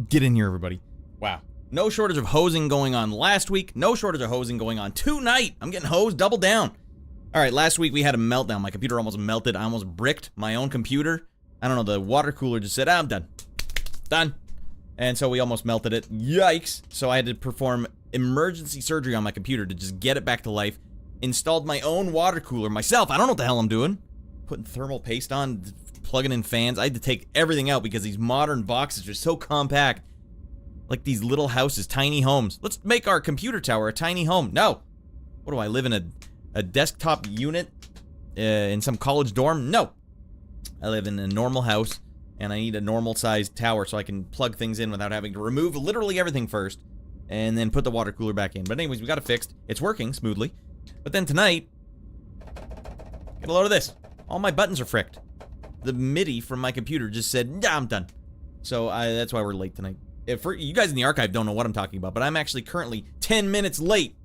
Get in here, everybody. Wow. No shortage of hosing going on last week. No shortage of hosing going on tonight. I'm getting hosed double down. All right, last week we had a meltdown. My computer almost melted. I almost bricked my own computer. I don't know, the water cooler just said, I'm done. Done. And so we almost melted it. Yikes. So I had to perform emergency surgery on my computer to just get it back to life. Installed my own water cooler myself. I don't know what the hell I'm doing. Putting thermal paste on, plugging in fans. I had to take everything out because these modern boxes are so compact. Like these little houses, tiny homes. Let's make our computer tower a tiny home. No. What do I live in, a desktop unit in some college dorm? No. I live in a normal house, and I need a normal-sized tower so I can plug things in without having to remove literally everything first, and then put the water cooler back in. But anyways, we got it fixed. It's working smoothly. But then tonight, get a load of this. All my buttons are fricked. The MIDI from my computer just said, nah, I'm done. So that's why we're late tonight. You guys in the archive don't know what I'm talking about, but I'm actually currently 10 minutes late.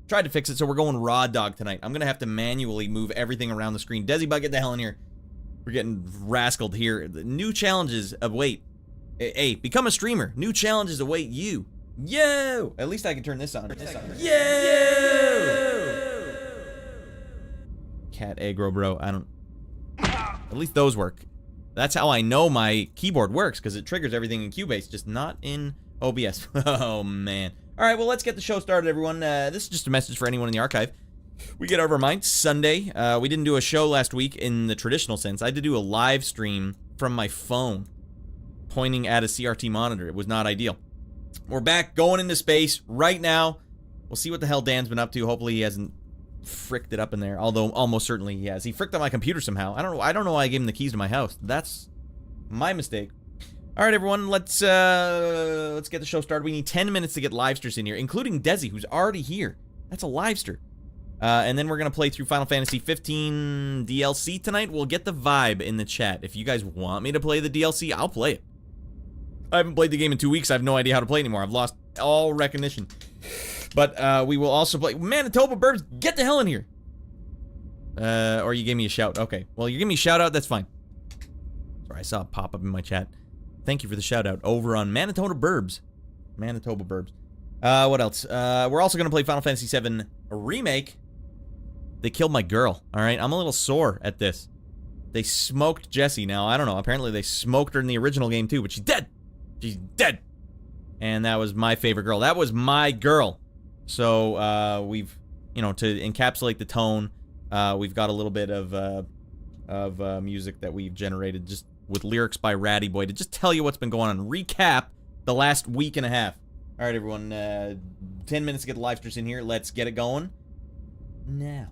Tried to fix it, so we're going raw dog tonight. I'm going to have to manually move everything around the screen. Desi Bug, get the hell in here. We're getting rascaled here. The new challenges await. Hey, become a streamer. New challenges await you. Yo! At least I can turn this on. Yo! Cat aggro, bro. I don't... At least those work. That's how I know my keyboard works, because it triggers everything in Cubase, just not in OBS. Oh, man. All right, well, let's get the show started, everyone. This is just a message for anyone in the archive. We get over minds. Sunday, we didn't do a show last week in the traditional sense. I had to do a live stream from my phone, pointing at a CRT monitor. It was not ideal. We're back, going into space right now. We'll see what the hell Dan's been up to. Hopefully he hasn't fricked it up in there, although almost certainly he has. He fricked up my computer somehow. I don't know why I gave him the keys to my house. That's my mistake. All right, everyone, let's get the show started. We need 10 minutes to get livesters in here, including Desi, who's already here. That's a livester. And then we're going to play through Final Fantasy 15 DLC tonight. We'll get the vibe in the chat. If you guys want me to play the DLC, I'll play it. I haven't played the game in 2 weeks. I have no idea how to play anymore. I've lost all recognition. But we will also play... Manitoba Burbs, get the hell in here! Or you gave me a shout. Okay. Well, you give me a shout out, that's fine. Sorry, I saw it pop up in my chat. Thank you for the shout out over on Manitoba Burbs. Manitoba Burbs. What else? We're also going to play Final Fantasy 7 Remake. They killed my girl, alright? I'm a little sore at this. They smoked Jessie. Now, I don't know. Apparently, they smoked her in the original game, too. But she's dead! She's dead! And that was my favorite girl. That was my girl. So, we've, you know, to encapsulate the tone, we've got a little bit of music that we've generated just with lyrics by Ratty Boy to just tell you what's been going on. Recap the last week and a half. All right, everyone. 10 minutes to get the live streams in here. Let's get it going now.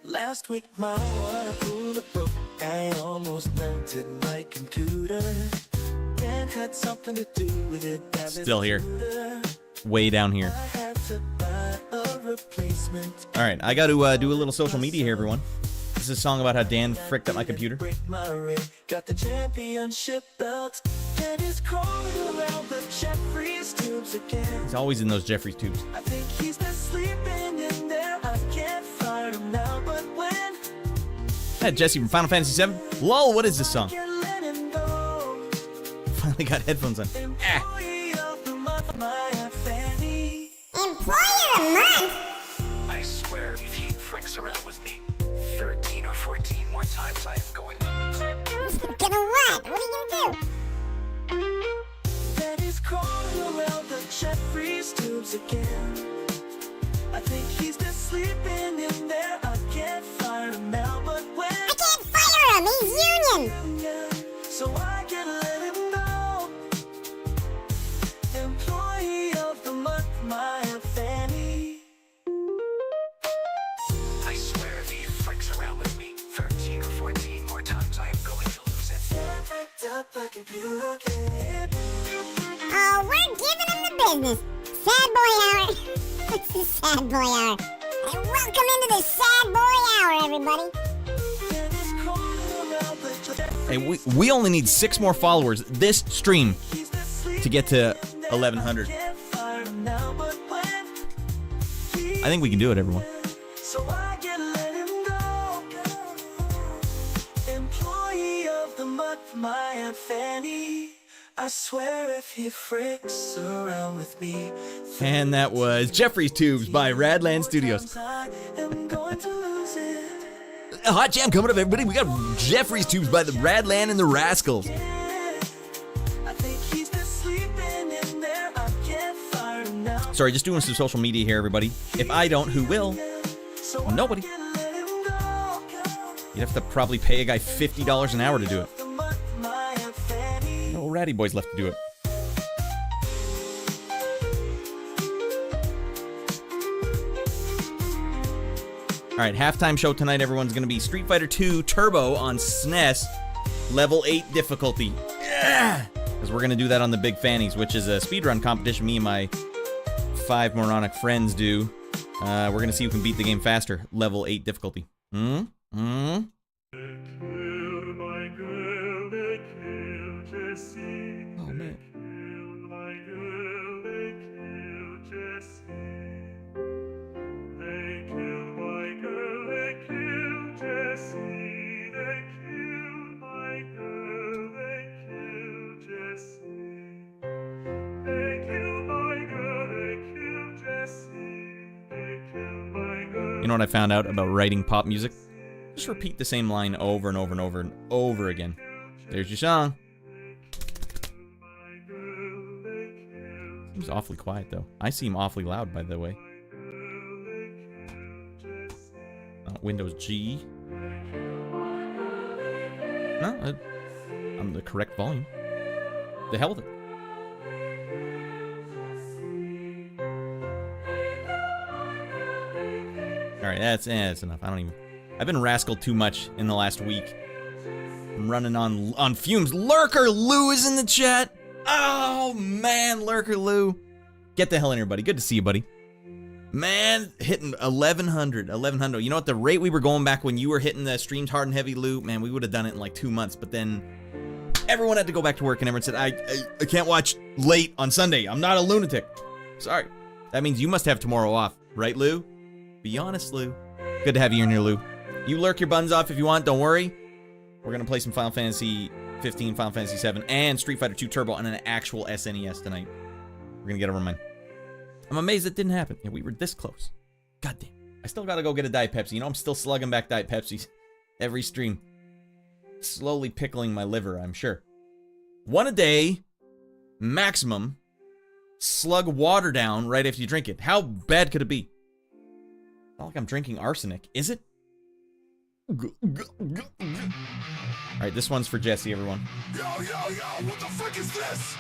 Last week my water cooler broke. I almost melted my computer. And had something to do with it. Still here. Way down here. All right, I got to do a little social media here, everyone. This is a song about how Dan fricked up my computer. Got the championship belt and he's crawling around the Jeffries tubes again. He's always in those Jeffries tubes. I think he's been sleeping in there. I can't fire him now, but when Jesse from Final Fantasy 7. Lol, what is this song? Finally got headphones on. Employee of the month, my Fanny. Employer of the month? I swear if he fricks around with me 13 or 14 more times, I am going to lose it. Gonna what? What are you gonna do? Then he's crawling around the Jeffries tubes again. I think he's been sleeping in there. I can't fire him now, but when I can't fire him! He's union! So I can let him know. Employee of the month, my Fanny. I swear if he fricks around with me 13 or 14 more times, I am going to lose it. Oh, we're giving him the business. Sad boy hour. What's the sad boy hour? And welcome into the sad boy hour, everybody. Hey, we only need 6 more followers this stream to get to 1,100. I think we can do it, everyone. my Aunt Fanny. I swear if he freaks around with me. And that was Jeffrey's Tubes by Radland Studios. I am going to lose it. A hot jam coming up, everybody. We got Jeffrey's Tubes by the Radland and the Rascals. I think he's been sleeping in there. I can't fire him now. Sorry, just doing some social media here, everybody. If I don't, who will? So Nobody. I can let him go. You'd have to probably pay a guy $50 an hour to do it. My Aunt Fanny. No ratty boys left to do it. All right, halftime show tonight, everyone's going to be Street Fighter 2 Turbo on SNES, level 8 difficulty. Yeah! Because we're going to do that on the Big Fannies, which is a speedrun competition me and my 5 moronic friends do. We're going to see who can beat the game faster, level 8 difficulty. Oh, man. You know what I found out about writing pop music? Just repeat the same line over and over and over and over again. There's your song. Seems awfully quiet, though. I seem awfully loud, by the way. Windows G. No, I'm the correct volume. The hell with it. Alright, that's enough. I've been rascaled too much in the last week. I'm running on fumes. Lurker Lou is in the chat. Oh, man, Lurker Lou. Get the hell in here, buddy. Good to see you, buddy. Man, hitting 1100. You know what? The rate we were going back when you were hitting the streams hard and heavy, Lou, man, we would have done it in like 2 months. But then everyone had to go back to work and everyone said, I can't watch late on Sunday. I'm not a lunatic. Sorry. That means you must have tomorrow off. Right, Lou? Be honest, Lou. Good to have you in here, Lou. You lurk your buns off if you want. Don't worry. We're going to play some Final Fantasy 15, Final Fantasy 7, and Street Fighter 2 Turbo on an actual SNES tonight. We're going to get over mine. I'm amazed it didn't happen. Yeah, we were this close. God damn. I still got to go get a Diet Pepsi. You know, I'm still slugging back Diet Pepsis every stream. Slowly pickling my liver, I'm sure. One a day, maximum. Slug water down right after you drink it. How bad could it be? Not like I'm drinking arsenic, is it? Alright, this one's for Jesse, everyone. Yo, what the fuck is this?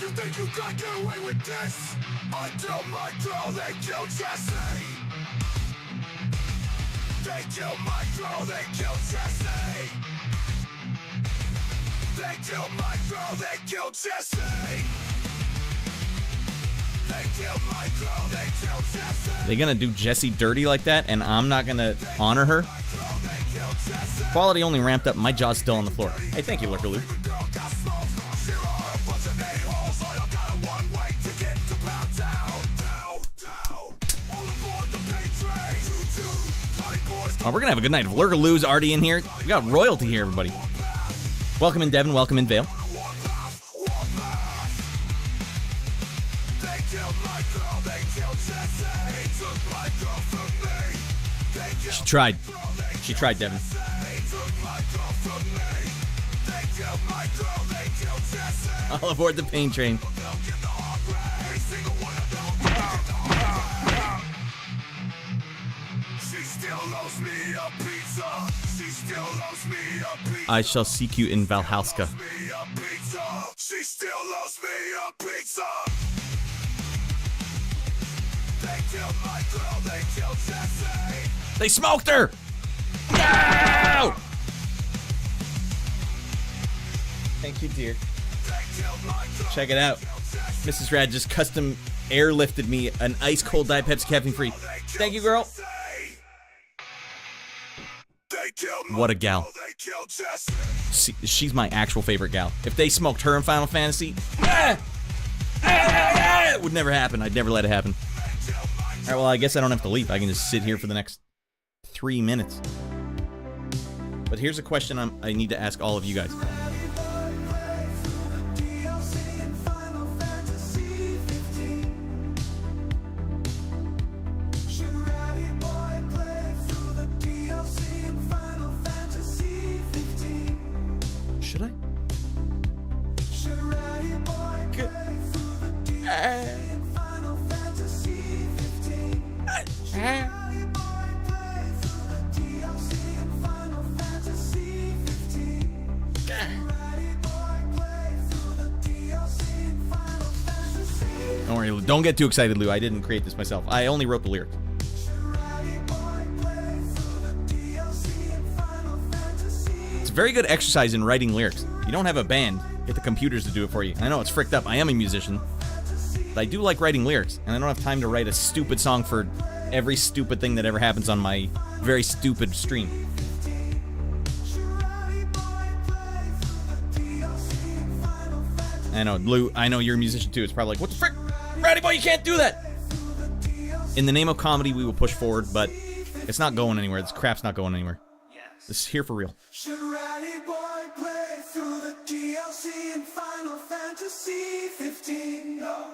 You think you can get away with this? Until my girl, they kill Jesse. They kill my girl, they kill Jesse. They kill my girl, they kill Jesse. They gonna do Jessie dirty like that, and I'm not gonna honor her? Quality only ramped up. My jaw's still on the floor. Hey, thank you, Lurker Lou. Oh, we're gonna have a good night. If Lurker Lou's already in here, we got royalty here, everybody. Welcome in, Devin. Welcome in, Vale. She tried. She tried, Devin. All aboard the pain train. I shall seek you in Valhalska. She still loves me a pizza. They killed my girl, they killed Jesse. They smoked her! No! Thank you, dear. Check it out. Mrs. Rad just custom airlifted me an ice cold Diet Pepsi caffeine free. Thank you, girl. What a gal. She's my actual favorite gal. If they smoked her in Final Fantasy, it would never happen. I'd never let it happen. Alright, well, I guess I don't have to leave. I can just sit here for the next 3 minutes. But here's a question I need to ask all of you guys. Don't worry, Lou. Don't get too excited, Lou. I didn't create this myself. I only wrote the lyrics. It's a very good exercise in writing lyrics. You don't have a band. Get the computers to do it for you. I know it's fricked up. I am a musician. But I do like writing lyrics, and I don't have time to write a stupid song for every stupid thing that ever happens on my very stupid stream. I know, Lou, I know you're a musician too. It's probably like, what the frick? Ratty boy, you can't do that! In the name of comedy, we will push forward, but it's not going anywhere. This crap's not going anywhere. This is here for real. Should Ratty Boy play through the DLC in Final Fantasy 15? No.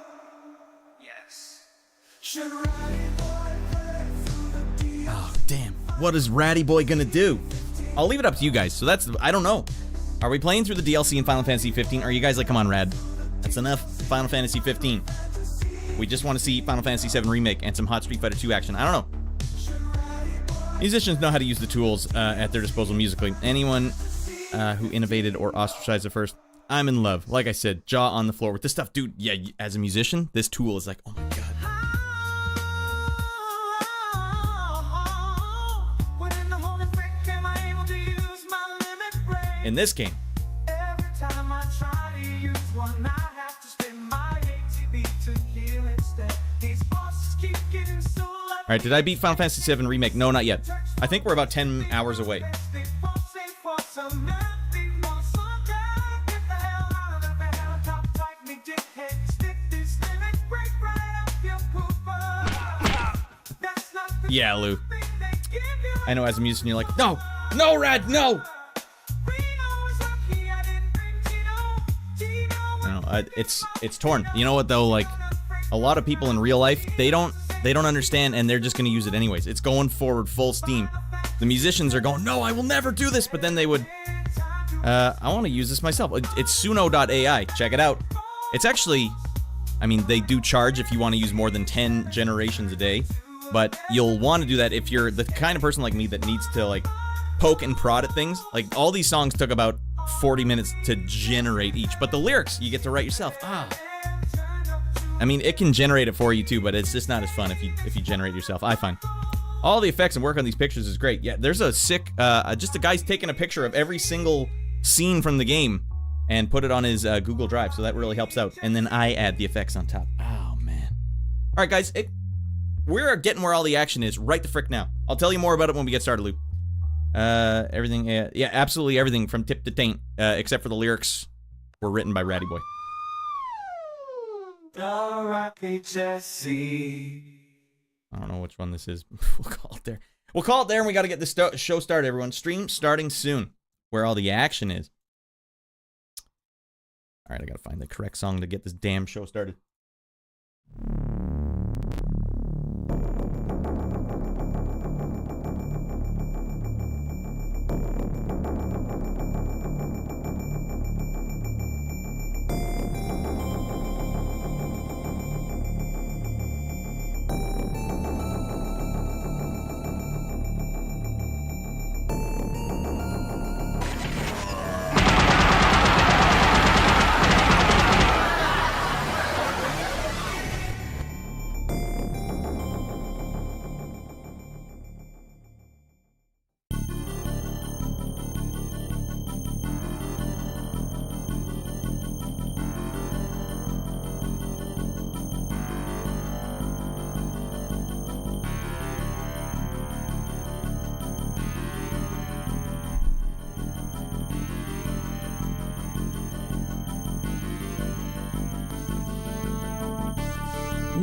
Yes. Should Ratty Boy play through the DLC? Oh, damn. What is Ratty Boy gonna do? I'll leave it up to you guys. So that's, I don't know. Are we playing through the DLC in Final Fantasy 15? Or are you guys like, come on, Rad? That's enough Final Fantasy 15. We just want to see Final Fantasy 7 Remake and some hot Street Fighter 2 action. I don't know. Musicians know how to use the tools at their disposal musically. Anyone who innovated or ostracized it first, I'm in love. Like I said, jaw on the floor with this stuff. Dude, yeah, as a musician, this tool is like, oh my god. In this game. Every time I try to use one, I have to spend my ATB to heal instead. These bosses keep getting so loud. Alright, did I beat Final Fantasy 7 Remake? No, not yet. I think we're about 10 hours away. Yeah, Lou. I know as a musician you're like, no! No, Rad, no! It's torn. You know what though? Like a lot of people in real life, they don't understand, and they're just gonna use it anyways. It's going forward full steam. The musicians are going, no, I will never do this, but then they would. I want to use this myself. It's Suno.ai. Check it out. It's actually, I mean, they do charge if you want to use more than 10 generations a day, but you'll want to do that if you're the kind of person like me that needs to like poke and prod at things. Like all these songs took about 40 minutes to generate each, but the lyrics you get to write yourself. I mean, it can generate it for you too, but it's just not as fun if you generate yourself, I find. All the effects and work on these pictures is great. Yeah, there's a sick, just a guy's taking a picture of every single scene from the game and put it on his Google Drive, so that really helps out. And then I add the effects on top. Oh, man. All right, guys, we're getting where all the action is right the frick now. I'll tell you more about it when we get started, Lou. Everything, yeah, absolutely everything from tip to taint, except for the lyrics were written by Ratty Boy. R.I.P. Jesse. I don't know which one this is. We'll call it there. We'll call it there, and we gotta get this show started, everyone. Stream starting soon, where all the action is. Alright, I gotta find the correct song to get this damn show started.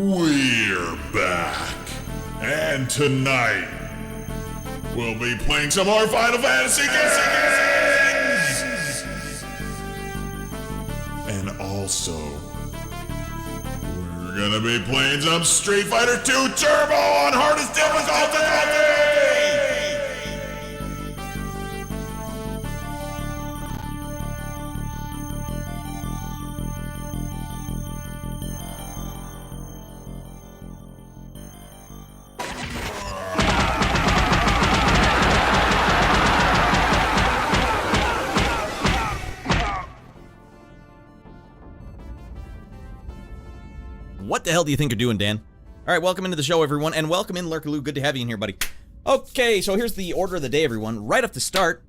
We're back. And tonight, we'll be playing some more Final Fantasy games! And also, we're gonna be playing some Street Fighter 2 Turbo on hardest difficulty! What the hell do you think you're doing, Dan? All right, welcome into the show, everyone, and welcome in, Lurkaloo. Good to have you in here, buddy. Okay, so here's the order of the day, everyone. Right off the start,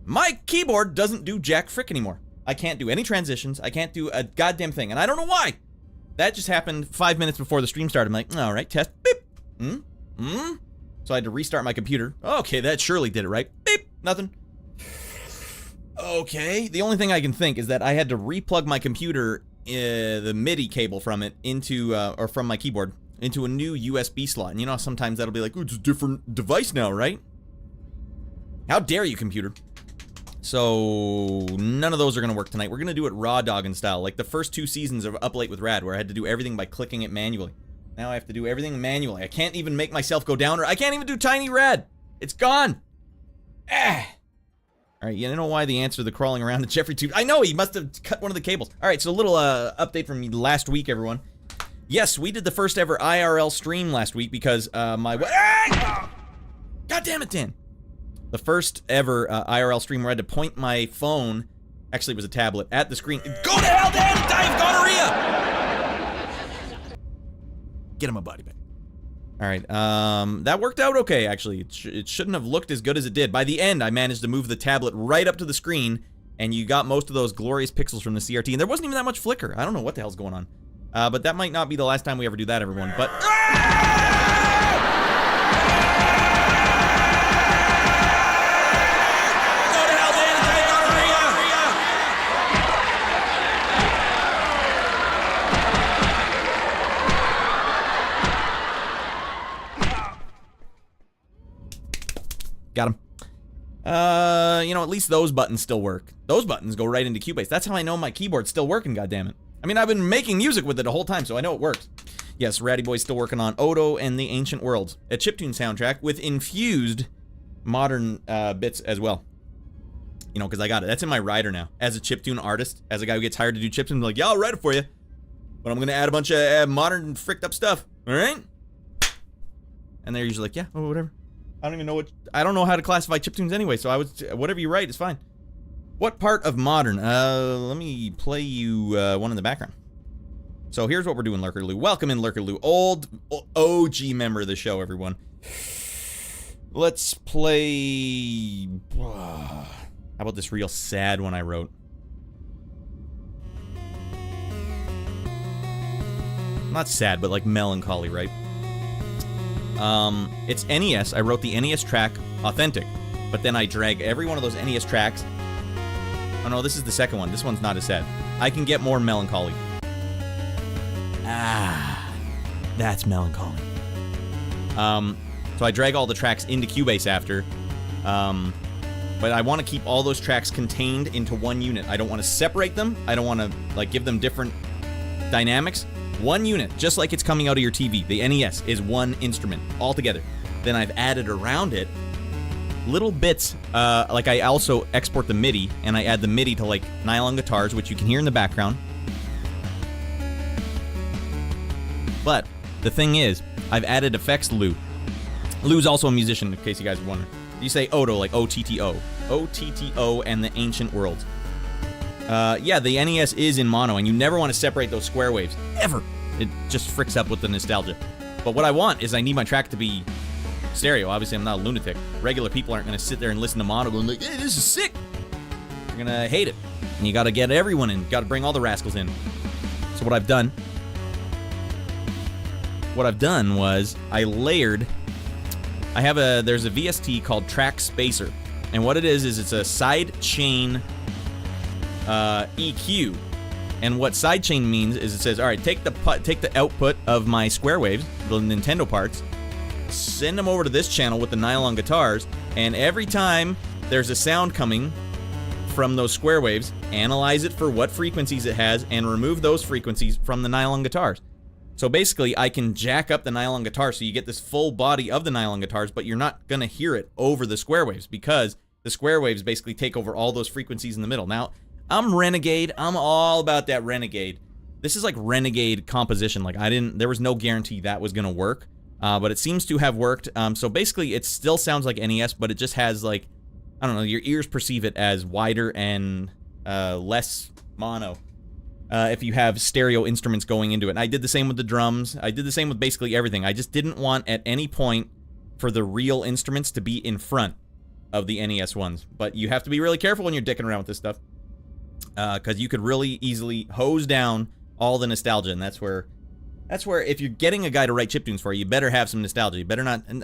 my keyboard doesn't do jack frick anymore. I can't do any transitions. I can't do a goddamn thing, and I don't know why. That just happened 5 minutes before the stream started. I'm like, all right, test, beep, So I had to restart my computer. Okay, that surely did it, right? Beep, nothing. Okay, the only thing I can think is that I had to replug my computer, the MIDI cable from it into, or from my keyboard, into a new USB slot. And you know, sometimes that'll be like, oh, it's a different device now, right? How dare you, computer? So, none of those are going to work tonight. We're going to do it raw dogging style, like the first 2 seasons of Up Late with Rad, where I had to do everything by clicking it manually. Now I have to do everything manually. I can't even make myself go down, or I can't even do Tiny Rad. It's gone. Ah. All right, you know why the answer to the crawling around the Jeffrey tube? I know, he must have cut one of the cables. All right, so a little update from last week, everyone. Yes, we did the first ever IRL stream last week because my... God damn it, Dan. The first ever IRL stream where I had to point my phone, actually it was a tablet, at the screen. Go to hell, Dan! Die of gonorrhea! Get him a body bag. All right, that worked out okay, actually. It shouldn't have looked as good as it did. By the end, I managed to move the tablet right up to the screen, and you got most of those glorious pixels from the CRT, and there wasn't even that much flicker. I don't know what the hell's going on. But that might not be the last time we ever do that, everyone, but... Got him. You know, at least those buttons still work. Those buttons go right into Cubase. That's how I know my keyboard's still working, goddammit. I mean, I've been making music with it the whole time, so I know it works. Yes, Ratty Boy's still working on Odo and the Ancient Worlds, a chiptune soundtrack with infused modern bits as well. You know, because I got it. That's in my rider now. As a chiptune artist, as a guy who gets hired to do chiptunes, I'm like, yeah, I'll write it for you. But I'm going to add a bunch of modern fricked up stuff. All right? And they're usually like, yeah, oh, whatever. I don't even know I don't know how to classify chiptunes anyway, so whatever you write is fine. What part of modern? Let me play you one in the background. So here's what we're doing, Lurkaloo. Welcome in, Lurkaloo. Old OG member of the show, everyone. Let's play... How about this real sad one I wrote? Not sad, but like melancholy, right? It's NES. I wrote the NES track Authentic, but then I drag every one of those NES tracks. Oh no, this is the second one. This one's not as sad. I Can Get More Melancholy. Ah, that's melancholy. So I drag all the tracks into Cubase after, but I want to keep all those tracks contained into one unit. I don't want to separate them. I don't want to like give them different dynamics. One unit, just like it's coming out of your TV. The NES is one instrument altogether. Then I've added around it little bits, like I also export the MIDI, and I add the MIDI to like nylon guitars, which you can hear in the background. But the thing is, I've added effects to Lou. Lou's also a musician, in case you guys are wondering. You say Odo, like O-T-T-O. O-T-T-O and the Ancient Worlds. Yeah, the NES is in mono, and you never want to separate those square waves. Ever. It just fricks up with the nostalgia. But what I want is I need my track to be stereo. Obviously, I'm not a lunatic. Regular people aren't going to sit there and listen to mono going like, hey, this is sick. You're going to hate it. And you got to get everyone in. Got to bring all the rascals in. So what I've done was I layered... There's a VST called Track Spacer. And what it is it's a side chain... EQ, and what sidechain means is it says, all right, take the output of my square waves, the Nintendo parts, send them over to this channel with the nylon guitars, and every time there's a sound coming from those square waves, analyze it for what frequencies it has, and remove those frequencies from the nylon guitars. So basically, I can jack up the nylon guitar so you get this full body of the nylon guitars, but you're not gonna hear it over the square waves because the square waves basically take over all those frequencies in the middle. Now, I'm Renegade. I'm all about that Renegade. This is like Renegade composition. Like there was no guarantee that was gonna work, but it seems to have worked. So basically, it still sounds like NES, but it just has like, I don't know, your ears perceive it as wider and less mono. if you have stereo instruments going into it. And I did the same with the drums. I did the same with basically everything. I just didn't want at any point for the real instruments to be in front of the NES ones. But you have to be really careful when you're dicking around with this stuff, because you could really easily hose down all the nostalgia, and that's where if you're getting a guy to write chiptunes for you, you better have some nostalgia. You better not. And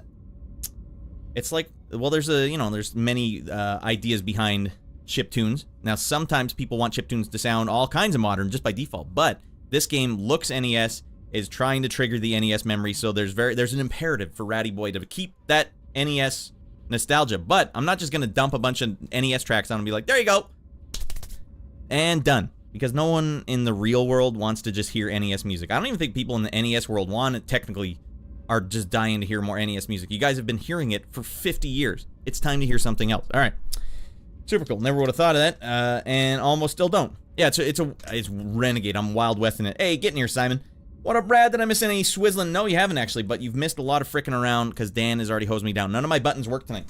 it's like, well, there's many ideas behind chiptunes. Now, sometimes people want chiptunes to sound all kinds of modern just by default, but this game looks NES, is trying to trigger the NES memory, so there's an imperative for Ratty Boy to keep that NES nostalgia. But I'm not just gonna dump a bunch of NES tracks on and be like, there you go, and done. Because no one in the real world wants to just hear NES music. I don't even think people in the NES world technically are just dying to hear more NES music. You guys have been hearing it for 50 years. It's time to hear something else. All right. Super cool. Never would have thought of that, and almost still don't. Yeah, it's Renegade. I'm Wild West in it. Hey, get in here, Simon. What up, Brad? Did I miss any swizzling? No, you haven't actually, but you've missed a lot of frickin' around because Dan has already hosed me down. None of my buttons work tonight.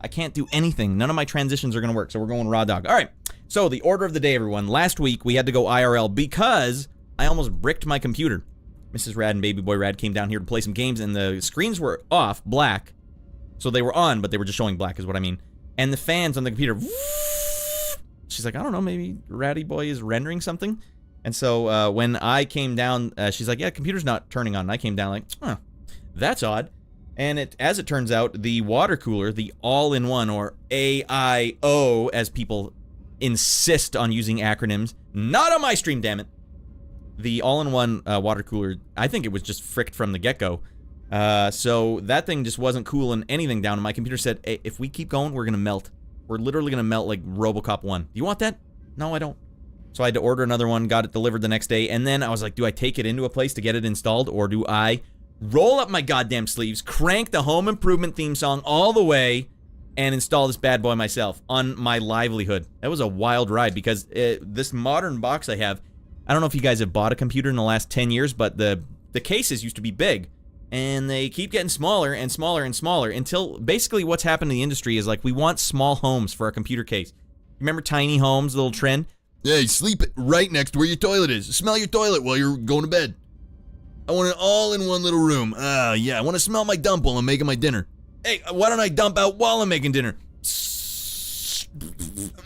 I can't do anything. None of my transitions are going to work, so we're going raw dog. All right, so the order of the day, everyone. Last week, we had to go IRL because I almost bricked my computer. Mrs. Rad and Baby Boy Rad came down here to play some games, and the screens were off, black. So they were on, but they were just showing black is what I mean. And the fans on the computer, she's like, I don't know, maybe Ratty Boy is rendering something. And so when I came down, she's like, yeah, computer's not turning on. And I came down like, huh, that's odd. And as it turns out, the water cooler, the all-in-one, or AIO, as people insist on using acronyms, not on my stream, damn it. The all-in-one water cooler, I think it was just fricked from the get-go. So that thing just wasn't cooling anything down. And my computer said, hey, if we keep going, we're going to melt. We're literally going to melt like RoboCop 1. Do you want that? No, I don't. So I had to order another one, got it delivered the next day, and then I was like, do I take it into a place to get it installed, or do I roll up my goddamn sleeves, crank the Home Improvement theme song all the way, and install this bad boy myself on my livelihood? That was a wild ride, because this modern box I have, I don't know if you guys have bought a computer in the last 10 years, but the cases used to be big, and they keep getting smaller and smaller and smaller until basically what's happened in the industry is like, we want small homes for our computer case. Remember tiny homes, the little trend? Hey, sleep right next to where your toilet is. Smell your toilet while you're going to bed. I want it all in one little room. Yeah, I want to smell my dump while I'm making my dinner. Hey, why don't I dump out while I'm making dinner?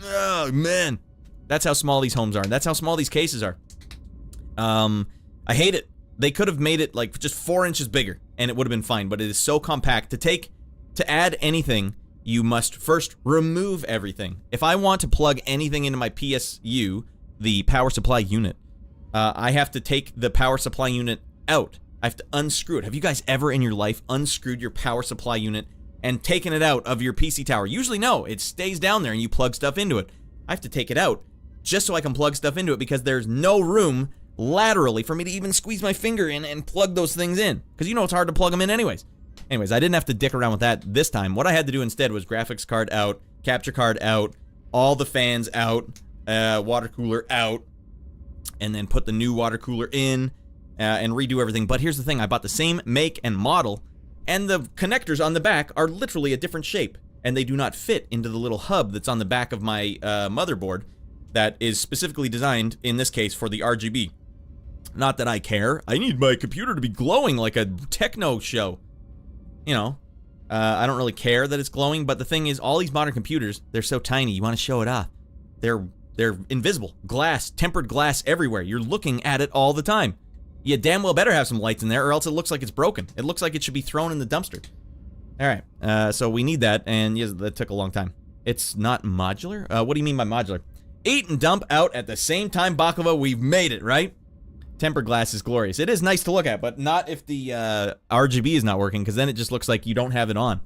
Oh, man. That's how small these homes are. That's how small these cases are. I hate it. They could have made it like just 4 inches bigger, and it would have been fine, but it is so compact. To add anything, you must first remove everything. If I want to plug anything into my PSU, the power supply unit, I have to take the power supply unit out. I have to unscrew it. Have you guys ever in your life unscrewed your power supply unit and taken it out of your PC tower? Usually no, it stays down there and you plug stuff into it. I have to take it out just so I can plug stuff into it because there's no room laterally for me to even squeeze my finger in and plug those things in. Because you know it's hard to plug them in anyways. Anyways, I didn't have to dick around with that this time. What I had to do instead was graphics card out, capture card out, all the fans out, water cooler out, and then put the new water cooler in and redo everything. But here's the thing, I bought the same make and model, and the connectors on the back are literally a different shape, and they do not fit into the little hub that's on the back of my motherboard that is specifically designed, in this case, for the RGB. Not that I care. I need my computer to be glowing like a techno show. You know, I don't really care that it's glowing, but the thing is, all these modern computers, they're so tiny, you want to show it off. They're invisible. Glass, tempered glass everywhere. You're looking at it all the time. You damn well better have some lights in there, or else it looks like it's broken. It looks like it should be thrown in the dumpster. Alright, so we need that, and yes, that took a long time. It's not modular? What do you mean by modular? Eat and dump out at the same time, Baklava. We've made it, right? Tempered glass is glorious. It is nice to look at, but not if the RGB is not working, because then it just looks like you don't have it on.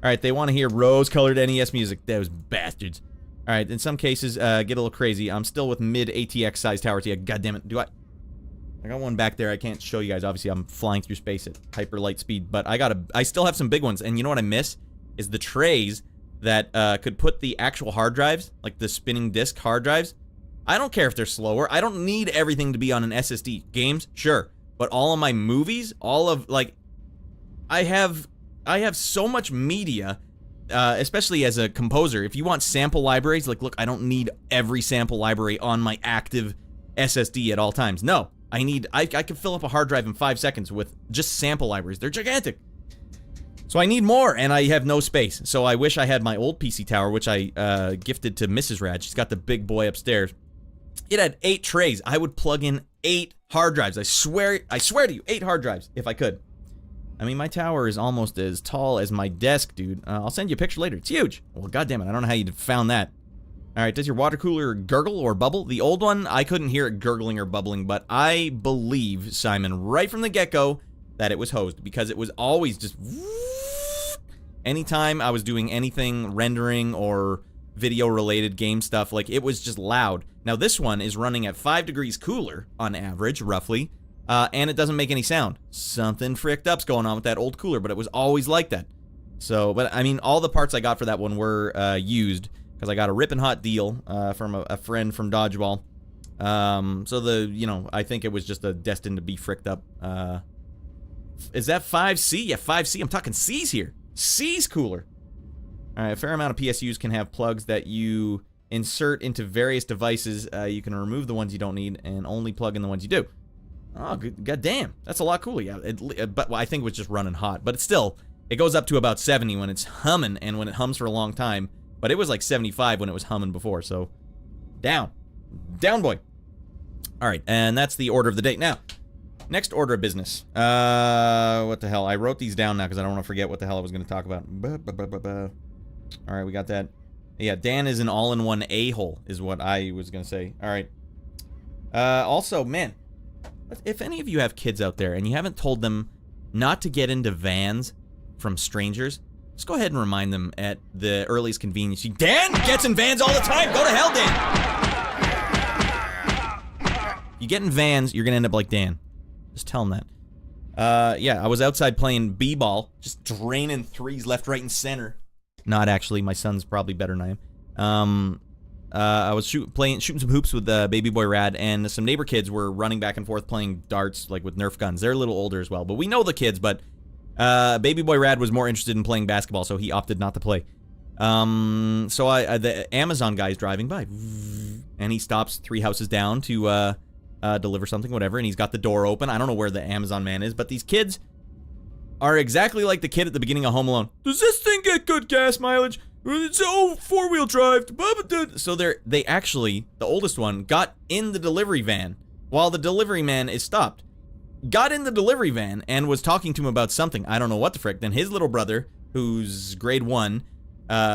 Alright, they want to hear rose-colored NES music. Those bastards. Alright, in some cases, get a little crazy. I'm still with mid-ATX size towers here. God damn it. I got one back there. I can't show you guys. Obviously, I'm flying through space at hyper light speed, but I still have some big ones, and you know what I miss? Is the trays that could put the actual hard drives, like the spinning disc hard drives. I don't care if they're slower. I don't need everything to be on an SSD. Games, sure. But all of my movies, all of, like, I have so much media, especially as a composer. If you want sample libraries, like, look, I don't need every sample library on my active SSD at all times. No, I can fill up a hard drive in 5 seconds with just sample libraries. They're gigantic. So I need more, and I have no space. So I wish I had my old PC tower, which I gifted to Mrs. Rad. She's got the big boy upstairs. It had 8 trays. I would plug in 8 hard drives. I swear to you, 8 hard drives if I could. I mean, my tower is almost as tall as my desk, dude. I'll send you a picture later. It's huge. Well, goddammit, I don't know how you found that. All right, does your water cooler gurgle or bubble? The old one, I couldn't hear it gurgling or bubbling, but I believe, Simon, right from the get-go, that it was hosed, because it was always just... Anytime I was doing anything rendering or video-related game stuff, like, it was just loud. Now, this one is running at 5 degrees cooler, on average, roughly, and it doesn't make any sound. Something fricked up's going on with that old cooler, but it was always like that. So, but, I mean, all the parts I got for that one were used, because I got a ripping hot deal from a friend from Dodgeball. So I think it was just destined to be fricked up. Is that 5C? Yeah, 5C. I'm talking C's here. C's cooler. All right, a fair amount of PSUs can have plugs that you insert into various devices. You can remove the ones you don't need and only plug in the ones you do. Oh, god damn. That's a lot cooler. Yeah, but I think it was just running hot. But it's still, it goes up to about 70 when it's humming, and when it hums for a long time. But it was like 75 when it was humming before, so down. Down, boy. All right, and that's the order of the day. Now, next order of business. What the hell? I wrote these down now because I don't want to forget what the hell I was going to talk about. All right, we got that. Yeah, Dan is an all-in-one a-hole is what I was going to say. All right. Also, man, if any of you have kids out there and you haven't told them not to get into vans from strangers, just go ahead and remind them at the earliest convenience. Dan gets in vans all the time. Go to hell, Dan. You get in vans, you're going to end up like Dan. Just tell them that. Yeah, I was outside playing b-ball, just draining threes left, right, and center. Not actually. My son's probably better than I am. I was shooting some hoops with Baby Boy Rad, and some neighbor kids were running back and forth playing darts, like with Nerf guns. They're a little older as well, but we know the kids, but... Baby Boy Rad was more interested in playing basketball, so he opted not to play. So the Amazon guy's driving by, and he stops 3 houses down to deliver something, whatever, and he's got the door open. I don't know where the Amazon man is, but these kids are exactly like the kid at the beginning of Home Alone. Does this thing get good gas mileage? It's 4-wheel drive. So they actually, the oldest one, got in the delivery van while the delivery man is stopped. Got in the delivery van and was talking to him about something. I don't know what the frick. Then his little brother, who's grade 1,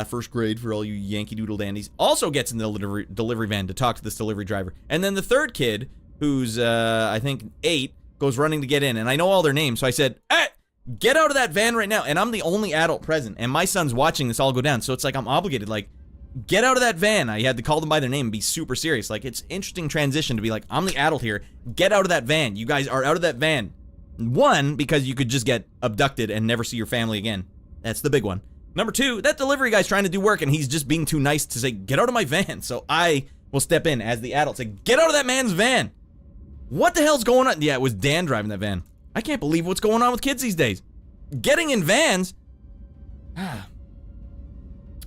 first grade for all you Yankee Doodle dandies, also gets in the delivery van to talk to this delivery driver. And then the third kid, who's, I think, 8, goes running to get in. And I know all their names, so I said, hey, get out of that van right now. And I'm the only adult present. And my son's watching this all go down. So it's like I'm obligated, like, get out of that van. I had to call them by their name and be super serious. Like, it's interesting transition to be like, I'm the adult here. Get out of that van. You guys are out of that van. 1, because you could just get abducted and never see your family again. That's the big one. Number 2, that delivery guy's trying to do work and he's just being too nice to say, get out of my van. So I will step in as the adult, say, get out of that man's van. What the hell's going on? Yeah, it was Dan driving that van. I can't believe what's going on with kids these days. Getting in vans.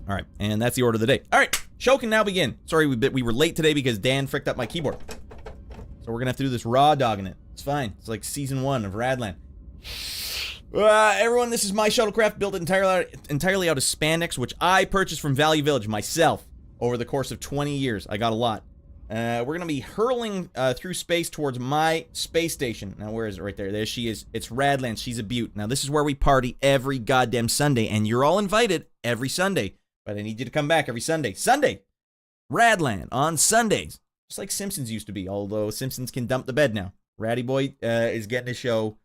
All right, and that's the order of the day. All right, show can now begin. Sorry, we were late today because Dan fricked up my keyboard. So we're going to have to do this raw dogging it. It's fine. It's like season 1 of Radland. Everyone, this is my shuttlecraft built entirely out of spandex, which I purchased from Value Village myself over the course of 20 years. I got a lot. We're going to be hurling through space towards my space station. Now, where is it? Right there. There she is. It's Radland. She's a beaut. Now, this is where we party every goddamn Sunday, and you're all invited every Sunday. But I need you to come back every Sunday. Sunday! Radland on Sundays. Just like Simpsons used to be, although Simpsons can dump the bed now. Ratty Boy is getting his show.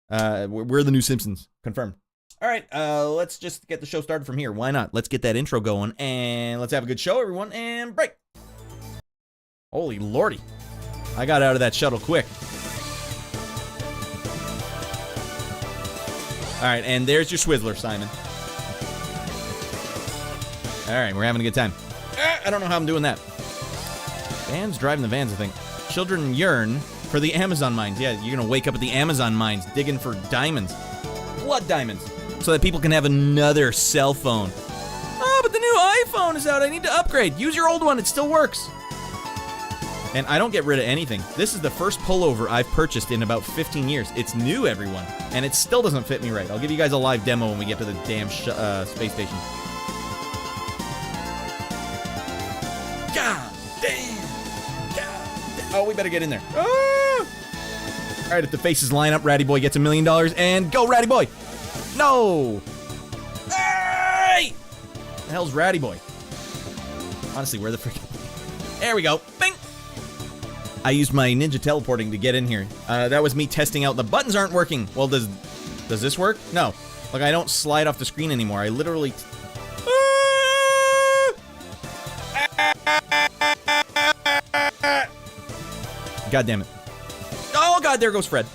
We're the new Simpsons. Confirmed. All right, let's just get the show started from here. Why not? Let's get that intro going, and let's have a good show, everyone, and break. Holy lordy. I got out of that shuttle quick. All right, and there's your Swizzler, Simon. All right, we're having a good time. I don't know how I'm doing that. Dan's driving the vans, I think. Children yearn for the Amazon mines. Yeah, you're going to wake up at the Amazon mines digging for diamonds. Blood diamonds. So that people can have another cell phone. Oh, but the new iPhone is out. I need to upgrade. Use your old one. It still works. And I don't get rid of anything. This is the first pullover I've purchased in about 15 years. It's new, everyone. And it still doesn't fit me right. I'll give you guys a live demo when we get to the damn space station. God damn. God damn. Oh, we better get in there. Ah! All right, if the faces line up, Ratty Boy gets $1 million. And go, Ratty Boy. No. Hey! The hell's Ratty Boy? Honestly, where the frick? There we go. Bing! I used my ninja teleporting to get in here. That was me testing out. The buttons aren't working. Well, does this work? No. Like, I don't slide off the screen anymore. I literally... God damn it. Oh, God, there goes Fred.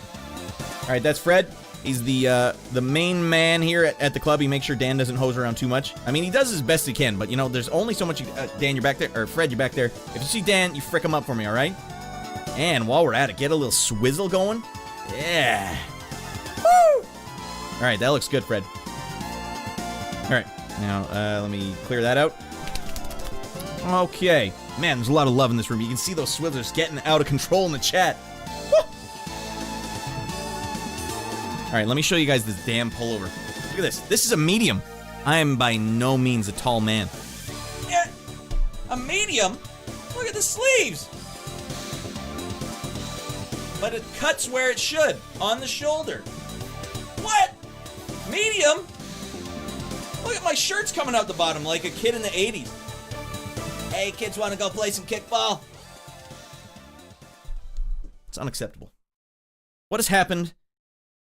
All right, that's Fred. He's the main man here at the club. He makes sure Dan doesn't hose around too much. I mean, he does his best he can, but, you know, there's only so much... Dan, you're back there. Or Fred, you're back there. If you see Dan, you frick him up for me, all right? And while we're at it, get a little swizzle going. Yeah. Woo! All right, that looks good, Fred. All right, now let me clear that out. Okay. Man, there's a lot of love in this room. You can see those swizzlers getting out of control in the chat. Woo! All right, let me show you guys this damn pullover. Look at this. This is a medium. I am by no means a tall man. Yeah, a medium? Look at the sleeves. But it cuts where it should, on the shoulder. What? Medium? Look at my shirt's coming out the bottom like a kid in the 80s. Hey, kids want to go play some kickball? It's unacceptable. What has happened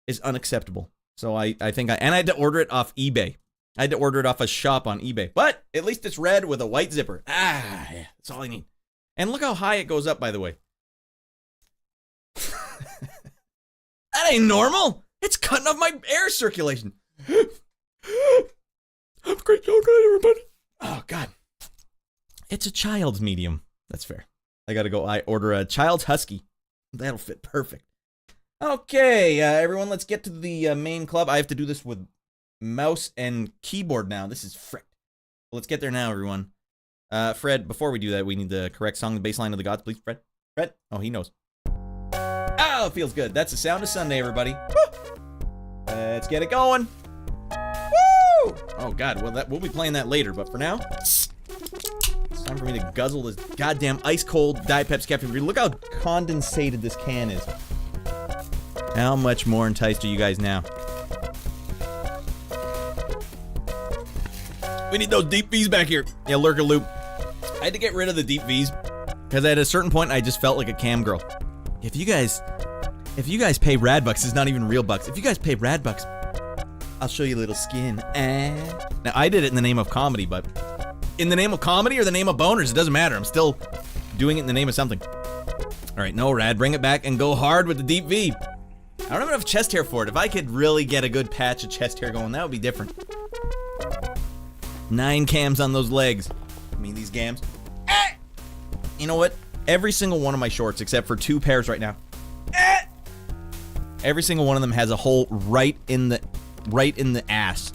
is unacceptable. So I think I had to order it off eBay. I had to order it off a shop on eBay. But at least it's red with a white zipper. Ah, yeah, that's all I need. And look how high it goes up, by the way. That ain't normal. It's cutting off my air circulation. Have a great day, everybody. Oh, God. It's a child's medium. That's fair. I gotta go. I order a child's husky. That'll fit perfect. Okay, everyone, let's get to the main club. I have to do this with mouse and keyboard now. This is frick. Let's get there now, everyone. Fred, before we do that, we need the correct song, the bass line of the gods, please, Fred. Fred? Oh, he knows. Oh, it feels good. That's the sound of Sunday, everybody. Woo! Let's get it going. Woo! Oh, God. Well, we'll be playing that later, but for now, it's time for me to guzzle this goddamn ice-cold Diet Pepsi Cafe. Look how condensated this can is. How much more enticed are you guys now? We need those deep V's back here. Yeah, Lurker Loop. I had to get rid of the deep V's because at a certain point, I just felt like a cam girl. If you guys pay rad bucks, it's not even real bucks. If you guys pay rad bucks, I'll show you a little skin. Now, I did it in the name of comedy, but in the name of comedy or the name of boners, it doesn't matter. I'm still doing it in the name of something. All right, no, Rad, bring it back and go hard with the deep V. I don't have enough chest hair for it. If I could really get a good patch of chest hair going, that would be different. 9 cams on those legs. I mean, these gams. You know what? Every single one of my shorts, except for 2 pairs right now. Every single one of them has a hole right in the ass.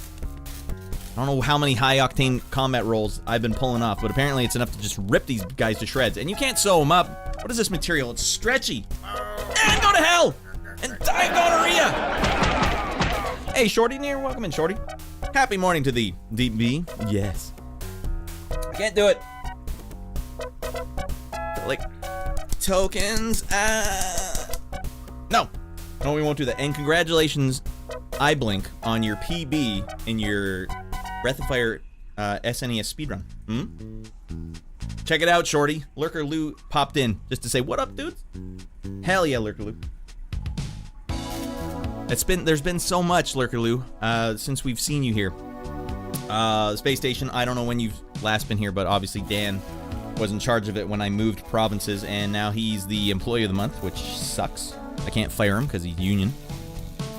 I don't know how many high-octane combat rolls I've been pulling off, but apparently it's enough to just rip these guys to shreds. And you can't sew them up. What is this material? It's stretchy. And go to hell! And die gonorrhea! Hey, Shorty near, welcome in, Shorty. Happy morning to thee, Deep V. Yes. I can't do it. Like, tokens, No, we won't do that. And congratulations, iBlink, on your PB in your Breath of Fire SNES speedrun. Check it out, Shorty. Lurker Lou popped in just to say, what up, dudes? Hell yeah, Lurker Lou. There's been so much, Lurker Lou, since we've seen you here. Space Station, I don't know when you've last been here, but obviously Dan was in charge of it when I moved provinces, and now he's the employee of the month, which sucks. I can't fire him because he's union.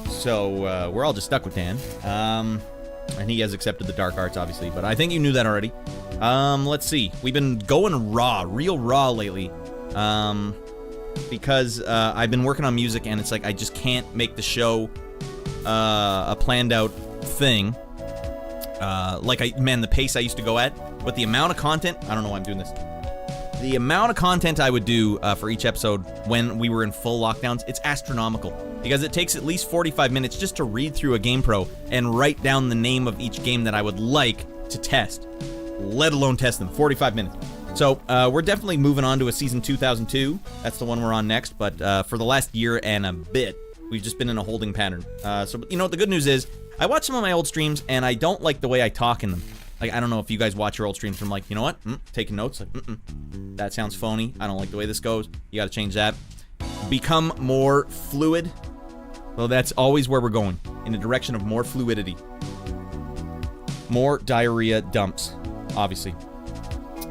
So we're all just stuck with Dan. And he has accepted the dark arts, obviously, but I think you knew that already. Let's see. We've been going raw, real raw lately. Because I've been working on music, and it's like I just can't make the show a planned out thing. The pace I used to go at, but the amount of content, I don't know why I'm doing this. the amount of content I would do for each episode when we were in full lockdowns, it's astronomical. Because it takes at least 45 minutes just to read through a Game Pro and write down the name of each game that I would like to test, let alone test them. 45 minutes. So we're definitely moving on to a season 2002. That's the one we're on next. But for the last year and a bit, we've just been in a holding pattern. So, you know, the good news is I watch some of my old streams and I don't like the way I talk in them. Like, I don't know if you guys watch your old streams from like, you know what? Taking notes. Like, that sounds phony. I don't like the way this goes. You got to change that. Become more fluid. Well, that's always where we're going. In the direction of more fluidity. More diarrhea dumps, obviously.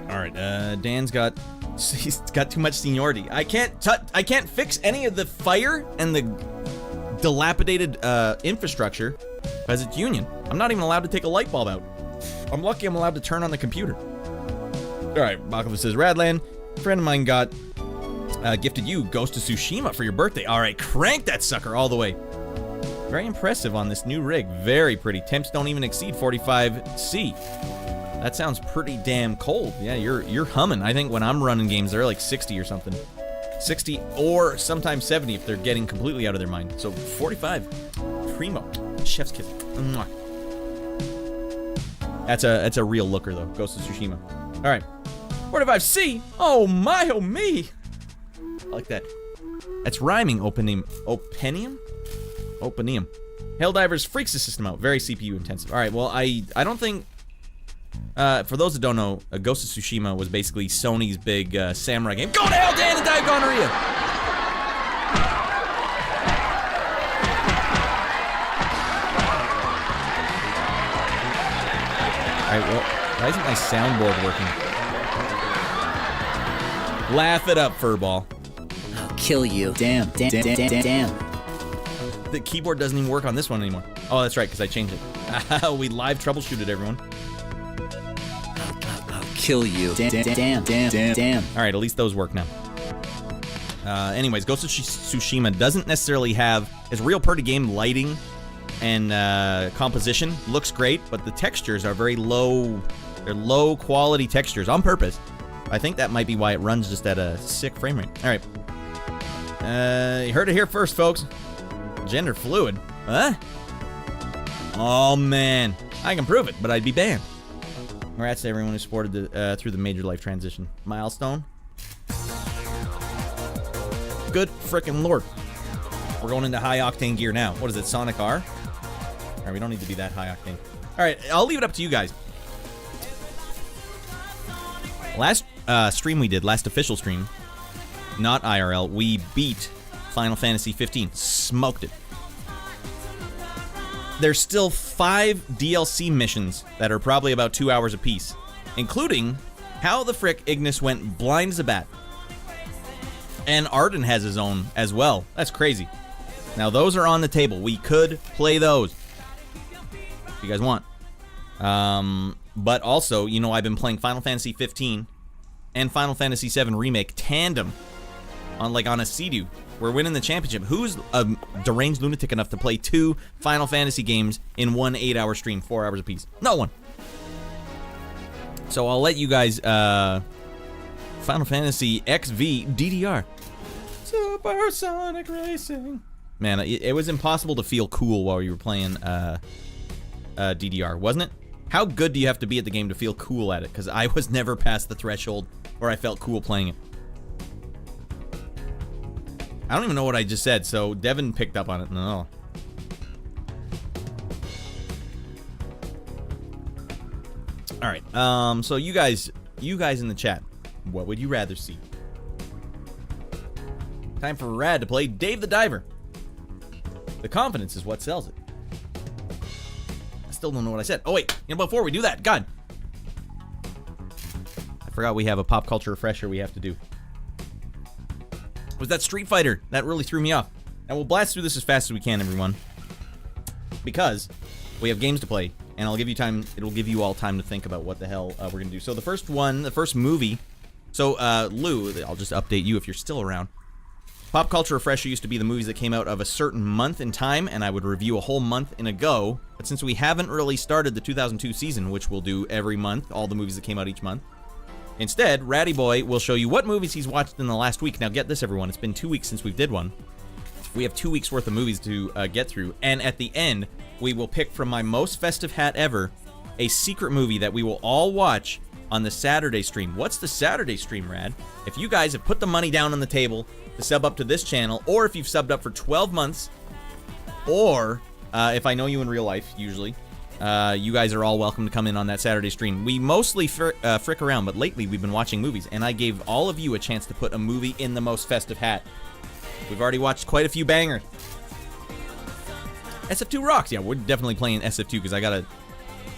All right, Dan's he's got too much seniority. I can't fix any of the fire and the dilapidated infrastructure because it's union. I'm not even allowed to take a light bulb out. I'm lucky I'm allowed to turn on the computer. All right, Baklava says, Radland, a friend of mine got gifted you Ghost of Tsushima for your birthday. All right, crank that sucker all the way. Very impressive on this new rig. Very pretty. Temps don't even exceed 45C. That sounds pretty damn cold. Yeah, you're humming. I think when I'm running games, they're like 60 or something. 60 or sometimes 70 if they're getting completely out of their mind. So 45. Primo. Chef's kiss. Mwah. That's a real looker though. Ghost of Tsushima. All right. 45C. Oh my, oh me. I like that. That's rhyming. Openium. Helldivers freaks the system out. Very CPU intensive. All right. Well, I don't think. For those that don't know, Ghost of Tsushima was basically Sony's big samurai game. Go to hell, Dan, and die of gonorrhea! Alright, well, why isn't my soundboard working? Laugh it up, Furball. I'll kill you. Damn. The keyboard doesn't even work on this one anymore. Oh, that's right, because I changed it. We live troubleshooted, everyone. Kill you. Damn. All right, at least those work now. Anyways, Ghost of Tsushima doesn't necessarily have his real pretty game lighting and composition. Looks great, but the textures are very low. They're low quality textures on purpose. I think that might be why it runs just at a sick frame rate. All right. You heard it here first, folks. Gender fluid. Huh? Oh, man. I can prove it, but I'd be banned. Congrats to everyone who supported through the major life transition. Milestone. Good frickin' lord. We're going into high octane gear now. What is it, Sonic R? Alright, we don't need to be that high octane. Alright, I'll leave it up to you guys. Last stream we did, last official stream, not IRL, we beat Final Fantasy 15. Smoked it. There's still 5 DLC missions that are probably about 2 hours apiece, including how the frick Ignis went blind as a bat. And Arden has his own as well. That's crazy. Now those are on the table. We could play those if you guys want. But also, you know, I've been playing Final Fantasy 15 and Final Fantasy 7 Remake Tandem on a Sea-Doo. We're winning the championship. Who's a deranged lunatic enough to play 2 Final Fantasy games in one 8-hour stream, 4 hours apiece? No one. So I'll let you guys, Final Fantasy XV DDR. Supersonic Racing. Man, it was impossible to feel cool while you were playing DDR, wasn't it? How good do you have to be at the game to feel cool at it? Because I was never past the threshold where I felt cool playing it. I don't even know what I just said, so Devin picked up on it. No. All right. So you guys in the chat, what would you rather see? Time for Rad to play Dave the Diver. The confidence is what sells it. I still don't know what I said. Oh wait, you know, before we do that, God, I forgot we have a pop culture refresher we have to do. Was that Street Fighter? That really threw me off. And we'll blast through this as fast as we can, everyone, because we have games to play, and I'll give you time. It'll give you all time to think about what the hell we're gonna do. So the first movie. So Lou, I'll just update you if you're still around. Pop Culture Refresher used to be the movies that came out of a certain month in time, and I would review a whole month in a go. But since we haven't really started the 2002 season, which we'll do every month, all the movies that came out each month, Instead, Ratty Boy will show you what movies he's watched in the last week. Now get this, everyone. It's been 2 weeks since we did one. We have 2 weeks worth of movies to get through. And at the end, we will pick from my most festive hat ever a secret movie that we will all watch on the Saturday stream. What's the Saturday stream, Rad? If you guys have put the money down on the table to sub up to this channel, or if you've subbed up for 12 months, or if I know you in real life, usually, you guys are all welcome to come in on that Saturday stream. We mostly frick around, but lately we've been watching movies, and I gave all of you a chance to put a movie in the most festive hat. We've already watched quite a few bangers. SF2 rocks. Yeah, we're definitely playing SF2 because I gotta...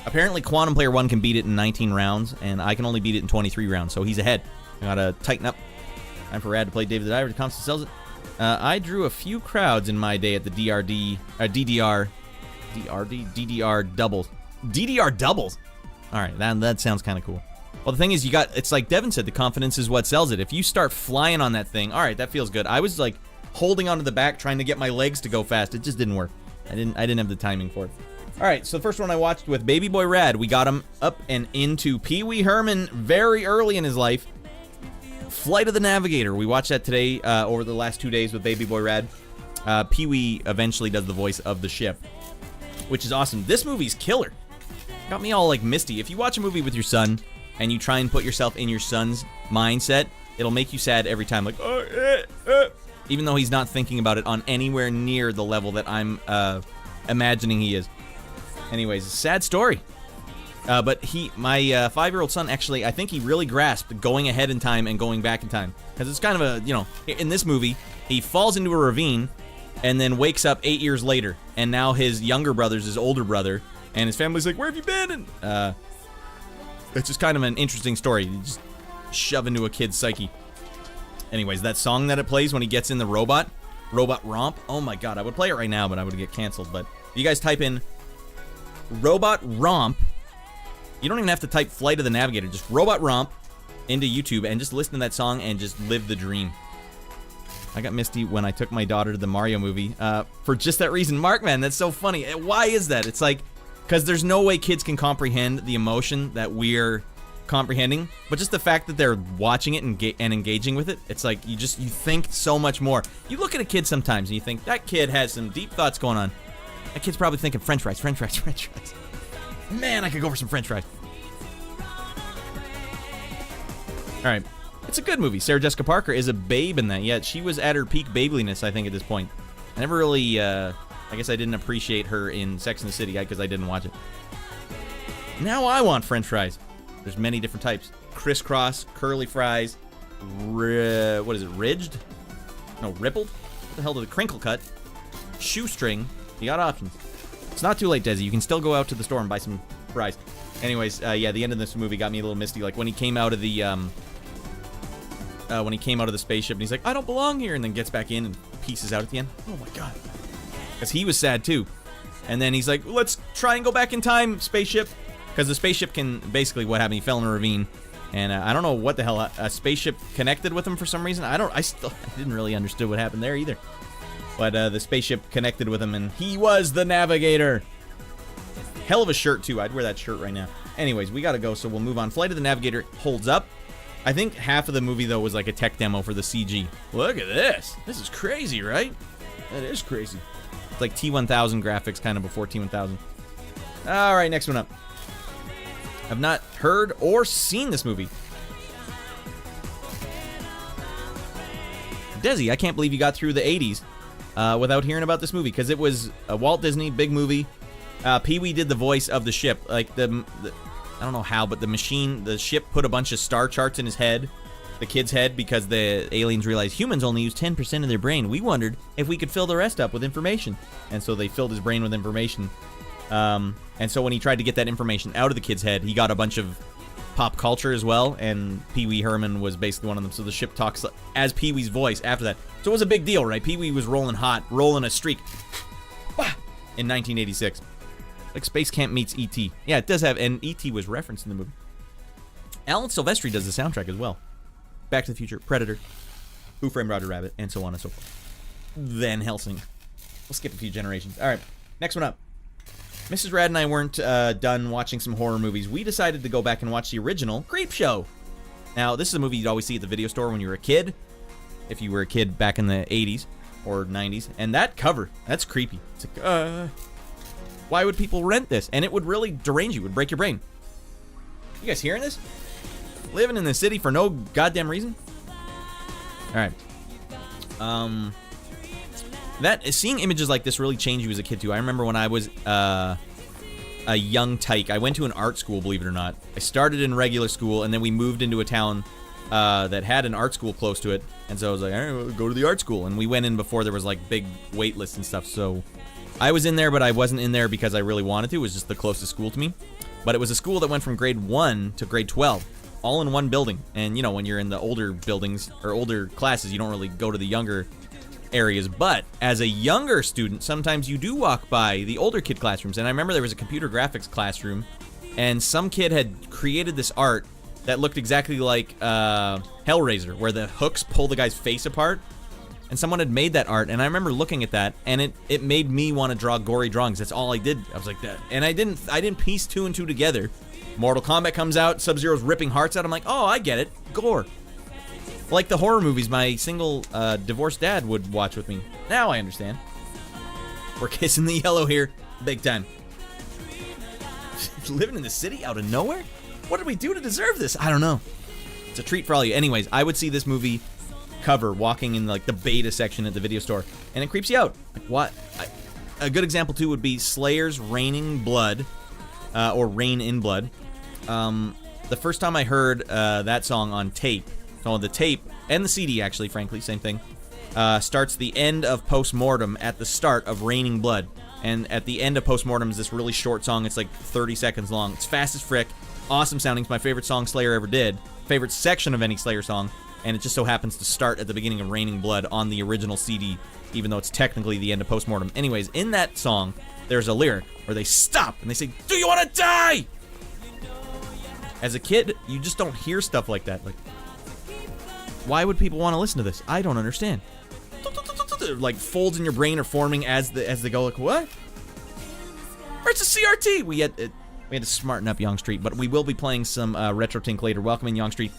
Apparently, Quantum Player 1 can beat it in 19 rounds, and I can only beat it in 23 rounds, so he's ahead. I gotta tighten up. Time for Rad to play David the Diver. The console sells it. I drew a few crowds in my day at the DDR doubles. DDR doubles? Alright, that sounds kind of cool. Well, the thing is, it's like Devin said, the confidence is what sells it. If you start flying on that thing, alright, that feels good. I was like holding onto the back, trying to get my legs to go fast. It just didn't work. I didn't have the timing for it. Alright, so the first one I watched with Baby Boy Rad, we got him up and into Pee Wee Herman very early in his life. Flight of the Navigator. We watched that today, over the last 2 days with Baby Boy Rad. Pee Wee eventually does the voice of the ship, which is awesome. This movie's killer. Got me all like misty. If you watch a movie with your son and you try and put yourself in your son's mindset, it'll make you sad every time. Like, even though he's not thinking about it on anywhere near the level that I'm imagining he is. Anyways, a sad story. But my 5-year-old son, actually, I think he really grasped going ahead in time and going back in time. Because it's kind of a, in this movie, he falls into a ravine and then wakes up 8 years later. And now his younger brother's his older brother. And his family's like, where have you been? And it's just kind of an interesting story. You just shove into a kid's psyche. Anyways, that song that it plays when he gets in the Robot Romp. Oh my god, I would play it right now, but I would get canceled. But if you guys type in Robot Romp, you don't even have to type Flight of the Navigator, just Robot Romp into YouTube and just listen to that song and just live the dream. I got misty when I took my daughter to the Mario movie for just that reason. Mark, man, that's so funny. Why is that? It's like, because there's no way kids can comprehend the emotion that we're comprehending, but just the fact that they're watching it and engaging with it, it's like you think so much more. You look at a kid sometimes and you think, that kid has some deep thoughts going on. That kid's probably thinking french fries. Man, I could go for some french fries. Alright. It's a good movie. Sarah Jessica Parker is a babe in that. Yeah, she was at her peak babeliness, I think, at this point. I never really, I guess I didn't appreciate her in Sex and the City because I didn't watch it. Now I want french fries. There's many different types. Crisscross, curly fries, what is it, ridged? No, rippled? What the hell did it? Crinkle cut? Shoestring? You got options. It's not too late, Desi. You can still go out to the store and buy some fries. Anyways, yeah, the end of this movie got me a little misty. Like when he came out of the spaceship and he's like, I don't belong here, and then gets back in and pieces out at the end. Oh my god. Because he was sad too. And then he's like, let's try and go back in time, spaceship. Because the spaceship can, basically what happened, he fell in a ravine. And I don't know what the hell, a spaceship connected with him for some reason. I didn't really understand what happened there either. But the spaceship connected with him and he was the navigator. Hell of a shirt too. I'd wear that shirt right now. Anyways, we gotta go, so we'll move on. Flight of the Navigator holds up. I think half of the movie though was like a tech demo for the CG. Look at this. This is crazy, right? That is crazy. It's like T1000 graphics kind of before T1000. Alright, next one up. I've not heard or seen this movie. Desi, I can't believe you got through the 80s without hearing about this movie, because it was a Walt Disney big movie. Pee-wee did the voice of the ship. Like I don't know how, but the ship put a bunch of star charts in his head, the kid's head, because the aliens realized humans only use 10% of their brain. We wondered if we could fill the rest up with information, and so they filled his brain with information. And so when he tried to get that information out of the kid's head, he got a bunch of pop culture as well, and Pee-wee Herman was basically one of them. So the ship talks as Pee-wee's voice after that. So it was a big deal, right? Pee-wee was rolling hot, rolling a streak in 1986. Like Space Camp meets E.T. Yeah, it does have, and E.T. was referenced in the movie. Alan Silvestri does the soundtrack as well. Back to the Future, Predator, Who Framed Roger Rabbit, and so on and so forth. Van Helsing. We'll skip a few generations. All right, next one up. Mrs. Rad and I weren't done watching some horror movies. We decided to go back and watch the original Creepshow. Now, this is a movie you'd always see at the video store when you were a kid, if you were a kid back in the 80s or 90s. And that cover, that's creepy. It's like, why would people rent this? And it would really derange you. It would break your brain. You guys hearing this? Living in the city for no goddamn reason? Alright. Seeing images like this really changed you as a kid, too. I remember when I was a young tyke. I went to an art school, believe it or not. I started in regular school, and then we moved into a town that had an art school close to it. And so I was like, all right, we'll go to the art school. And we went in before there was, like, big wait lists and stuff. So I was in there, but I wasn't in there because I really wanted to. It was just the closest school to me. But it was a school that went from grade 1 to grade 12, all in one building. And, you know, when you're in the older buildings or older classes, you don't really go to the younger areas. But as a younger student, sometimes you do walk by the older kid classrooms. And I remember there was a computer graphics classroom, and some kid had created this art that looked exactly like Hellraiser, where the hooks pull the guy's face apart. And someone had made that art, and I remember looking at that, and it made me want to draw gory drawings. That's all I did. I was like that, and I didn't piece 2 and 2 together. Mortal Kombat comes out, Sub-Zero's ripping hearts out. I'm like, oh, I get it, gore. Like the horror movies my single divorced dad would watch with me. Now I understand. We're kissing the yellow here, big time. Living in the city out of nowhere? What did we do to deserve this? I don't know. It's a treat for all you. Anyways, I would see this movie cover walking in like the beta section at the video store, and it creeps you out. Like, what? A good example too would be Slayer's Raining Blood, or Rain in Blood. The first time I heard that song on tape, so the tape and the CD actually, frankly, same thing, starts the end of Postmortem at the start of Raining Blood, and at the end of Postmortem is this really short song. It's like 30 seconds long. It's fast as frick, awesome sounding. It's my favorite song Slayer ever did, favorite section of any Slayer song. And it just so happens to start at the beginning of Raining Blood on the original CD, even though it's technically the end of Postmortem. Anyways, in that song, there's a lyric where they stop and they say, "Do you want to die?" As a kid, you just don't hear stuff like that. Like, why would people want to listen to this? I don't understand. Like, folds in your brain are forming as they go. Like, what? Where's the CRT? We had to smarten up Young Street, but we will be playing some Retro Tink later. Welcome in, Young Street.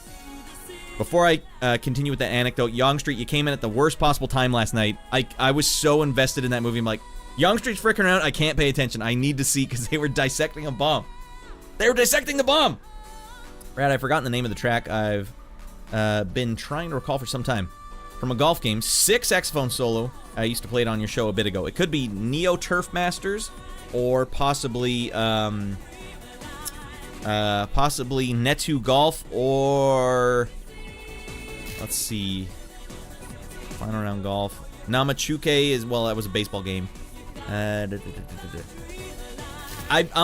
Before I continue with that anecdote, Young Street, you came in at the worst possible time last night. I was so invested in that movie. I'm like, Young Street's freaking around. I can't pay attention. I need to see, because they were dissecting a bomb. They were dissecting the bomb! Brad, I've forgotten the name of the track. I've been trying to recall for some time. From a golf game, 6 saxophone solo. I used to play it on your show a bit ago. It could be Neo Turf Masters, or possibly Netu Golf, or... Let's see. Final round golf. Namachuke is, well, that was a baseball game. I'm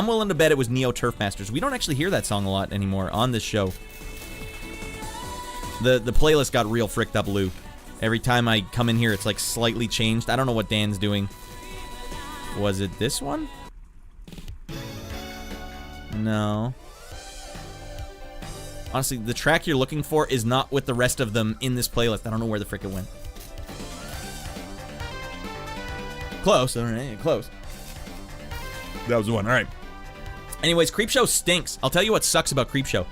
willing to bet it was Neo Turf Masters. We don't actually hear that song a lot anymore on this show. The playlist got real fricked up, Lou. Every time I come in here, it's like slightly changed. I don't know what Dan's doing. Was it this one? No. Honestly, the track you're looking for is not with the rest of them in this playlist. I don't know where the frick it went. Close. All right, close. That was the one. All right. Anyways, Creepshow stinks. I'll tell you what sucks about Creepshow.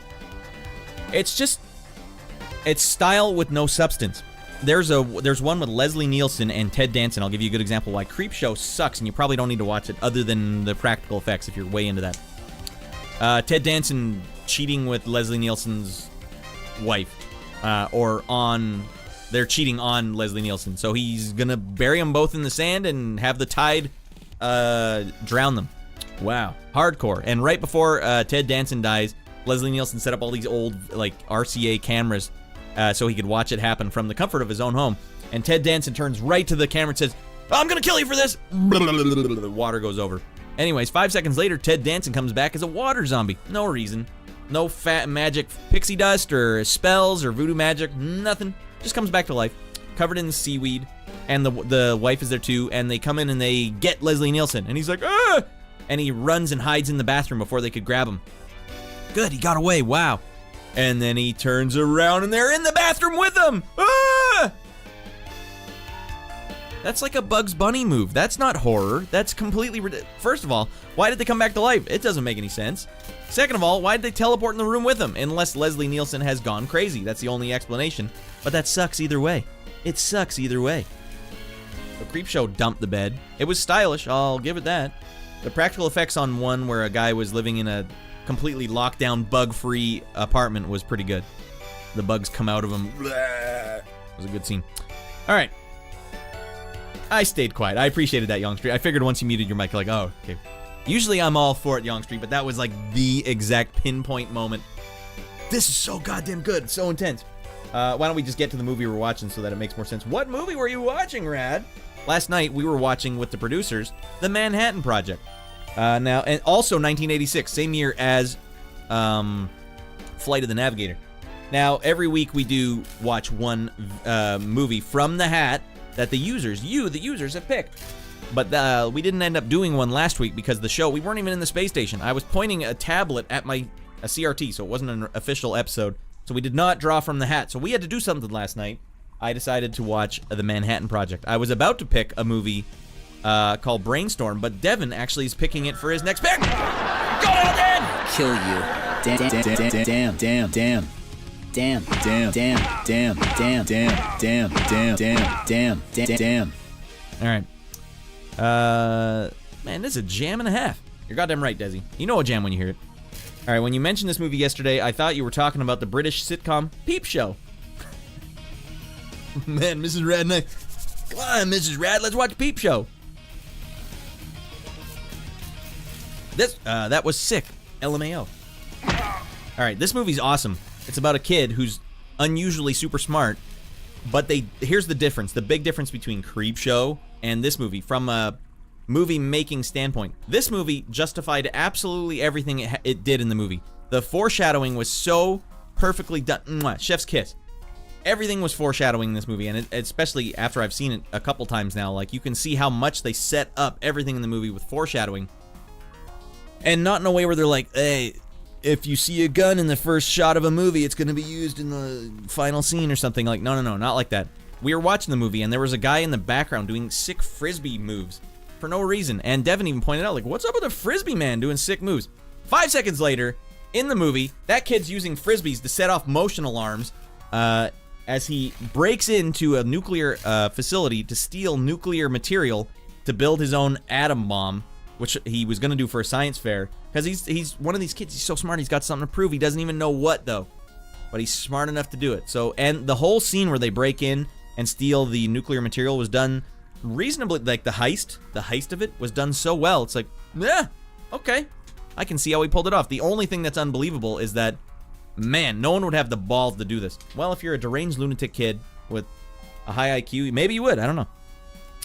It's style with no substance. There's one with Leslie Nielsen and Ted Danson. I'll give you a good example why Creepshow sucks, and you probably don't need to watch it other than the practical effects if you're way into that. Ted Danson cheating with Leslie Nielsen's wife, they're cheating on Leslie Nielsen, so he's gonna bury them both in the sand and have the tide drown them. Wow, hardcore. And right before Ted Danson dies, Leslie Nielsen set up all these old like RCA cameras so he could watch it happen from the comfort of his own home. And Ted Danson turns right to the camera and says, "I'm gonna kill you for this." The water goes over. Anyways, 5 seconds later, Ted Danson comes back as a water zombie. No reason. No fat magic pixie dust or spells or voodoo magic. Nothing. Just comes back to life. Covered in seaweed. And the wife is there too. And they come in and they get Leslie Nielsen. And he's like, "Ah!" And he runs and hides in the bathroom before they could grab him. Good, he got away. Wow. And then he turns around and they're in the bathroom with him. Ah! That's like a Bugs Bunny move. That's not horror. That's completely First of all, why did they come back to life? It doesn't make any sense. Second of all, why did they teleport in the room with them? Unless Leslie Nielsen has gone crazy. That's the only explanation. But that sucks either way. It sucks either way. The Creepshow dumped the bed. It was stylish, I'll give it that. The practical effects on one where a guy was living in a completely locked down, bug-free apartment was pretty good. The bugs come out of him. It was a good scene. All right. I stayed quiet. I appreciated that, Young Street. I figured once you muted your mic, like, oh, okay. Usually I'm all for it, Young Street, but that was like the exact pinpoint moment. This is so goddamn good. So intense. Why don't we just get to the movie we're watching so that it makes more sense. What movie were you watching, Rad? Last night, we were watching with the producers, The Manhattan Project. Now, and also 1986, same year as Flight of the Navigator. Now, every week we do watch one movie from the hat that the users, the users, have picked. But we didn't end up doing one last week because the show, we weren't even in the space station. I was pointing a tablet at a CRT, so it wasn't an official episode. So we did not draw from the hat. So we had to do something last night. I decided to watch The Manhattan Project. I was about to pick a movie called Brainstorm, but Devin actually is picking it for his next pick. Go ahead, Dan! Kill you. Damn. All right. Man, this is a jam and a half. You're goddamn right, Desi. You know a jam when you hear it. All right, when you mentioned this movie yesterday, I thought you were talking about the British sitcom Peep Show. Man, Mrs. Rad and I... Come on, Mrs. Rad, let's watch Peep Show. That was sick. LMAO. All right, this movie's awesome. It's about a kid who's unusually super smart, but here's the difference. The big difference between Creep Show and this movie from a movie-making standpoint. This movie justified absolutely everything it did in the movie. The foreshadowing was so perfectly done. Mwah, chef's kiss. Everything was foreshadowing in this movie, and especially after I've seen it a couple times now, like, you can see how much they set up everything in the movie with foreshadowing. And not in a way where they're like, hey, if you see a gun in the first shot of a movie, it's going to be used in the final scene or something. Like, no, not like that. We were watching the movie, and there was a guy in the background doing sick frisbee moves for no reason. And Devin even pointed out, like, what's up with a frisbee man doing sick moves? 5 seconds later, in the movie, that kid's using frisbees to set off motion alarms as he breaks into a nuclear facility to steal nuclear material to build his own atom bomb, which he was going to do for a science fair. Because he's one of these kids, he's so smart, he's got something to prove. He doesn't even know what, though. But he's smart enough to do it. So, and the whole scene where they break in and steal the nuclear material was done reasonably, like the heist of it was done so well. It's like, yeah, okay. I can see how he pulled it off. The only thing that's unbelievable is that, man, no one would have the balls to do this. Well, if you're a deranged lunatic kid with a high IQ, maybe you would, I don't know.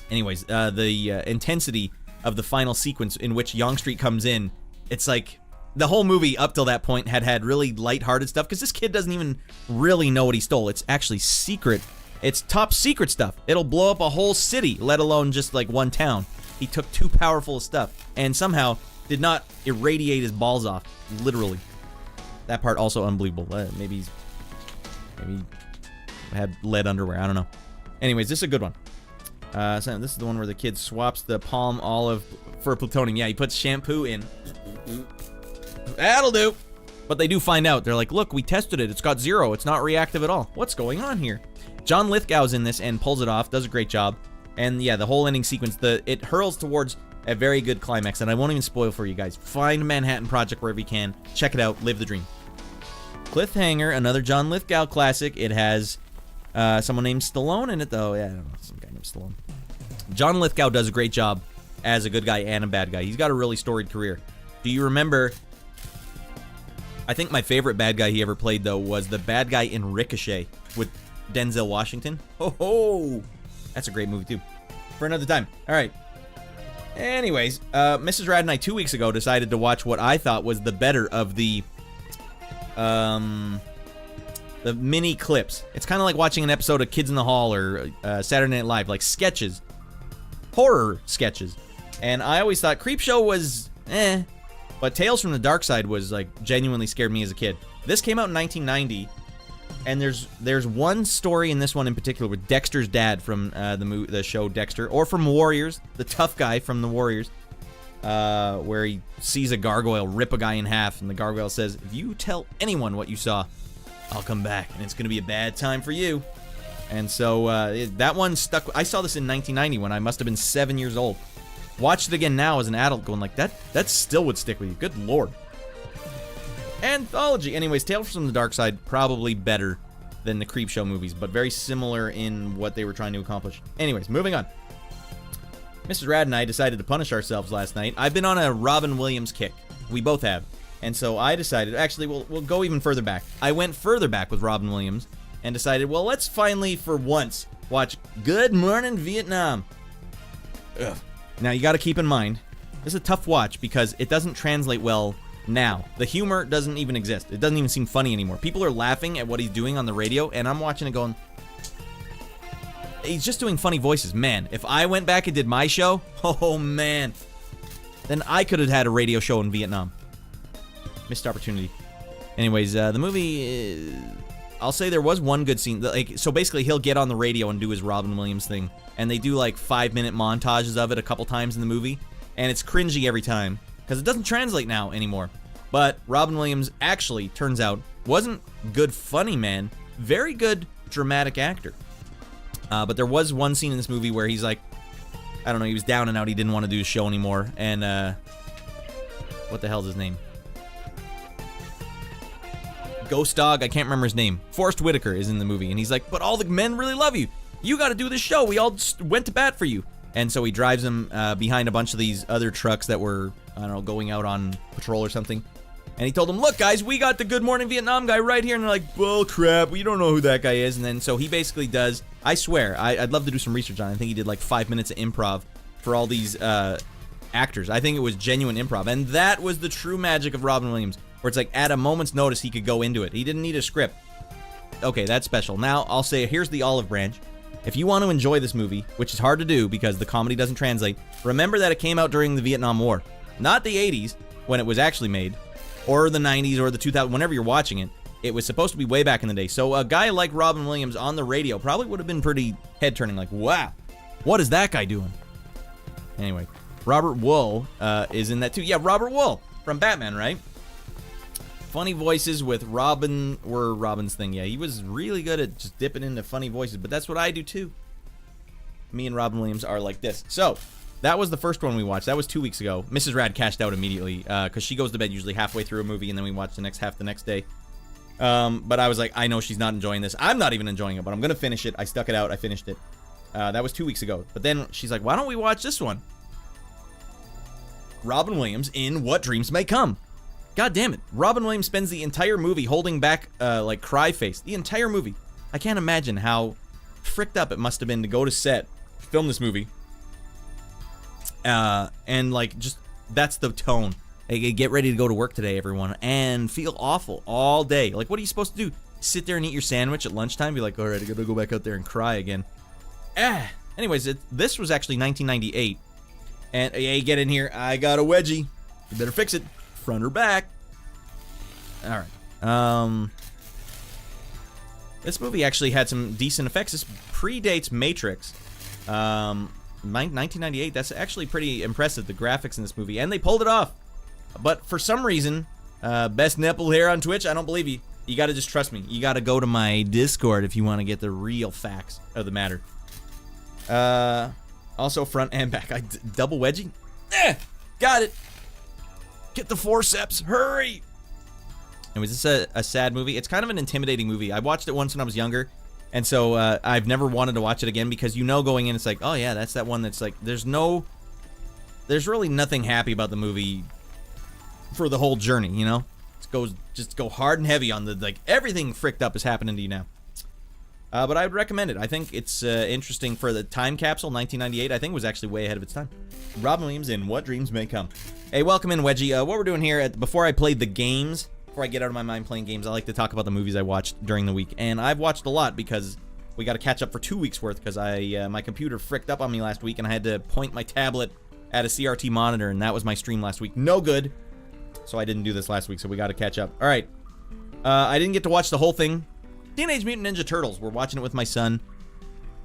Anyways, the intensity of the final sequence in which Young Street comes in, it's like the whole movie up till that point had really lighthearted stuff because this kid doesn't even really know what he stole. It's actually secret. It's top secret stuff. It'll blow up a whole city, let alone just like one town. He took too powerful stuff and somehow did not irradiate his balls off, literally. That part also unbelievable. Maybe had lead underwear. I don't know. Anyways, this is a good one. So this is the one where the kid swaps the palm olive for plutonium. Yeah, he puts shampoo in. That'll do. But they do find out. They're like, look, we tested it. It's got 0. It's not reactive at all. What's going on here? John Lithgow's in this and pulls it off. Does a great job. And yeah, the whole ending sequence, it hurls towards a very good climax. And I won't even spoil for you guys. Find Manhattan Project wherever you can. Check it out. Live the dream. Cliffhanger, another John Lithgow classic. It has someone named Stallone in it, though. Yeah, I don't know. Some guy named Stallone. John Lithgow does a great job as a good guy and a bad guy. He's got a really storied career. Do you remember... I think my favorite bad guy he ever played, though, was the bad guy in Ricochet with Denzel Washington. Ho! That's a great movie, too. For another time. All right. Anyways, Mrs. Rad and I 2 weeks ago decided to watch what I thought was the better of the mini clips. It's kind of like watching an episode of Kids in the Hall or Saturday Night Live, like sketches. Horror sketches. And I always thought Creepshow was but Tales from the Dark Side was like genuinely scared me as a kid. This came out in 1990. And there's one story in this one in particular with Dexter's dad from the show Dexter, or from Warriors, the tough guy from the Warriors, where he sees a gargoyle rip a guy in half, and the gargoyle says, "If you tell anyone what you saw, I'll come back, and it's gonna be a bad time for you." And so that one stuck. I saw this in 1990 when I must have been 7 years old. Watched it again now as an adult, going like, that still would stick with you. Good lord. Anthology. Anyways, Tales from the Dark Side, probably better than the Creepshow movies, but very similar in what they were trying to accomplish. Anyways, moving on. Mrs. Rad and I decided to punish ourselves last night. I've been on a Robin Williams kick. We both have. And so I decided, actually, we'll go even further back. I went further back with Robin Williams and decided, well, let's finally, for once, watch Good Morning Vietnam. Ugh. Now, you got to keep in mind, this is a tough watch because it doesn't translate well now. The humor doesn't even exist. It doesn't even seem funny anymore. People are laughing at what he's doing on the radio, and I'm watching it going, he's just doing funny voices. Man, if I went back and did my show, oh man, then I could have had a radio show in Vietnam. Missed opportunity. Anyways, the movie, I'll say there was one good scene. So basically, he'll get on the radio and do his Robin Williams thing, and they do like 5-minute montages of it a couple times in the movie, and it's cringy every time because it doesn't translate now anymore. But Robin Williams actually, turns out, wasn't good funny man, very good dramatic actor. But there was one scene in this movie where he's like, I don't know, he was down and out, he didn't want to do his show anymore, and what the hell's his name? Ghost Dog, I can't remember his name. Forrest Whitaker is in the movie, and he's like, but all the men really love you. You got to do this show. We all just went to bat for you. And so he drives him behind a bunch of these other trucks that were, I don't know, going out on patrol or something. And he told them, look, guys, we got the Good Morning Vietnam guy right here. And they're like, bull crap, we don't know who that guy is. And then so he basically does, I swear, I'd love to do some research on it. I think he did like 5 minutes of improv for all these actors. I think it was genuine improv. And that was the true magic of Robin Williams, where it's like at a moment's notice he could go into it. He didn't need a script. Okay, that's special. Now I'll say, here's the olive branch. If you want to enjoy this movie, which is hard to do because the comedy doesn't translate, remember that it came out during the Vietnam War. Not the 80s, when it was actually made, or the 90s, or the 2000s, whenever you're watching it. It was supposed to be way back in the day. So a guy like Robin Williams on the radio probably would have been pretty head-turning, like, wow, what is that guy doing? Anyway, Robert Wool is in that too. Yeah, Robert Wool from Batman, right? Funny voices with Robin were Robin's thing. Yeah, he was really good at just dipping into funny voices, but that's what I do too. Me and Robin Williams are like this. So, that was the first one we watched. That was 2 weeks ago. Mrs. Rad cashed out immediately because she goes to bed usually halfway through a movie, and then we watch the next half the next day. But I was like, I know she's not enjoying this. I'm not even enjoying it, but I'm going to finish it. I stuck it out. I finished it. That was 2 weeks ago. But then she's like, why don't we watch this one? Robin Williams in What Dreams May Come. God damn it. Robin Williams spends the entire movie holding back, like, cry face. The entire movie. I can't imagine how fricked up it must have been to go to set, film this movie, and, like, just, that's the tone. Hey, get ready to go to work today, everyone, and feel awful all day. Like, what are you supposed to do? Sit there and eat your sandwich at lunchtime? Be like, all right, I gotta go back out there and cry again. Anyways, this was actually 1998. And, hey, get in here. I got a wedgie. You better fix it. Front or back. All right. This movie actually had some decent effects. This predates Matrix. 1998. That's actually pretty impressive, the graphics in this movie, and they pulled it off. But for some reason, best nipple here on Twitch, I don't believe you. You got to just trust me. You got to go to my Discord if you want to get the real facts of the matter. Also, front and back. Double wedgie. Got it. Get the forceps, hurry! Anyways, this is a sad movie. It's kind of an intimidating movie. I watched it once when I was younger, and so I've never wanted to watch it again because you know going in, it's like, oh yeah, that's that one that's like, there's really nothing happy about the movie for the whole journey, you know? Just go hard and heavy on the, like, everything fricked up is happening to you now. But I would recommend it. I think it's interesting for the time capsule, 1998. I think it was actually way ahead of its time. Robin Williams in What Dreams May Come. Hey, welcome in, Wedgie. What we're doing here, before I played the games, before I get out of my mind playing games, I like to talk about the movies I watched during the week. And I've watched a lot because we got to catch up for 2 weeks worth because my computer fricked up on me last week and I had to point my tablet at a CRT monitor, and that was my stream last week. No good. So I didn't do this last week, so we got to catch up. All right. I didn't get to watch the whole thing. Teenage Mutant Ninja Turtles. We're watching it with my son.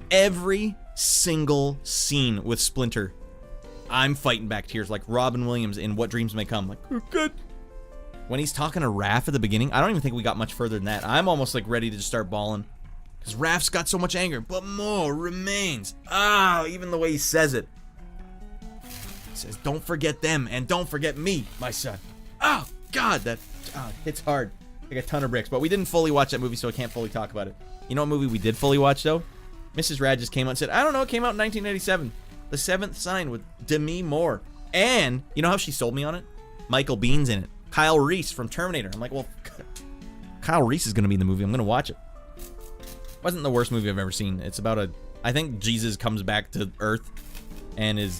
Every single scene with Splinter, I'm fighting back tears like Robin Williams in What Dreams May Come. Like, oh, good. When he's talking to Raph at the beginning, I don't even think we got much further than that. I'm almost like ready to just start bawling. Because Raph's got so much anger, but more remains. Even the way he says it. He says, don't forget them and don't forget me, my son. Oh, God, that hits hard. Like a ton of bricks. But we didn't fully watch that movie, so I can't fully talk about it. You know what movie we did fully watch, though? Mrs. Rad just came out and said, I don't know, it came out in 1997. The Seventh Sign with Demi Moore. And, you know how she sold me on it? Michael Bihn's in it. Kyle Reese from Terminator. I'm like, well, Kyle Reese is going to be in the movie. I'm going to watch it. Wasn't the worst movie I've ever seen. It's about I think Jesus comes back to Earth and is,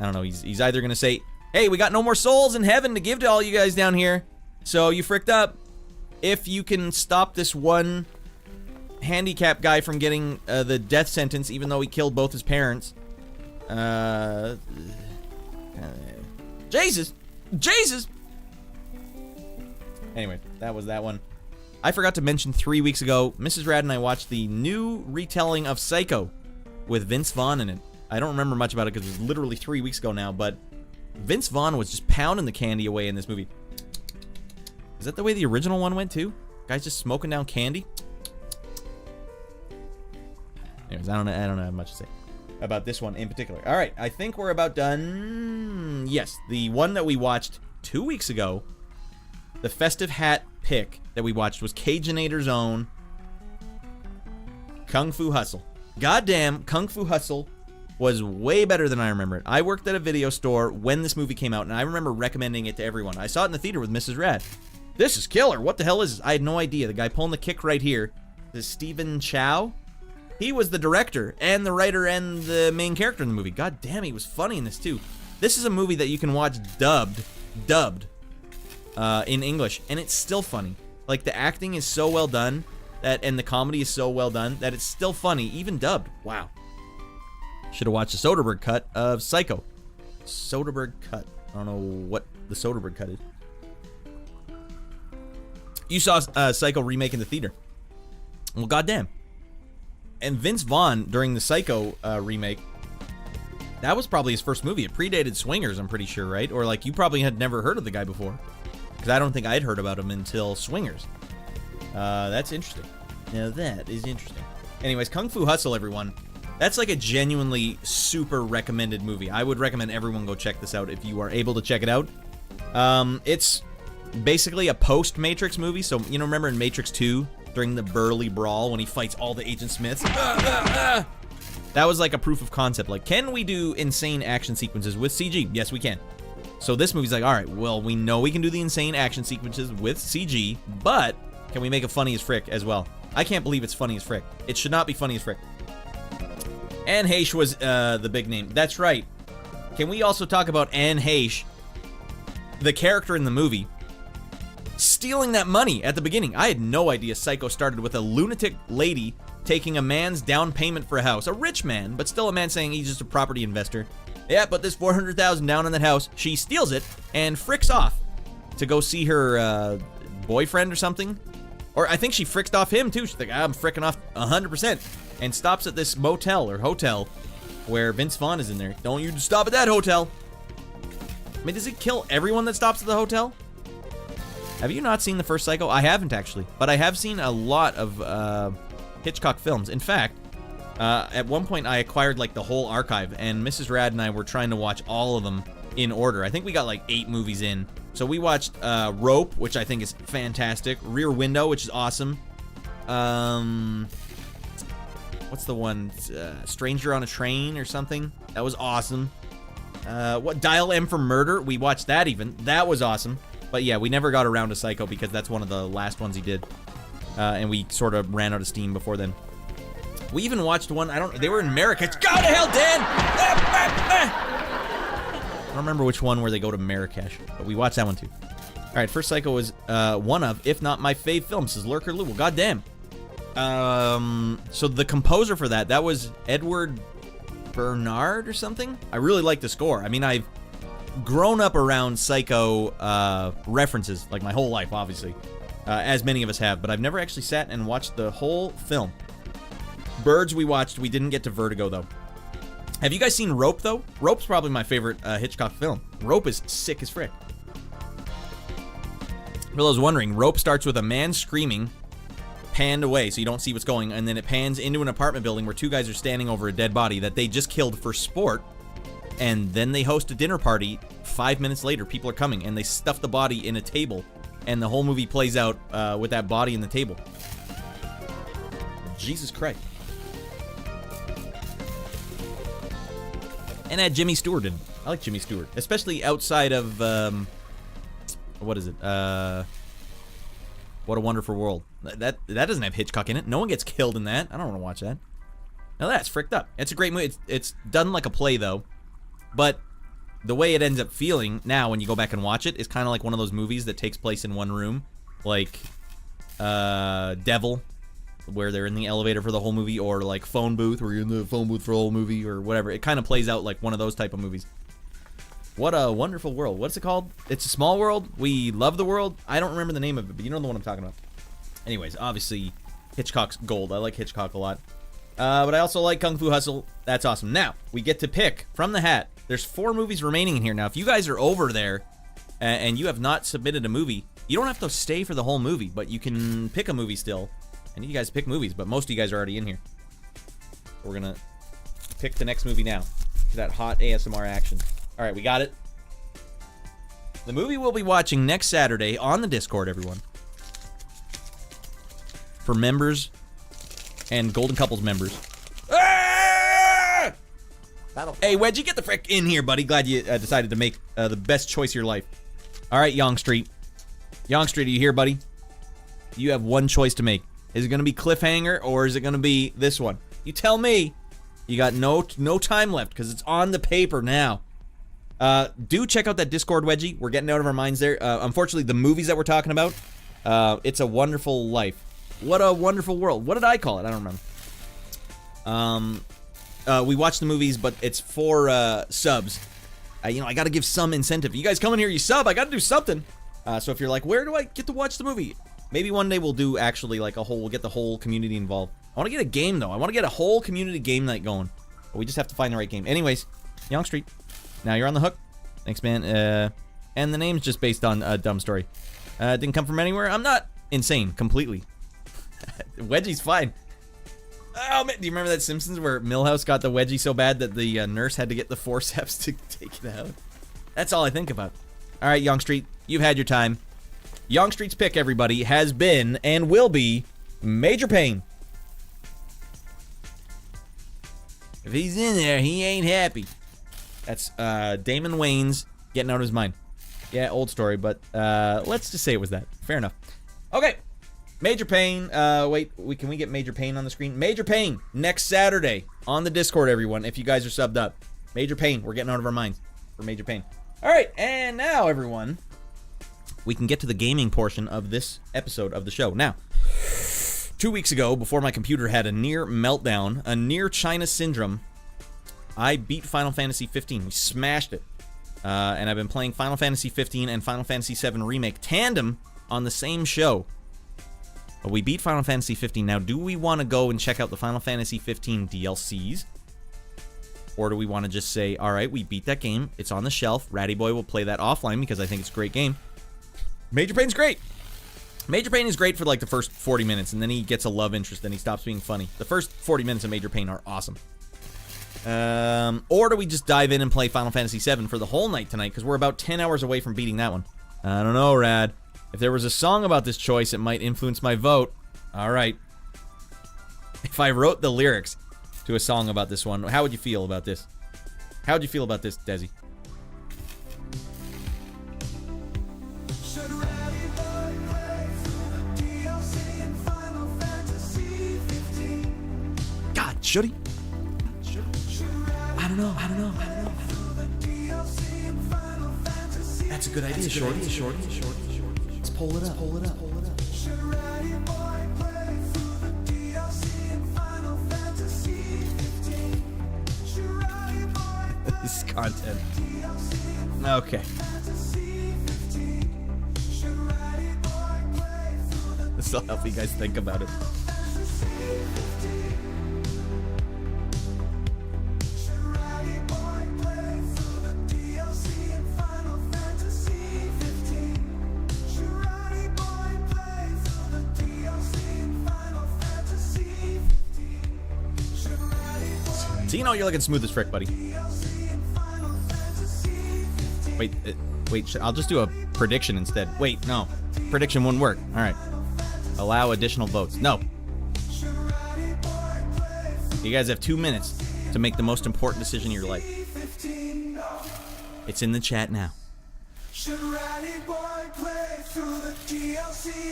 I don't know, he's either going to say, hey, we got no more souls in heaven to give to all you guys down here. So you fricked up. If you can stop this one handicapped guy from getting the death sentence, even though he killed both his parents. Jesus! Anyway, that was that one. I forgot to mention 3 weeks ago, Mrs. Rad and I watched the new retelling of Psycho with Vince Vaughn in it. I don't remember much about it because it was literally 3 weeks ago now, but Vince Vaughn was just pounding the candy away in this movie. Is that the way the original one went too? Guys just smoking down candy? Anyways, I don't have much to say about this one in particular. All right, I think we're about done. Yes, the one that we watched 2 weeks ago, the festive hat pick that we watched was Cajun-ator's own Kung Fu Hustle. Goddamn, Kung Fu Hustle was way better than I remember it. I worked at a video store when this movie came out, and I remember recommending it to everyone. I saw it in the theater with Mrs. Rad. This is killer. What the hell is this? I had no idea. The guy pulling the kick right here is Stephen Chow. He was the director and the writer and the main character in the movie. God damn, he was funny in this too. This is a movie that you can watch dubbed in English, and it's still funny. Like, the acting is so well done and the comedy is so well done that it's still funny, even dubbed. Wow. Should have watched the Soderbergh cut of Psycho. Soderbergh cut. I don't know what the Soderbergh cut is. You saw Psycho remake in the theater. Well, goddamn. And Vince Vaughn, during the Psycho remake, that was probably his first movie. It predated Swingers, I'm pretty sure, right? Or, like, you probably had never heard of the guy before. Because I don't think I'd heard about him until Swingers. That's interesting. Now, that is interesting. Anyways, Kung Fu Hustle, everyone. That's like a genuinely super recommended movie. I would recommend everyone go check this out if you are able to check it out. It's basically a post-Matrix movie. So, you know, remember in Matrix 2, during the Burly Brawl, when he fights all the Agent Smiths? That was like a proof of concept. Like, can we do insane action sequences with CG? Yes, we can. So this movie's like, all right, well, we know we can do the insane action sequences with CG, but can we make it funny as frick as well? I can't believe it's funny as frick. It should not be funny as frick. Anne Heche was the big name. That's right. Can we also talk about Anne Heche, the character in the movie, stealing that money at the beginning? I had no idea Psycho started with a lunatic lady taking a man's down payment for a house. A rich man, but still a man saying he's just a property investor. Yeah, put this $400,000 down on that house. She steals it and fricks off to go see her boyfriend or something. Or I think she fricked off him too. She's like, I'm fricking off 100%. And stops at this motel or hotel where Vince Vaughn is in there. Don't you stop at that hotel. I mean, does it kill everyone that stops at the hotel? Have you not seen the first Psycho? I haven't actually, but I have seen a lot of Hitchcock films. In fact, at one point I acquired like the whole archive, and Mrs. Rad and I were trying to watch all of them in order. I think we got like 8 movies in. So we watched Rope, which I think is fantastic. Rear Window, which is awesome. What's the one? Stranger on a Train or something? That was awesome. What? Dial M for Murder? We watched that even. That was awesome. But yeah, we never got around to Psycho because that's one of the last ones he did. And we sort of ran out of steam before then. We even watched one, they were in Marrakesh. Go to hell, Dan! I don't remember which one where they go to Marrakesh, but we watched that one too. All right, first Psycho was one of, if not my fave film, says Lurker Lou. Well, goddamn. So the composer for that was Edward Bernard or something. I really like the score. I mean, I've grown up around Psycho references like my whole life, obviously. as many of us have, but I've never actually sat and watched the whole film. Birds we watched. We didn't get to Vertigo, though. Have you guys seen Rope, though? Rope's probably my favorite Hitchcock film. Rope is sick as frick. For those wondering, Rope starts with a man screaming, panned away so you don't see what's going, and then it pans into an apartment building where two guys are standing over a dead body that they just killed for sport, and then they host a dinner party. 5 minutes later, people are coming, and they stuff the body in a table, and the whole movie plays out with that body in the table. Jesus Christ. And had Jimmy Stewart in it. I like Jimmy Stewart, especially outside of, what is it? What a Wonderful World. That doesn't have Hitchcock in it. No one gets killed in that. I don't want to watch that. Now that's fricked up. It's a great movie. It's done like a play, though. But the way it ends up feeling now when you go back and watch it is kind of like one of those movies that takes place in one room. Like Devil, where they're in the elevator for the whole movie, or like Phone Booth, where you're in the phone booth for the whole movie, or whatever. It kind of plays out like one of those type of movies. What a Wonderful World. What's it called? It's a Small World. We Love the World. I don't remember the name of it, but you know the one I'm talking about. Anyways, obviously, Hitchcock's gold. I like Hitchcock a lot. But I also like Kung Fu Hustle. That's awesome. Now, we get to pick from the hat. There's 4 movies remaining in here. Now, if you guys are over there and you have not submitted a movie, you don't have to stay for the whole movie, but you can pick a movie still. I need you guys to pick movies, but most of you guys are already in here. We're going to pick the next movie now. To that hot ASMR action. All right, we got it. The movie we'll be watching next Saturday on the Discord, everyone. For members and Golden Couples members. Ah! Hey, Wedgie, get the frick in here, buddy. Glad you decided to make the best choice of your life. All right, Yong Street. Yong Street, are you here, buddy? You have one choice to make. Is it going to be Cliffhanger, or is it going to be this one? You tell me. You got no time left, because it's on the paper now. Do check out that Discord, Wedgie. We're getting out of our minds there. Unfortunately, the movies that we're talking about, It's a Wonderful Life. What a Wonderful World. What did I call it? I don't remember. We watch the movies, but it's for subs. I got to give some incentive. You guys come in here, you sub. I got to do something. So if you're like, where do I get to watch the movie? Maybe one day we'll do actually like we'll get the whole community involved. I want to get a game, though. I want to get a whole community game night going. But we just have to find the right game. Anyways, Yonge Street. Now you're on the hook. Thanks, man. And the name's just based on a dumb story. Didn't come from anywhere. I'm not insane completely. Wedgie's fine. Oh, man. Do you remember that Simpsons where Milhouse got the wedgie so bad that the nurse had to get the forceps to take it out? That's all I think about. All right, Yonge Street. You've had your time. Yonge Street's pick, everybody, has been and will be Major Payne. If he's in there, he ain't happy. That's Damon Wayans getting out of his mind. Yeah, old story, but let's just say it was that. Fair enough. Okay, Major Payne. Wait, can we get Major Payne on the screen? Major Payne, next Saturday on the Discord, everyone, if you guys are subbed up. Major Payne, we're getting out of our minds for Major Payne. All right, and now, everyone, we can get to the gaming portion of this episode of the show. Now, 2 weeks ago, before my computer had a near meltdown, a near China syndrome, I beat Final Fantasy 15. We smashed it. And I've been playing Final Fantasy 15 and Final Fantasy 7 Remake Tandem on the same show. But we beat Final Fantasy 15. Now, do we want to go and check out the Final Fantasy 15 DLCs? Or do we want to just say, all right, we beat that game. It's on the shelf. Ratty Boy will play that offline because I think it's a great game. Major Payne's great. Major Payne is great for like the first 40 minutes, and then he gets a love interest, and he stops being funny. The first 40 minutes of Major Payne are awesome. Or do we just dive in and play Final Fantasy 7 for the whole night tonight, because we're about 10 hours away from beating that one. I don't know, Rad. If there was a song about this choice, it might influence my vote. All right. If I wrote the lyrics to a song about this one, how would you feel about this? How would you feel about this, Desi? God, should he? I don't know. That's a good idea, Shorty. Let's pull it up. This is content. Okay. This will help you guys think about it. So you know you're looking smooth as frick, buddy. Wait, I'll just do a prediction instead. Wait, no. Prediction wouldn't work. Alright. Allow additional votes. No. You guys have 2 minutes to make the most important decision of your life. It's in the chat now.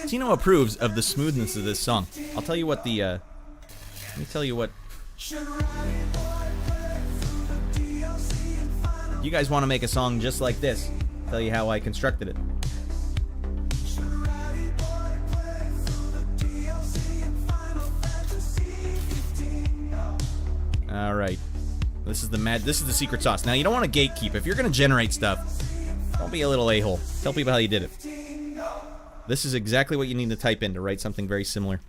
Tino approves of the smoothness of this song. I'll tell you what the, let me tell you what... You guys want to make a song just like this? I'll tell you how I constructed it. All right. This is the secret sauce. Now, you don't want to gatekeep. If you're going to generate stuff, don't be a little a-hole. Tell people how you did it. This is exactly what you need to type in to write something very similar.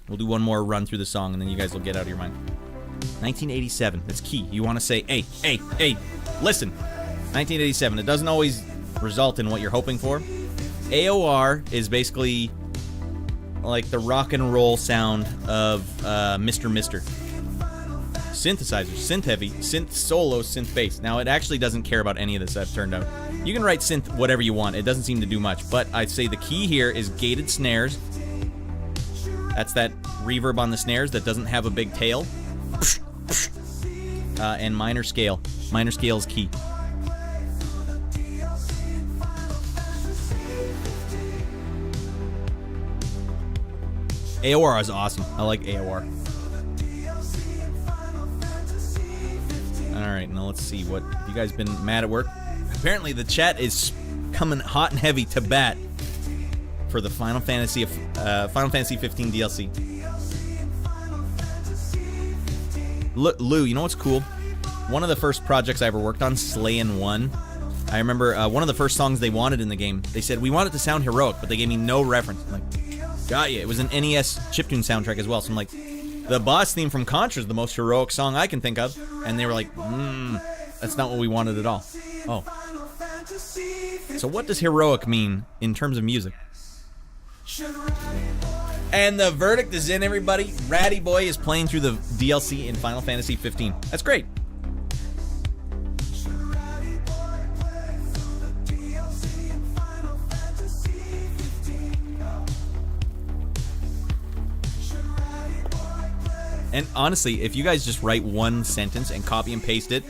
We'll do one more run through the song, and then you guys will get out of your mind. 1987. That's key. You want to say, hey, listen. 1987. It doesn't always result in what you're hoping for. AOR is basically like the rock and roll sound of Mr. Mister. Synthesizers, synth heavy, synth solo, synth bass. Now, it actually doesn't care about any of this, I've turned out. You can write synth whatever you want. It doesn't seem to do much. But I'd say the key here is gated snares. That's that reverb on the snares that doesn't have a big tail. And minor scale. Minor scale is key. AOR is awesome. I like AOR. Alright, now let's see. What have you guys been mad at work? Apparently the chat is coming hot and heavy to bat for the Final Fantasy 15 DLC. Lou, you know what's cool? One of the first projects I ever worked on, Slayin' 1, I remember one of the first songs they wanted in the game, they said, we want it to sound heroic, but they gave me no reference. I'm like, got ya. It was an NES chiptune soundtrack as well, so I'm like, the boss theme from Contra is the most heroic song I can think of. And they were like, that's not what we wanted at all. Oh. So what does heroic mean in terms of music? And the verdict is in, everybody. Ratty Boy is playing through the DLC in Final Fantasy 15. That's great. And honestly, if you guys just write one sentence and copy and paste it,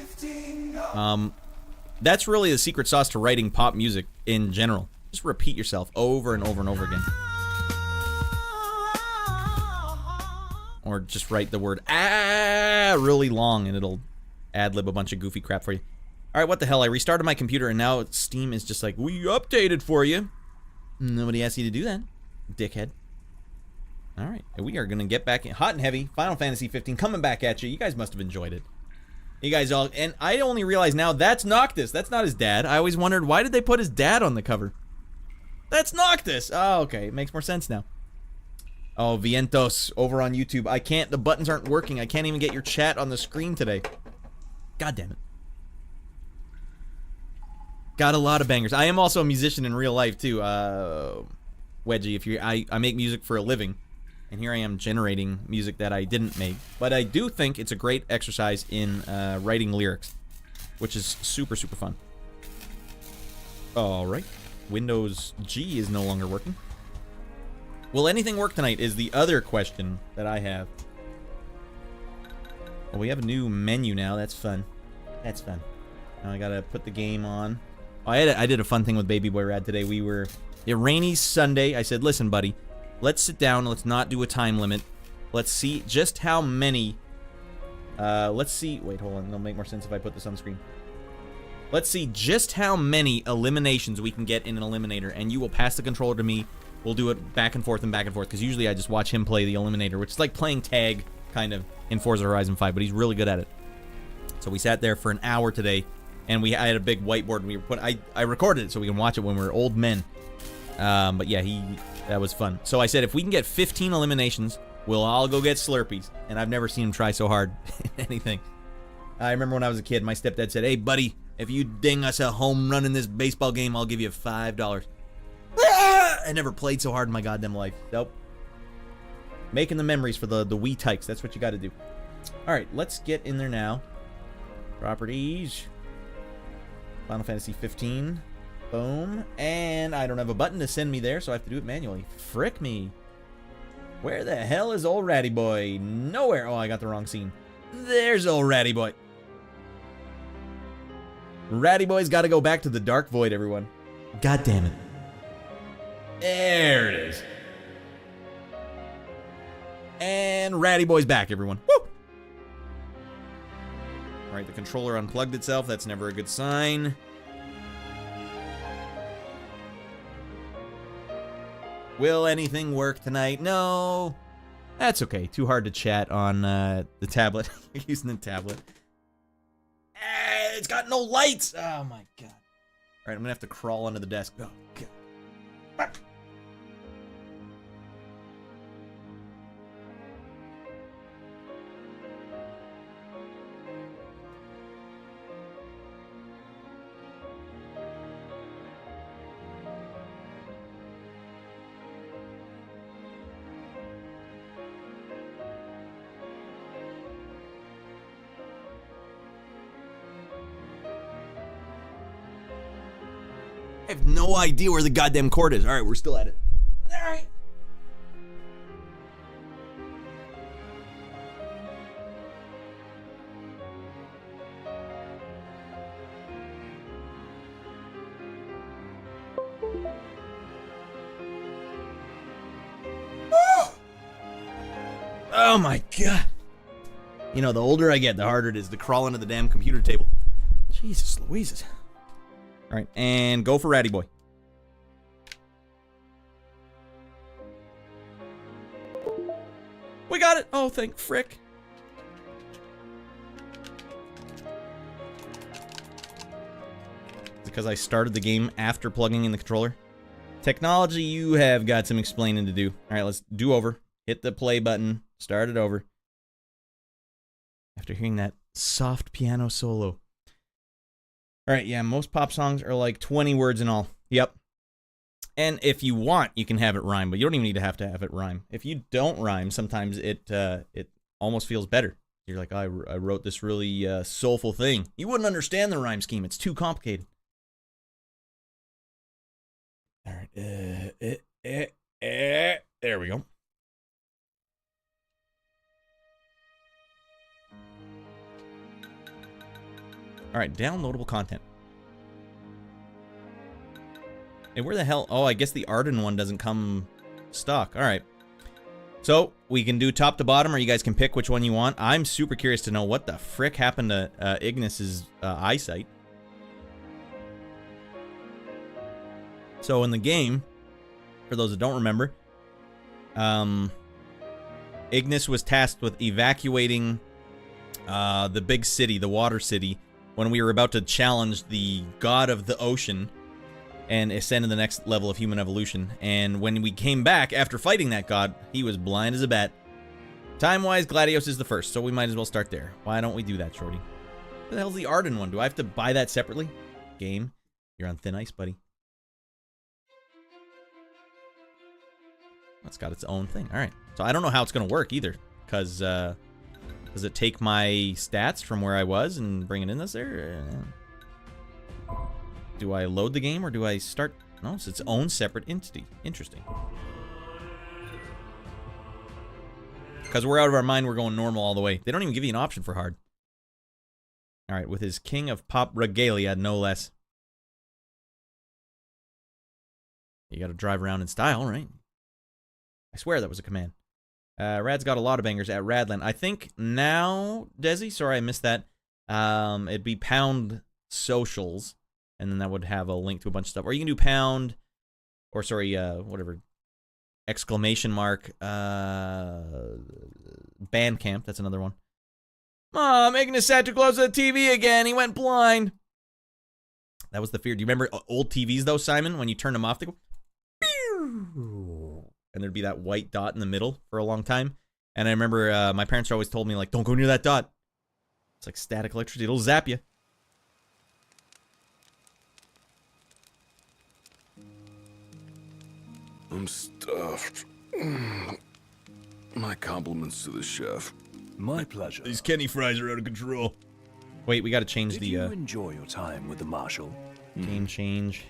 that's really the secret sauce to writing pop music in general. Just repeat yourself over and over and over again. Or just write the word really long and it'll ad-lib a bunch of goofy crap for you. Alright, what the hell? I restarted my computer and now Steam is just like, we updated for you. Nobody asked you to do that, dickhead. Alright, we are going to get back in hot and heavy. Final Fantasy 15 coming back at you. You guys must have enjoyed it. You guys all... And I only realize now that's Noctis. That's not his dad. I always wondered, why did they put his dad on the cover? That's Noctis. Oh, okay. It makes more sense now. Oh, Vientos over on YouTube. I can't... The buttons aren't working. I can't even get your chat on the screen today. God damn it. Got a lot of bangers. I am also a musician in real life, too. Wedgie, if you... I make music for a living. And here I am generating music that I didn't make. But I do think it's a great exercise in writing lyrics, which is super, super fun. Alright. Windows G is no longer working. Will anything work tonight is the other question that I have. Well, we have a new menu now. That's fun. That's fun. Now I gotta put the game on. Oh, I did a fun thing with Baby Boy Rad today. We were... A rainy Sunday. I said, listen, buddy. Let's sit down. Let's not do a time limit. Let's see just how many... let's see... Wait, hold on. It'll make more sense if I put this on the screen. Let's see just how many eliminations we can get in an eliminator, and you will pass the controller to me. We'll do it back and forth, because usually I just watch him play the eliminator, which is like playing tag, kind of, in Forza Horizon 5, but he's really good at it. So we sat there for an hour today, and I had a big whiteboard, and I recorded it so we can watch it when we're old men. But yeah, That was fun. So I said, if we can get 15 eliminations, we'll all go get Slurpees. And I've never seen him try so hard in anything. I remember when I was a kid, my stepdad said, hey, buddy, if you ding us a home run in this baseball game, I'll give you $5. I never played so hard in my goddamn life. Nope. Making the memories for the Wii Tykes. That's what you got to do. All right, let's get in there now. Properties. Final Fantasy 15. Boom. And I don't have a button to send me there, so I have to do it manually. Frick me. Where the hell is old Ratty Boy? Nowhere. Oh, I got the wrong scene. There's old Ratty Boy. Ratty Boy's got to go back to the Dark Void, everyone. God damn it. There it is. And Ratty Boy's back, everyone. Woo! Alright, the controller unplugged itself. That's never a good sign. Will anything work tonight? No. That's okay. Too hard to chat on the tablet. Using the tablet. It's got no lights. Oh my god. Alright, I'm gonna have to crawl under the desk. Oh god. Ah. I have no idea where the goddamn cord is. Alright, we're still at it. Alright. Oh my god. You know, the older I get, the harder it is to crawl into the damn computer table. Jesus Louises. Alright, and go for Ratty Boy. We got it! Oh, thank frick. Because I started the game after plugging in the controller. Technology, you have got some explaining to do. Alright, let's do over. Hit the play button. Start it over. After hearing that soft piano solo. Alright, yeah, most pop songs are like 20 words in all. Yep. And if you want, you can have it rhyme, but you don't even need to have it rhyme. If you don't rhyme, sometimes it almost feels better. You're like, oh, I wrote this really soulful thing. You wouldn't understand the rhyme scheme. It's too complicated. Alright, there we go. Alright, downloadable content. Hey, where the hell? Oh, I guess the Arden one doesn't come stock. Alright. So, we can do top to bottom, or you guys can pick which one you want. I'm super curious to know what the frick happened to Ignis's eyesight. So, in the game, for those that don't remember, Ignis was tasked with evacuating the big city, the water city, when we were about to challenge the god of the ocean and ascend to the next level of human evolution. And when we came back after fighting that god, he was blind as a bat. Time-wise, Gladios is the first, so we might as well start there. Why don't we do that, Shorty? What the hell's the Arden one? Do I have to buy that separately? Game, you're on thin ice, buddy. It's got its own thing. Alright. So I don't know how it's going to work either, because, does it take my stats from where I was and bring it in this there? Do I load the game or do I start? No, it's its own separate entity. Interesting. Because we're out of our mind, we're going normal all the way. They don't even give you an option for hard. Alright, with his King of Pop regalia, no less. You gotta drive around in style, right? I swear that was a command. Rad's got a lot of bangers at Radland. I think now, Desi, sorry I missed that. It'd be pound socials, and then that would have a link to a bunch of stuff. Or you can do pound, or sorry, whatever, exclamation mark, Bandcamp, that's another one. Mom, Ignis sat too close to the TV again, he went blind. That was the fear. Do you remember old TVs though, Simon? When you turned them off, they go, pew! and there'd be that white dot in the middle for a long time. And I remember my parents always told me, like, don't go near that dot. It's like static electricity. It'll zap you. I'm stuffed. My compliments to the chef. My pleasure. These Kenny fries are out of control. Wait, we got to change Did the you enjoy your time with the marshal? game change.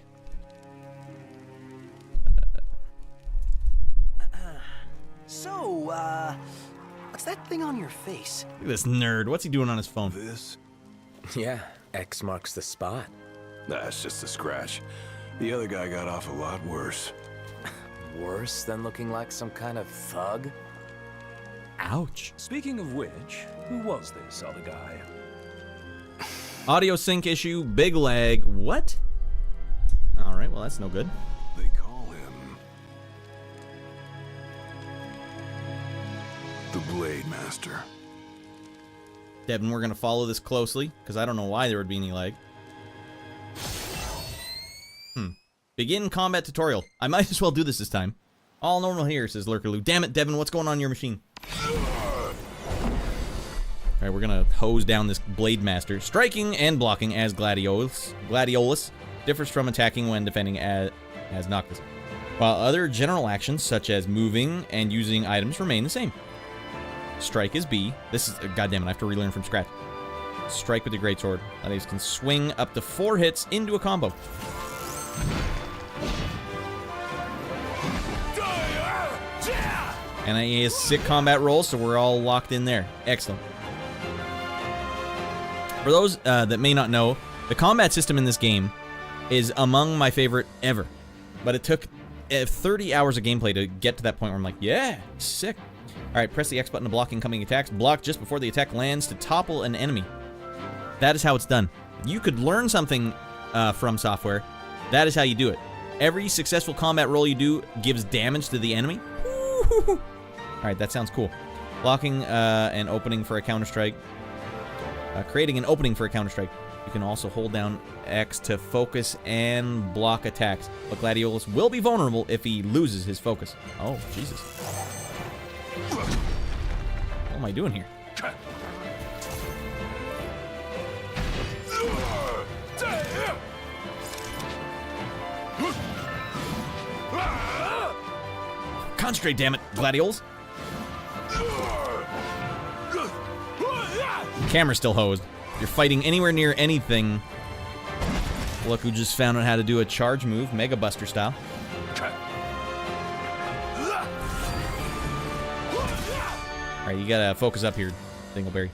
So, what's that thing on your face? Look at this nerd. What's he doing on his phone? This? Yeah, X marks the spot. That's just a scratch. The other guy got off a lot worse. Worse than looking like some kind of thug? Ouch. Speaking of which, who was this other guy? Audio sync issue, big lag. What? All right, well, that's no good. They call him the Blade Master. Devin, we're going to follow this closely, because I don't know why there would be any lag. Begin combat tutorial. I might as well do this time. All normal here, says Lurkerloo. Damn it, Devin, what's going on in your machine? Alright, we're going to hose down this Blade Master. Striking and blocking as Gladiolus differs from attacking when defending as Noctis, while other general actions, such as moving and using items, remain the same. Strike is B. This is... goddammit, I have to relearn from scratch. Strike with the greatsword. Gladiolus can swing up to 4 hits into a combo. And he has sick combat rolls, so we're all locked in there. Excellent. For those that may not know, the combat system in this game is among my favorite ever. But it took 30 hours of gameplay to get to that point where I'm like, yeah, sick. Alright, press the X button to block incoming attacks. Block just before the attack lands to topple an enemy. That is how it's done. You could learn something from software. That is how you do it. Every successful combat roll you do gives damage to the enemy. Alright, that sounds cool. Blocking and opening for a counter-strike. Creating an opening for a counter-strike. You can also hold down X to focus and block attacks. But Gladiolus will be vulnerable if he loses his focus. Oh, Jesus. What am I doing here? Concentrate, damn it, Gladiolus. Camera's still hosed. If you're fighting anywhere near anything. Look who just found out how to do a charge move, Mega Buster style. Alright, you gotta focus up here, Dingleberry.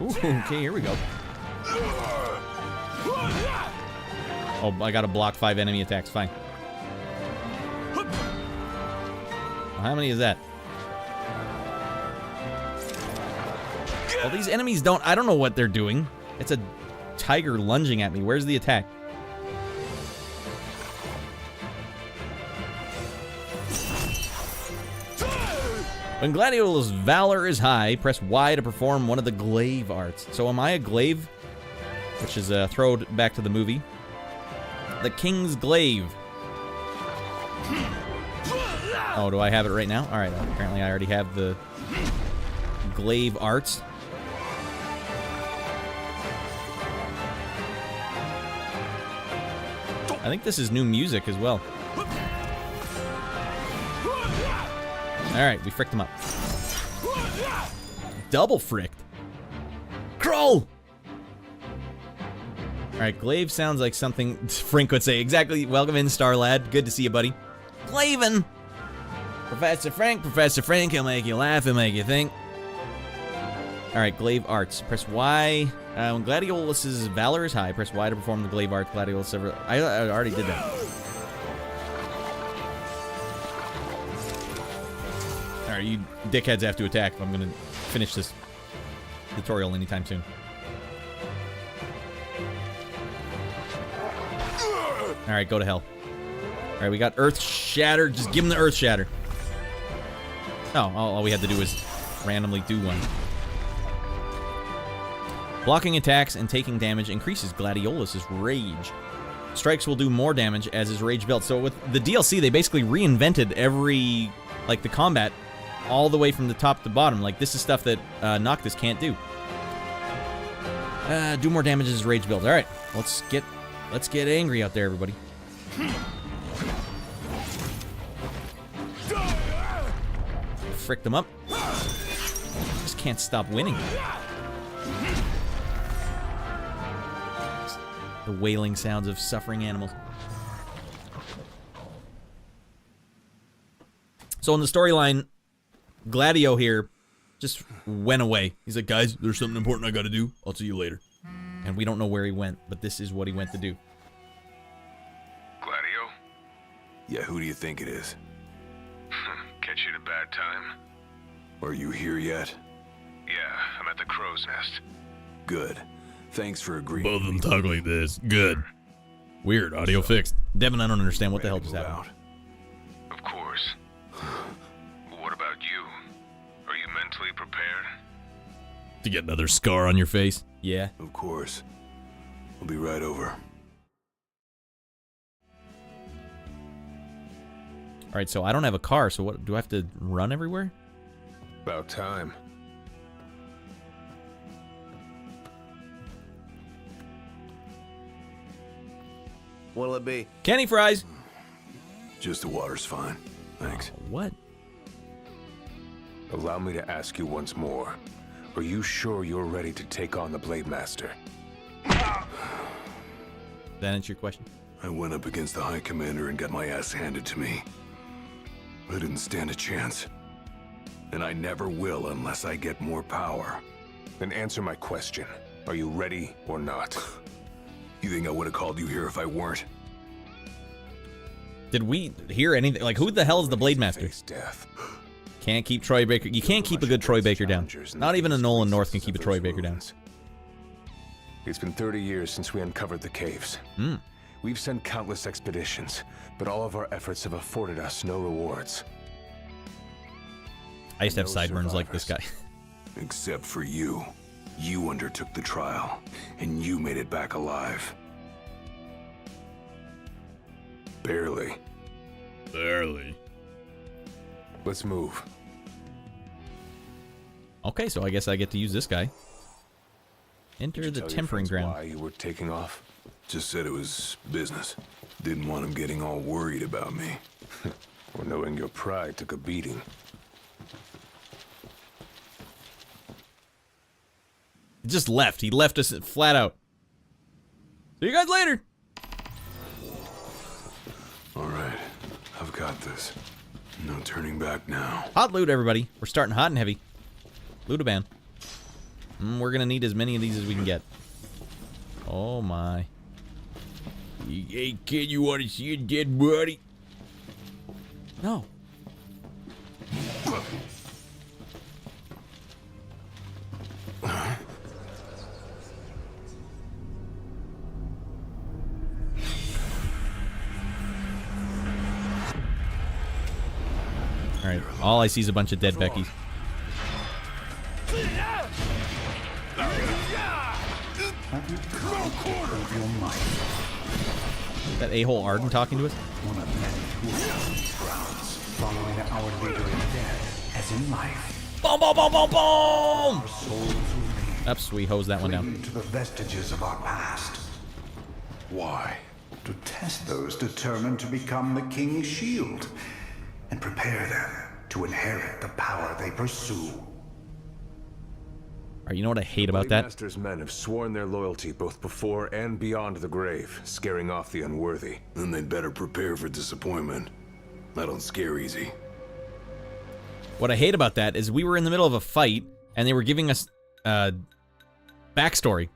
Ooh, okay, here we go. Oh, I gotta block 5 enemy attacks, fine. Well, how many is that? Well, these enemies I don't know what they're doing. It's a tiger lunging at me. Where's the attack? When Gladiolus' valor is high, press Y to perform one of the glaive arts. So am I a glaive? Which is thrown back to the movie. The King's Glaive. Oh, do I have it right now? Alright, apparently I already have the glaive arts. I think this is new music as well. Alright, we fricked him up. Double fricked. Crawl! Alright, glaive sounds like something Frink would say. Exactly. Welcome in, Star Lad. Good to see you, buddy. Glavin! Professor Frank, he'll make you laugh, he'll make you think. Alright, glaive arts. Press Y. When Gladiolus' valor is high, press Y to perform the glaive arts. Gladiolus... I already did that. Alright, you dickheads have to attack if I'm gonna finish this tutorial anytime soon. Alright, go to hell. Alright, we got Earth Shatter. Just give him the Earth Shatter. Oh, all we had to do was randomly do one. Blocking attacks and taking damage increases Gladiolus' rage. Strikes will do more damage as his rage builds. So with the DLC, they basically reinvented every, like, the combat all the way from the top to bottom. Like, this is stuff that Noctis can't do. Do more damage as his rage builds. All right, let's get angry out there, everybody. Frick them up. Just can't stop winning. The wailing sounds of suffering animals. So in the storyline, Gladio here just went away. He's like, guys, there's something important I gotta do. I'll see you later. And we don't know where he went, but this is what he went to do. Gladio? Yeah, who do you think it is? Catch you at a bad time? Are you here yet? Yeah, I'm at the crow's nest. Good. Thanks for agreeing. Both of them talk like this. Good. Weird. Audio fixed. Devin, I don't understand what the hell just happened. Of course. What about you? Are you mentally prepared? To get another scar on your face? Yeah. Of course. I'll be right over. Alright, so I don't have a car, so what, do I have to run everywhere? About time. What'll it be? Kenny fries! Just the water's fine. Thanks. What? Allow me to ask you once more. Are you sure you're ready to take on the Blade Master? That answer your question? I went up against the High Commander and got my ass handed to me. I didn't stand a chance. And I never will unless I get more power. Then answer my question. Are you ready or not? You think I would have called you here if I weren't? Did we hear anything? Like, who the hell is the Blade Master? Face death. Can't keep Troy Baker. You can't keep a good Troy Baker down. Not even a Nolan North can keep a Troy Baker down. It's been 30 years since we uncovered the caves. We've sent countless expeditions, but all of our efforts have afforded us no rewards. I used to have sideburns like this guy. Except for you. You undertook the trial, and you made it back alive. Barely. Barely. Let's move. Okay, so I guess I get to use this guy. Enter Did the you tell your tempering friends ground. Why you were taking off? Just said it was business. Didn't want him getting all worried about me. Or knowing your pride took a beating. He just left. He left us flat out. See you guys later. All right, I've got this. No turning back now. Hot loot, everybody. We're starting hot and heavy. Lootaban. We're gonna need as many of these as we can get. Oh my. Hey kid, you wanna see a dead body? No. Alright, all I see is a bunch of dead Beckys. That a-hole Arden talking to us? One of many following our leader in death as in life. Boom, boom, boom, boom, boom! Our souls remain Oops, we hosed that one down. clinging to the vestiges of our past. Why? To test those determined to become the King's shield and prepare them to inherit the power they pursue. Alright, you know what I hate about Blade that? Master's men have sworn their loyalty both before and beyond the grave, scaring off the unworthy. Then they'd better prepare for disappointment. I don't scare easy. What I hate about that is we were in the middle of a fight, and they were giving us backstory.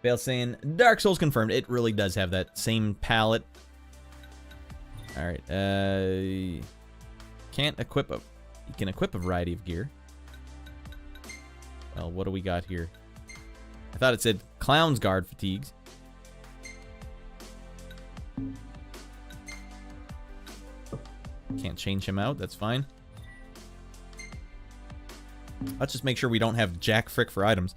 Bale saying, Dark Souls confirmed. It really does have that same palette. Alright, can't equip a... You can equip a variety of gear. Well, what do we got here? I thought it said Clown's Guard fatigues. Can't change him out, that's fine. Let's just make sure we don't have jack frick for items.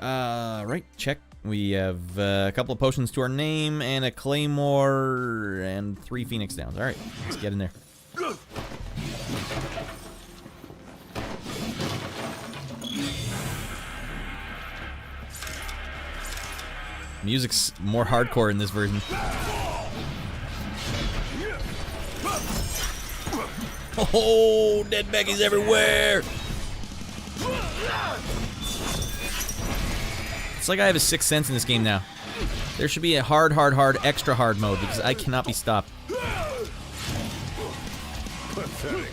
Right, check. We have a couple of potions to our name and a claymore and 3 phoenix downs. All right, let's get in there. Music's more hardcore in this version. Oh, dead Becky's everywhere. It's like I have a sixth sense in this game now. There should be a hard, extra hard mode because I cannot be stopped. Pathetic.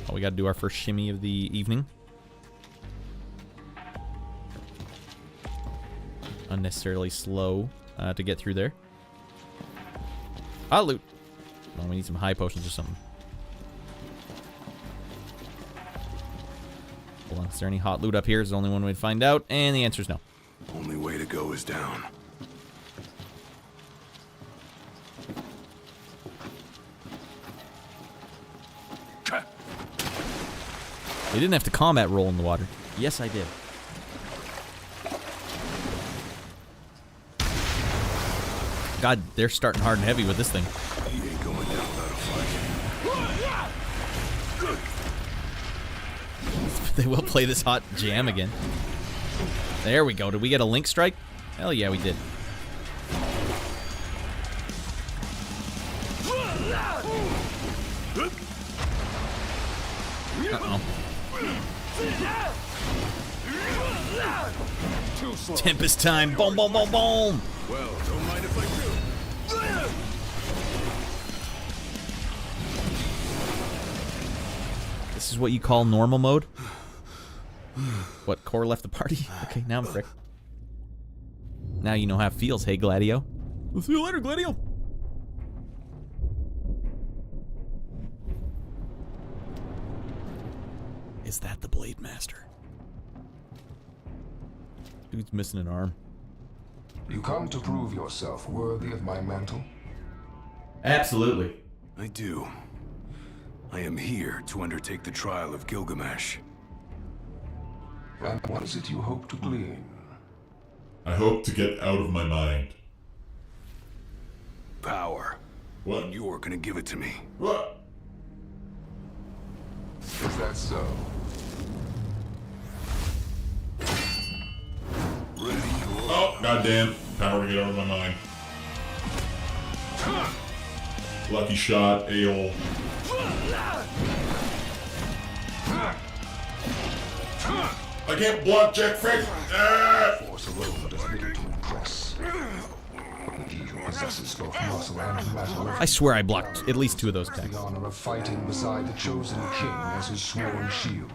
Oh, we gotta do our first shimmy of the evening. Unnecessarily slow to get through there. Hot loot. Oh, we need some high potions or something. Hold on, is there any hot loot up here? Is the only one way to find out, and the answer is no. Only way to go is down. They didn't have to combat roll in the water. Yes, I did. God, they're starting hard and heavy with this thing. He ain't going down without a fight. They will play this hot jam again. There we go. Did we get a link strike? Hell yeah, we did. Uh-oh. Tempest time. Boom, boom, boom, boom. Well, don't mind if I do. This is what you call normal mode? What, Core left the party? Okay, now I'm frick. Now you know how it feels, hey Gladio. We'll see you later, Gladio. Is that the Blade Master? Dude's missing an arm. You come to prove yourself worthy of my mantle? Absolutely. I do. I am here to undertake the trial of Gilgamesh. And what is it you hope to glean? I hope to get out of my mind. Power. What? And you're gonna give it to me. What? Is that so? Oh, goddamn. Power to get out of my mind. Lucky shot, a-hole. I can't block Jack Frank. Force alone does little to impress. He who possesses both muscle and matter. I swear I blocked at least 2 of those attacks. The honor of fighting beside the chosen king as his sworn shield.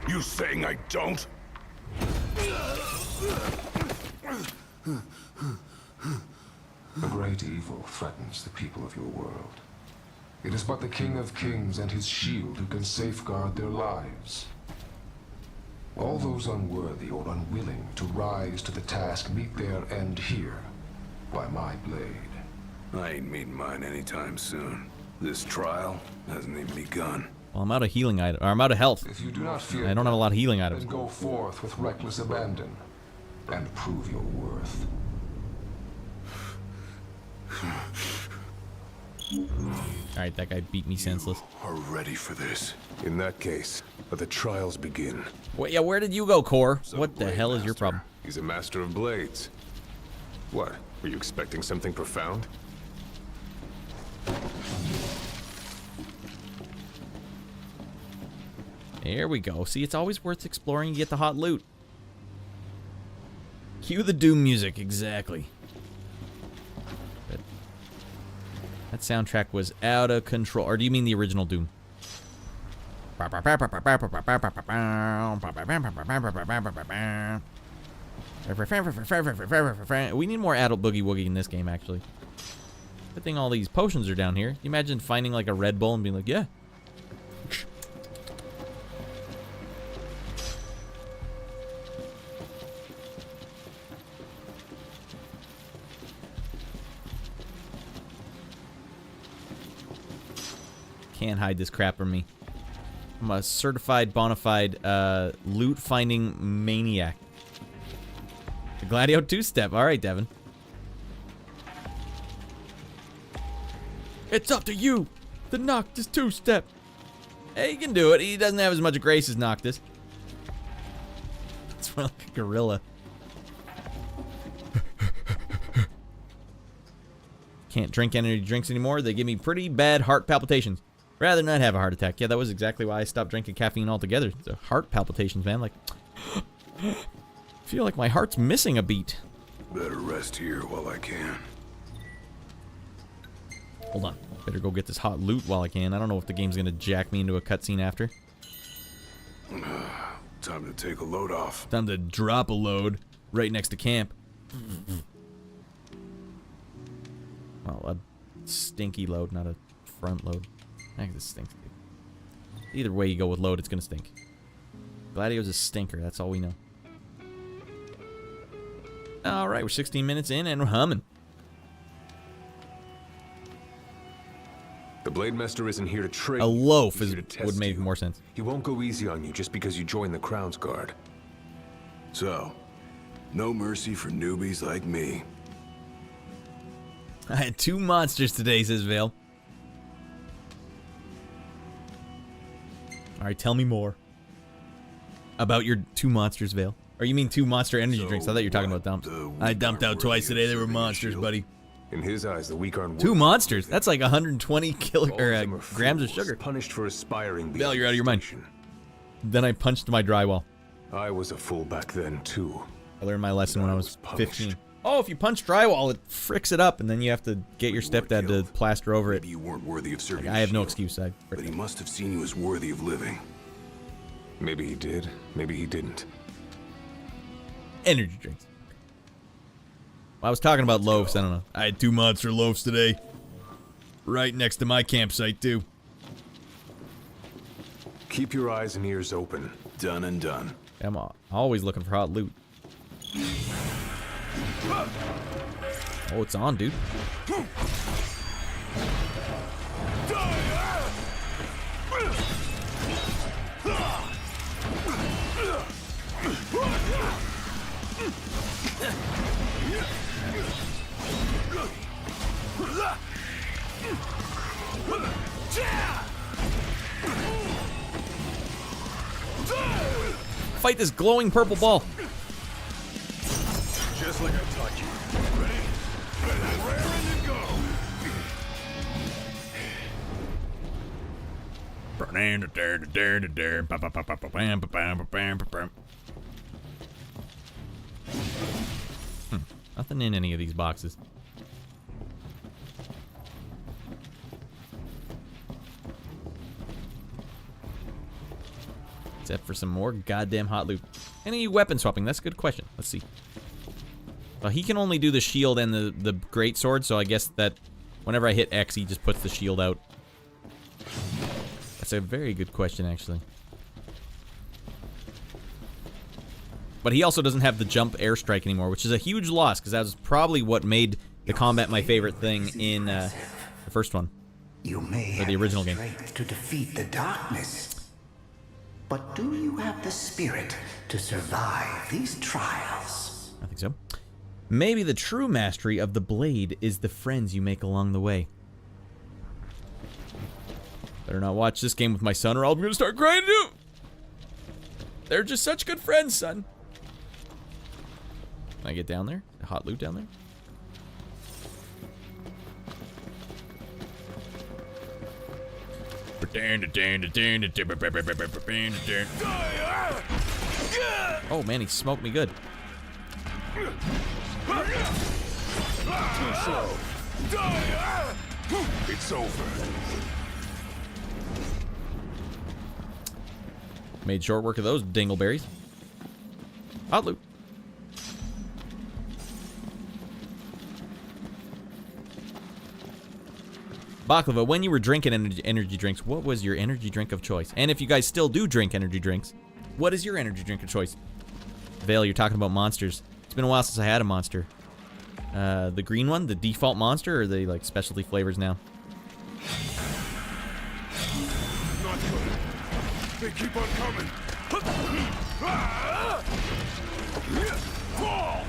You saying I don't? A great evil threatens the people of your world. It is but the King of Kings and his shield who can safeguard their lives. All those unworthy or unwilling to rise to the task meet their end here, by my blade. I ain't meeting mine anytime soon. This trial hasn't even begun. Well, I'm out of healing items, or I'm out of health. If you do not fear I don't have a lot of healing items. then go forth with reckless abandon and prove your worth. Alright, that guy beat me senseless. Are ready for this. In that case, let the trials begin. Wait, yeah, where did you go, Core? Some What the blade hell is your master. problem? He's a master of blades. What? Were you expecting something profound? There we go. See, it's always worth exploring. You get the hot loot. Cue the Doom music, exactly. That soundtrack was out of control. Or do you mean the original Doom? We need more adult boogie woogie in this game, actually. Good thing all these potions are down here. You imagine finding like a Red Bull and being like, yeah. can't hide this crap from me. I'm a certified, bona fide, loot-finding maniac. The Gladio two-step. All right, Devin. It's up to you. The Noctis two-step. Hey, he can do it. He doesn't have as much grace as Noctis. It's more like a gorilla. Can't drink energy drinks anymore. They give me pretty bad heart palpitations. Rather not have a heart attack. Yeah, that was exactly why I stopped drinking caffeine altogether. The heart palpitations, man. Like, feel like my heart's missing a beat. Better rest here while I can. Hold on. Better go get this hot loot while I can. I don't know if the game's gonna jack me into a cutscene after. Time to take a load off. Time to drop a load right next to camp. Well, a stinky load, not a front load. I think this stinks. Either way you go with load, it's gonna stink. Gladio's a stinker, that's all we know. Alright, we're 16 minutes in and we're humming. The Blade Master isn't here to train. A loaf would make more sense. He won't go easy on you just because you join the Crown's Guard. So, no mercy for newbies like me. I had 2 monsters today, says Vale. Alright, tell me more about your 2 monsters, Vale. Or you mean 2 monster energy drinks? I thought you were talking about dumps. I dumped out twice today. They were monsters, buddy. In his eyes, the weak aren't 2 monsters? That's like 120 grams of sugar. Punished for aspiring. Vale, you're out of your mind. Then I punched my drywall. I was a fool back then, too. I learned my lesson when I was 15. Oh, if you punch drywall, it fricks it up, and then you have to get your stepdad to plaster over it. Maybe you weren't worthy of serving. Like, I have no excuse. But he must have seen you as worthy of living. Maybe he did. Maybe he didn't. Energy drinks. Well, I was talking about loaves. I don't know. I had 2 monster loaves today. Right next to my campsite, too. Keep your eyes and ears open. Done and done. I'm always looking for hot loot. Oh, it's on, dude. Fight this glowing purple ball. Just like I taught you. Ready? Raring to go. Nothing in any of these boxes. Except for some more goddamn hot loot. Any weapon swapping? That's a good question. Let's see. Well, he can only do the shield and the great sword, so I guess that whenever I hit X, he just puts the shield out. That's a very good question, actually. But he also doesn't have the jump airstrike anymore, which is a huge loss, because that was probably what made the combat my favorite thing in the first one. You may or the original game. Strength to defeat the darkness. But do you have the spirit to survive these trials? I think so. Maybe the true mastery of the blade is the friends you make along the way. Better not watch this game with my son or I'm gonna start crying too. They're just such good friends, son. Can I get down there? Hot loot down there? Oh man, he smoked me good. Too slow. It's over. Made short work of those dingleberries. Hot loot. Baklava, when you were drinking energy drinks, what was your energy drink of choice? And if you guys still do drink energy drinks, what is your energy drink of choice? Vale, you're talking about monsters. It's been a while since I had a monster. The green one, the default monster, or are they like specialty flavors now? not good. They keep on coming. Fall!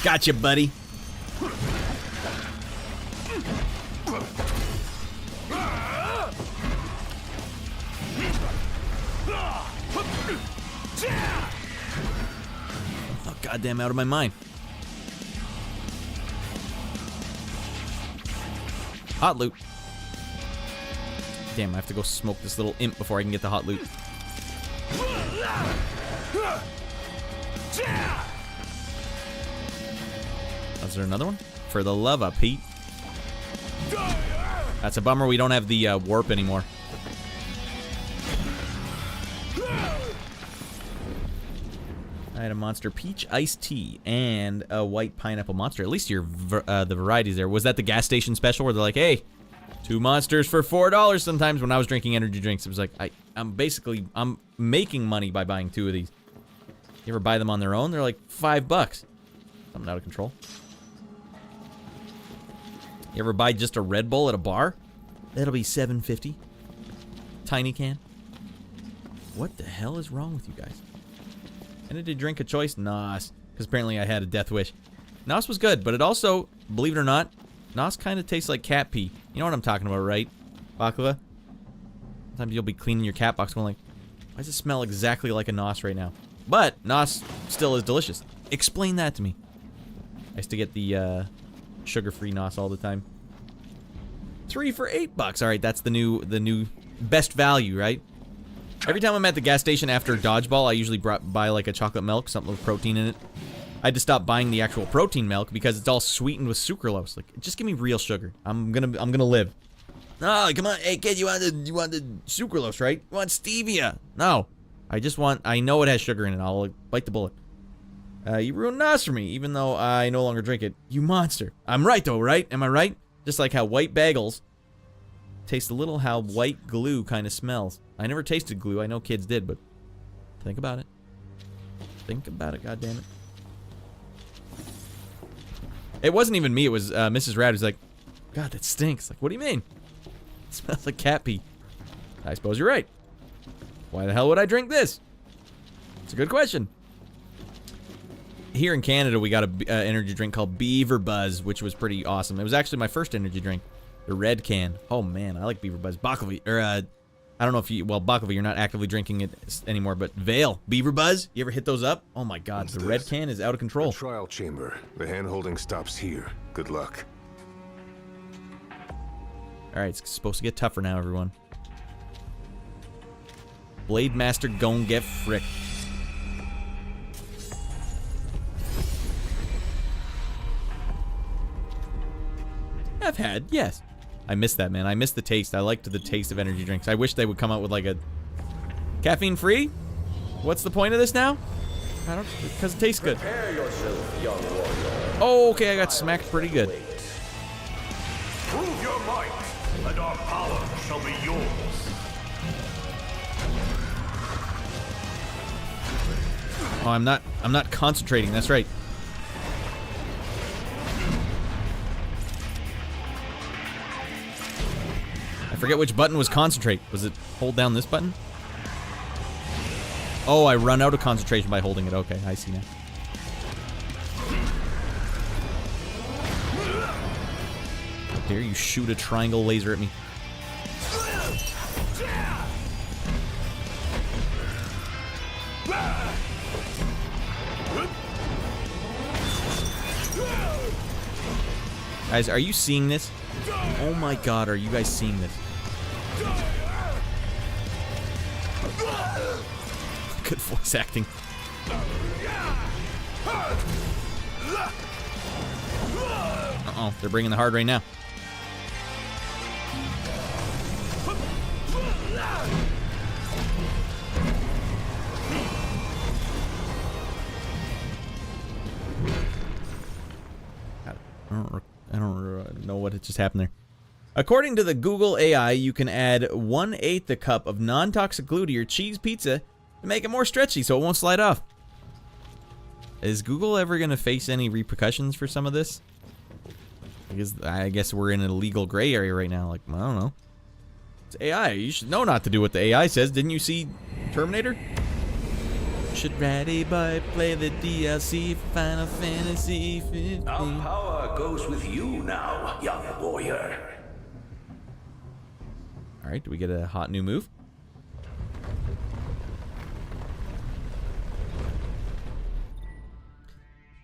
Gotcha, buddy. Oh, goddamn, out of my mind. Hot loot. Damn, I have to go smoke this little imp before I can get the hot loot. Is there another one? For the love of Pete. That's a bummer we don't have the warp anymore. I had a Monster Peach Iced Tea and a White Pineapple Monster. At least the varieties there. Was that the gas station special where they're like, hey, 2 monsters for $4 sometimes? When I was drinking energy drinks, it was like, I'm making money by buying 2 of these. You ever buy them on their own? They're like $5. Something out of control. You ever buy just a Red Bull at a bar? That'll be $7.50. Tiny can. What the hell is wrong with you guys? Energy drink of choice? Nos. Because apparently I had a death wish. Nos was good, but it also, believe it or not, Nos kind of tastes like cat pee. You know what I'm talking about, right? Baklava? Sometimes you'll be cleaning your cat box going like, why does it smell exactly like a Nos right now? But Nos still is delicious. Explain that to me. I used to get the sugar-free Nos all the time. 3 for $8. All right, that's the new best value, right? Every time I'm at the gas station after Dodgeball, I usually buy like a chocolate milk, something with protein in it. I had to stop buying the actual protein milk because it's all sweetened with sucralose. Like, just give me real sugar. I'm gonna live. No, come on, hey kid, you want the sucralose, right? You want stevia? No, I know it has sugar in it. I'll bite the bullet. You ruined Nos for me, even though I no longer drink it. You monster. I'm right though, right? Am I right? Just like how white bagels taste a little how white glue kind of smells. I never tasted glue. I know kids did, but think about it. Think about it, goddammit. It wasn't even me. It was Mrs. Rad who's like, God, that stinks. Like, what do you mean? It smells like cat pee. I suppose you're right. Why the hell would I drink this? It's a good question. Here in Canada, we got an energy drink called Beaver Buzz, which was pretty awesome. It was actually my first energy drink. The red can. Oh, man, I like Beaver Buzz. Baklava, or, I don't know if you, well, Baklava, you're not actively drinking it anymore, but Vale, Beaver Buzz, you ever hit those up? Oh, my God, the red can is out of control. A trial chamber. The hand-holding stops here. Good luck. All right, it's supposed to get tougher now, everyone. Blade Master gon' get fricked. I've had, yes. I miss that, man. I miss the taste. I liked the taste of energy drinks. I wish they would come out with like a caffeine-free. What's the point of this now? I don't, because it tastes good. Prepare yourself, young warrior. Oh, okay, I got smacked pretty good. Prove your might, and our power shall be yours. Oh, I'm not concentrating. That's right. I forget which button was concentrate. Was it hold down this button? Oh, I run out of concentration by holding it. Okay, I see now. How dare you shoot a triangle laser at me? Guys, are you seeing this? Oh my God, are you guys seeing this? Good voice acting. Uh-oh, they're bringing the hard right now. I don't know what just happened there. According to the Google AI, you can add 1/8 a cup of non-toxic glue to your cheese pizza to make it more stretchy so it won't slide off. Is Google ever going to face any repercussions for some of this? I guess we're in an illegal gray area right now. Like, I don't know. It's AI. You should know not to do what the AI says. Didn't you see Terminator? Should Ratty Boy play the DLC for Final Fantasy 15? Our power goes with you now, young warrior. Alright, do we get a hot new move?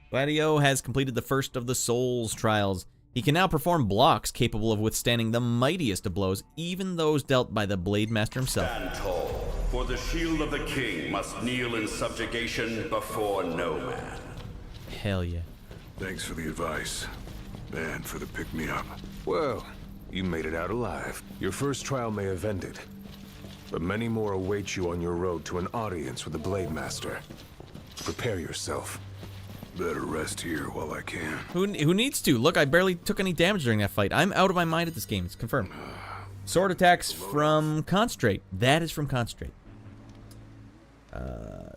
Gladio has completed the first of the Souls trials. He can now perform blocks capable of withstanding the mightiest of blows, even those dealt by the Blade Master himself. Stand tall, for the shield of the king must kneel in subjugation before no man. Hell yeah. Thanks for the advice, and for the pick-me-up. Well, you made it out alive. Your first trial may have ended, but many more await you on your road to an audience with the Blade Master. Prepare yourself. Better rest here while I can. Who needs to? Look, I barely took any damage during that fight. I'm out of my mind at this game. It's confirmed. Sword attacks from Concentrate. That is from Concentrate.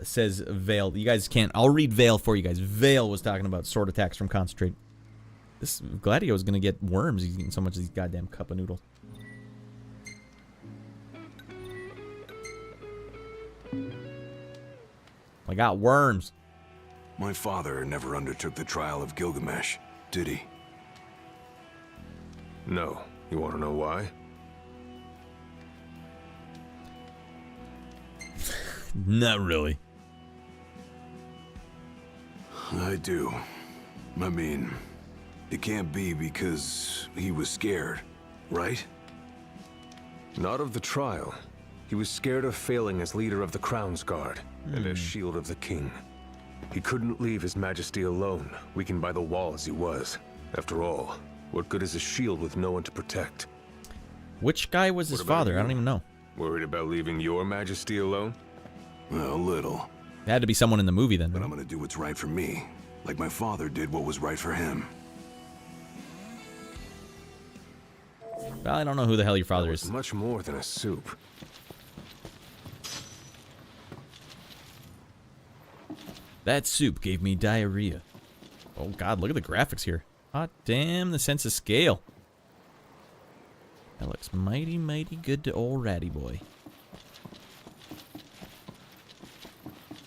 Says Vale. You guys can't. I'll read Vale for you guys. Vale was talking about sword attacks from Concentrate. This Gladio is going to get worms. He's eating so much of these goddamn cup of noodles. I got worms. My father never undertook the trial of Gilgamesh, did he? No. You want to know why? Not really. I do. I mean, it can't be because he was scared, right? Not of the trial. He was scared of failing as leader of the Crown's Guard and as Shield of the King. He couldn't leave His Majesty alone, weakened by the wall as he was. After all, what good is a shield with no one to protect? Which guy was his father? I don't even know. Worried about leaving your Majesty alone? Well, a little. It had to be someone in the movie then. But I'm gonna do what's right for me, like my father did what was right for him. Well, I don't know who the hell your father is. Much more than a soup. That soup gave me diarrhea. Oh god, look at the graphics here. Hot damn, the sense of scale. That looks mighty, mighty good to old Ratty Boy.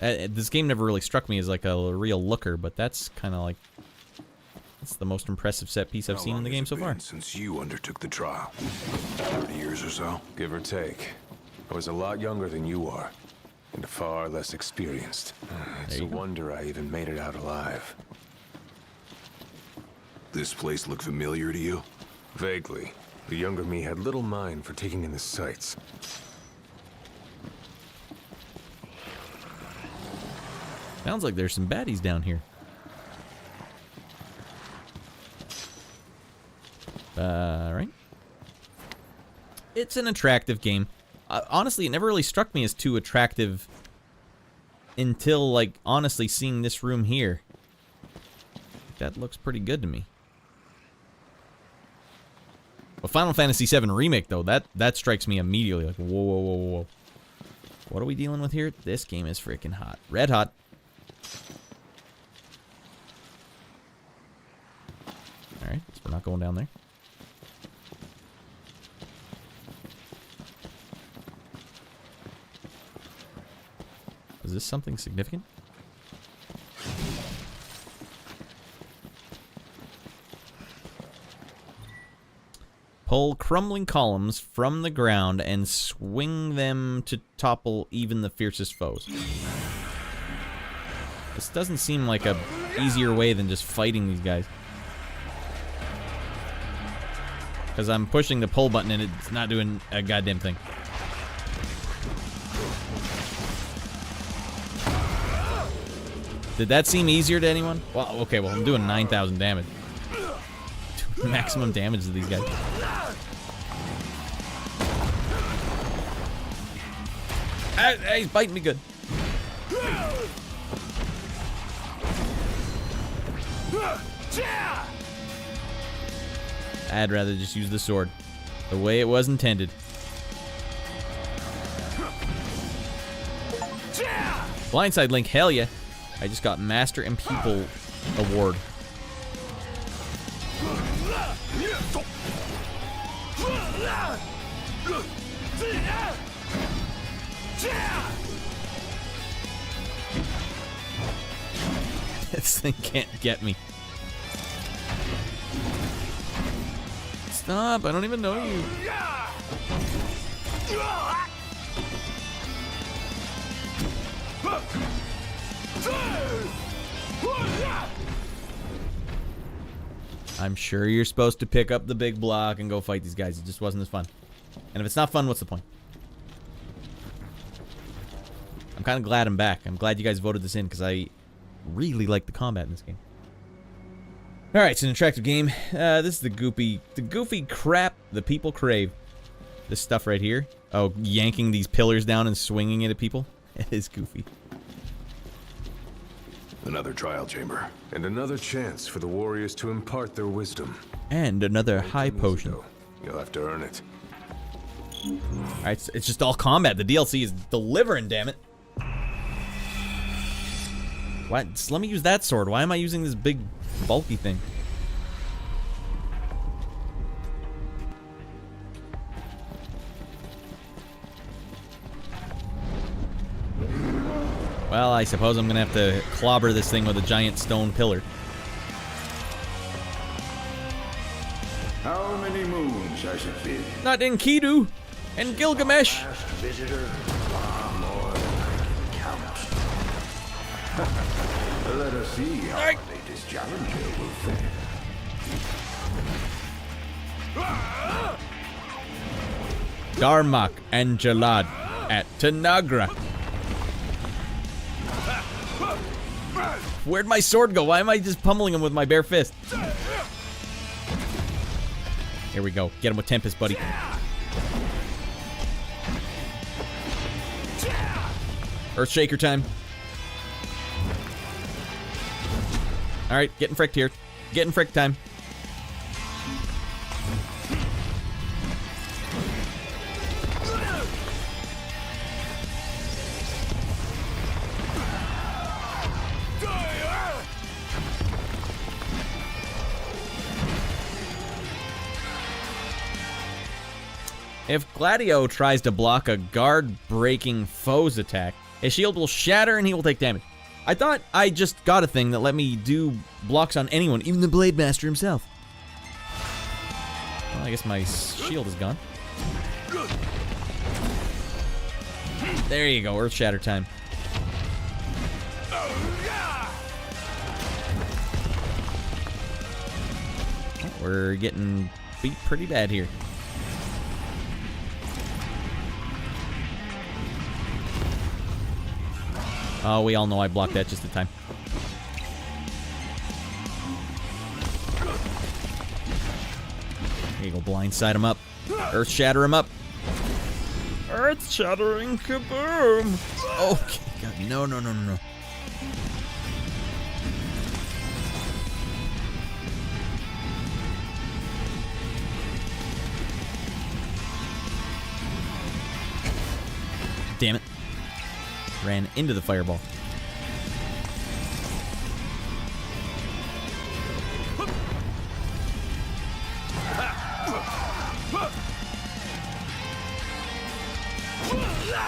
This game never really struck me as like a real looker, but that's kind of like... That's the most impressive set piece I've seen in the game so far. Since you undertook the trial? 30 years or so? Give or take. I was a lot younger than you are. And far less experienced. It's a wonder I even made it out alive. This place look familiar to you? Vaguely. The younger me had little mind for taking in the sights. Sounds like there's some baddies down here. Right. It's an attractive game. Honestly, it never really struck me as too attractive until, like, honestly seeing this room here. That looks pretty good to me. But Final Fantasy 7 Remake, though, that strikes me immediately. Like, whoa, whoa, whoa, whoa. What are we dealing with here? This game is freaking hot. Red hot. Alright, so we're not going down there. Is this something significant? Pull crumbling columns from the ground and swing them to topple even the fiercest foes. This doesn't seem like a easier way than just fighting these guys. Because I'm pushing the pull button and it's not doing a goddamn thing. Did that seem easier to anyone? Well, okay, well, I'm doing 9,000 damage. Maximum damage to these guys. Hey, he's biting me good. I'd rather just use the sword. The way it was intended. Blindside Link, hell yeah. I just got Master and Pupil Award. This thing can't get me. Stop, I don't even know you. I'm sure you're supposed to pick up the big block and go fight these guys. It just wasn't as fun. And if it's not fun, what's the point? I'm kind of glad I'm back. I'm glad you guys voted this in because I really like the combat in this game. Alright, it's an attractive game. This is the goofy crap the people crave. This stuff right here. Oh, yanking these pillars down and swinging it at people. It is goofy. Another trial chamber. And another chance for the warriors to impart their wisdom. And another high potion. You'll have to earn it. Alright, it's just all combat. The DLC is delivering, damn it. Why? Just let me use that sword. Why am I using this big, bulky thing? Well, I suppose I'm gonna have to clobber this thing with a giant stone pillar. How many moons has it been? Not Enkidu and Gilgamesh. Last visitor, far more than I can count. Let us see how our latest challenger will fare. Darmak and Jalad at Tanagra. Where'd my sword go? Why am I just pummeling him with my bare fist? Here we go. Get him with Tempest, buddy. Earthshaker time. Alright, getting fricked here. Getting fricked time. If Gladio tries to block a guard-breaking foe's attack, his shield will shatter and he will take damage. I thought I just got a thing that let me do blocks on anyone, even the Blade Master himself. Well, I guess my shield is gone. There you go, Earth Shatter time. Oh, we're getting beat pretty bad here. Oh, we all know I blocked that just in time. There you go, blindside him up. Earth shatter him up. Earth shattering kaboom! Okay, God, no. Damn it. Ran into the fireball.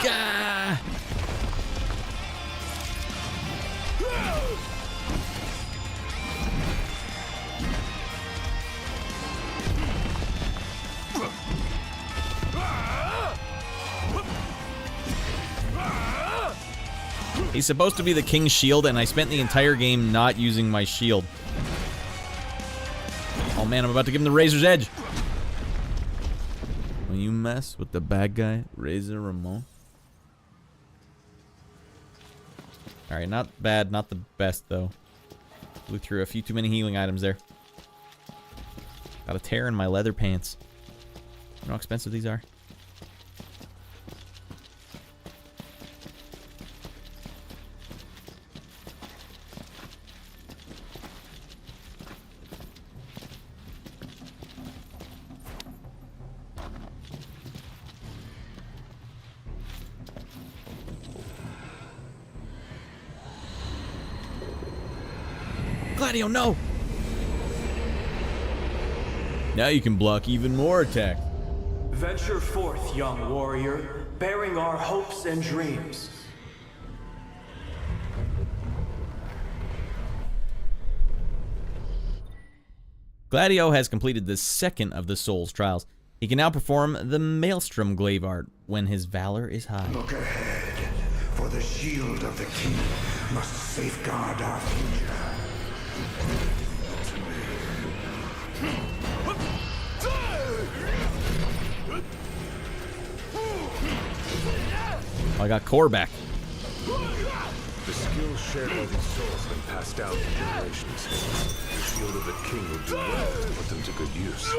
Gah! He's supposed to be the king's shield, and I spent the entire game not using my shield. Oh man, I'm about to give him the Razor's Edge. When you mess with the bad guy, Razor Ramon. Alright, not bad, not the best though. Blew through a few too many healing items there. Got a tear in my leather pants. You know how expensive these are? Gladio, no! Now you can block even more attacks. Venture forth, young warrior, bearing our hopes and dreams. Gladio has completed the second of the Soul's trials. He can now perform the Maelstrom glaive art when his valor is high. Look ahead, for the shield of the king must safeguard our future. Oh, I got core back. The skills shared by these souls have been passed down for generations. The shield of the king would do well to put them to good use.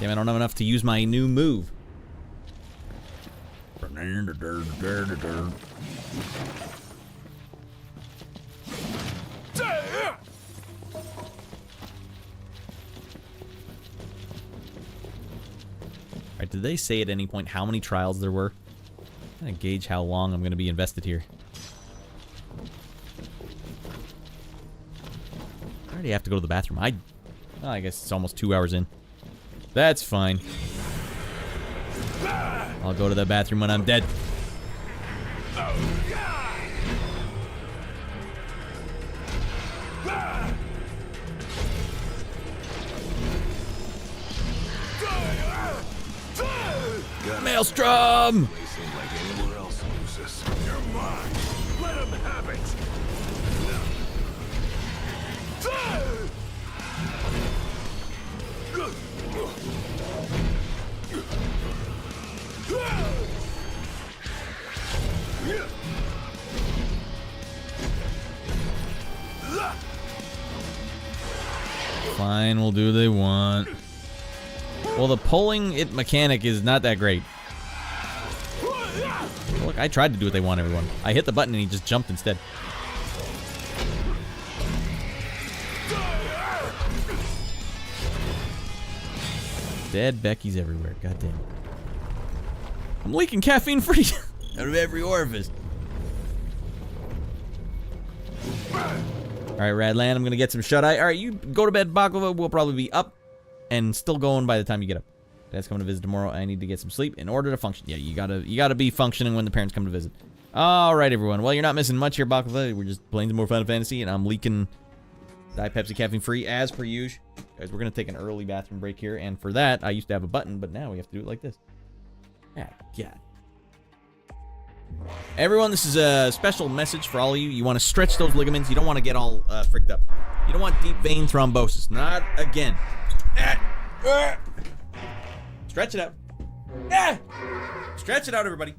Damn, I don't have enough to use my new move. Alright, did they say at any point how many trials there were? I'm gonna gauge how long I'm gonna be invested here. I already have to go to the bathroom. Well, I guess it's almost 2 hours in. That's fine. I'll go to the bathroom when I'm dead. Maelstrom! Like anywhere else uses. You're mine. Let him have it. Fine, we'll do what they want. Well, the pulling it mechanic is not that great. Look, I tried to do what they want, everyone. I hit the button and he just jumped instead. Dead Becky's everywhere. God damn it. I'm leaking caffeine free out of every orifice. Alright, Radland, I'm gonna get some shut-eye. Alright, you go to bed, Baklava. We'll probably be up and still going by the time you get up. Dad's coming to visit tomorrow. I need to get some sleep in order to function. Yeah, you gotta be functioning when the parents come to visit. Alright, everyone. Well, you're not missing much here, Baklava. We're just playing some more Final Fantasy, and I'm leaking Diet Pepsi caffeine free as per usual. Guys, we're gonna take an early bathroom break here, and for that, I used to have a button, but now we have to do it like this. Ah, God. Everyone, this is a special message for all of you. You want to stretch those ligaments. You don't want to get all fricked up. You don't want deep vein thrombosis. Not again. Stretch it out. Stretch it out, everybody.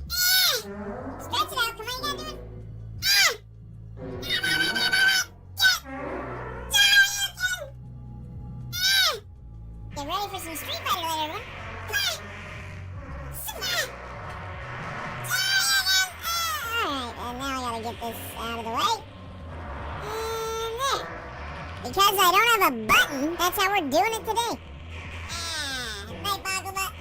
Stretch it out. Come on, you gotta do it. Get ready for some Street Fighter later, everyone. Alright, and now I gotta get this out of the way. And there. Because I don't have a button, that's how we're doing it today. Night, Bogglebot.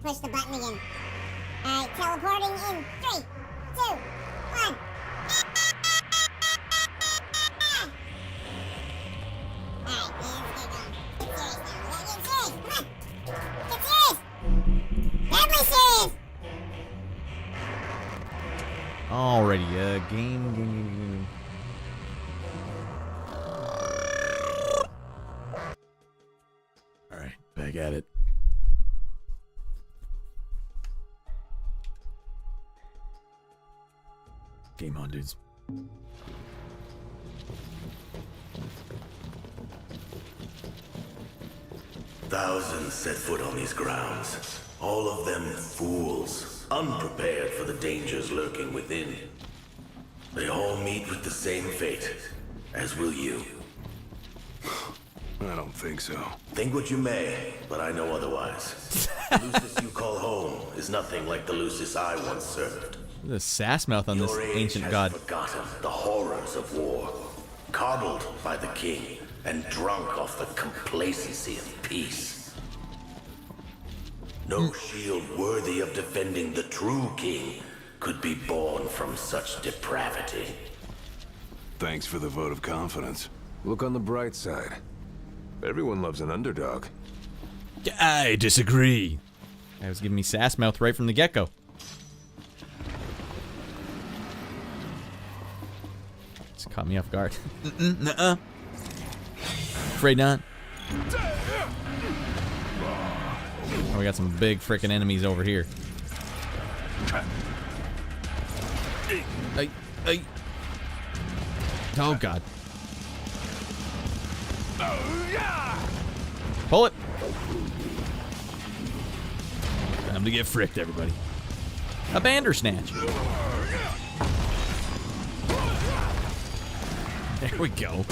push the button again. Alright, teleporting in 3, 2, 1. Alright, let's get going. Get serious now. We gotta get serious. Come on. Get serious. Deadly serious. Alrighty, game. Alright, back at it. Game on, dudes. Thousands set foot on these grounds. All of them fools, unprepared for the dangers lurking within. They all meet with the same fate, as will you. I don't think so. Think what you may, but I know otherwise. The Lucis you call home is nothing like the Lucis I once served. The sass mouth on this Your age ancient has god. forgotten the horrors of war, coddled by the king, and drunk off the complacency of peace. No shield worthy of defending the true king could be born from such depravity. Thanks for the vote of confidence. Look on the bright side. Everyone loves an underdog. I disagree. That was giving me sass mouth right from the get-go. It's caught me off guard. Nuh-uh. Afraid not. Oh, we got some big frickin' enemies over here. Ay. Oh, God. Pull it. Time to get fricked, everybody. A Bandersnatch. There we go.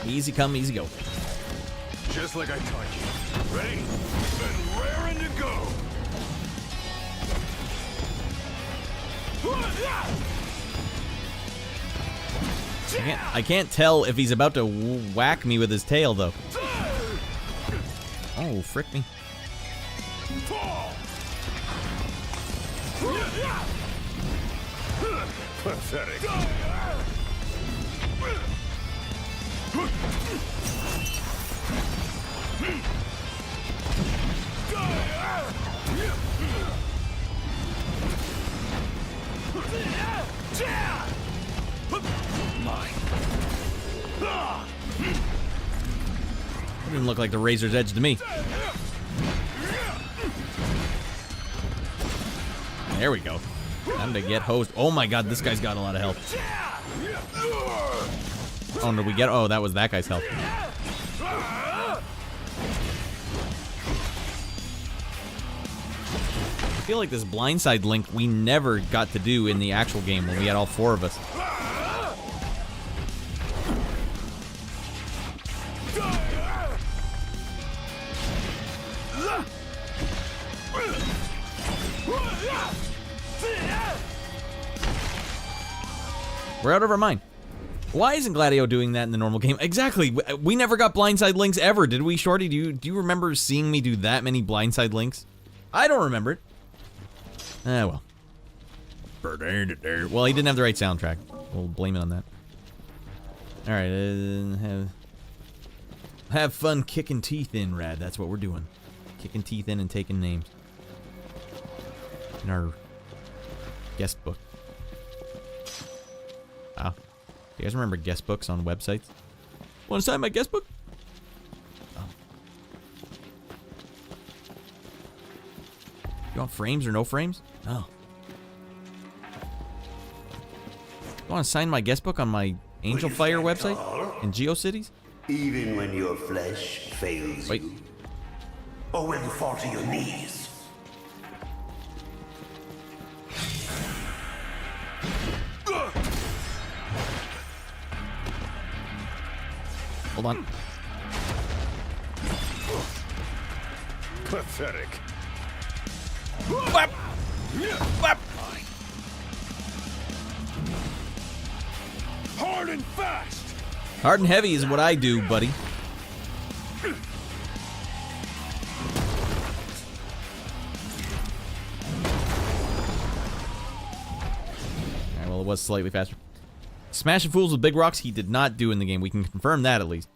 Easy come, easy go. Just like I taught you. Ready? And raring to go. I can't tell if he's about to whack me with his tail, though. Oh, frick me. Pathetic. It didn't look like the razor's edge to me. There we go. Time to get hosed. Oh my god, this guy's got a lot of health. Oh, no, we get... Oh, that was that guy's health. I feel like this blindside link we never got to do in the actual game when we had all 4 of us. We're out of our mind. Why isn't Gladio doing that in the normal game? Exactly. We never got blindside links ever, did we, Shorty? Do you remember seeing me do that many blindside links? I don't remember it. Ah, well. Well, he didn't have the right soundtrack. We'll blame it on that. Alright, have fun kicking teeth in, Rad. That's what we're doing. Kicking teeth in and taking names. In our guest book. Wow. You guys remember guest books on websites? Want to sign my guest book? Oh. You want frames or no frames? Oh. You want to sign my guest book on my Angel Fire website in GeoCities? Even when your flesh fails you? Or when you fall to your knees? Hold on. Whap! Whap! Hard and fast. Hard and heavy is what I do, buddy. Alright, well, it was slightly faster. Smashing fools with big rocks, he did not do in the game. We can confirm that at least.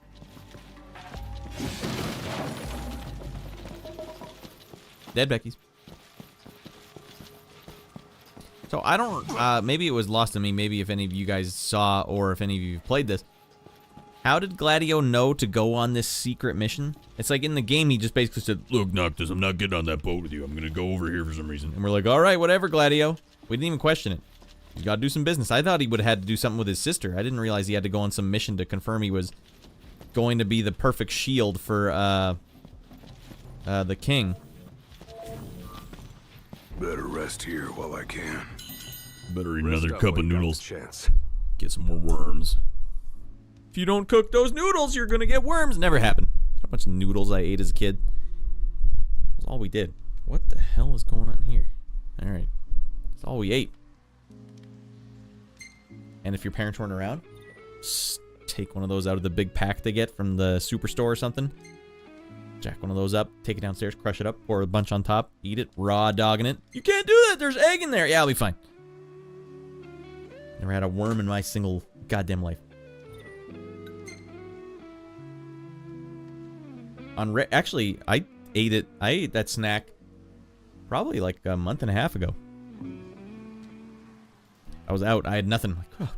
Dead Becky's. So I don't, maybe it was lost on me, maybe if any of you guys saw or if any of you played this. How did Gladio know to go on this secret mission? It's like in the game he just basically said, look, Noctis, I'm not getting on that boat with you. I'm gonna go over here for some reason. And we're like, alright, whatever, Gladio. We didn't even question it. You gotta do some business. I thought he would have had to do something with his sister. I didn't realize he had to go on some mission to confirm he was going to be the perfect shield for, the king. Better rest here while I can. Better eat another cup of noodles. Chance. Get some more worms. If you don't cook those noodles, you're gonna get worms. Never happened. How much noodles I ate as a kid. That's all we did. What the hell is going on here? Alright. That's all we ate. And if your parents weren't around, just take one of those out of the big pack they get from the superstore or something. Jack one of those up, take it downstairs, crush it up, pour a bunch on top, eat it, raw dogging it. You can't do that, there's egg in there. Yeah, I'll be fine. Never had a worm in my single goddamn life. Actually, I ate that snack probably like a month and a half ago. I was out, I had nothing. I'm like, oh,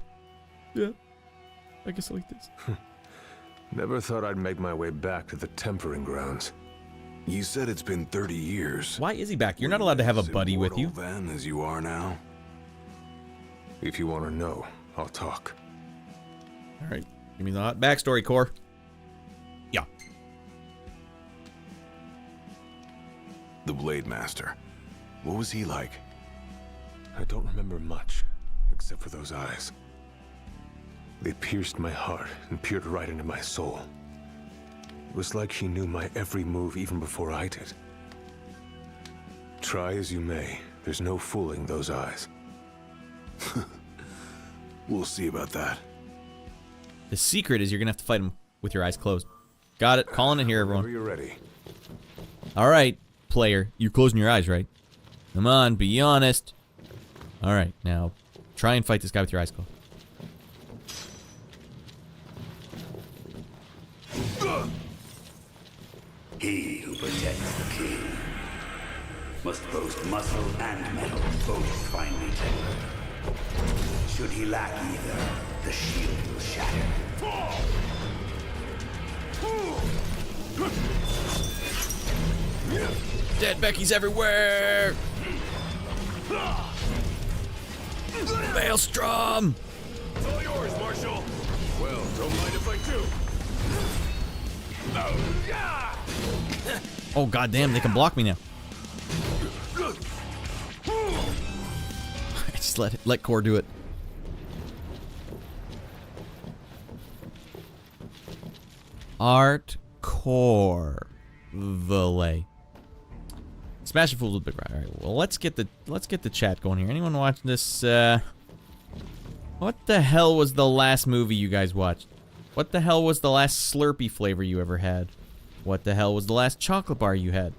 yeah, I guess I like this. Never thought I'd make my way back to the tempering grounds. You said it's been 30 years. Why is he back? You're not allowed to have a buddy with you. Then, as you are now. If you want to know, I'll talk. All right, give me the hot backstory, Core. Yeah. The Blade Master. What was he like? I don't remember much, except for those eyes. They pierced my heart and peered right into my soul. It was like she knew my every move even before I did. Try as you may, there's no fooling those eyes. We'll see about that. The secret is you're gonna have to fight him with your eyes closed. Got it. Calling it here, everyone. Whenever you're ready. All right, player. You're closing your eyes, right? Come on, be honest. All right, now try and fight this guy with your eyes closed. He who protects the king must boast muscle and metal, both finely tempered. Should he lack either, the shield will shatter. Dead Becky's everywhere! Maelstrom! It's all yours, Marshal. Well, don't mind if I do. Oh goddamn, they can block me now. I just let Core do it. Art Core Valet. Smashing fools with big rock. Alright, well let's get the chat going here. Anyone watching this? What the hell was the last movie you guys watched? What the hell was the last Slurpee flavor you ever had? What the hell was the last chocolate bar you had?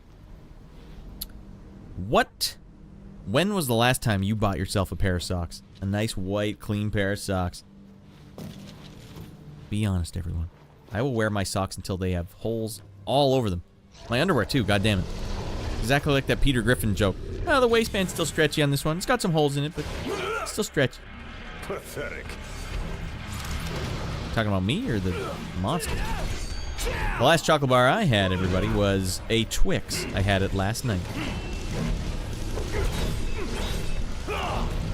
When was the last time you bought yourself a pair of socks? A nice white, clean pair of socks. Be honest, everyone. I will wear my socks until they have holes all over them. My underwear too, goddammit. Exactly like that Peter Griffin joke. Oh, the waistband's still stretchy on this one. It's got some holes in it, but it's still stretchy. Pathetic. Talking about me or the monster? The last chocolate bar I had, everybody, was a Twix. I had it last night.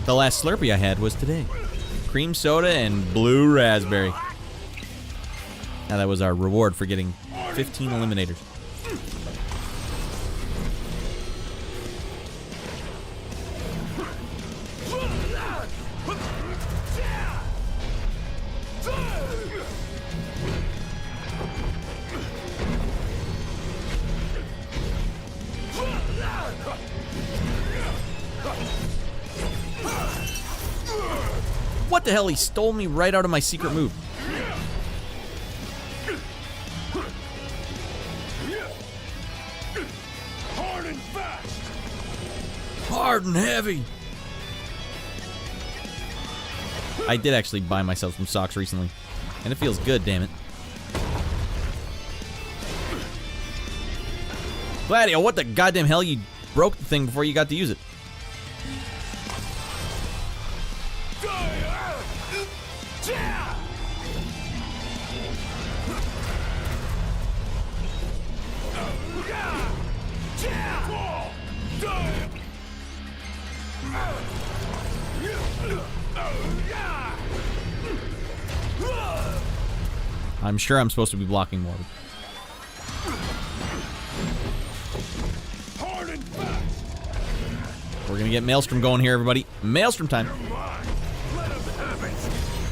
The last Slurpee I had was today. Cream soda and blue raspberry. Now that was our reward for getting 15 eliminators. What the hell? He stole me right out of my secret move. Hard and fast. Hard and heavy. I did actually buy myself some socks recently, and it feels good, damn it. Gladio, what the goddamn hell? You broke the thing before you got to use it. I'm sure I'm supposed to be blocking more. We're gonna get Maelstrom going here, everybody. Maelstrom time.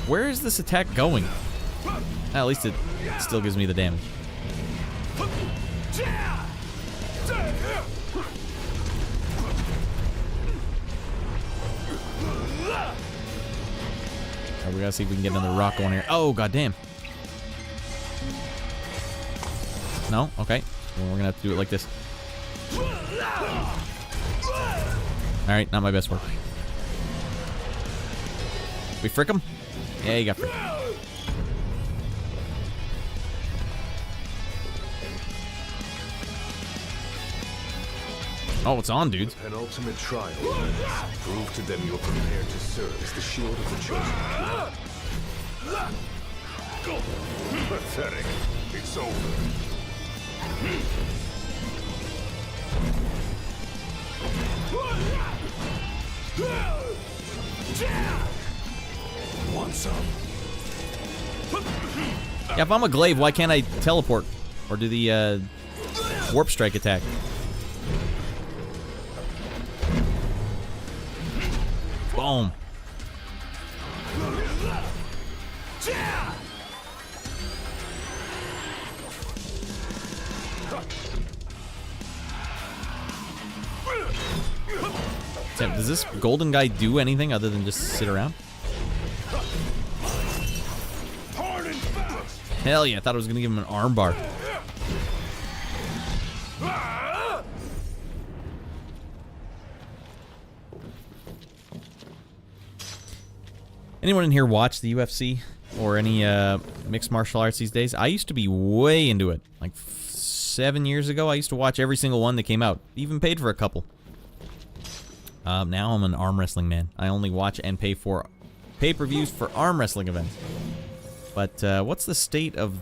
Where is this attack going? At least it still gives me the damage. Alright, we gotta see if we can get another rock going here. Oh, goddamn. No? Okay. Well, we're gonna have to do it like this. Alright, not my best work. We frick him? Yeah, you got frick. Oh, it's on, dudes. The penultimate trial. Prove to them you're prepared to serve as the shield of the chosen. Pathetic. It's over. Want some? Yeah, if I'm a glaive, why can't I teleport? Or do the warp strike attack? Boom. Sam, does this golden guy do anything other than just sit around? Hell yeah, I thought I was gonna give him an armbar. Anyone in here watch the UFC or any mixed martial arts these days? I used to be way into it. Like 7 years ago, I used to watch every single one that came out. Even paid for a couple. Now I'm an arm wrestling man. I only watch and pay for pay-per-views for arm wrestling events. But what's the state of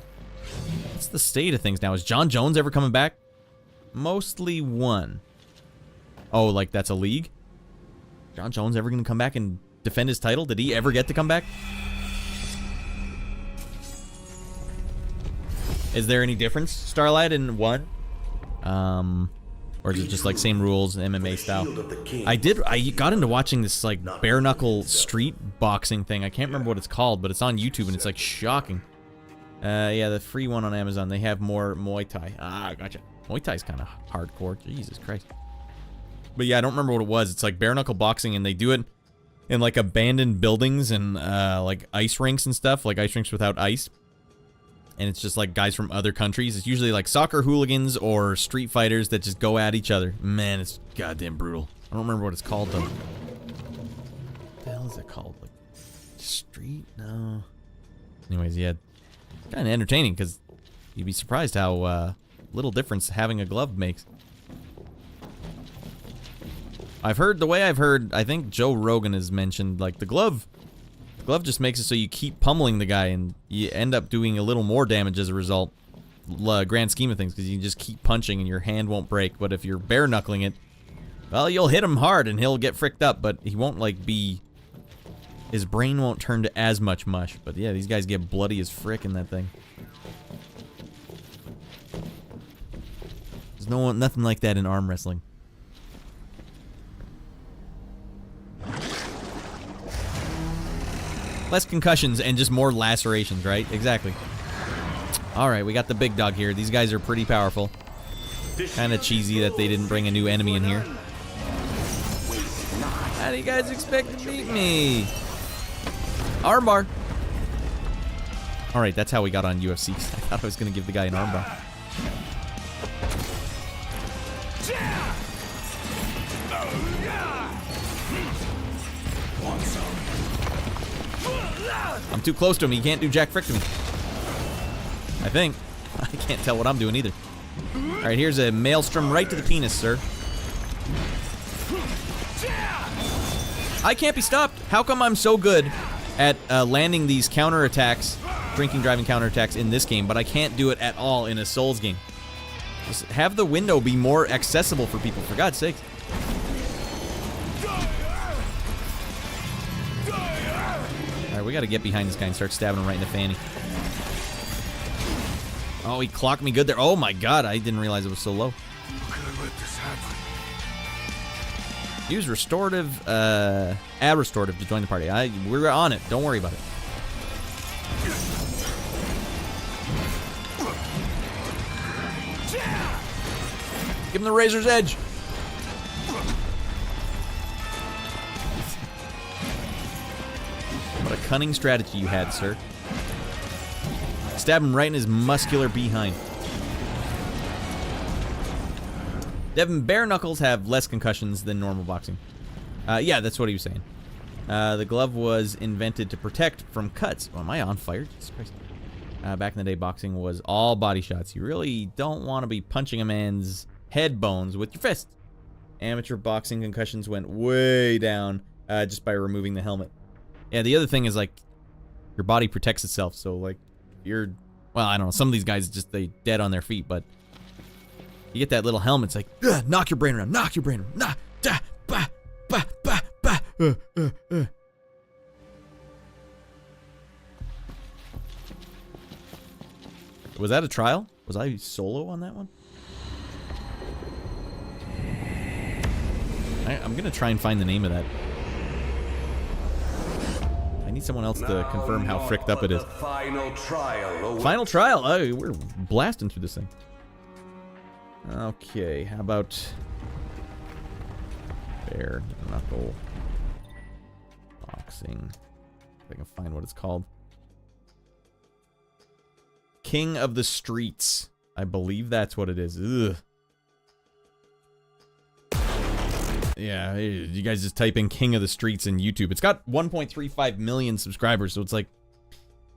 things now? Is John Jones ever coming back? Mostly one. Oh, like that's a league? John Jones ever gonna come back and defend his title? Did he ever get to come back? Is there any difference, Starlight, in one? Or is it just like same rules, MMA style? I got into watching this like bare knuckle street boxing thing. I can't remember what it's called, but it's on YouTube and it's like shocking. Yeah, the free one on Amazon. They have more Muay Thai. Ah, gotcha. Muay Thai's kind of hardcore. Jesus Christ. But yeah, I don't remember what it was. It's like bare knuckle boxing, and they do it in like abandoned buildings and like ice rinks and stuff, like ice rinks without ice. And it's just like guys from other countries. It's usually like soccer hooligans or street fighters that just go at each other. Man, it's goddamn brutal. I don't remember what it's called though. What the hell is it called? Like street? No. Anyways, yeah, kind of entertaining because you'd be surprised how little difference having a glove makes. I've heard, I think Joe Rogan has mentioned, like, the glove just makes it so you keep pummeling the guy and you end up doing a little more damage as a result, grand scheme of things, because you just keep punching and your hand won't break. But if you're bare knuckling it, well, you'll hit him hard and he'll get fricked up, but he won't, like, his brain won't turn to as much mush. But yeah, these guys get bloody as frick in that thing. There's nothing like that in arm wrestling. Less concussions and just more lacerations, right? Exactly. Alright, we got the big dog here. These guys are pretty powerful. Kind of cheesy that they didn't bring a new enemy in here. How do you guys expect to beat me? Armbar. All right, that's how we got on UFC. I thought I was going to give the guy an armbar. I'm too close to him. He can't do jack frick to me. I think. I can't tell what I'm doing either. All right, here's a maelstrom right to the penis, sir. I can't be stopped. How come I'm so good at landing these counterattacks, drinking driving counterattacks in this game, but I can't do it at all in a Souls game? Just have the window be more accessible for people, for God's sake. Alright, we gotta get behind this guy and start stabbing him right in the fanny. Oh, he clocked me good there. Oh my God, I didn't realize it was so low. How could I let this happen? Use restorative, add restorative to join the party. We're on it. Don't worry about it. Give him the razor's edge. What a cunning strategy you had, sir. Stab him right in his muscular behind. Devin, bare knuckles have less concussions than normal boxing. Yeah, that's what he was saying. The glove was invented to protect from cuts. Oh, am I on fire? Jesus Christ. Back in the day, boxing was all body shots. You really don't want to be punching a man's head bones with your fist. Amateur boxing concussions went way down just by removing the helmet. Yeah, the other thing is, like, your body protects itself. So, like, you're... Well, I don't know. Some of these guys just, they dead on their feet, but... You get that little helmet, it's like, knock your brain around, knock your brain around, nah, da, ba, ba, ba, ba, Was that a trial? Was I solo on that one? I'm gonna try and find the name of that. I need someone else to confirm how fricked up it is. Final trial. Final trial? Oh, we're blasting through this thing. Okay, how about bare knuckle boxing? If I can find what it's called. King of the Streets. I believe that's what it is. Ugh. Yeah, you guys just type in King of the Streets in YouTube. It's got 1.35 million subscribers, so it's like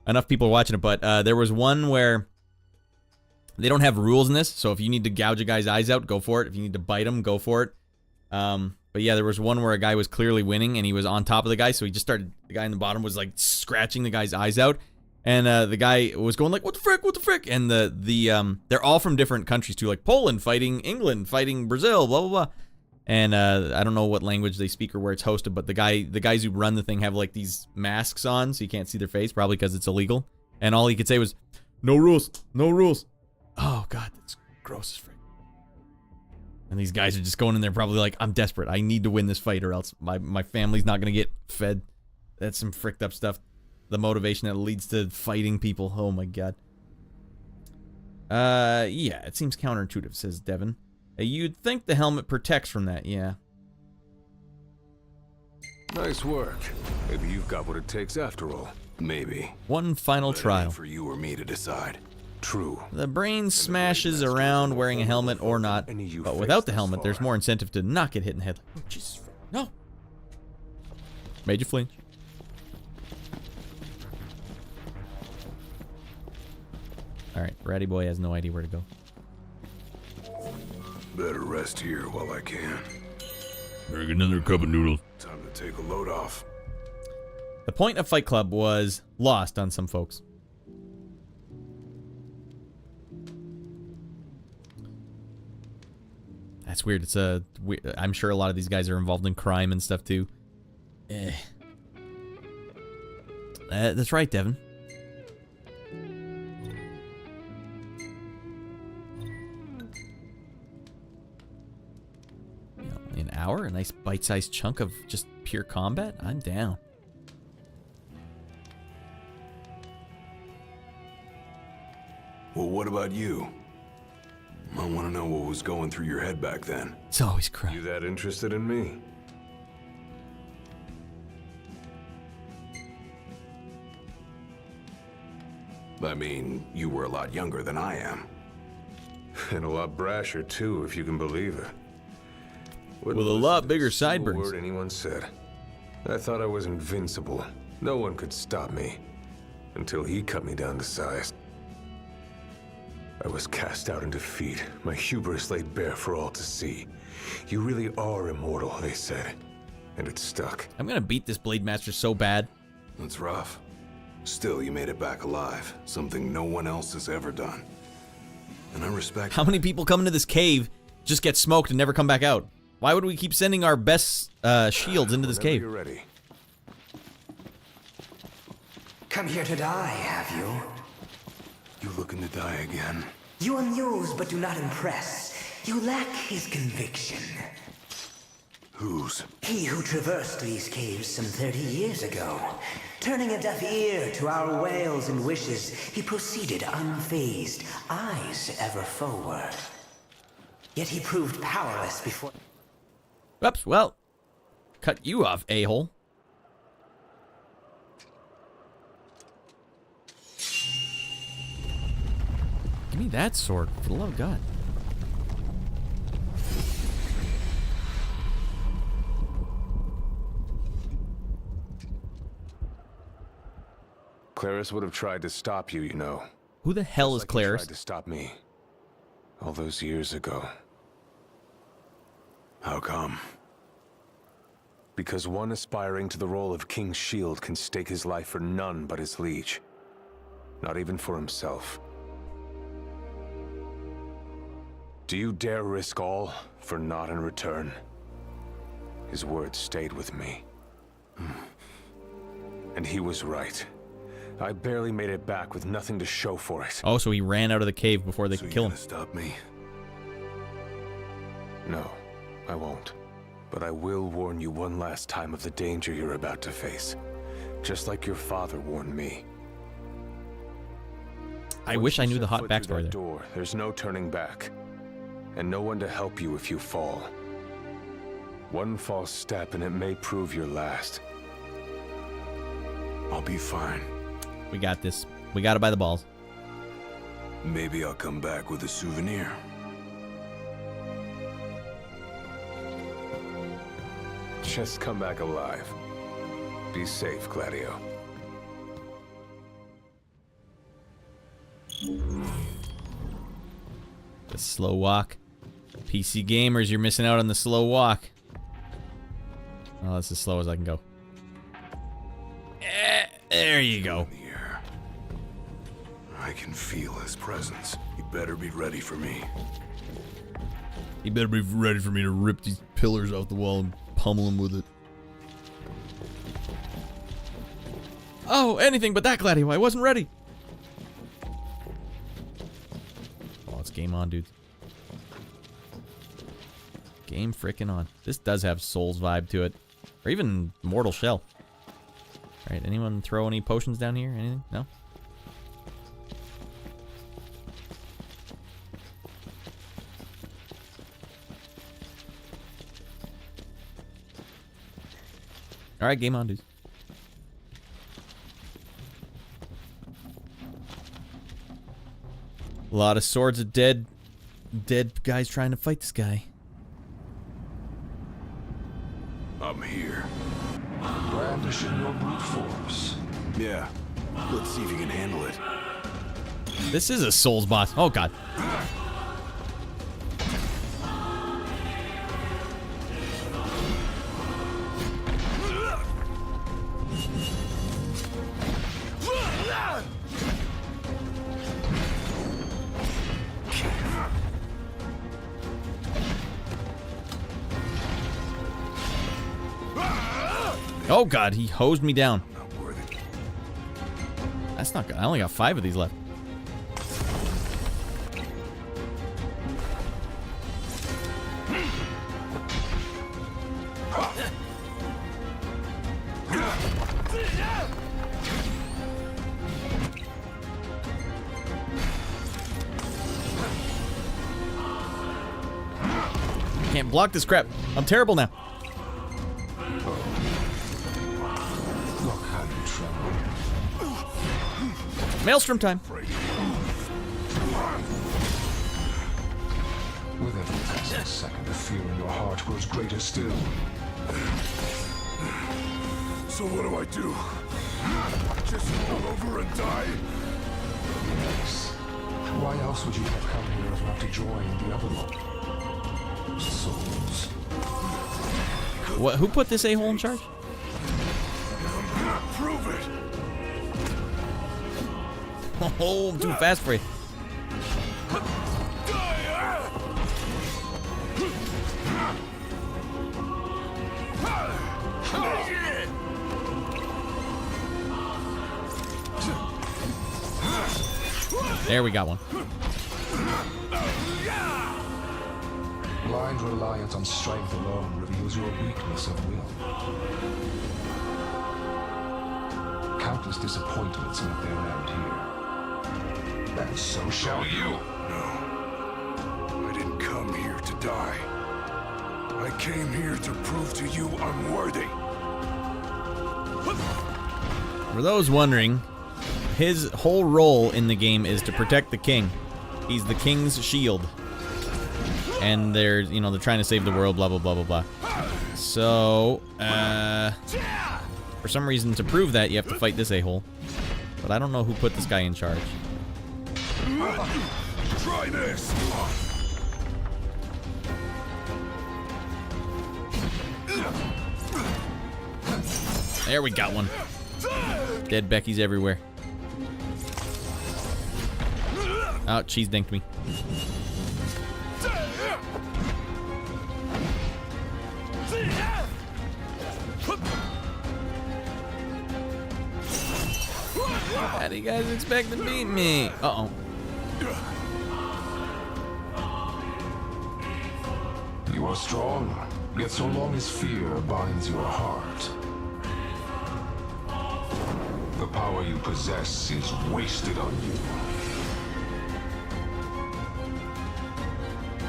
enough people are watching it. But there was one where they don't have rules in this, so if you need to gouge a guy's eyes out, go for it. If you need to bite him, go for it. But yeah, there was one where a guy was clearly winning, and he was on top of the guy, so he just started, the guy in the bottom was like scratching the guy's eyes out, and the guy was going like, what the frick, and they're all from different countries too, like Poland fighting England, fighting Brazil, blah, blah, blah. And I don't know what language they speak or where it's hosted, but the guys who run the thing have like these masks on, so you can't see their face, probably because it's illegal, and all he could say was, no rules, no rules. Oh, God, that's gross as frick. And these guys are just going in there probably like, I'm desperate. I need to win this fight or else my family's not going to get fed. That's some fricked up stuff. The motivation that leads to fighting people. Oh, my God. Yeah, it seems counterintuitive, says Devin. You'd think the helmet protects from that, yeah. Nice work. Maybe you've got what it takes after all. Maybe. One final trial. For you or me to decide. True. The brain smashes around wearing a helmet or not, but without the helmet, there's more incentive to not get hit in the head. Oh, Jesus. No. Made you flinch. Alright, Ratty Boy has no idea where to go. Better rest here while I can. Bring another cup of noodles. Time to take a load off. The point of Fight Club was lost on some folks. That's weird. It's I'm sure a lot of these guys are involved in crime and stuff too. That's right, Devin. An hour? A nice bite-sized chunk of just pure combat? I'm down. Well, what about you? I want to know what was going through your head back then. It's always crap. You that interested in me? I mean, you were a lot younger than I am. And a lot brasher, too, if you can believe it. With a lot bigger sideburns. Word anyone said. I thought I was invincible. No one could stop me. Until he cut me down to size. I was cast out in defeat, my hubris laid bare for all to see. You really are immortal, they said. And it stuck. I'm gonna beat this Blade Master so bad. That's rough. Still, you made it back alive. Something no one else has ever done. And I respect. How many people come into this cave, just get smoked and never come back out? Why would we keep sending our best shields into this cave? You're ready. Come here to die, have you? You looking to die again? You amuse but do not impress. You lack his conviction. Whose? He who traversed these caves some 30 years ago. Turning a deaf ear to our wails and wishes, he proceeded unfazed, eyes ever forward. Yet he proved powerless before... Oops, well, cut you off, a-hole. Give me that sword, for the love of God. Claris would have tried to stop you, you know. Who the hell is Claris? Tried to stop me. All those years ago. How come? Because one aspiring to the role of King's Shield can stake his life for none but his liege. Not even for himself. Do you dare risk all for naught in return? His words stayed with me. And he was right. I barely made it back with nothing to show for it. Oh, so he ran out of the cave before they could kill him. Stop me? No, I won't. But I will warn you one last time of the danger you're about to face. Just like your father warned me. I wish I knew the hot backstory there. Door, there's no turning back. And no one to help you if you fall. One false step and it may prove your last. I'll be fine. We got this. We got it by the balls. Maybe I'll come back with a souvenir. Just come back alive. Be safe, Gladio. The slow walk. PC gamers, you're missing out on the slow walk. Oh, that's as slow as I can go. There you go. I can feel his presence. You better be ready for me. You better be ready for me to rip these pillars off the wall and pummel him with it. Oh, anything but that, Gladio. I wasn't ready. Oh, it's game on, dude. Game frickin' on. This does have Souls vibe to it. Or even Mortal Shell. Alright, anyone throw any potions down here? Anything? No? Alright, game on, dudes. A lot of swords of dead guys trying to fight this guy. I'm here. Brandishing your brute force. Yeah. Let's see if you can handle it. This is a Souls boss. Oh, God. Oh, God. He hosed me down. That's not good. I only got 5 of these left. Can't block this crap. I'm terrible now. Look how you tremble. Maelstrom time. With every passing second, the fear in your heart grows greater still. So what do I do? Just roll over and die? Yes. Why else would you have come here if not to join the other lot? Souls. What? Who put this a-hole in charge? Prove it. Oh, I'm too fast for you. There we got one. Blind reliance on strength alone reveals your weakness of will. Countless disappointments met their end here. And so shall you. No. I didn't come here to die. I came here to prove to you I'm worthy. For those wondering, his whole role in the game is to protect the king. He's the king's shield. And they're trying to save the world, blah, blah, blah, blah, blah. So, for some reason, to prove that, you have to fight this a-hole. But I don't know who put this guy in charge. Try this. There we got one. Dead Becky's everywhere. Oh, cheese dinked me. How do you guys expect to beat me? Uh-oh. You are strong, yet so long as fear binds your heart, the power you possess is wasted on you.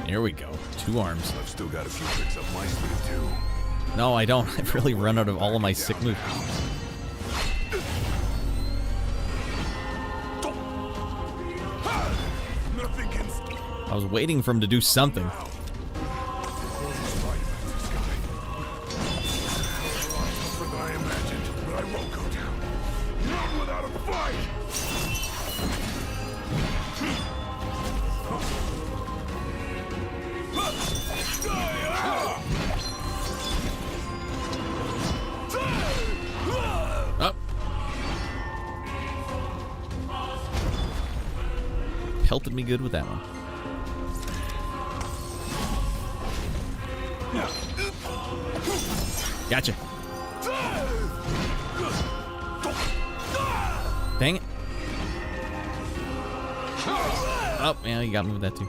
Here we go. 2 arms. I've still got a few tricks up my sleeve too. No, I don't. I've really run out of all of my sick moves. I was waiting for him to do something. Pelted me good with that one. Gotcha. Dang it. Oh, yeah, you got me with that too.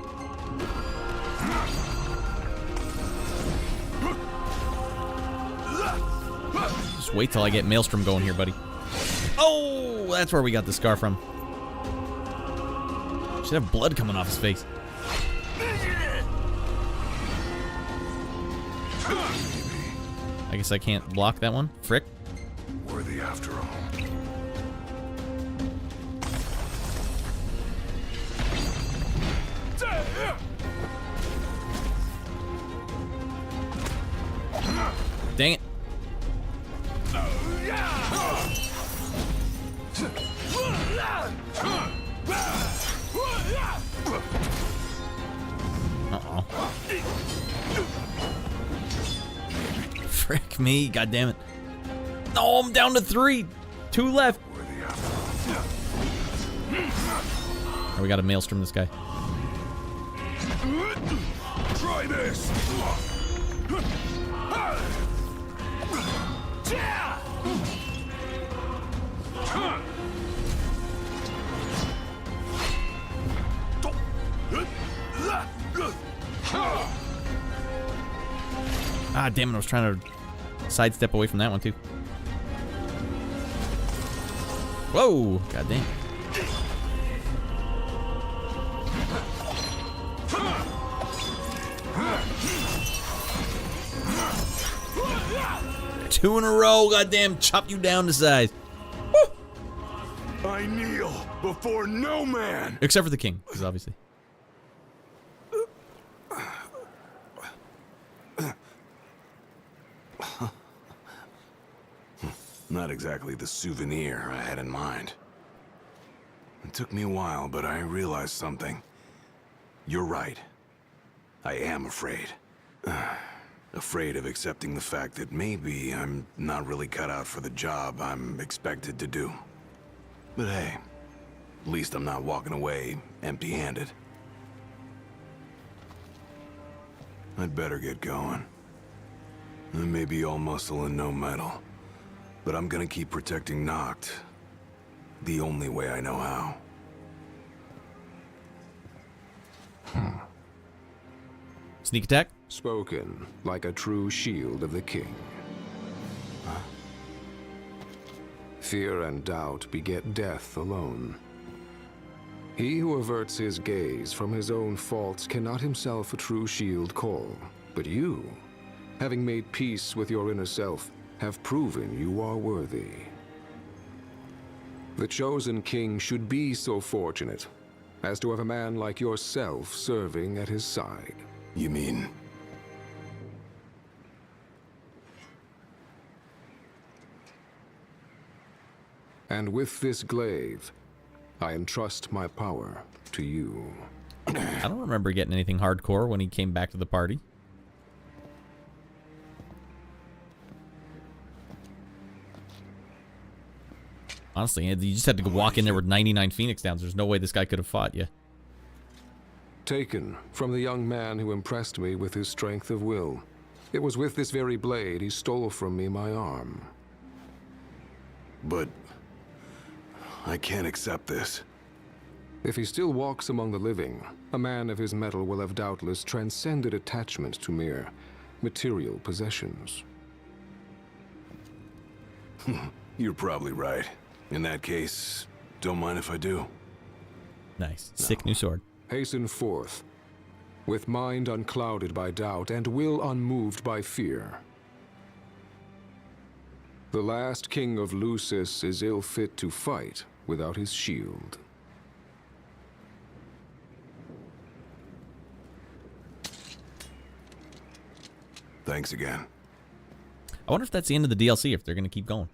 Just wait till I get Maelstrom going here, buddy. Oh, that's where we got the scar from. Should have blood coming off his face. I guess I can't block that one. Frick. Worthy after all. Dang it. Uh-oh. Frick me, god damn it. No, I'm down to 3. 2 left. Oh, we got to Maelstrom this guy. Try this. Ah, damn it, I was trying to sidestep away from that one, too. Whoa, god damn. Two in a row, goddamn, chop you down to size. Woo! I kneel before no man. Except for the king, because obviously. Not exactly the souvenir I had in mind. It took me a while, but I realized something. You're right. I am afraid. Afraid of accepting the fact that maybe I'm not really cut out for the job I'm expected to do. But hey, at least I'm not walking away empty-handed. I'd better get going. I may be all muscle and no metal, but I'm gonna keep protecting Noct the only way I know how. Sneak attack? Spoken like a true shield of the king. Huh? Fear and doubt beget death alone. He who averts his gaze from his own faults cannot himself a true shield call. But you, having made peace with your inner self, have proven you are worthy. The chosen king should be so fortunate as to have a man like yourself serving at his side. You mean? And with this glaive, I entrust my power to you. I don't remember getting anything hardcore when he came back to the party. Honestly, you just had to go walk in there with 99 Phoenix Downs. There's no way this guy could have fought you. Taken from the young man who impressed me with his strength of will. It was with this very blade he stole from me my arm. But I can't accept this. If he still walks among the living, a man of his mettle will have doubtless transcended attachment to mere material possessions. You're probably right. In that case, don't mind if I do. Nice. Sick new sword. Hasten forth, with mind unclouded by doubt and will unmoved by fear. The last king of Lucis is ill fit to fight without his shield. Thanks again. I wonder if that's the end of the DLC, if they're going to keep going.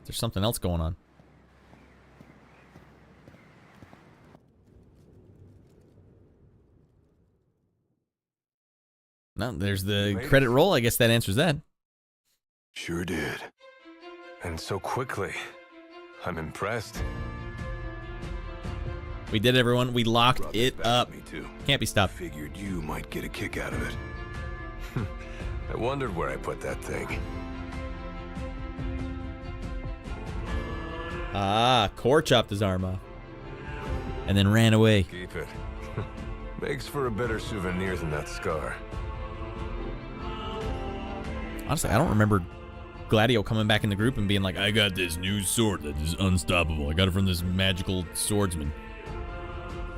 There's something else going on. No, there's the credit roll. I guess that answers that. Sure did. And so quickly. I'm impressed. We did, everyone. We locked it up. Me too. Can't be stopped. Figured you might get a kick out of it. I wondered where I put that thing. Ah, Core chopped his arm off. And then ran away. Keep it. Makes for a better souvenir than that scar. Honestly, I don't remember Gladio coming back in the group and being like, I got this new sword that is unstoppable. I got it from this magical swordsman.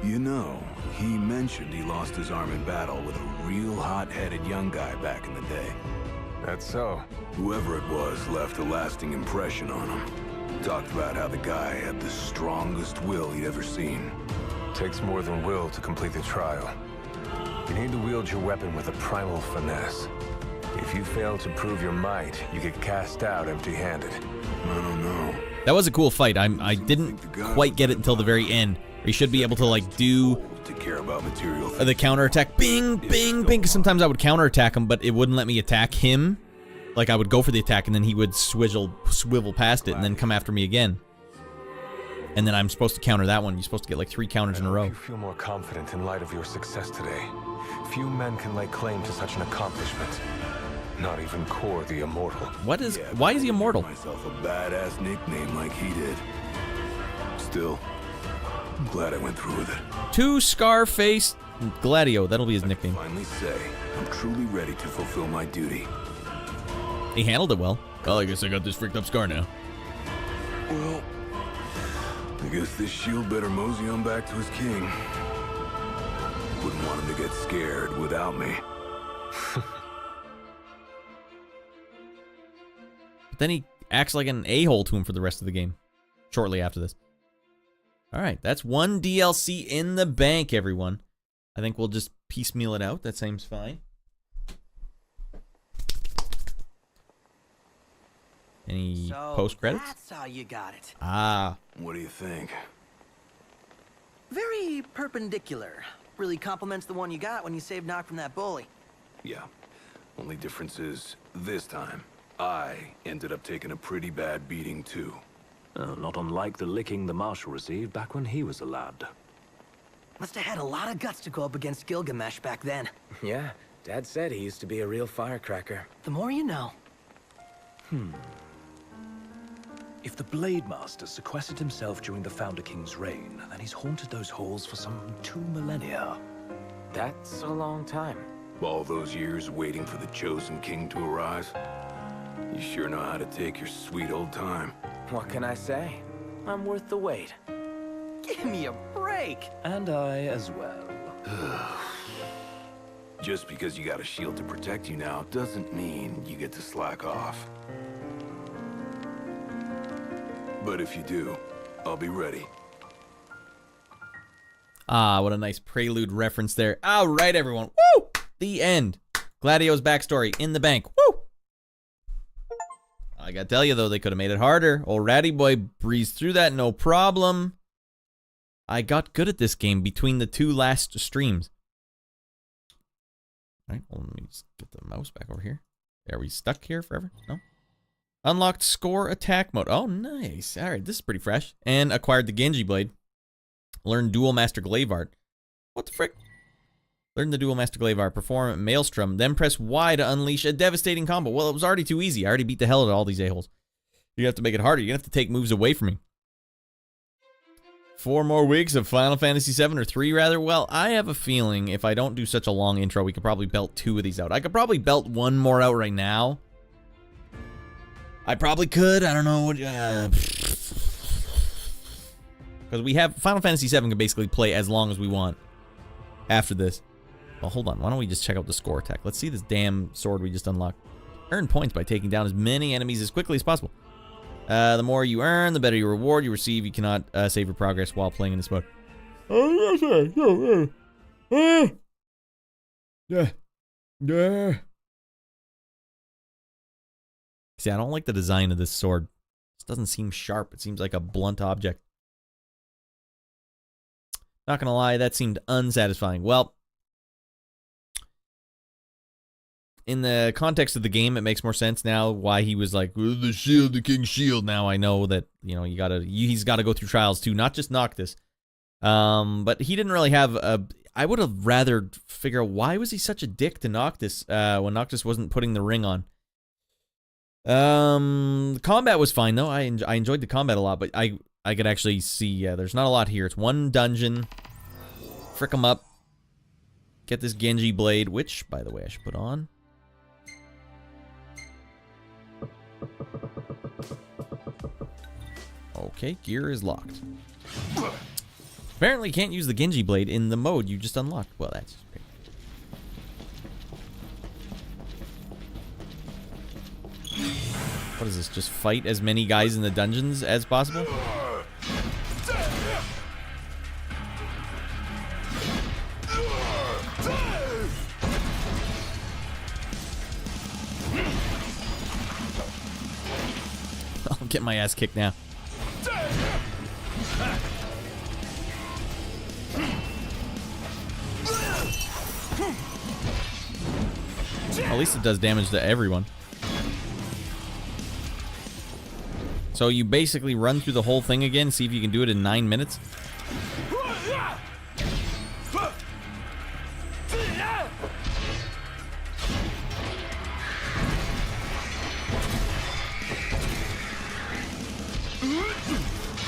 You know, he mentioned he lost his arm in battle with a real hot-headed young guy back in the day. That's so. Whoever it was left a lasting impression on him. Talked about how the guy had the strongest will he'd ever seen. Takes more than will to complete the trial. You need to wield your weapon with a primal finesse. If you fail to prove your might, you get cast out empty-handed. I don't know. That was a cool fight. I didn't quite get it until the very end. You should be able to like do to care about material the counterattack. Bing, bing, bing. 'Cause sometimes I would counterattack him, but it wouldn't let me attack him. Like I would go for the attack, and then he would swivel past it, and then come after me again. And then I'm supposed to counter that one. You're supposed to get like 3 counters in a row. You feel more confident in light of your success today. Few men can lay claim to such an accomplishment. Not even Core the Immortal. What is? Why is he immortal? Myself a badass nickname like he did. Still, I'm glad I went through with it. 2 Scarface Gladio. That'll be his nickname. Finally say I'm truly ready to fulfill my duty. He handled it well. Well, I guess I got this freaked up scar now. Well, I guess this shield better mosey on back to his king. Wouldn't want him to get scared without me. But then he acts like an a-hole to him for the rest of the game. Shortly after this. All right, that's one DLC in the bank, everyone. I think we'll just piecemeal it out. That seems fine. Any post credits? That's how you got it. Ah. What do you think? Very perpendicular. Really complements the one you got when you saved Nock from that bully. Yeah. Only difference is, this time, I ended up taking a pretty bad beating too. Not unlike the licking the Marshal received back when he was a lad. Must have had a lot of guts to go up against Gilgamesh back then. Yeah, Dad said he used to be a real firecracker. The more you know. If the Blade Master sequestered himself during the Founder King's reign, then he's haunted those halls for some 2 millennia. That's a long time. All those years waiting for the Chosen King to arise. You sure know how to take your sweet old time. What can I say? I'm worth the wait. Give me a break! And I as well. Just because you got a shield to protect you now doesn't mean you get to slack off. But if you do, I'll be ready. Ah, what a nice prelude reference there. All right, everyone. Woo! The end. Gladio's backstory in the bank. Woo! I gotta tell you, though, they could have made it harder. Old Ratty Boy breezed through that, no problem. I got good at this game between the 2 last streams. All right, well, let me just get the mouse back over here. Are we stuck here forever? No? Unlocked score attack mode. Oh, nice. All right, this is pretty fresh. And acquired the Genji Blade. Learned Dual Master Glaive Art. What the frick? Learn the Dual Master Glaive Art. Perform Maelstrom. Then press Y to unleash a devastating combo. Well, it was already too easy. I already beat the hell out of all these a-holes. You have to make it harder. You have to take moves away from me. 4 more weeks of Final Fantasy VII, or 3 rather. Well, I have a feeling if I don't do such a long intro, we could probably belt 2 of these out. I could probably belt 1 more out right now. I probably could. I don't know what. Because we have Final Fantasy VII can basically play as long as we want after this. Well, hold on. Why don't we just check out the score attack? Let's see this damn sword we just unlocked. Earn points by taking down as many enemies as quickly as possible. The more you earn, the better your reward you receive. You cannot save your progress while playing in this mode. See, I don't like the design of this sword. It doesn't seem sharp. It seems like a blunt object. Not gonna lie, that seemed unsatisfying. Well, in the context of the game, it makes more sense now why he was like, the shield, the king's shield. Now I know that, you know, he's gotta go through trials too, not just Noctis. But he didn't really have a, I would have rather figure out why was he such a dick to Noctis, when Noctis wasn't putting the ring on. The combat was fine though. I enjoyed the combat a lot, but I could actually see, there's not a lot here. It's 1 dungeon. Frick 'em up. Get this Genji blade, which, by the way, I should put on. Okay, gear is locked. Apparently, you can't use the Genji blade in the mode you just unlocked. Well, that's great. What is this? Just fight as many guys in the dungeons as possible? I'll get my ass kicked now. At least it does damage to everyone. So you basically run through the whole thing again, see if you can do it in 9 minutes.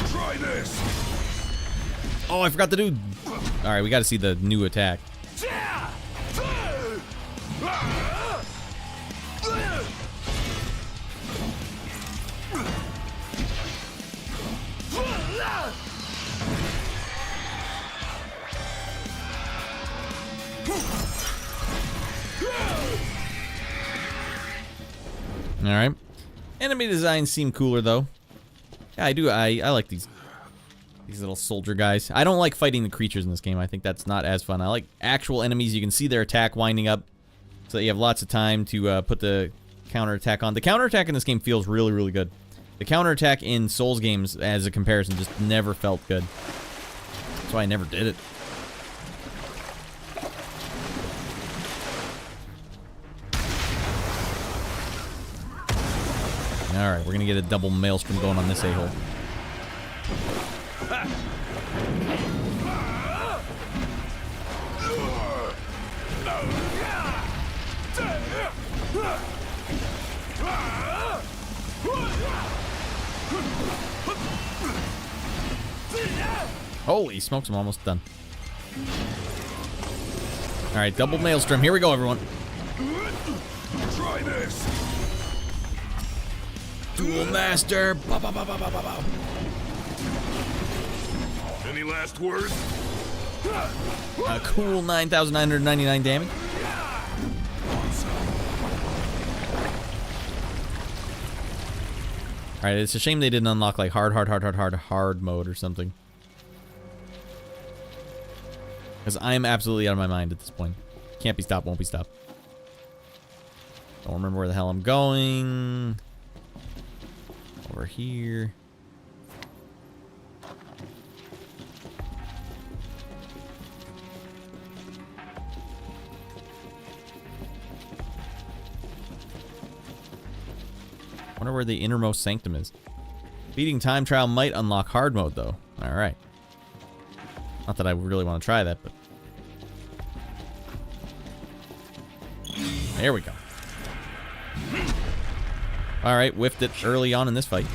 Try this. Oh, I forgot to do. All right, we got to see the new attack. All right. Enemy designs seem cooler though. Yeah, I do. I like these These little soldier guys. I don't like fighting the creatures in this game. I think that's not as fun. I like actual enemies. You can see their attack winding up so that you have lots of time to put the counterattack on. The counterattack in this game feels really, really good. The counterattack in Souls games, as a comparison, just never felt good. That's why I never did it. Alright, we're gonna get a double maelstrom going on this a-hole. Holy smokes, I'm almost done. Alright, double maelstrom. Here we go, everyone. Try this. Duel Master. Bow, bow, bow, bow, bow, bow, bow. Any last words? A cool 9,999 damage. Alright, it's a shame they didn't unlock like hard mode or something. Because I am absolutely out of my mind at this point. Can't be stopped, won't be stopped. Don't remember where the hell I'm going. Over here. Wonder where the innermost sanctum is. Beating time trial might unlock hard mode though. Alright. Not that I really want to try that, but... There we go. Alright, whiffed it early on in this fight.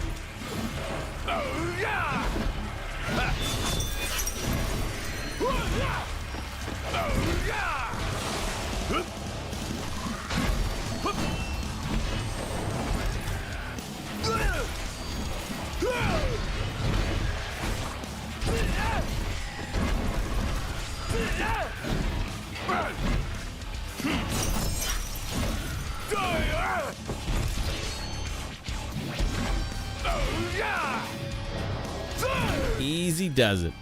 Easy does it.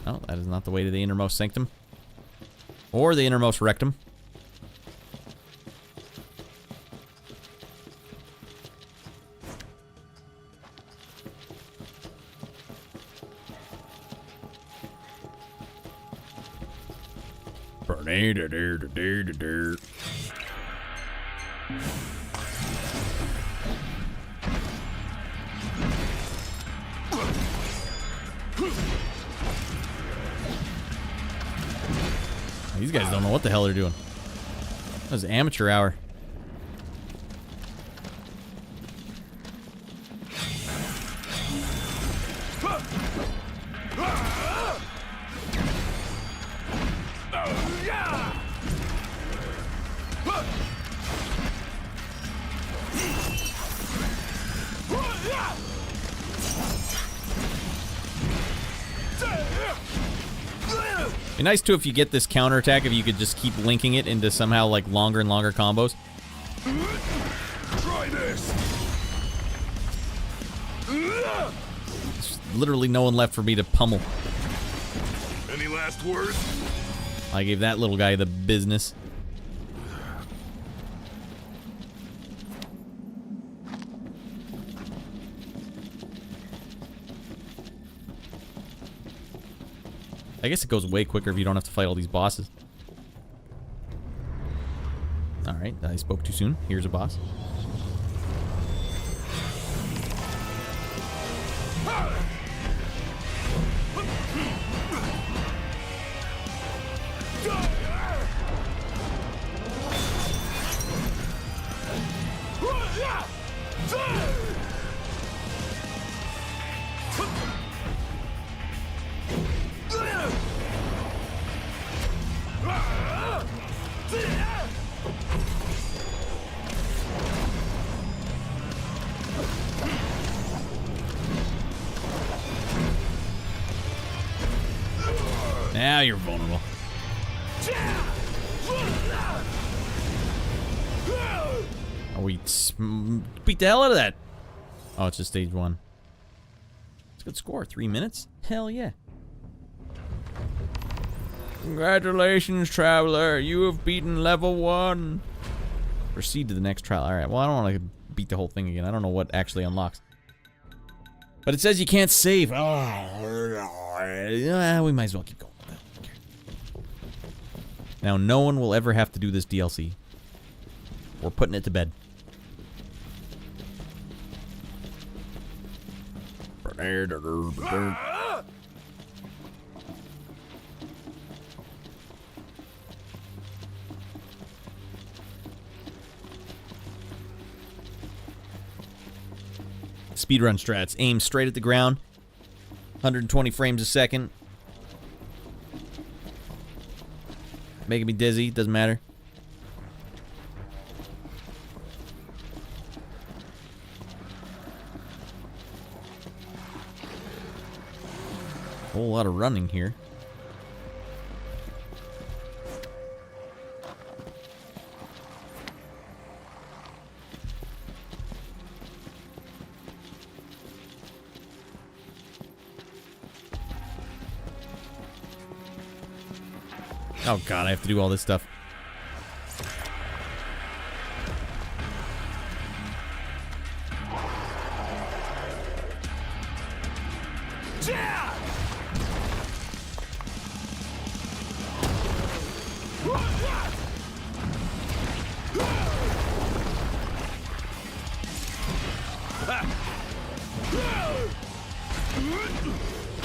Oh, that is not the way to the innermost sanctum. Or the innermost rectum. These guys don't know what the hell they're doing. That was amateur hour. Be nice too if you get this counterattack, if you could just keep linking it into somehow like longer and longer combos. Try this. There's literally no one left for me to pummel. Any last words? I gave that little guy the business. I guess it goes way quicker if you don't have to fight all these bosses. Alright, I spoke too soon. Here's a boss. Now you're vulnerable. Oh, we beat the hell out of that. Oh, it's just stage 1. It's a good score. 3 minutes? Hell yeah. Congratulations, traveler. You have beaten level 1. Proceed to the next trial. Alright, well, I don't want to beat the whole thing again. I don't know what actually unlocks. But it says you can't save. Oh, we might as well keep going. Now, no one will ever have to do this DLC. We're putting it to bed. Speedrun strats. Aim straight at the ground. 120 frames a second. Making me dizzy. Doesn't matter. Whole lot of running here. Oh god, I have to do all this stuff.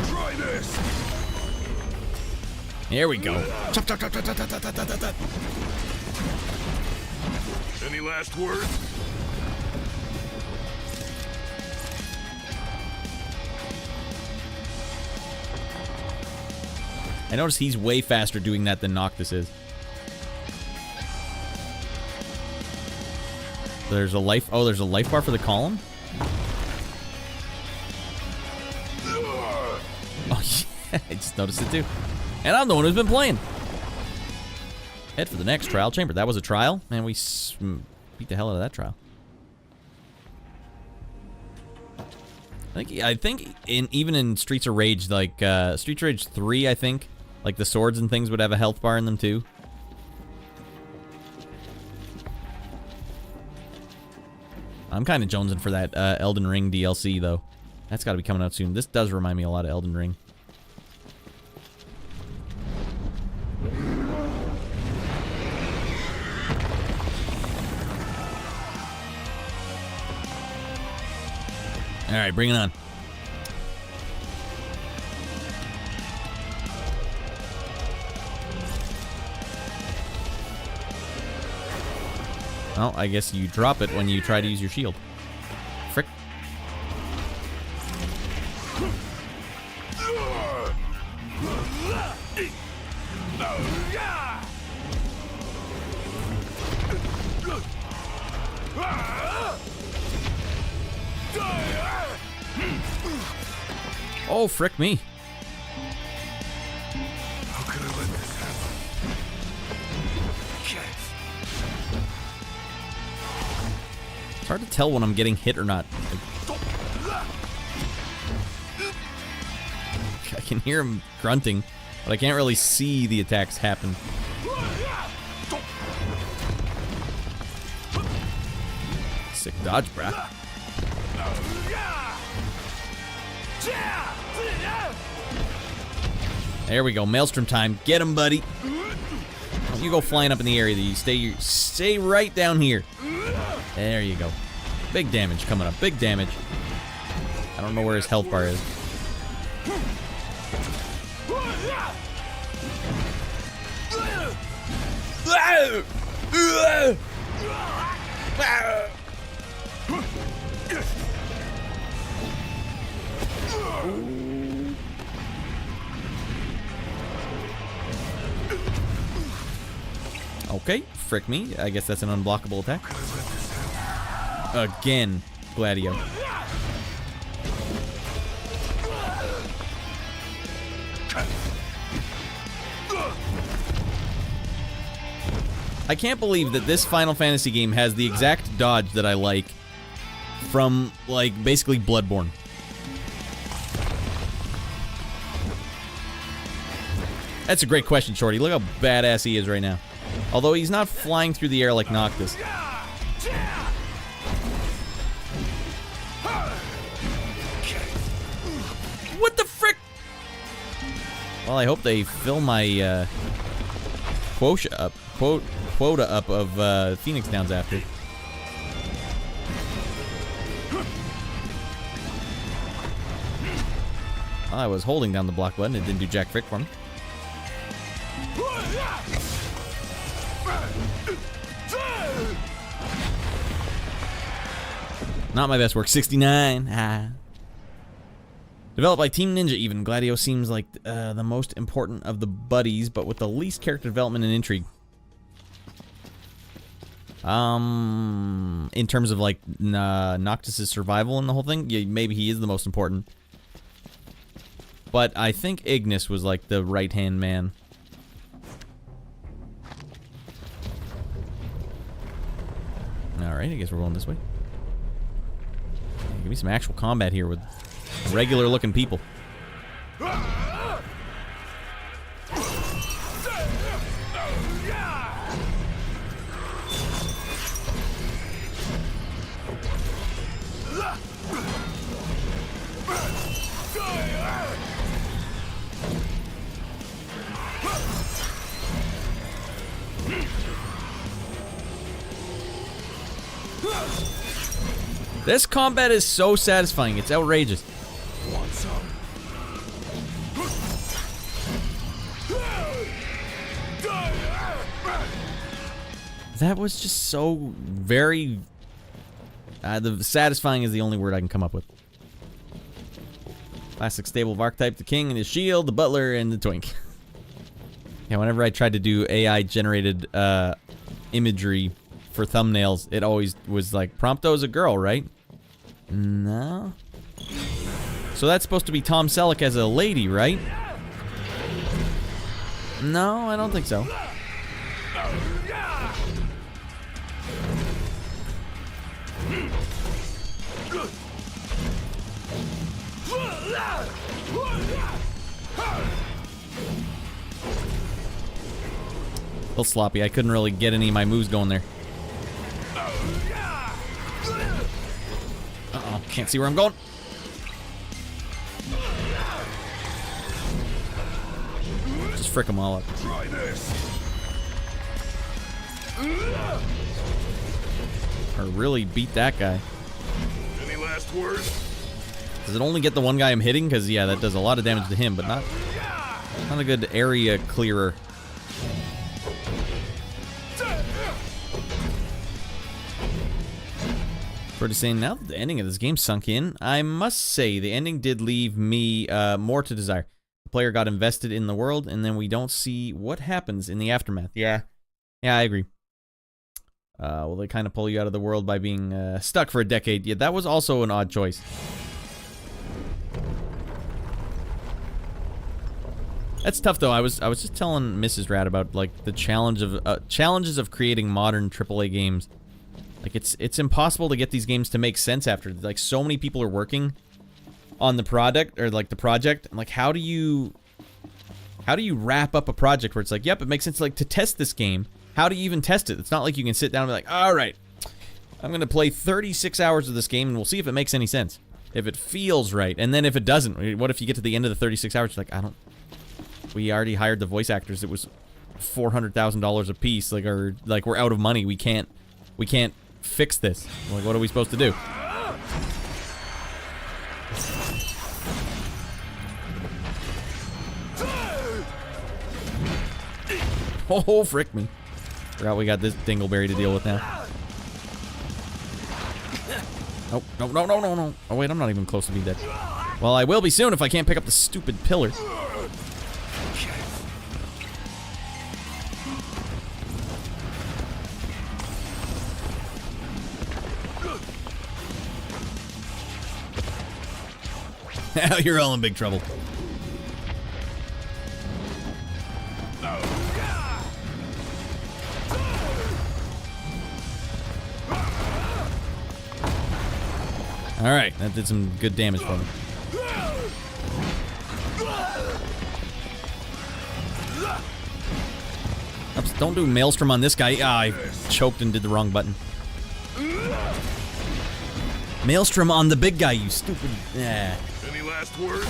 Try this. Here we go. Any last words? I notice he's way faster doing that than Noctis is. There's a life. Oh, there's a life bar for the column? Oh, yeah. I just noticed it too. And I'm the one who's been playing. Head for the next trial chamber. That was a trial? Man, we beat the hell out of that trial. I think even in Streets of Rage, like Streets of Rage 3, I think, like the swords and things would have a health bar in them too. I'm kind of jonesing for that Elden Ring DLC though. That's got to be coming out soon. This does remind me a lot of Elden Ring. All right, bring it on. Well, I guess you drop it when you try to use your shield. Frick. Oh, frick me. How could I let this happen? It's hard to tell when I'm getting hit or not. I can hear him grunting, but I can't really see the attacks happen. Sick dodge, brah. There we go, Maelstrom time. Get him, buddy. Don't you go flying up in the area. You stay right down here. There you go. Big damage coming up. Big damage. I don't know where his health bar is. Okay, frick me. I guess that's an unblockable attack. Again, Gladio. I can't believe that this Final Fantasy game has the exact dodge that I like from, like, basically Bloodborne. That's a great question, Shorty. Look how badass he is right now. Although he's not flying through the air like Noctis. What the frick? Well, I hope they fill my quota up of Phoenix Downs after. I was holding down the block button. It didn't do jack frick for me. Not my best work. 69. Ah. Developed by Team Ninja even. Gladio seems like the most important of the buddies, but with the least character development and intrigue. In terms of like Noctis' survival and the whole thing, yeah, maybe he is the most important. But I think Ignis was like the right-hand man. Alright, I guess we're going this way. Give me some actual combat here with regular-looking people. This combat is so satisfying. It's outrageous. Want some? That was just so very... the satisfying is the only word I can come up with. Classic stable of archetype, the king and his shield, the butler, and the twink. Yeah, whenever I tried to do AI-generated imagery for thumbnails, it always was like, Prompto's a girl, right? No. So that's supposed to be Tom Selleck as a lady, right? No, I don't think so. A little sloppy. I couldn't really get any of my moves going there. Uh-oh, can't see where I'm going. Just frick them all up. Try this. Or really beat that guy. Any last words? Does it only get the one guy I'm hitting? Because, yeah, that does a lot of damage to him, but not a good area clearer. Pretty saying now that the ending of this game sunk in, I must say the ending did leave me more to desire. The player got invested in the world, and then we don't see what happens in the aftermath. Yeah, I agree. Well, they kind of pull you out of the world by being stuck for a decade. Yeah, that was also an odd choice. That's tough though. I was just telling Mrs. Rat about like the challenges of creating modern AAA games. Like it's impossible to get these games to make sense after like so many people are working on the product or like the project. And like how do you wrap up a project where it's like, yep, it makes sense like to test this game. How do you even test it? It's not like you can sit down and be like, all right, I'm gonna play 36 hours of this game and we'll see if it makes any sense, if it feels right. And then if it doesn't, what if you get to the end of the 36 hours, you're like, we already hired the voice actors. It was $400,000 a piece. Like, or like we're out of money. We can't fix this. Like, what are we supposed to do? Oh, frick me. Forgot we got this dingleberry to deal with now. Oh, no. Oh, wait, I'm not even close to being dead. Well, I will be soon if I can't pick up the stupid pillar. Now you're all in big trouble. Alright, that did some good damage for me. Whoops, don't do Maelstrom on this guy. Ah, I choked and did the wrong button. Maelstrom on the big guy, you stupid... Any last words?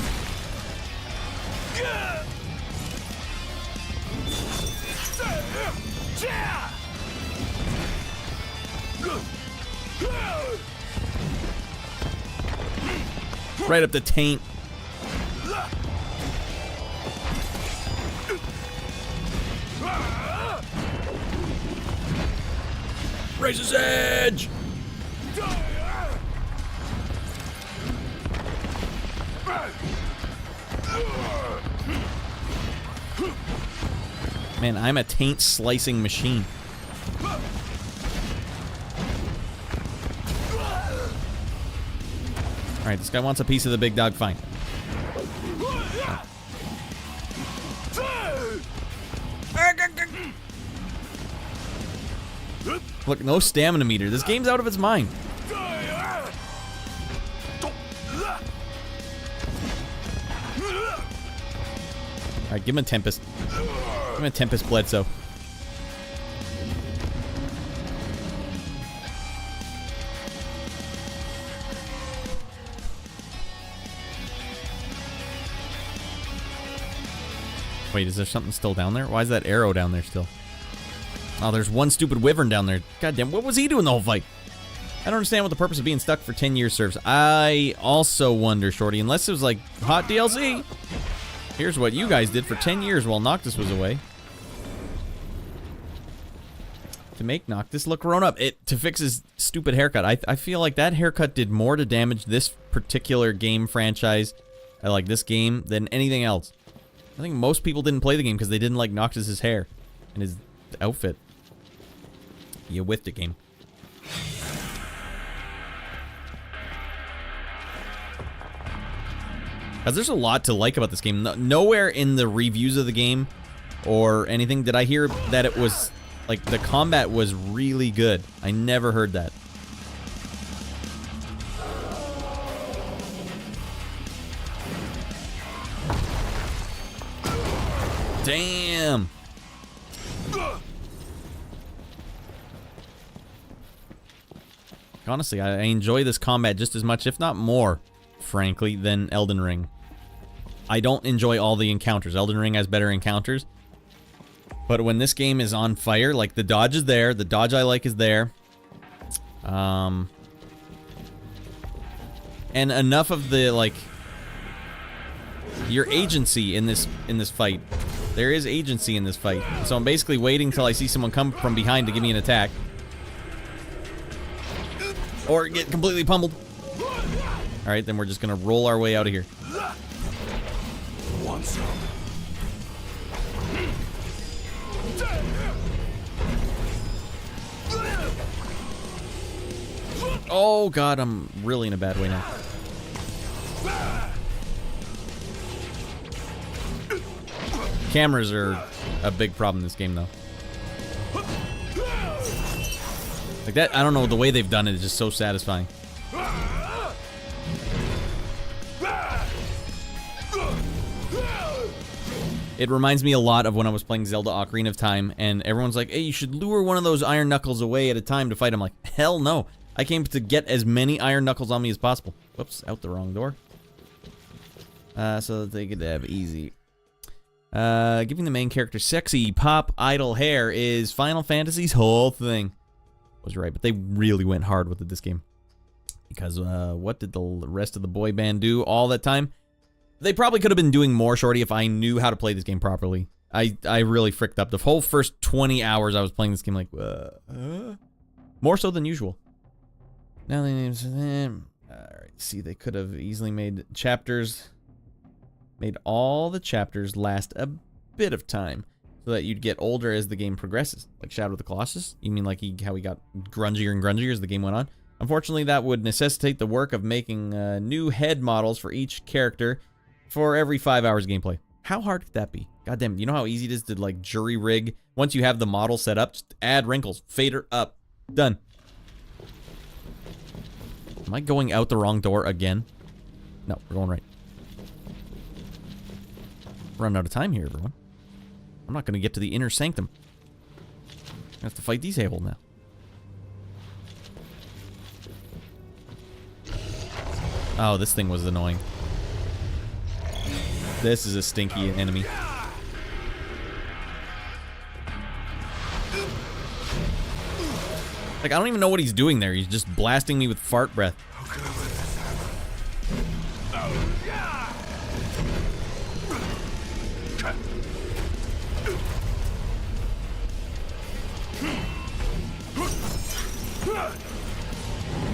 Right up the taint. Razor's Edge! Man, I'm a taint slicing machine. Alright, this guy wants a piece of the big dog, fine. Look, no stamina meter. This game's out of its mind. Alright, give him a Tempest. Give him a Tempest Bledsoe. Wait, is there something still down there? Why is that arrow down there still? Oh, there's one stupid wyvern down there. Goddamn, what was he doing the whole fight? I don't understand what the purpose of being stuck for 10 years serves. I also wonder, Shorty, unless it was like hot DLC. Here's what you guys did for 10 years while Noctis was away. To make Noctis look grown up. To fix his stupid haircut. I feel like that haircut did more to damage this particular game franchise, like this game, than anything else. I think most people didn't play the game because they didn't like Noctis' hair and his outfit. You whiffed it, game. Because there's a lot to like about this game. Nowhere in the reviews of the game or anything did I hear that it was, like, the combat was really good. I never heard that. Damn! Honestly, I enjoy this combat just as much, if not more, frankly, than Elden Ring. I don't enjoy all the encounters. Elden Ring has better encounters. But when this game is on fire, like, the dodge is there. The dodge I like is there. And enough of the, like, your agency in this fight. There is agency in this fight. So I'm basically waiting till I see someone come from behind to give me an attack. Or get completely pummeled. Alright, then we're just gonna roll our way out of here. Once. Oh god, I'm really in a bad way now. Cameras are a big problem in this game, though. Like that, I don't know, the way they've done it is just so satisfying. It reminds me a lot of when I was playing Zelda Ocarina of Time, and everyone's like, hey, you should lure one of those Iron Knuckles away at a time to fight. I'm like, hell no. I came to get as many Iron Knuckles on me as possible. Whoops, out the wrong door. So that they could have easy. Giving the main character sexy, pop, idle hair is Final Fantasy's whole thing. Was right, but they really went hard with it this game. Because what did the rest of the boy band do all that time? They probably could have been doing more, Shorty, if I knew how to play this game properly. I really fricked up. The whole first 20 hours I was playing this game like, more so than usual. Now they named them. Alright, see, they could have easily made chapters. Made all the chapters last a bit of time. So that you'd get older as the game progresses. Like Shadow of the Colossus? You mean like how he got grungier and grungier as the game went on? Unfortunately, that would necessitate the work of making new head models for each character for every 5 hours of gameplay. How hard could that be? Goddamn, you know how easy it is to like jury rig? Once you have the model set up, just add wrinkles, fade her up. Done. Am I going out the wrong door again? No, we're going right. Running out of time here, everyone. I'm not going to get to the inner sanctum. I have to fight these a-hole now. Oh, this thing was annoying. This is a stinky enemy. Like, I don't even know what he's doing there. He's just blasting me with fart breath.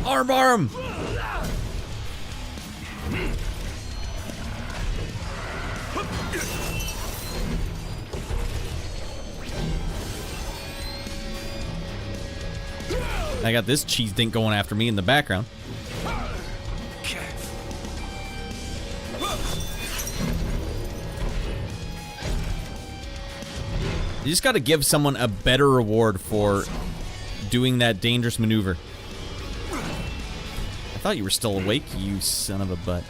Armbar him! I got this cheese dink going after me in the background. You just got to give someone a better reward for doing that dangerous maneuver. I thought you were still awake, you son of a butt.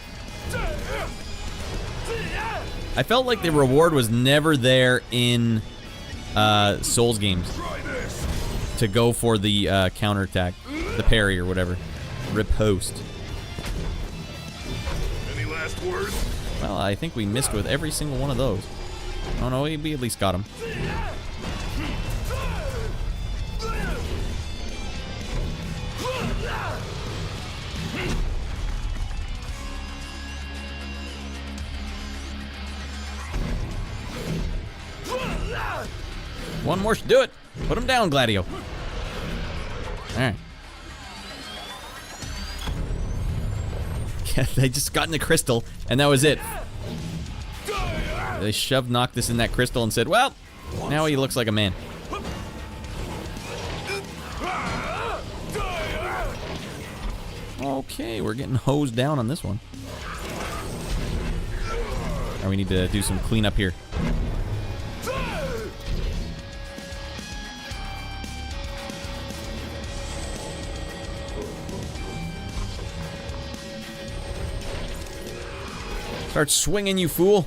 I felt like the reward was never there in Souls games to go for the counterattack, the parry or whatever, riposte. Any last words? Well, I think we missed with every single one of those. Oh no, we at least got him. One more should do it. Put him down, Gladio. Alright. Yeah, they just got in the crystal, and that was it. They shoved Noctis in that crystal and said, well, now he looks like a man. Okay, we're getting hosed down on this one. Or we need to do some cleanup here. Start swinging, you fool.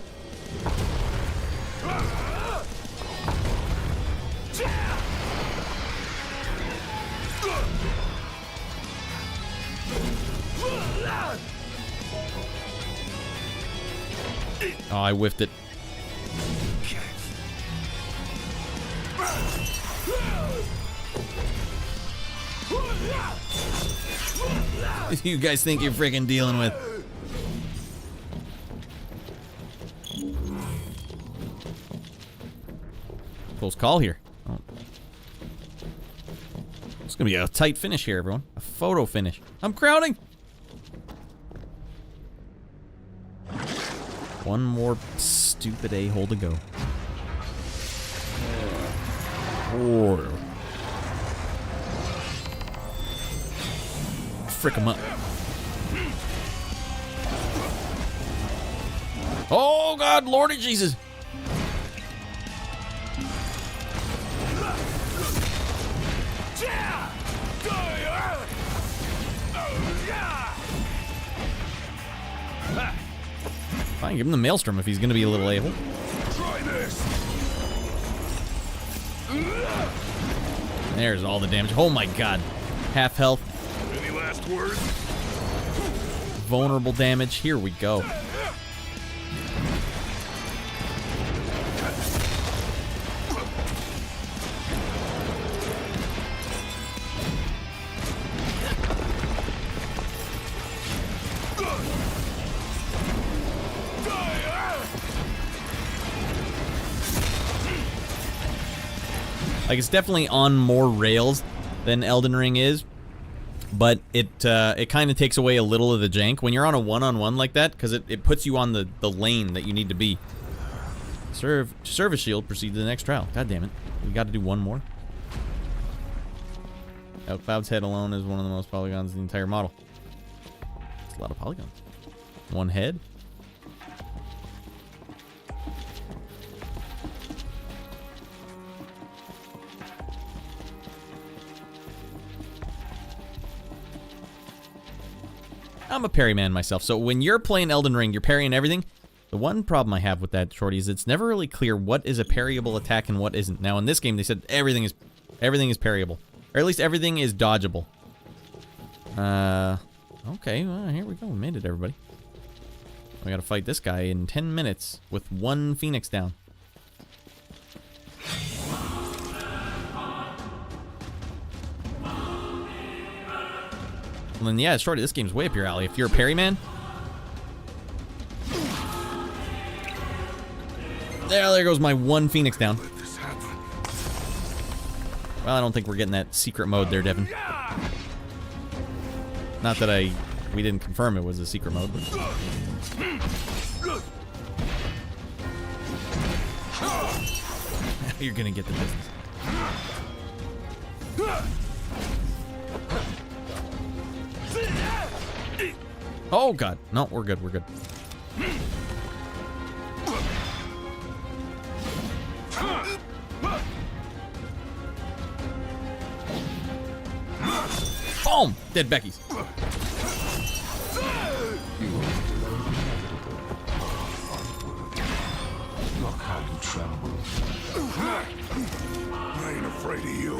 Oh, I whiffed it. What do you guys think you're freaking dealing with? Close call here. Oh. It's gonna be a tight finish here, everyone. A photo finish. I'm crowning. One more stupid a-hole to go. Oh. Frick him up. Oh God, Lordy Jesus. Fine, give him the maelstrom if he's gonna be a little able. Try this. There's all the damage. Oh my God. Half health. Any last words? Vulnerable damage. Here we go. Like, it's definitely on more rails than Elden Ring is, but it kind of takes away a little of the jank when you're on a one-on-one like that, because it puts you on the lane that you need to be. Service shield, proceed to the next trial. God damn it. We got to do one more. Oh, Cloud's head alone is one of the most polygons in the entire model. It's a lot of polygons. One head. I'm a parry man myself, so when you're playing Elden Ring, you're parrying everything. The one problem I have with that, Shorty, is it's never really clear what is a parryable attack and what isn't. Now, in this game, they said everything is Everything is parryable. Or at least everything is dodgeable. Okay, well, here we go. We made it, everybody. We gotta fight this guy in 10 minutes with 1 Phoenix down. Well, then, yeah, Shorty, this game's way up your alley. If you're a parry man. There goes my 1 Phoenix down. Well, I don't think we're getting that secret mode there, Devin. Not that we didn't confirm it was a secret mode, but... You're gonna get the business. Oh, God. No, we're good, we're good. Boom! Dead Becky's. Look how you tremble. I ain't afraid of you.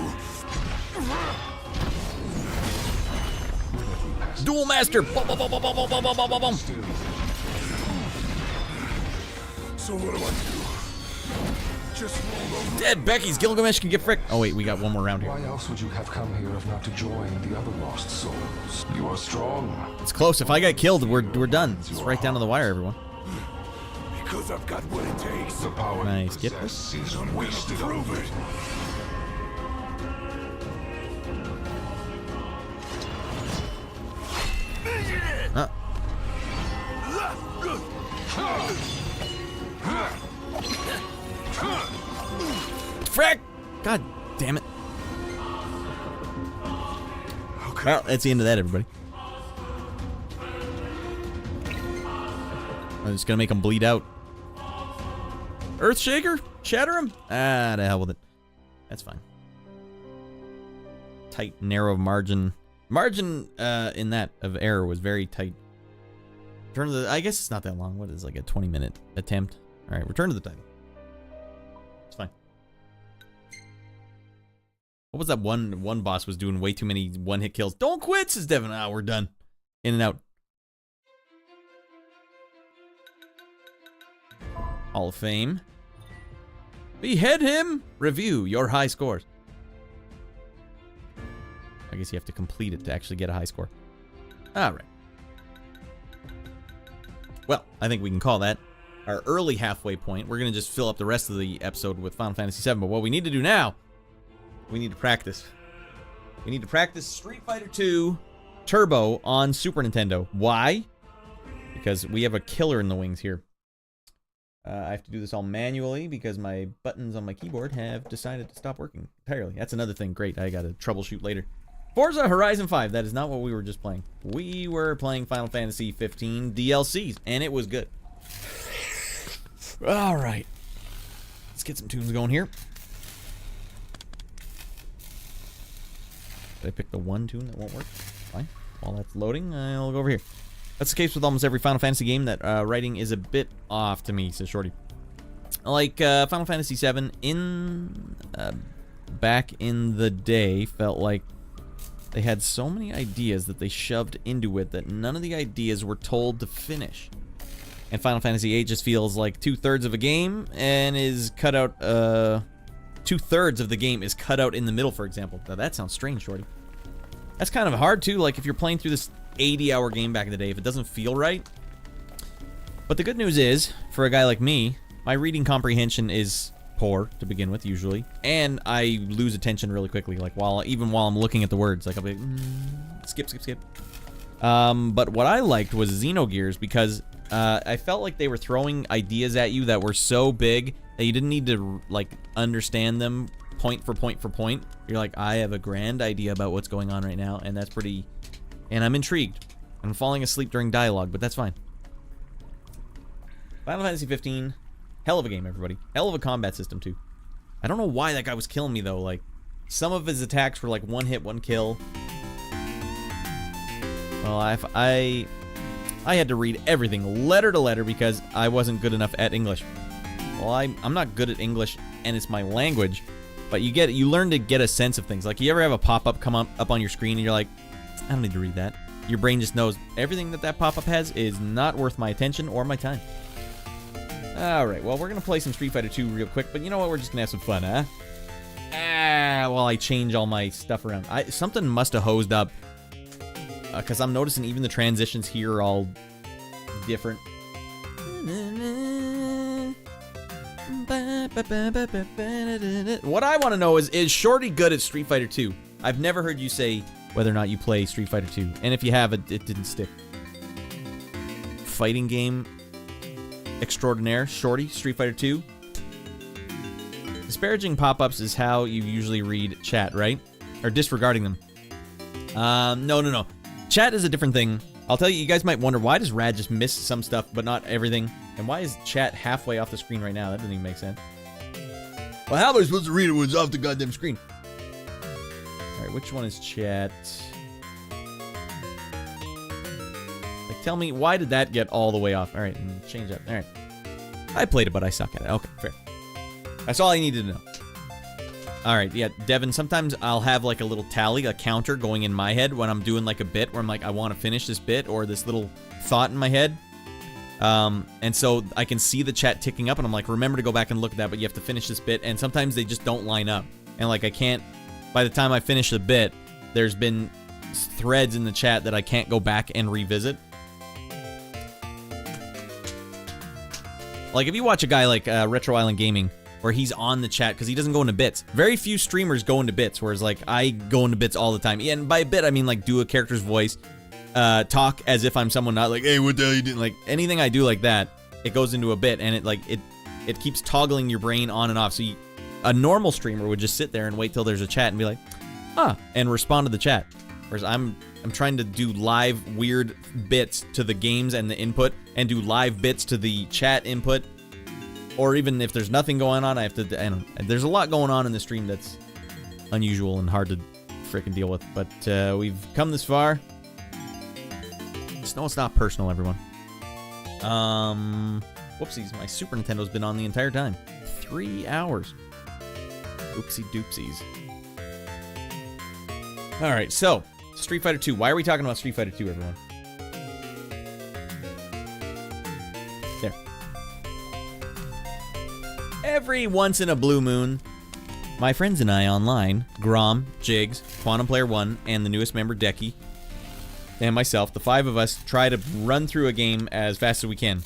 Duel Master! Boom, boom, boom, boom, boom, boom, boom, boom, boom. So what do I do? Just roll over. Dead Becky's. Gilgamesh can get fricked. Oh, wait, we got one more round here. Why else would you have come here if not to join the other lost souls? You are strong. It's close. If I get killed, we're done. It's right down to the wire, everyone. Because I've got what it takes. The power Nice. you Get possess this. is wasted on Prove it. Huh. Frick! God damn it. Okay. Well, that's the end of that, everybody. I'm just gonna make him bleed out. Earthshaker? Shatter him? Ah, to hell with it. That's fine. Tight, narrow margin. Margin in that of error was very tight. Return to the... I guess it's not that long. What is like a 20-minute attempt? Alright, return to the title. It's fine. What was that one boss was doing way too many one-hit kills? Don't quit, says Devin. Ah, we're done. In and out. Hall of Fame. Behead him! Review your high scores. I guess you have to complete it to actually get a high score. Alright. Well, I think we can call that our early halfway point. We're going to just fill up the rest of the episode with Final Fantasy VII. But what we need to do now, we need to practice. We need to practice Street Fighter 2 Turbo on Super Nintendo. Why? Because we have a killer in the wings here. I have to do this all manually because my buttons on my keyboard have decided to stop working entirely. That's another thing. Great. I got to troubleshoot later. Forza Horizon 5. That is not what we were just playing. We were playing Final Fantasy 15 DLCs, and it was good. All right. Let's get some tunes going here. Did I pick the one tune that won't work? Fine. While that's loading, I'll go over here. That's the case with almost every Final Fantasy game that writing is a bit off to me, says Shorty. Like Final Fantasy VII back in the day felt like they had so many ideas that they shoved into it that none of the ideas were told to finish. And Final Fantasy VIII just feels like 2/3 of a game and is cut out, 2/3 of the game is cut out in the middle, for example. Now that sounds strange, Shorty. That's kind of hard too, like if you're playing through this 80-hour game back in the day, if it doesn't feel right. But the good news is, for a guy like me, my reading comprehension is poor to begin with, usually, and I lose attention really quickly, like even while I'm looking at the words, like I'll be like, skip. But what I liked was Xenogears because I felt like they were throwing ideas at you that were so big that you didn't need to like understand them point for point for point. You're like, I have a grand idea about what's going on right now, and that's pretty, and I'm intrigued. I'm falling asleep during dialogue, but that's fine. Final Fantasy 15. Hell of a game, everybody. Hell of a combat system, too. I don't know why that guy was killing me, though. Like, some of his attacks were like one hit, one kill. Well, I had to read everything letter to letter because I wasn't good enough at English. Well, I'm not good at English, and it's my language. But you learn to get a sense of things. Like, you ever have a pop-up come up on your screen and you're like, I don't need to read that. Your brain just knows everything that pop-up has is not worth my attention or my time. Alright, well, we're going to play some Street Fighter 2 real quick, but you know what? We're just going to have some fun, huh? While I change all my stuff around. Something must have hosed up, because I'm noticing even the transitions here are all different. What I want to know is Shorty good at Street Fighter 2? I've never heard you say whether or not you play Street Fighter 2. And if you have, it didn't stick. Fighting game extraordinaire, Shorty, Street Fighter 2. Disparaging pop-ups is how you usually read chat, right? Or disregarding them. No. Chat is a different thing. I'll tell you, you guys might wonder, why does Rad just miss some stuff, but not everything? And why is chat halfway off the screen right now? That doesn't even make sense. Well, how am I supposed to read it when it's off the goddamn screen? Alright, which one is chat? Like, tell me, why did that get all the way off? Alright, change that. Alright. I played it, but I suck at it. Okay, fair. That's all I needed to know. Alright, yeah, Devin, sometimes I'll have like a little tally, a counter going in my head when I'm doing like a bit where I'm like, I want to finish this bit, or this little thought in my head. And so I can see the chat ticking up, and I'm like, remember to go back and look at that, but you have to finish this bit, and sometimes they just don't line up. And like, I can't, by the time I finish the bit, there's been threads in the chat that I can't go back and revisit. Like, if you watch a guy like Retro Island Gaming, where he's on the chat, because he doesn't go into bits. Very few streamers go into bits, whereas like, I go into bits all the time. Yeah, and by bit, I mean like, do a character's voice, talk as if I'm someone, not like, hey, what the hell you doing? Like, anything I do like that, it goes into a bit, and it keeps toggling your brain on and off. So a normal streamer would just sit there and wait till there's a chat and be like, and respond to the chat. Whereas I'm trying to do live weird bits to the games and the input, and do live bits to the chat input. Or even if there's nothing going on, I have to, I don't know. There's a lot going on in the stream that's unusual and hard to freaking deal with. But we've come this far. Just know it's not personal, everyone. Whoopsies, my Super Nintendo's been on the entire time. 3 hours. Oopsie doopsies. Alright, so, Street Fighter 2. Why are we talking about Street Fighter 2, everyone? There. Every once in a blue moon, my friends and I online, Grom, Jigs, Quantum Player 1, and the newest member, Decky, and myself, the 5 of us, try to run through a game as fast as we can.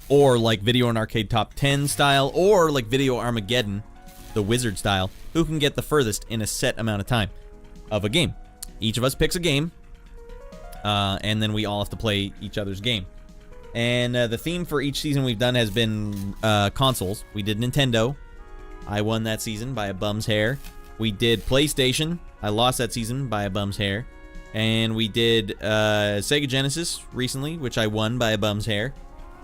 Or like Video and Arcade Top 10 style, or like Video Armageddon, the Wizard style, who can get the furthest in a set amount of time of a game. Each of us picks a game, and then we all have to play each other's game. And the theme for each season we've done has been consoles. We did Nintendo. I won that season by a bum's hair. We did PlayStation. I lost that season by a bum's hair. And we did Sega Genesis recently, which I won by a bum's hair.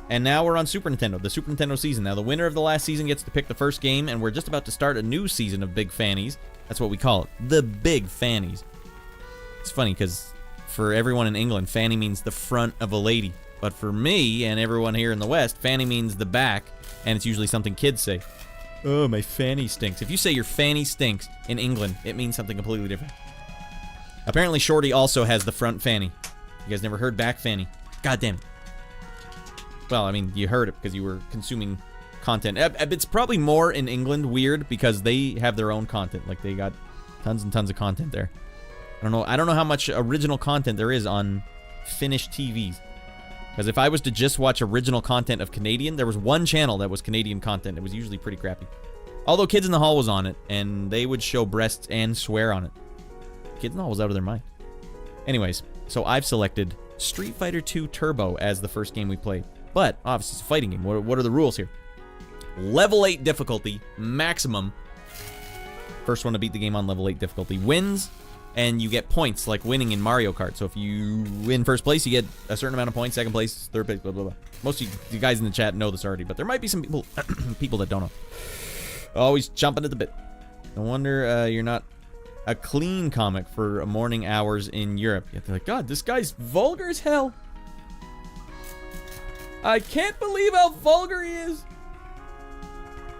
And now we're on Super Nintendo, the Super Nintendo season. Now, the winner of the last season gets to pick the first game, and we're just about to start a new season of Big Fannies. That's what we call it, the Big Fannies. It's funny, because for everyone in England, fanny means the front of a lady. But for me and everyone here in the West, fanny means the back, and it's usually something kids say. Oh, my fanny stinks. If you say your fanny stinks in England, it means something completely different. Apparently, Shorty also has the front fanny. You guys never heard back fanny? God damn it. Well, I mean, you heard it because you were consuming content. It's probably more in England weird because they have their own content. Like, they got tons and tons of content there. I don't know how much original content there is on Finnish TVs. Because if I was to just watch original content of Canadian, there was one channel that was Canadian content. It was usually pretty crappy. Although Kids in the Hall was on it, and they would show breasts and swear on it. Kids in the Hall was out of their mind. Anyways, so I've selected Street Fighter 2 Turbo as the first game we played. But, obviously, it's a fighting game. What are the rules here? Level 8 difficulty, maximum. First one to beat the game on level 8 difficulty wins. And you get points, like winning in Mario Kart. So if you win first place, you get a certain amount of points. Second place, third place, blah, blah, blah. Most of you guys in the chat know this already, but there might be some people people that don't know. Always jumping at the bit. No wonder you're not a clean comic for morning hours in Europe. You're like, God, this guy's vulgar as hell. I can't believe how vulgar he is.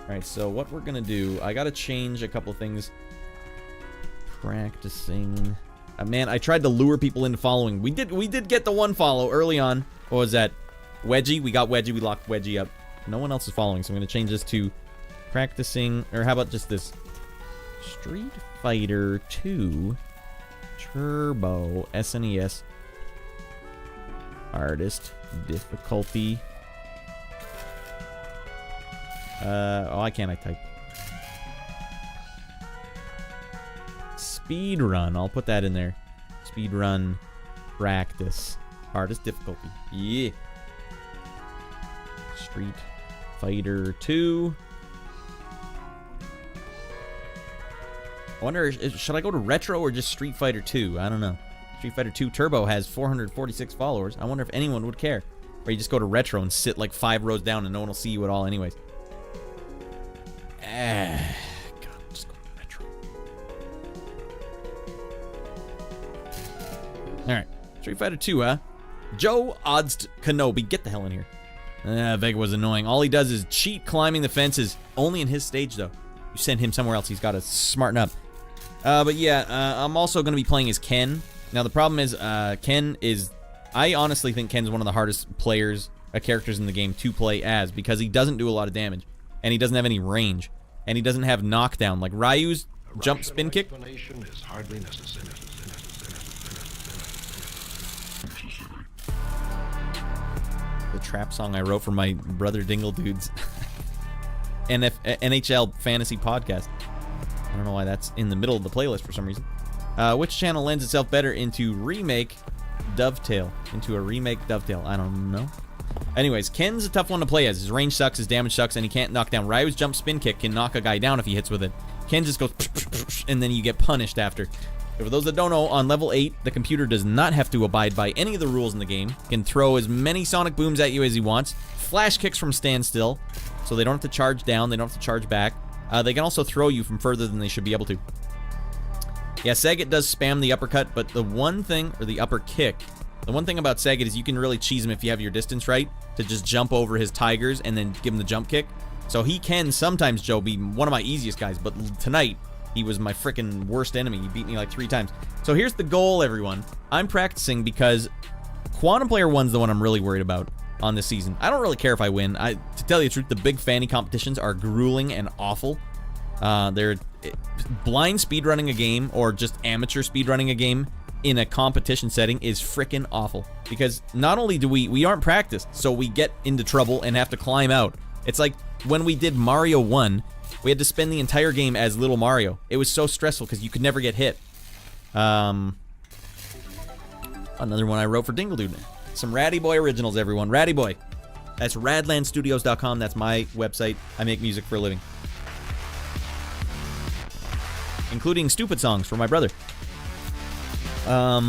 Alright, so what we're gonna do, I gotta change a couple things. Practicing. Man, I tried to lure people into following. We did get the one follow early on. What was that? Wedgie? We got Wedgie, we locked Wedgie up. No one else is following, so I'm gonna change this to practicing, or how about just this? Street Fighter 2 Turbo SNES Artist difficulty. Why can't I type? Speed run. I'll put that in there. Speed run practice. Hardest difficulty. Yeah. Street Fighter 2. I wonder, should I go to retro or just Street Fighter 2? I don't know. Street Fighter 2 Turbo has 446 followers. I wonder if anyone would care. Or you just go to retro and sit like 5 rows down and no one will see you at all anyways. God, just go to retro. Alright. Street Fighter 2, huh? Joe Odds Kenobi. Get the hell in here. Vega was annoying. All he does is cheat climbing the fences. Only in his stage, though. You send him somewhere else, he's got to smarten up. But yeah, I'm also going to be playing as Ken. Now, the problem is, Ken is... I honestly think Ken's one of the hardest characters in the game to play as, because he doesn't do a lot of damage, and he doesn't have any range, and he doesn't have knockdown. Like Ryu's jump spin kick. Is hardly necessary. The trap song I wrote for my brother Dingle Dude's NHL fantasy podcast. I don't know why that's in the middle of the playlist for some reason. Which channel lends itself better into remake dovetail? Into a remake dovetail. I don't know. Anyways, Ken's a tough one to play as. His range sucks, his damage sucks, and he can't knock down. Ryu's jump spin kick can knock a guy down if he hits with it. Ken just goes and then you get punished after. For those that don't know, on level 8, the computer does not have to abide by any of the rules in the game. He can throw as many sonic booms at you as he wants. Flash kicks from standstill, so they don't have to charge down, they don't have to charge back. They can also throw you from further than they should be able to. Yeah, Sagat does spam the uppercut, but the one thing, or the upper kick, the one thing about Sagat is you can really cheese him if you have your distance right, to just jump over his tigers and then give him the jump kick. So he can sometimes, Joe, be one of my easiest guys, but tonight, he was my freaking worst enemy. He beat me like 3 times. So here's the goal, everyone. I'm practicing because Quantum Player 1's the one I'm really worried about on this season. I don't really care if I win. To tell you the truth, the Big Fanny competitions are grueling and awful. They're blind speedrunning a game or just amateur speedrunning a game in a competition setting is freaking awful. Because not only do we aren't practiced, so we get into trouble and have to climb out. It's like when we did Mario 1, we had to spend the entire game as Little Mario. It was so stressful because you could never get hit. Another one I wrote for Dingle Dude. Some Ratty Boy originals, everyone. Ratty Boy. That's radlandstudios.com. That's my website. I make music for a living. Including stupid songs for my brother. Yeah,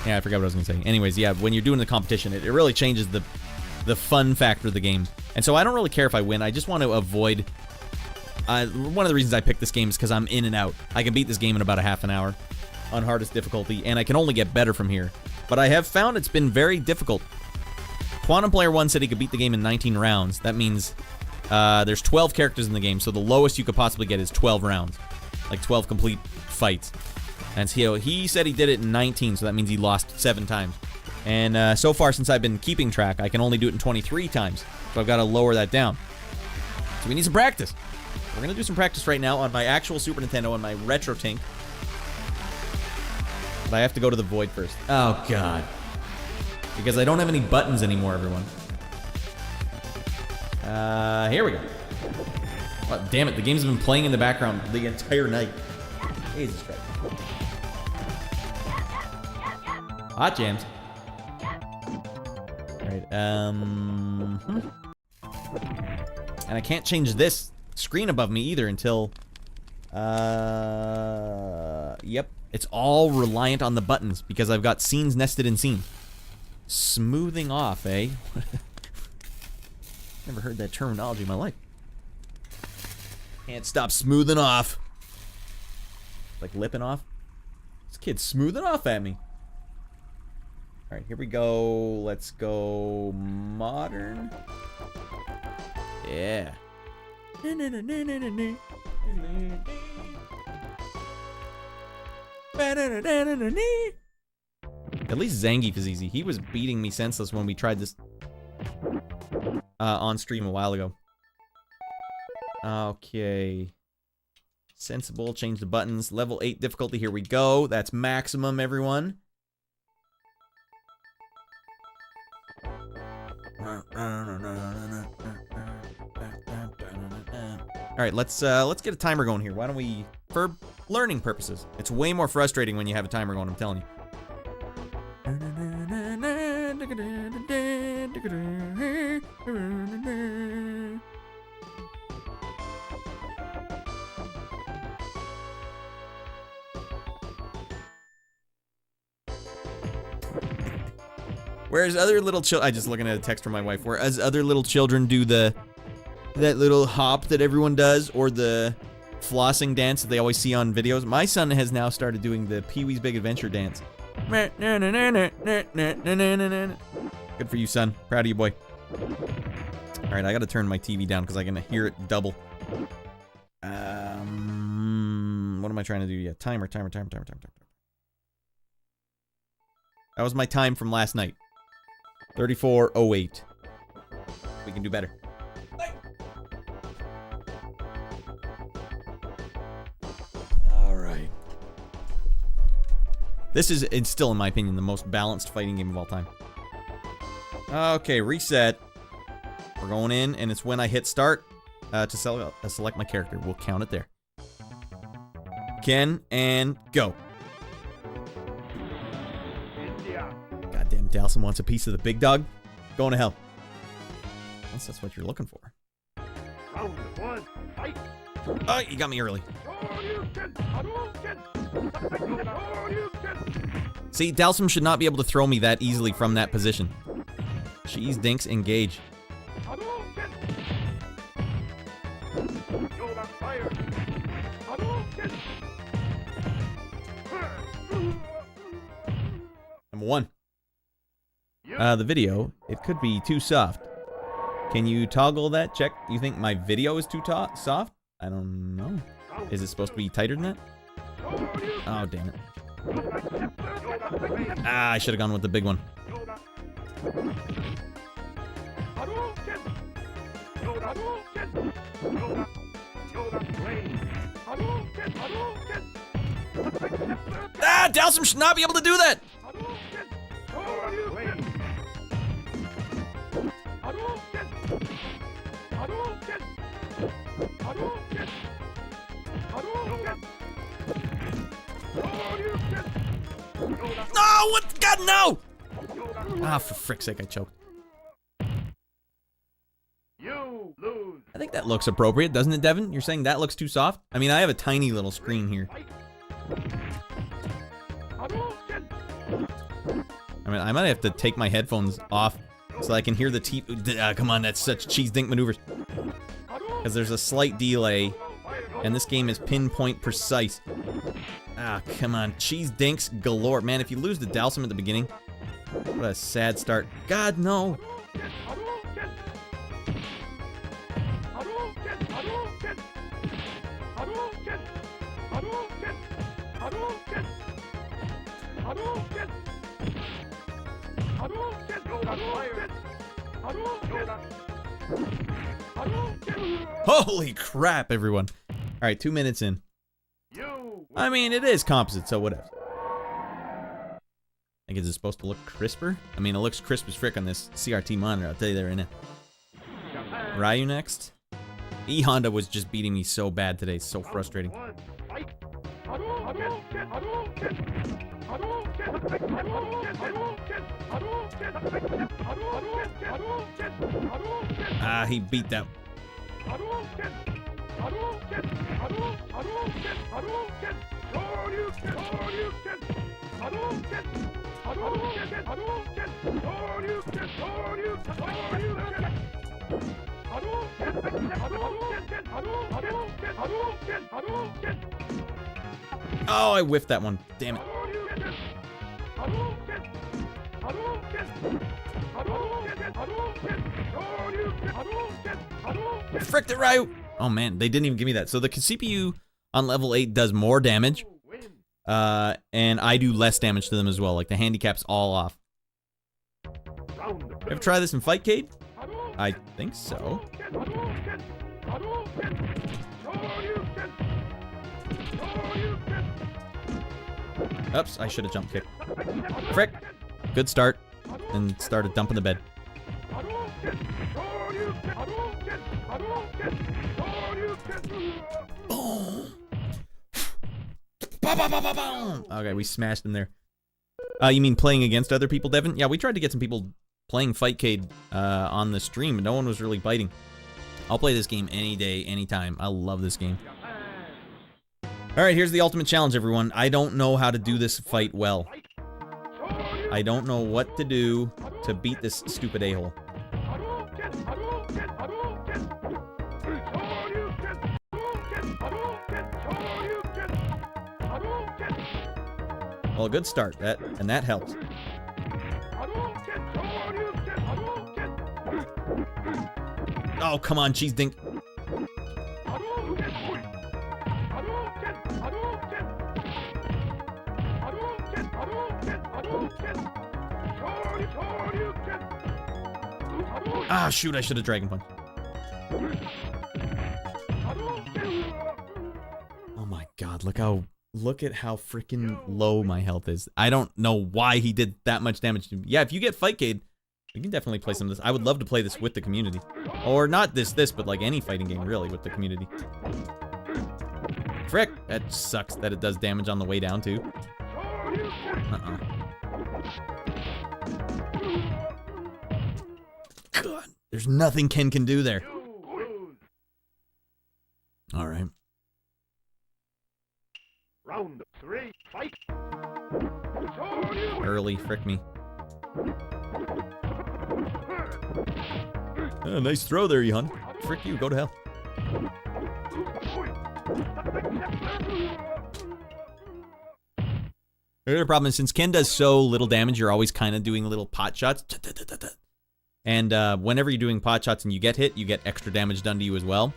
I forgot what I was going to say. Anyways, yeah, when you're doing the competition, it really changes the fun factor of the game. And so I don't really care if I win. I just want to avoid... one of the reasons I picked this game is because I'm in and out. I can beat this game in about a half an hour on hardest difficulty, and I can only get better from here. But I have found it's been very difficult. Quantum Player 1 said he could beat the game in 19 rounds. That means there's 12 characters in the game, so the lowest you could possibly get is 12 rounds. Like 12 complete fights. And so he said he did it in 19, so that means he lost 7 times. And so far, since I've been keeping track, I can only do it in 23 times. So I've got to lower that down. So we need some practice. We're going to do some practice right now on my actual Super Nintendo and my Retro Tink. But I have to go to the Void first. Oh, God. Because I don't have any buttons anymore, everyone. Here we go. Oh, damn it, the game's been playing in the background the entire night. Jesus Christ. Hot jams. Alright, and I can't change this screen above me either until... Yep. It's all reliant on the buttons because I've got scenes nested in scenes. Smoothing off, eh? Never heard that terminology in my life. Can't stop smoothing off. Like lipping off. This kid's smoothing off at me. Alright, here we go. Let's go modern. Yeah. At least Zangief is easy. He was beating me senseless when we tried this on stream a while ago. Okay. Sensible, change the buttons. Level 8 difficulty, here we go. That's maximum, everyone. Alright, let's get a timer going here. Why don't we, for learning purposes. It's way more frustrating when you have a timer going, I'm telling you. Whereas other little children, I just looking at a text from my wife. Whereas other little children do that little hop that everyone does, or the flossing dance that they always see on videos. My son has now started doing the Pee-wee's Big Adventure dance. Good for you, son. Proud of you, boy. All right, I gotta turn my TV down because I can hear it double. What am I trying to do? Yeah, timer. That was my time from last night. 34:08. We can do better. All right. This is, it's still, in my opinion, the most balanced fighting game of all time. Okay, reset. We're going in, and it's when I hit start to select my character. We'll count it there. Ken, and go. Goddamn, Dalsum wants a piece of the big dog. Going to hell. Unless that's what you're looking for. Round one, fight. Oh, you got me early. See, Dalsum should not be able to throw me that easily from that position. Cheese dinks, engage. Number one. The video, it could be too soft. Can you toggle that? Check. You think my video is too soft? I don't know. Is it supposed to be tighter than that? Oh, damn it. Ah, I should have gone with the big one. Ah, Dalsum should not be able to do that! No! What? God, no! Ah, for frick's sake, I choked. You lose. I think that looks appropriate, doesn't it, Devin? You're saying that looks too soft? I mean, I have a tiny little screen here. I mean, I might have to take my headphones off so I can hear the come on, that's such cheese dink maneuvers. Because there's a slight delay, and this game is pinpoint precise. Ah, come on. Cheese dinks galore. Man, if you lose to Dalsum at the beginning, what a sad start. God, no. Holy crap, everyone. All right, 2 minutes in. I mean, it is composite, so whatever. I think it's supposed to look crisper. I mean, it looks crisp as frick on this CRT monitor. I'll tell you that right now. Ryu next. E-Honda was just beating me so bad today. It's so frustrating. Ah, he beat that. Oh, I whiffed that one. Damn it. Frick the Ryu! Oh man, they didn't even give me that. So the CPU on level 8 does more damage. And I do less damage to them as well. Like the handicap's all off. Ever try this in Fightcade? I think so. Oops, I should have jump kicked. Frick! Good start. And started dumping the bed. Oh. Okay, we smashed him there. You mean playing against other people, Devin? Yeah, we tried to get some people playing Fightcade on the stream, but no one was really biting. I'll play this game any day, anytime. I love this game. Alright, here's the ultimate challenge, everyone. I don't know how to do this fight well. I don't know what to do to beat this stupid a-hole. Well, a good start, and that helps. Oh, come on, cheese dink. Ah, shoot, I should have Dragon Punch. Oh my god, look at how freaking low my health is. I don't know why he did that much damage to me. Yeah, if you get Fightcade, we can definitely play some of this. I would love to play this with the community. Or not this, but like any fighting game, really, with the community. Frick, that sucks that it does damage on the way down, too. God, there's nothing Ken can do there. All right. Round 3, fight. Early, frick me. Oh, nice throw there, Ihan. Frick you, go to hell. The other problem is, since Ken does so little damage, you're always kind of doing little pot shots. And whenever you're doing pot shots and you get hit, you get extra damage done to you as well.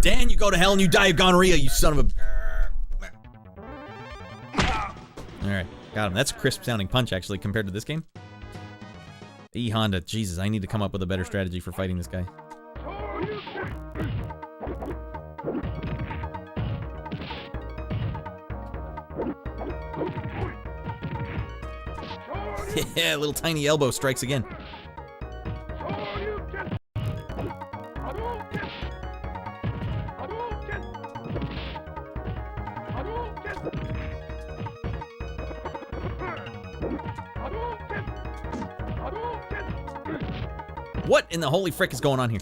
Dan, you go to hell and you die of gonorrhea, you son of a... Alright, got him. That's a crisp sounding punch, actually, compared to this game. E-Honda, Jesus, I need to come up with a better strategy for fighting this guy. Yeah, little tiny elbow strikes again. What in the holy frick is going on here?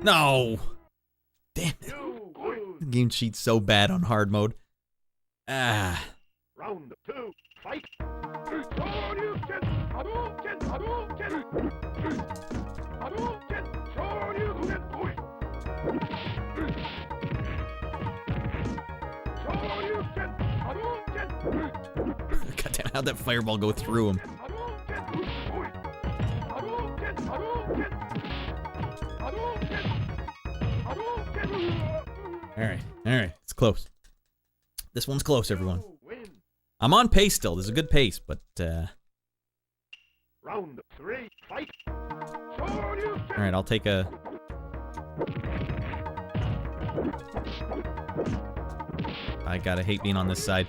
No! Damn it. The game cheats so bad on hard mode. Ah. Round 2, fight. Goddamn, how'd that fireball go through him? Alright, it's close. This one's close, everyone. I'm on pace still. This is a good pace, but Round 3, fight. Alright, I'll take a... I gotta hate being on this side.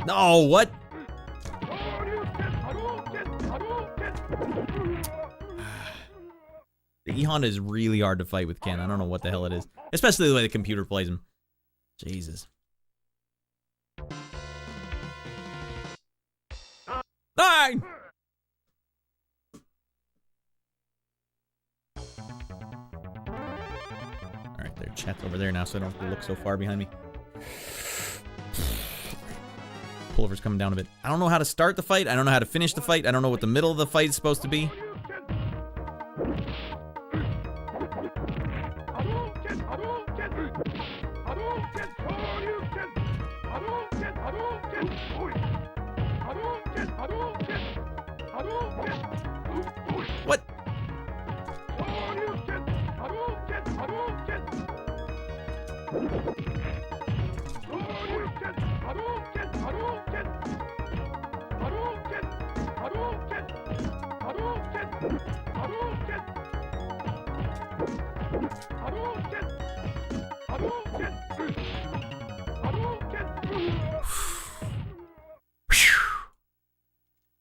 No, what? The E-Honda is really hard to fight with Ken. I don't know what the hell it is. Especially the way the computer plays him. Jesus. Nine! Alright, their chat's over there now, so I don't have to look so far behind me. Pullover's coming down a bit. I don't know how to start the fight. I don't know how to finish the fight. I don't know what the middle of the fight is supposed to be.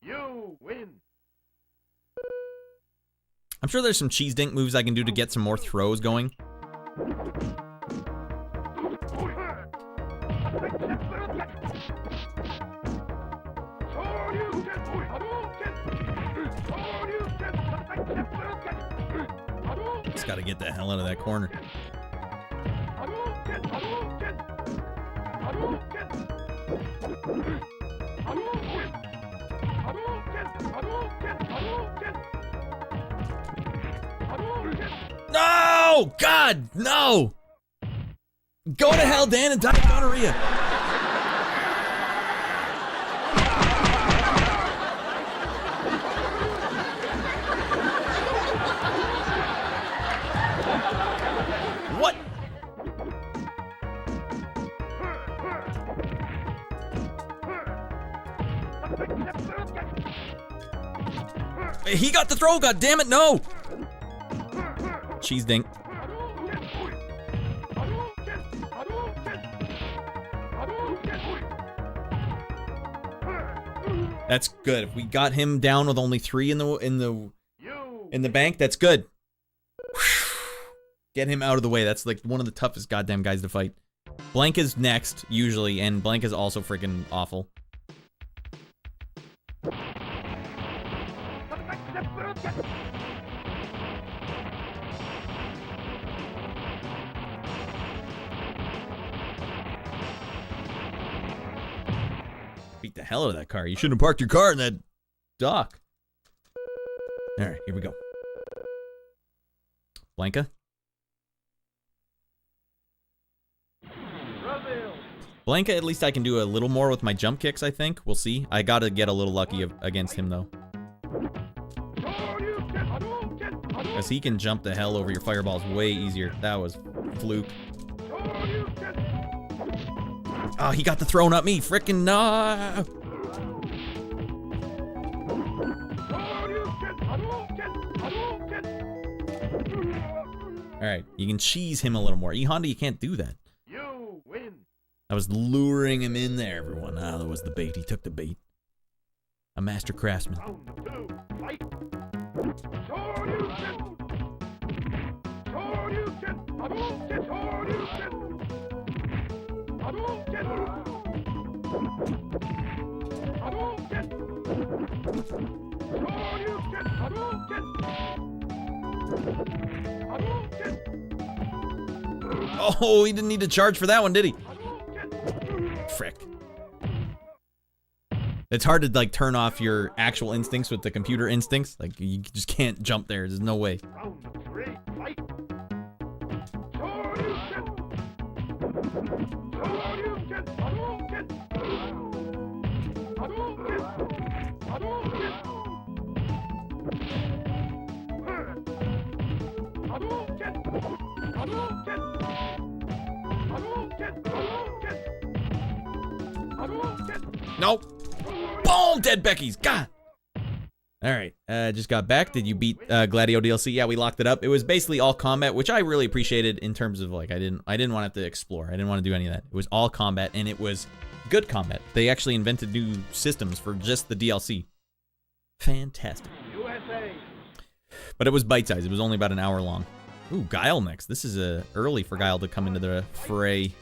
You win. I'm sure there's some cheese dink moves I can do to get some more throws going. Just gotta get the hell out of that corner. No! God, no! Go to hell, Dan, and die of gonorrhea. What? He got the throw, god damn it, no! Cheese dink. That's good. If we got him down with only 3 in the bank, that's good. Get him out of the way. That's like one of the toughest goddamn guys to fight. Blanka's next, usually, and Blanka's also freaking awful. Beat the hell out of that car. You shouldn't have parked your car in that dock. Alright, here we go. Blanka. Blanka, at least I can do a little more with my jump kicks, I think. We'll see. I gotta get a little lucky against him, though. Because he can jump the hell over your fireballs way easier. That was fluke. Oh, he got the throw, not me. Frickin' no! Alright, you can cheese him a little more. E-Honda, you can't do that. You win. I was luring him in there, everyone. Ah, that was the bait. He took the bait. A master craftsman. Oh, he didn't need to charge for that one, did he? Frick. It's hard to, like, turn off your actual instincts with the computer instincts. Like, you just can't jump there. There's no way. Nope. Boom! Dead Becky's. God. Alright. Just got back. Did you beat Gladio DLC? Yeah, we locked it up. It was basically all combat, which I really appreciated in terms of, like, I didn't want to have to explore. I didn't want to do any of that. It was all combat, and it was good combat. They actually invented new systems for just the DLC. Fantastic. USA. But it was bite-sized. It was only about an hour long. Ooh, Guile next. This is early for Guile to come into the fray.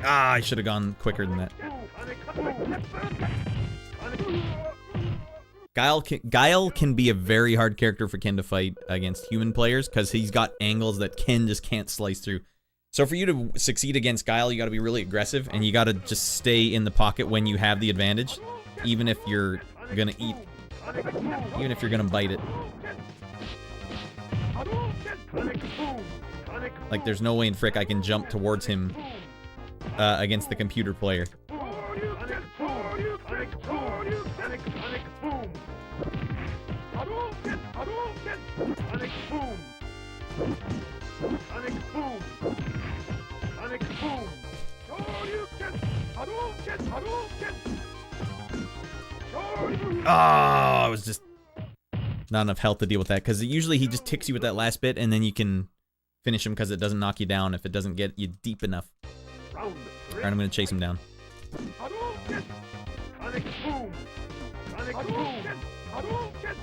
Ah, I should have gone quicker than that. Guile can be a very hard character for Ken to fight against human players because he's got angles that Ken just can't slice through. So for you to succeed against Guile, you got to be really aggressive, and you got to just stay in the pocket when you have the advantage, even if you're gonna eat, even if you're gonna bite it. Like, there's no way in frick I can jump towards him against the computer player. Sonic boom! Sonic boom! Sonic boom! Shoryuken! Hadouken! Hadouken! Oh, it was just not enough health to deal with that, because usually he just ticks you with that last bit, and then you can finish him because it doesn't knock you down if it doesn't get you deep enough. Alright, I'm going to chase him down. Hadouken! Sonic boom! Sonic boom! Hadouken!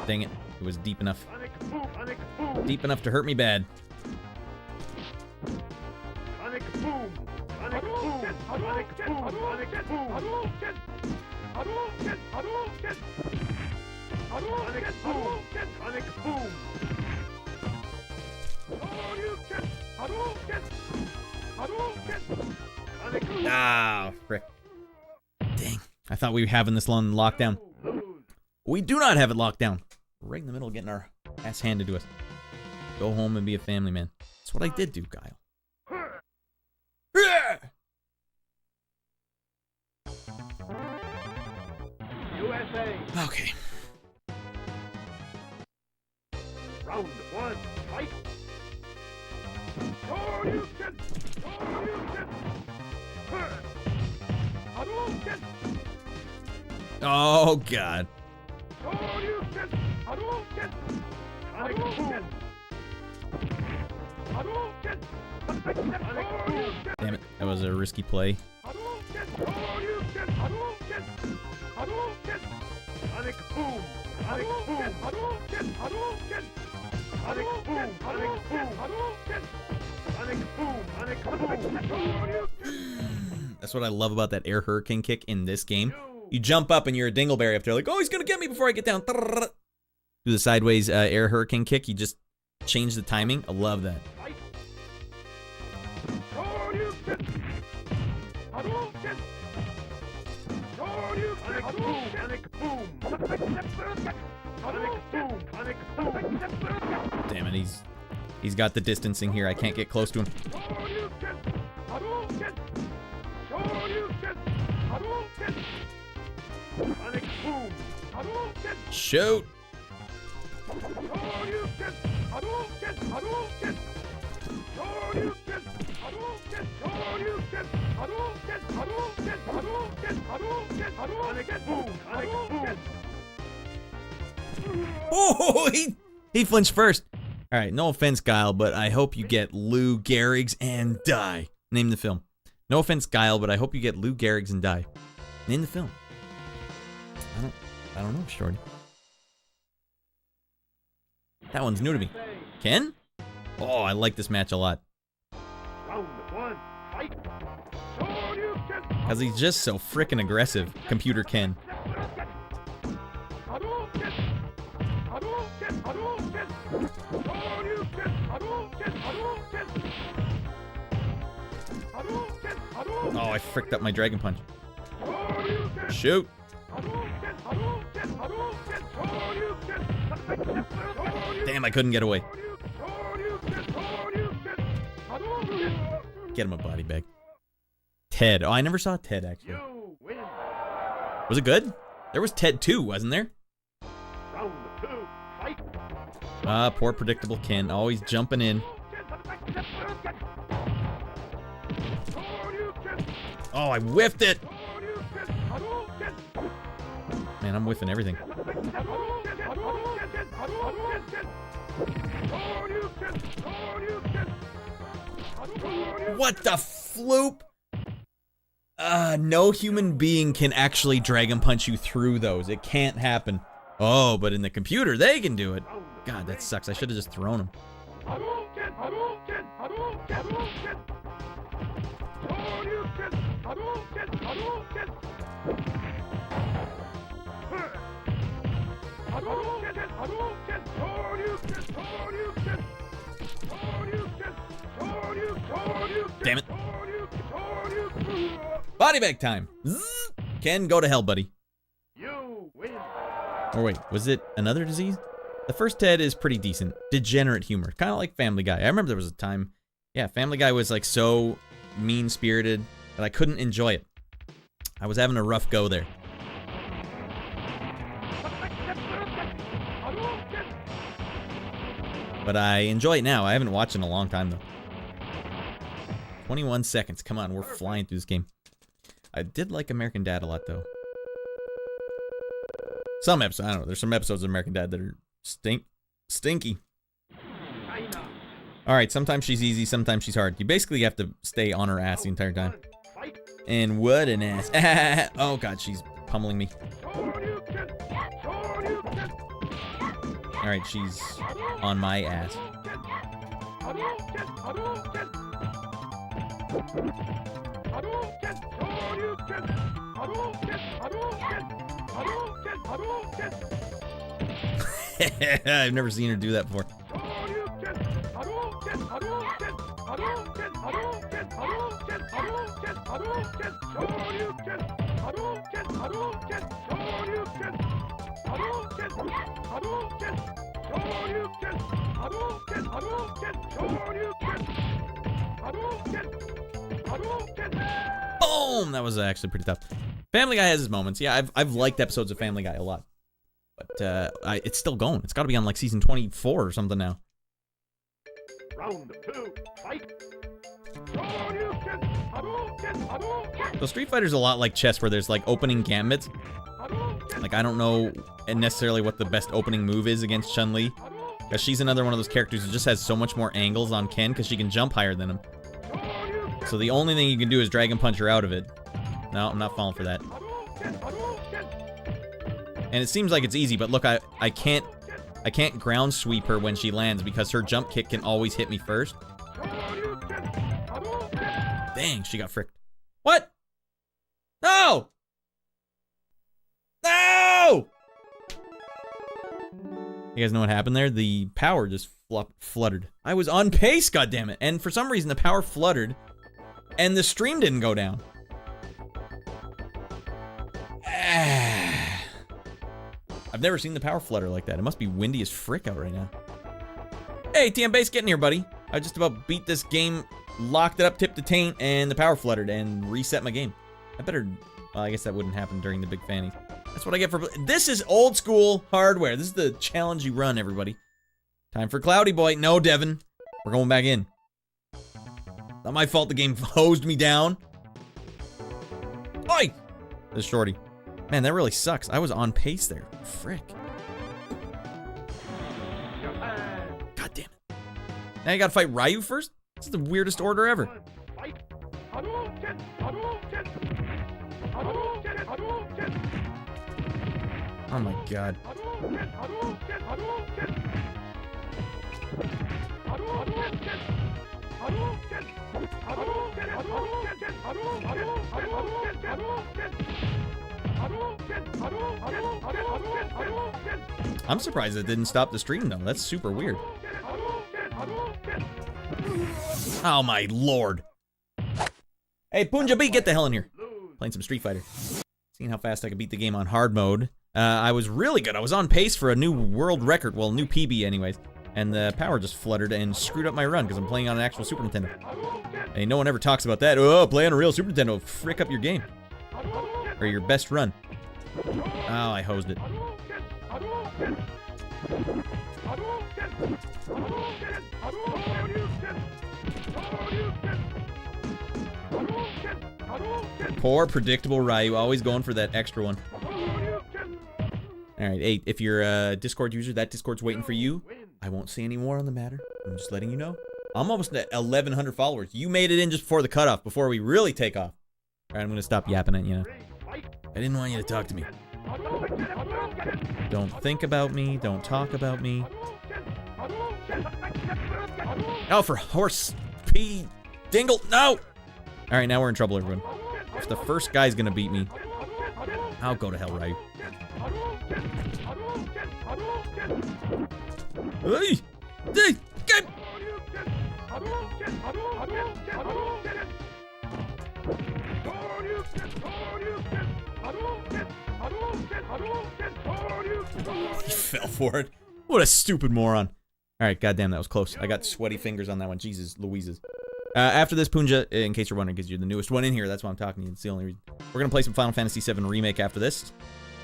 Dang it. It was deep enough. Sonic boom! Sonic boom! Deep enough to hurt me bad. Sonic boom! Sonic boom! Sonic boom! Sonic boom! Hadouken! Hadouken! Hadouken! Sonic boom! Sonic boom! Shoryuken! Hadouken! Hadouken! Sonic boom! Ah, frick. Dang. I thought we were having this one locked down. We do not have it locked down. We're right in the middle of getting our ass handed to us. Go home and be a family man. That's what I did do, Guile. USA! Okay. Round one, fight! Shoryuken! Shoryuken! Hadouken! Oh, God. Shoryuken! Hadouken! Sonic boom! Hadouken! Sonic boom! Damn it. That was a risky play. Hadouken! Shoryuken! Hadouken! Hadouken! Sonic boom! Sonic boom! Hadouken! Hadouken! Sonic boom! Sonic boom! Hadouken! Sonic boom! Sonic boom! Shoryuken! That's what I love about that air hurricane kick in this game. You jump up and you're a dingleberry up there like, oh, he's going to get me before I get down. Do the sideways air hurricane kick. You just change the timing. I love that. Shoryuken! Hadouken! Shoryuken! Hadouken! Sonic boom! Sonic boom! Sonic boom! Damn it, he's got the distancing here. I can't get close to him. Shoryuken! Hadouken! Shoryuken! Hadouken! Sonic boom! Hadouken! Shoot! Shoryuken! Hadouken! Hadouken! Shoryuken! Hadouken! Shoryuken! Hadouken! Hadouken! Hadouken! Hadouken! Sonic boom! Sonic boom! Oh, he flinched first. All right, no offense, Guile, but I hope you get Lou Gehrig's and die. Name the film. No offense, Guile, but I hope you get Lou Gehrig's and die. Name the film. I don't know, Shorty. That one's new to me. Ken? Oh, I like this match a lot. Round one, fight! Shoryuken! Because he's just so frickin' aggressive, Computer Ken. Hadouken! Hadouken! Hadouken! Shoryuken! Hadouken! Hadouken! Hadouken! Hadouken! Oh, I fricked up my Dragon Punch. Shoryuken! Shoot! Hadouken! Hadouken! Hadouken! Shoryuken! Shoryuken! Damn, I couldn't get away. Shoryuken! Shoryuken! Hadouken! Get him a body bag. Ted. Oh, I never saw Ted, actually. You win! Was it good? There was Ted 2, wasn't there? Round two, fight! Ah, poor predictable Ken. Always jumping in. Oh, I whiffed it! Man, I'm whiffing everything. What the floop? No human being can actually Dragon Punch you through those. It can't happen. Oh, but in the computer, they can do it. God, that sucks. I should have just thrown him. Damn it. Body bag time. Zzz. Ken, go to hell, buddy. You win. Or wait, was it another disease? The first Ted is pretty decent. Degenerate humor. Kind of like Family Guy. I remember there was a time, yeah, Family Guy was like so mean-spirited that I couldn't enjoy it. I was having a rough go there. But I enjoy it now. I haven't watched in a long time, though. 21 seconds. Come on, we're flying through this game. I did like American Dad a lot, though. Some episodes, I don't know. There's some episodes of American Dad that are stinky. Alright, sometimes she's easy, sometimes she's hard. You basically have to stay on her ass the entire time. And what an ass. Oh god, she's pummeling me. Alright, she's on my ass. I've never seen her do that before. Boom! That was actually pretty tough. Family Guy has his moments. Yeah, I've liked episodes of Family Guy a lot. But it's still going. It's got to be on like season 24 or something now. Round 2, fight. So Street Fighter's a lot like chess, where there's like opening gambits. Like I don't know necessarily what the best opening move is against Chun-Li, because she's another one of those characters who just has so much more angles on Ken because she can jump higher than him. So the only thing you can do is Dragon Punch her out of it. No, I'm not falling for that. And it seems like it's easy, but look, I can't ground sweep her when she lands because her jump kick can always hit me first. Dang, she got fricked. What? No! No! You guys know what happened there? The power just fluttered. I was on pace, goddammit. And for some reason, the power fluttered, and the stream didn't go down. I've never seen the power flutter like that. It must be windy as frick out right now. Hey, TM Base, getting here, buddy. I just about beat this game, locked it up, tipped the taint, and the power fluttered and reset my game. I better... Well, I guess that wouldn't happen during the Big Fannies. That's what I get for... This is old school hardware. This is the challenge you run, everybody. Time for Cloudy Boy. No, Devin. We're going back in. Not my fault the game hosed me down. Oi! This shorty. Man, that really sucks. I was on pace there. Frick. God damn it. Now you gotta fight Ryu first? This is the weirdest order ever. Oh my god. I'm surprised it didn't stop the stream though. That's super weird. Oh my lord. Hey, Punjabi, get the hell in here. Playing some Street Fighter. Seeing how fast I could beat the game on hard mode. I was really good. I was on pace for a new world record. Well, new PB anyways. And the power just fluttered and screwed up my run because I'm playing on an actual Super Nintendo. Hey, no one ever talks about that. Oh, play on a real Super Nintendo. Frick up your game. Or your best run. Oh, I hosed it. Poor predictable Ryu, always going for that extra one. Alright, hey, if you're a Discord user, that Discord's waiting for you. I won't say any more on the matter. I'm just letting you know. I'm almost at 1,100 followers. You made it in just before the cutoff, before we really take off. Alright, I'm gonna stop yapping at you now. I didn't want you to talk to me. Don't think about me. Don't talk about me. Oh, for horse pee dingle. No! Alright, now we're in trouble, everyone. If the first guy's gonna beat me, I'll go to hell, Ryu. Hey! Hey! Get! He fell for it. What a stupid moron. Alright, goddamn, that was close. I got sweaty fingers on that one. Jesus Louises. After this, Punja, in case you're wondering, because you're the newest one in here, that's why I'm talking to you. It's the only reason. We're going to play some Final Fantasy VII Remake after this.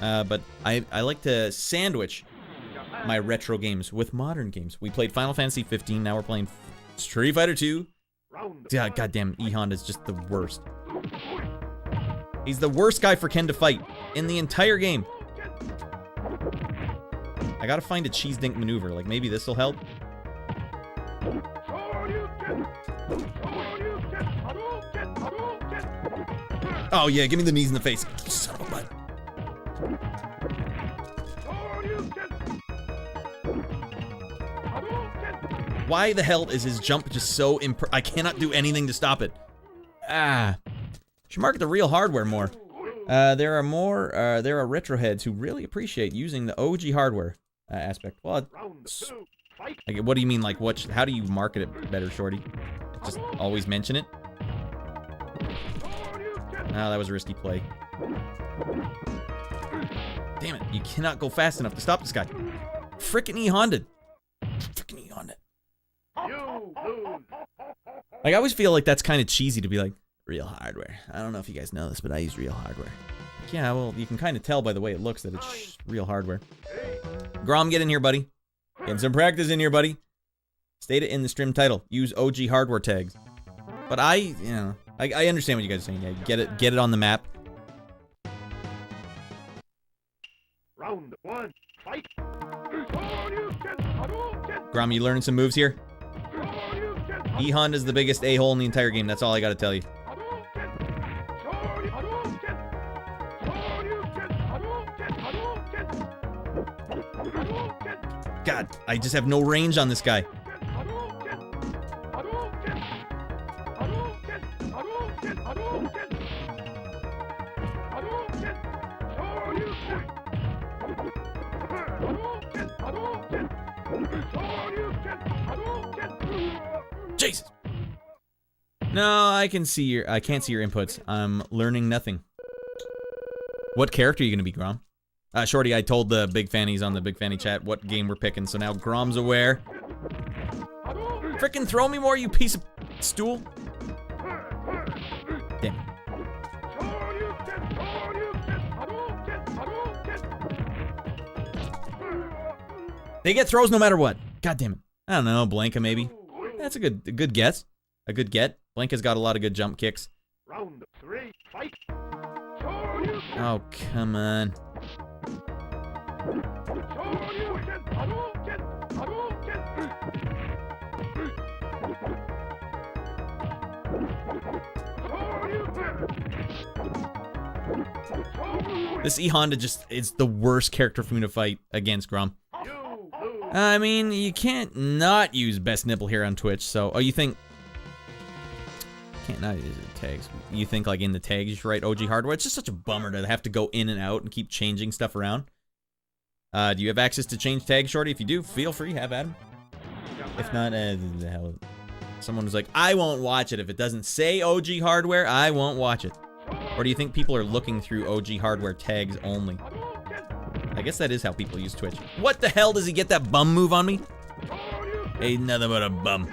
But I like to sandwich my retro games with modern games. We played Final Fantasy 15, now we're playing Street Fighter 2. God, goddamn, E-Honda's just the worst. He's the worst guy for Ken to fight in the entire game. I gotta find a cheese dink maneuver. Like, maybe this will help. Oh, yeah, give me the knees in the face. Son of a butt. Why the hell is his jump just so I cannot do anything to stop it. Ah. Should market the real hardware more. There are retro heads who really appreciate using the OG hardware aspect. Well, like, what do you mean, like, how do you market it better, Shorty? Just always mention it? Oh, that was a risky play. Damn it, you cannot go fast enough to stop this guy. Frickin' E-Honda. Frickin' E-Honda. Like, I always feel like that's kind of cheesy to be like, real hardware. I don't know if you guys know this, but I use real hardware. Like, yeah, well, you can kind of tell by the way it looks that it's real hardware. Grom, get in here, buddy. Getting some practice in here, buddy. State it in the stream title. Use OG hardware tags. But I understand what you guys are saying. Yeah, get it on the map. Round one, fight. Grom, you learning some moves here? E-Honda's the biggest a-hole in the entire game. That's all I gotta tell you. God, I just have no range on this guy. Jesus. No, I can't see your inputs. I'm learning nothing. What character are you gonna be, Grom? Shorty, I told the Big Fannies on the Big Fanny chat what game we're picking, so now Grom's aware. Frickin' throw me more, you piece of stool. Damn. They get throws no matter what. God damn it. I don't know, Blanca maybe. That's a good guess. A good get. Blanca's got a lot of good jump kicks. Round three, fight. Oh, come on. This E-Honda just is the worst character for me to fight against, Grom. I mean, you can't not use best nipple here on Twitch, so... Oh, you think... Can't not use the tags. You think, like, in the tags you should write OG hardware? It's just such a bummer to have to go in and out and keep changing stuff around. Do you have access to change tags, Shorty? If you do, feel free, have at 'em. If not, the hell... Someone was like, I won't watch it. If it doesn't say OG hardware, I won't watch it. Or do you think people are looking through OG hardware tags only? I guess that is how people use Twitch. What the hell does he get that bum move on me? Ain't nothing but a bum.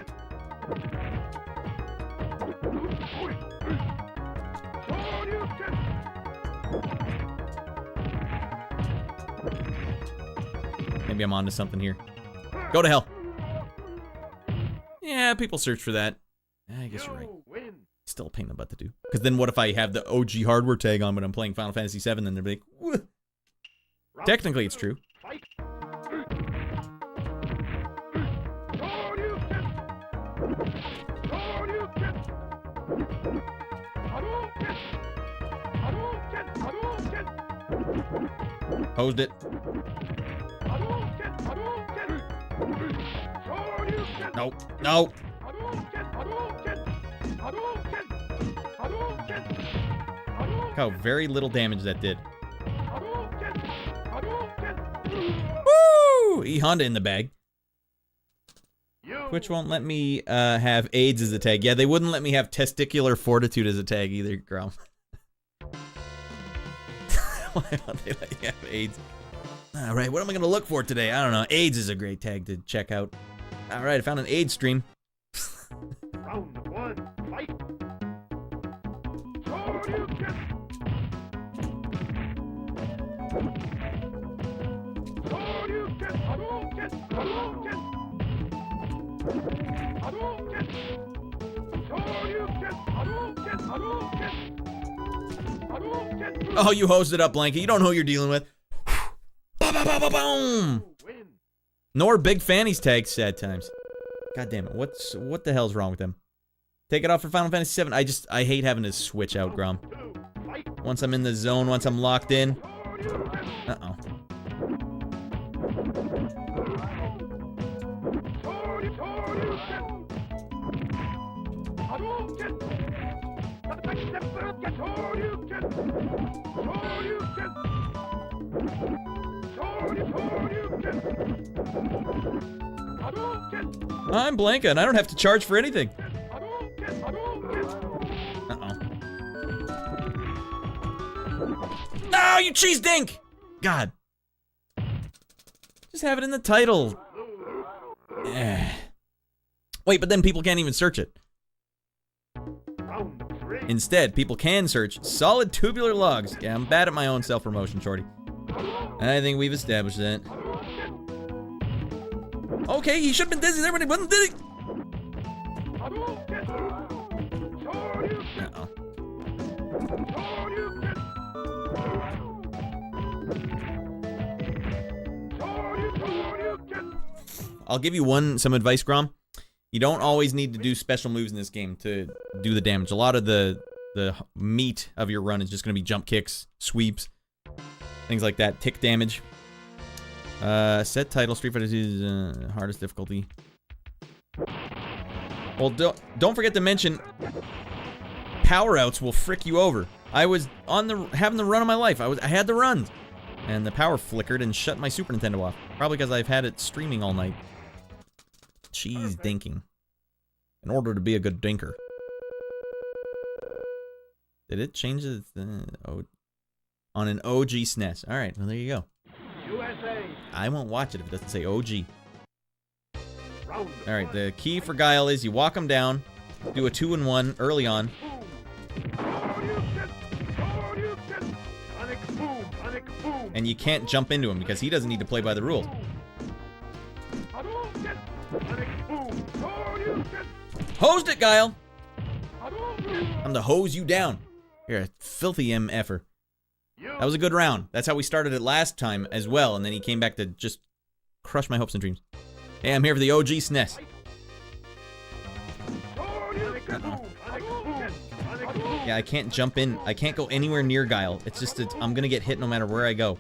Maybe I'm onto something here. Go to hell. Yeah, people search for that. I guess you're right. Still a pain in the butt to do. Because then what if I have the OG hardware tag on when I'm playing Final Fantasy 7, then they're like, "Whoa." Technically it's true. Posed it. Nope. Nope. Look how very little damage that did. Woo! E-Honda in the bag. Twitch won't let me have AIDS as a tag. Yeah, they wouldn't let me have testicular fortitude as a tag either, Grom. Why don't they let you have AIDS? Alright, what am I going to look for today? I don't know. AIDS is a great tag to check out. Alright, I found an AIDS stream. Round one, fight. Oh, you hosed it up, Blanket. You don't know who you're dealing with. Boom! Nor Big Fannies tag sad times. God damn it. What the hell's wrong with them? Take it off for Final Fantasy VII. I hate having to switch out, Grom. Once I'm in the zone, once I'm locked in. Uh-oh. I'm Blanca, and I don't have to charge for anything. Uh-oh. No, you cheese dink! God. Just have it in the title. Wait, but then people can't even search it. Instead, people can search solid tubular logs. Yeah, I'm bad at my own self-promotion, Shorty. I think we've established that. Okay, he should have been dizzy there when he wasn't dizzy. Uh-oh. I'll give you some advice, Grom. You don't always need to do special moves in this game to do the damage. A lot of the meat of your run is just going to be jump kicks, sweeps, things like that. Tick damage. Set title, Street Fighter 2's hardest difficulty. Well, don't forget to mention power-outs will frick you over. I was having the run of my life. I had the run, and the power flickered and shut my Super Nintendo off. Probably because I've had it streaming all night. Cheese dinking. In order to be a good dinker. Did it change it on an OG SNES? All right, well there you go. USA. I won't watch it if it doesn't say OG. All right, the key for Guile is you walk him down, do a 2-in-1 early on. And you can't jump into him because he doesn't need to play by the rules. Hosed it, Guile! I'm to hose you down. You're a filthy MFer. That was a good round. That's how we started it last time as well, and then he came back to just crush my hopes and dreams. Hey, I'm here for the OG SNES. Yeah, I can't jump in. I can't go anywhere near Guile. It's just that I'm gonna get hit no matter where I go.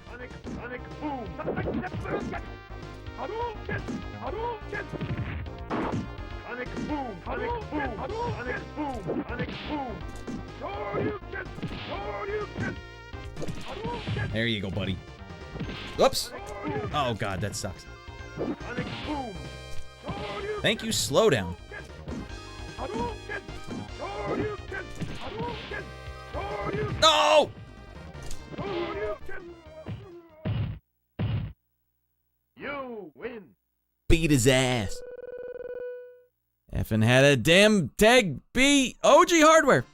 There you go, buddy. Whoops. Oh, God, that sucks. Thank you, slow down. No! You win. Beat his ass. Effing had a damn tag B. OG hardware.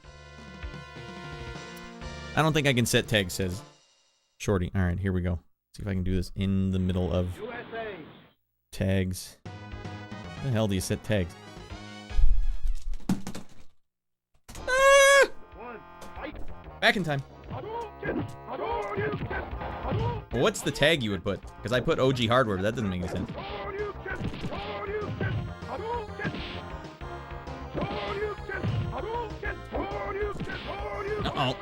I don't think I can set tags, says Shorty. All right, here we go. See if I can do this in the middle of tags. How the hell do you set tags? Ah! Back in time. What's the tag you would put? Because I put OG hardware, but that doesn't make any sense. Uh-oh.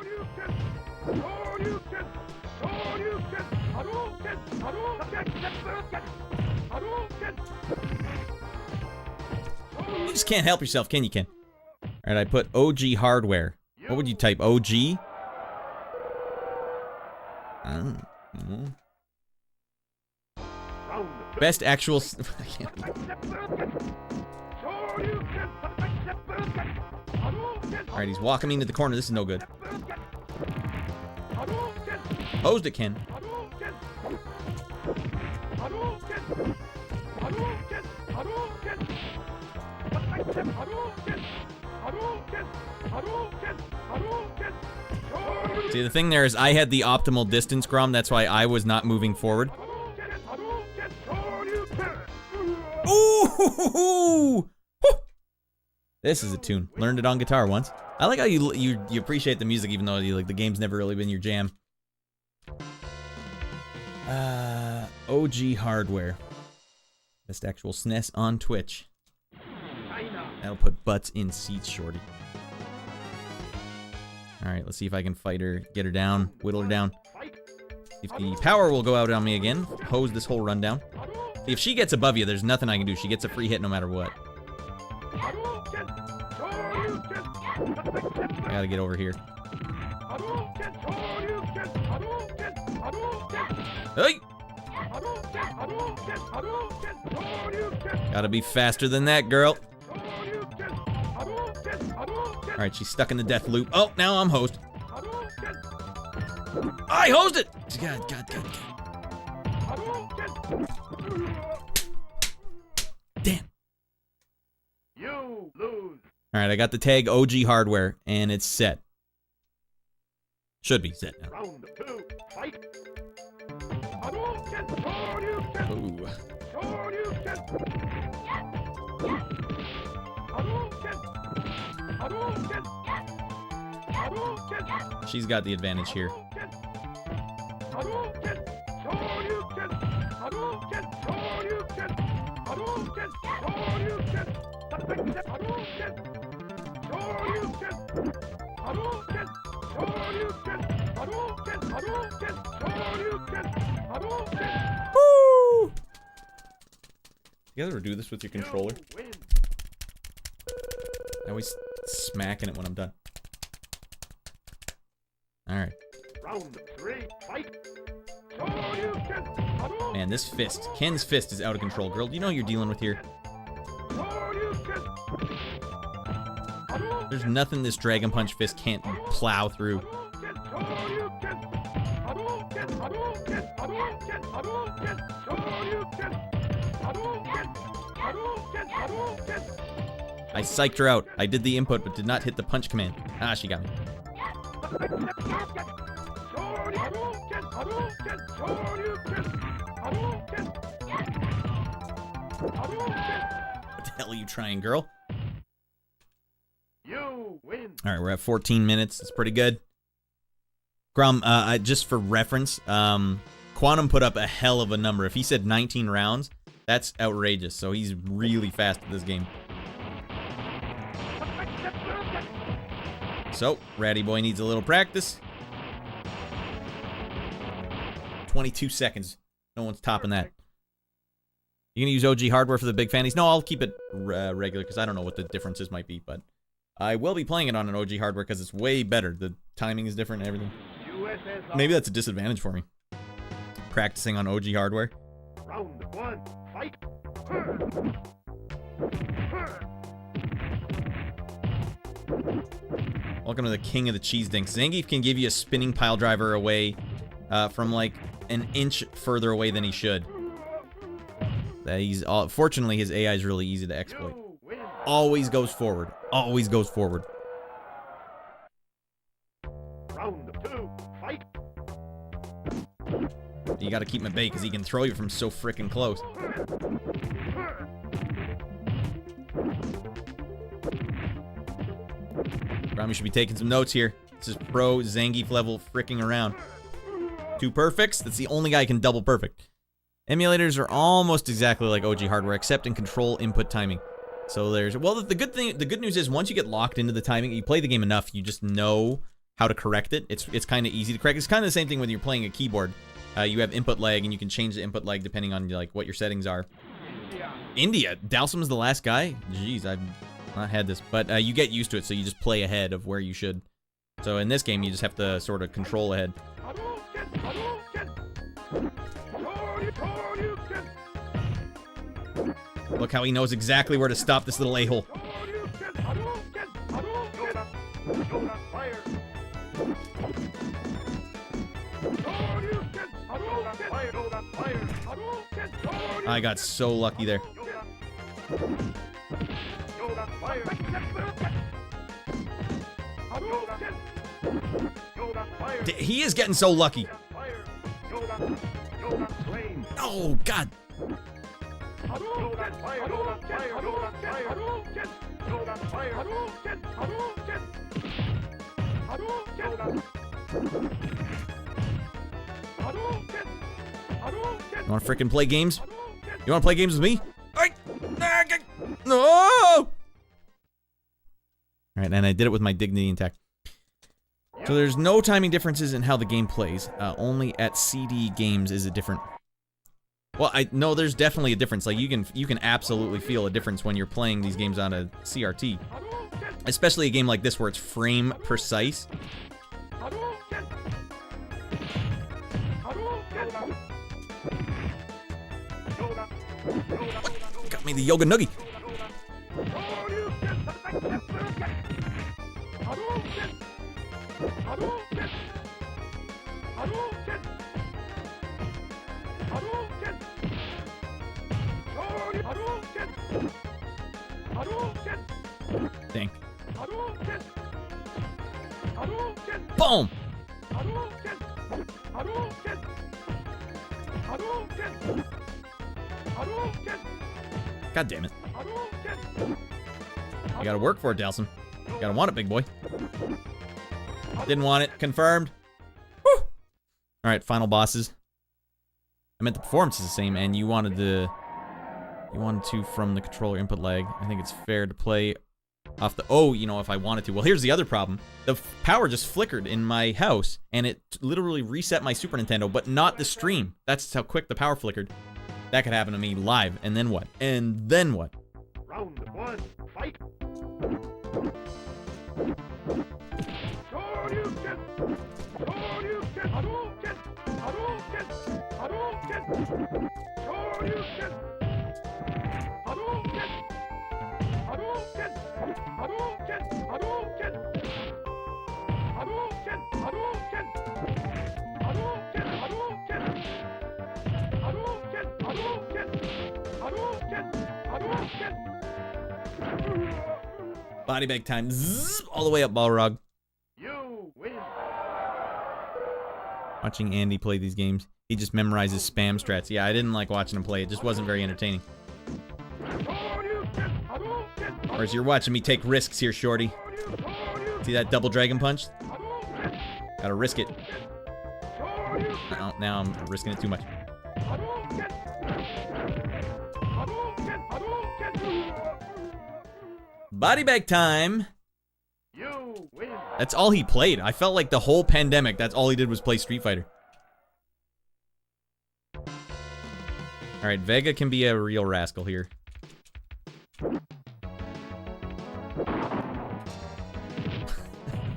You just can't help yourself, can you, Ken? Alright, I put OG hardware. What would you type? OG? I don't know. Best actual... I can't. Alright, he's walking me into the corner. This is no good. Hosed it, Ken. See, the thing there is I had the optimal distance, Grom. That's why I was not moving forward. Ooh! This is a tune. Learned it on guitar once. I like how you appreciate the music even though the game's never really been your jam. OG hardware. Best actual SNES on Twitch. That'll put butts in seats, shorty. Alright, let's see if I can fight her, get her down, whittle her down. See if the power will go out on me again. Hose this whole run down. If she gets above you, there's nothing I can do. She gets a free hit no matter what. I gotta get over here. Hey! Gotta be faster than that, girl. Alright, she's stuck in the death loop. Oh, now I'm hosed. I hosed it! God. Damn. You lose. Alright, I got the tag OG hardware, and it's set. Should be set now. Round 2, fight. Ooh. She's got the advantage here. Woo! You guys ever do this with your controller? I always smacking it when I'm done. Alright. Round 3, fight. Man, this fist. Ken's fist is out of control. Girl, do you know who you're dealing with here? There's nothing this Dragon Punch fist can't plow through. I psyched her out. I did the input, but did not hit the punch command. Ah, she got me. What the hell are you trying, girl? You win. Alright, we're at 14 minutes. It's pretty good. Grum, just for reference, Quantum put up a hell of a number. If he said 19 rounds, that's outrageous. So he's really fast at this game. So, Ratty Boy needs a little practice. 22 seconds. No one's topping that. You gonna use OG hardware for the Big Fannies? No, I'll keep it regular because I don't know what the differences might be, but I will be playing it on an OG hardware because it's way better. The timing is different and everything. Maybe that's a disadvantage for me. Practicing on OG hardware. Round 1, fight. Welcome to the king of the cheese dinks. Zangief can give you a spinning pile driver away from like an inch further away than he should. Fortunately, his AI is really easy to exploit. Always goes forward. Always goes forward. Round 2, fight. You gotta keep him at bay because he can throw you from so freaking close. Rami should be taking some notes here. This is pro Zangief level fricking around. 2 perfects. That's the only guy who can double perfect. Emulators are almost exactly like OG hardware, except in control input timing. So there's, well, the good news is once you get locked into the timing, you play the game enough, you just know how to correct it. It's kind of easy to correct. It's kind of the same thing when you're playing a keyboard. You have input lag, and you can change the input lag depending on like what your settings are. India. Dalsum's the last guy? Jeez, I've not had this. But you get used to it, so you just play ahead of where you should. So in this game, you just have to sort of control ahead. Look how he knows exactly where to stop this little a-hole. I got so lucky there. He is getting so lucky. Oh, God. You want to frickin' play games? You want to play games with me? No! Alright, and I did it with my dignity intact. So there's no timing differences in how the game plays. Only at CD games is it different. Well, I know there's definitely a difference. Like you can absolutely feel a difference when you're playing these games on a CRT. Especially a game like this where it's frame precise. Got me the Yoga Noogie. Dang. Boom! God damn it. You gotta work for it, Delson. You gotta want it, big boy. Didn't want it. Confirmed. Woo! Alright, final bosses. I meant the performance is the same, and you wanted to from the controller input lag. I think it's fair to play off the... Oh, you know, if I wanted to. Well, here's the other problem. The power just flickered in my house, and it literally reset my Super Nintendo, but not the stream. That's how quick the power flickered. That could happen to me live, and then what? And then what? Round one, fight. Body bag time. Zzz, all the way up, Balrog. You win. Watching Andy play these games, he just memorizes spam strats. Yeah, I didn't like watching him play. It just wasn't very entertaining. Whereas you're watching me take risks here, shorty. See that double dragon punch? Gotta risk it. Now I'm risking it too much. Body bag time. You win. That's all he played. I felt like the whole pandemic, that's all he did was play Street Fighter. Alright, Vega can be a real rascal here.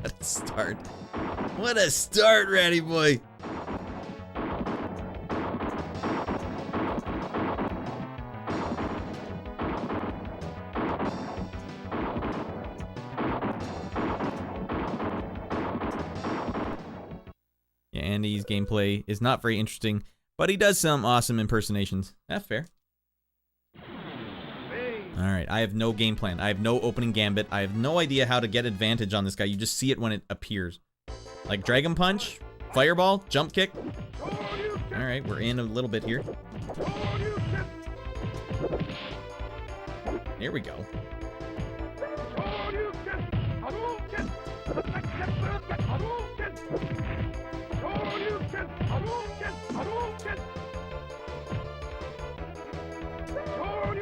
What a start. What a start, Ratty boy. Yeah, Andy's gameplay is not very interesting, but he does some awesome impersonations. That's fair. Alright, I have no game plan. I have no opening gambit. I have no idea how to get advantage on this guy. You just see it when it appears. Like Dragon Punch, Fireball, Jump Kick. Alright, we're in a little bit here. There we go.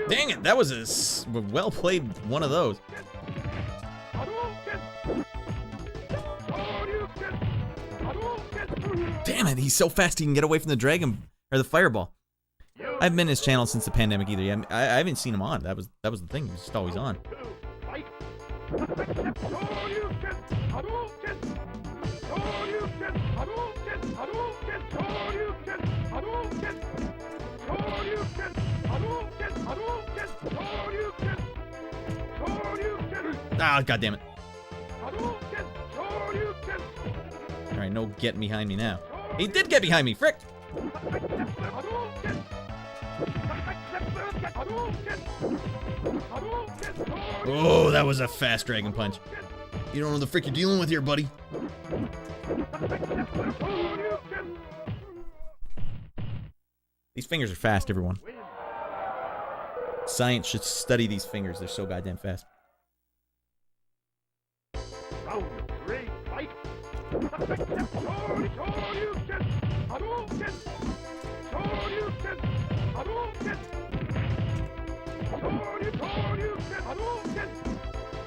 Dang it, that was a well-played one of those. Damn it, he's so fast he can get away from the dragon, or the fireball. I haven't been in his channel since the pandemic either. I haven't seen him on. That was the thing, he was just always on. Ah, god damn it. Alright, no getting behind me now. He did get behind me, frick! Oh, that was a fast dragon punch. You don't know the frick you're dealing with here, buddy. These fingers are fast, everyone. Science should study these fingers. They're so goddamn fast. Round 3, fight! Shoryuken! Hadouken! Shoryuken! Hadouken! Shoryuken! Hadouken!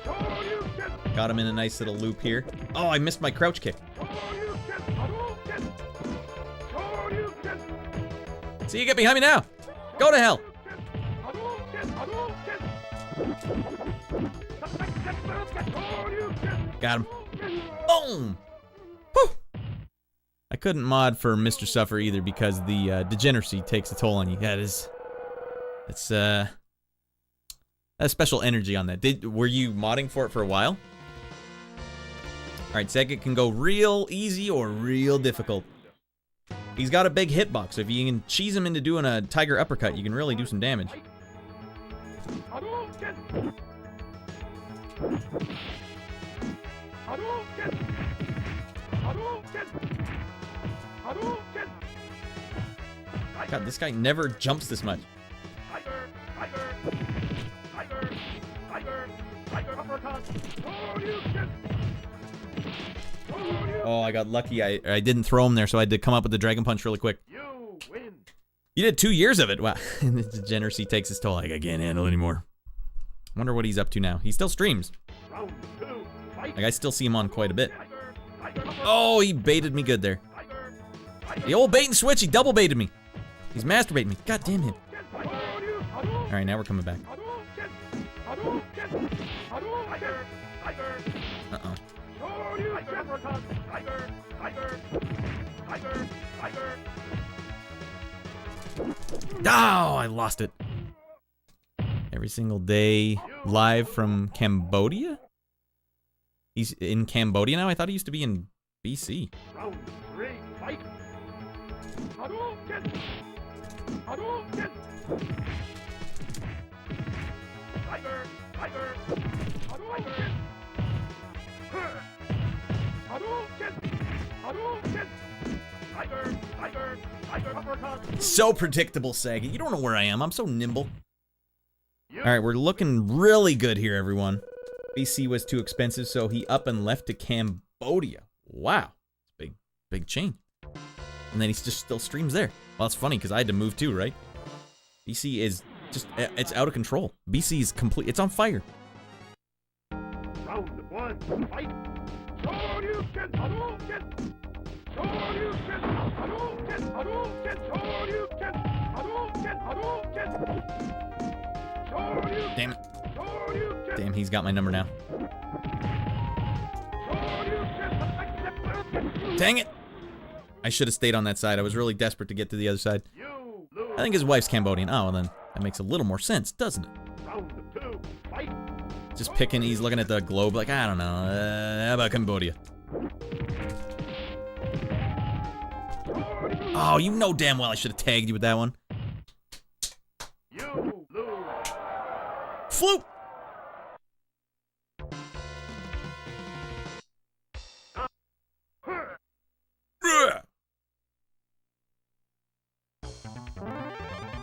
Shoryuken! Got him in a nice little loop here. Oh, I missed my crouch kick. Shoryuken! Hadouken! Shoryuken! See, you get behind me now. Go to hell. Got him. Boom. Whew. I couldn't mod for Mr. Suffer either because the degeneracy takes a toll on you. Yeah, it's a special energy on that. Were you modding for it for a while? All right, Sega can go real easy or real difficult. He's got a big hitbox, so if you can cheese him into doing a tiger uppercut, you can really do some damage. God, this guy never jumps this much. Oh, I got lucky. I didn't throw him there, so I had to come up with the Dragon Punch really quick. You did 2 years of it. Wow. The degeneracy takes its toll. Like, I can't handle it anymore. Wonder what he's up to now. He still streams. Like, I still see him on quite a bit. Oh, he baited me good there. The old bait and switch. He double baited me. He's masturbating me. God damn him. All right, now we're coming back. Uh-oh. Oh, I lost it. Every single day, live from Cambodia? He's in Cambodia now? I thought he used to be in BC. Round 3, fight! Hadouken! Hadouken! Tiger! Tiger! Hadouken! Hadouken! Hadouken! Tiger! Tiger! Tiger uppercut! So predictable, Sega. You don't know where I am. I'm so nimble. Alright, we're looking really good here, everyone. BC was too expensive, so he up and left to Cambodia. Wow. Big chain. And then he just still streams there. Well, it's funny, because I had to move too, right? BC is just, it's out of control. BC is complete, it's on fire. Round 1, fight! Shoryuken! Hadouken! Shoryuken! Hadouken! Hadouken! Shoryuken! Hadouken! Hadouken! Damn it. Damn, he's got my number now. Dang it! I should have stayed on that side. I was really desperate to get to the other side. I think his wife's Cambodian. Oh, well then, that makes a little more sense, doesn't it? Just picking, he's looking at the globe like, I don't know, how about Cambodia? Oh, you know damn well I should have tagged you with that one. Floop!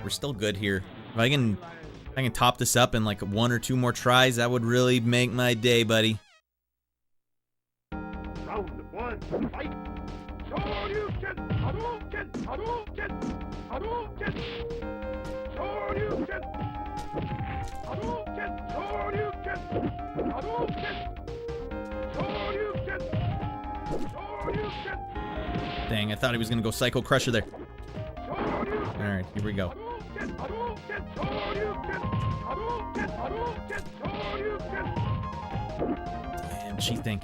We're still good here. If I can top this up in like 1 or 2 more tries, that would really make my day, buddy. Round 1, fight! Shoryuken! Hadouken! Hadouken! Hadouken! Shoryuken! Hadouken! Shoryuken! Hadouken! Shoryuken! Shoryuken! Dang, I thought he was gonna go Psycho Crusher there. Alright, here we go. Damn, she think.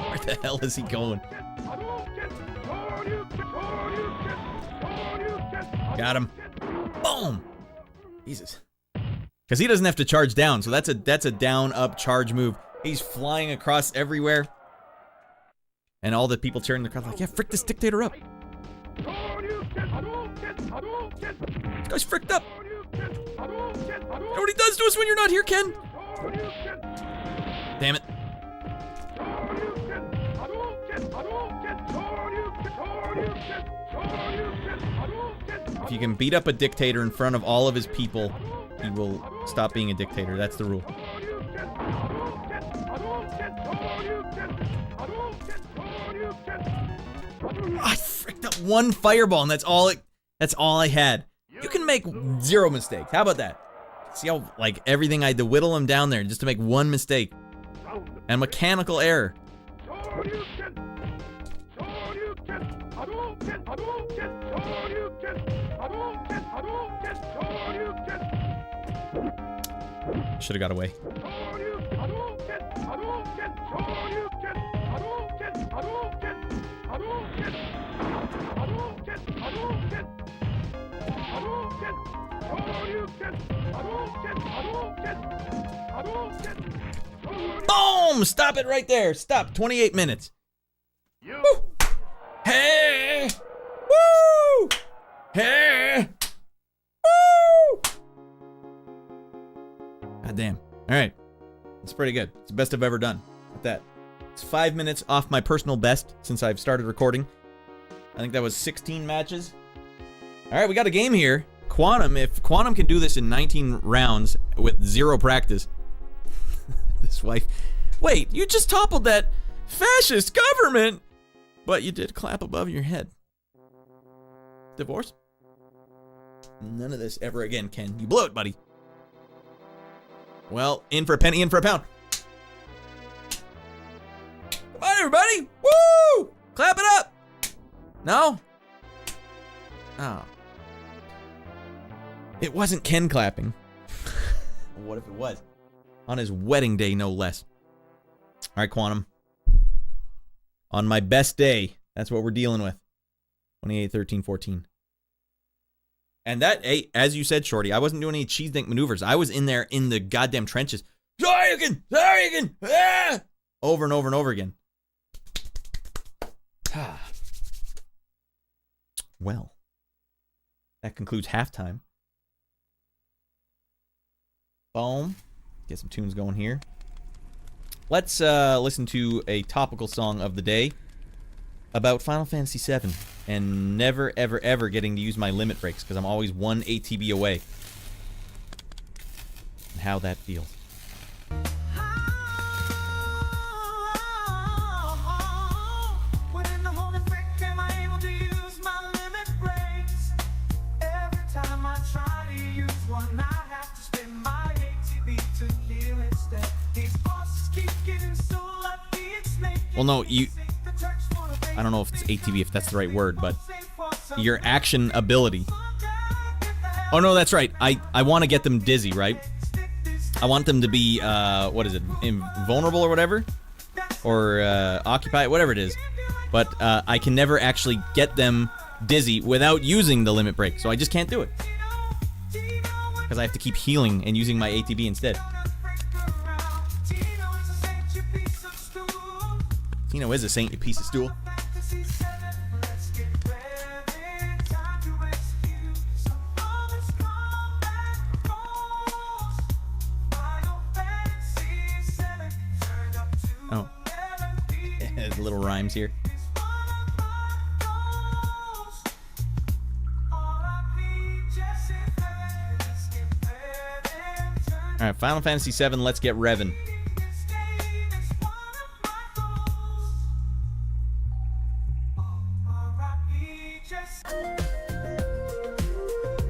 Where the hell is he going? Got him. Boom! Jesus. Because he doesn't have to charge down, so that's a down-up charge move. He's flying across everywhere. And all the people cheering the crowd like, yeah, frick this dictator up. This guy's fricked up. You know what he does to us when you're not here, Ken? Damn it. If you can beat up a dictator in front of all of his people, he will stop being a dictator. That's the rule. I fricked up one fireball, and that's all I had. You can make 0 mistakes. How about that? See how, like, everything I had to whittle him down there just to make one mistake. And mechanical error. Should have got away. Boom! Stop it right there. Stop. 28 minutes. Woo! Hey! Woo! Hey! Woo! God damn. All right. It's pretty good. It's the best I've ever done with that. It's 5 minutes off my personal best since I've started recording. I think that was 16 matches. All right, we got a game here. Quantum, if Quantum can do this in 19 rounds with 0 practice. This wife. Wait, you just toppled that fascist government, but you did clap above your head. Divorce? None of this ever again, Ken. You blew it, buddy. Well, in for a penny, in for a pound. Come on, everybody. Woo! Clap it up. No? Oh. It wasn't Ken clapping. What if it was? On his wedding day, no less. All right, Quantum. On my best day, that's what we're dealing with. 28, 13, 14. And that, hey, as you said, Shorty, I wasn't doing any cheese dink maneuvers. I was in there in the goddamn trenches. Sorry, ah! Over and over and over again. Well, that concludes halftime. Boom. Get some tunes going here. Let's listen to a topical song of the day about Final Fantasy VII and never, ever, ever getting to use my limit breaks because I'm always 1 ATB away. And how that feels. Well, no, I don't know if it's ATB, if that's the right word, but your action ability. Oh, no, that's right. I want to get them dizzy, right? I want them to be, what is it, invulnerable or whatever? Or occupied, whatever it is. But I can never actually get them dizzy without using the limit break, so I just can't do it. Because I have to keep healing and using my ATB instead. Tino is a saint, you piece of stool. Oh. Little rhymes here. Alright, Final Fantasy VII, let's get revving.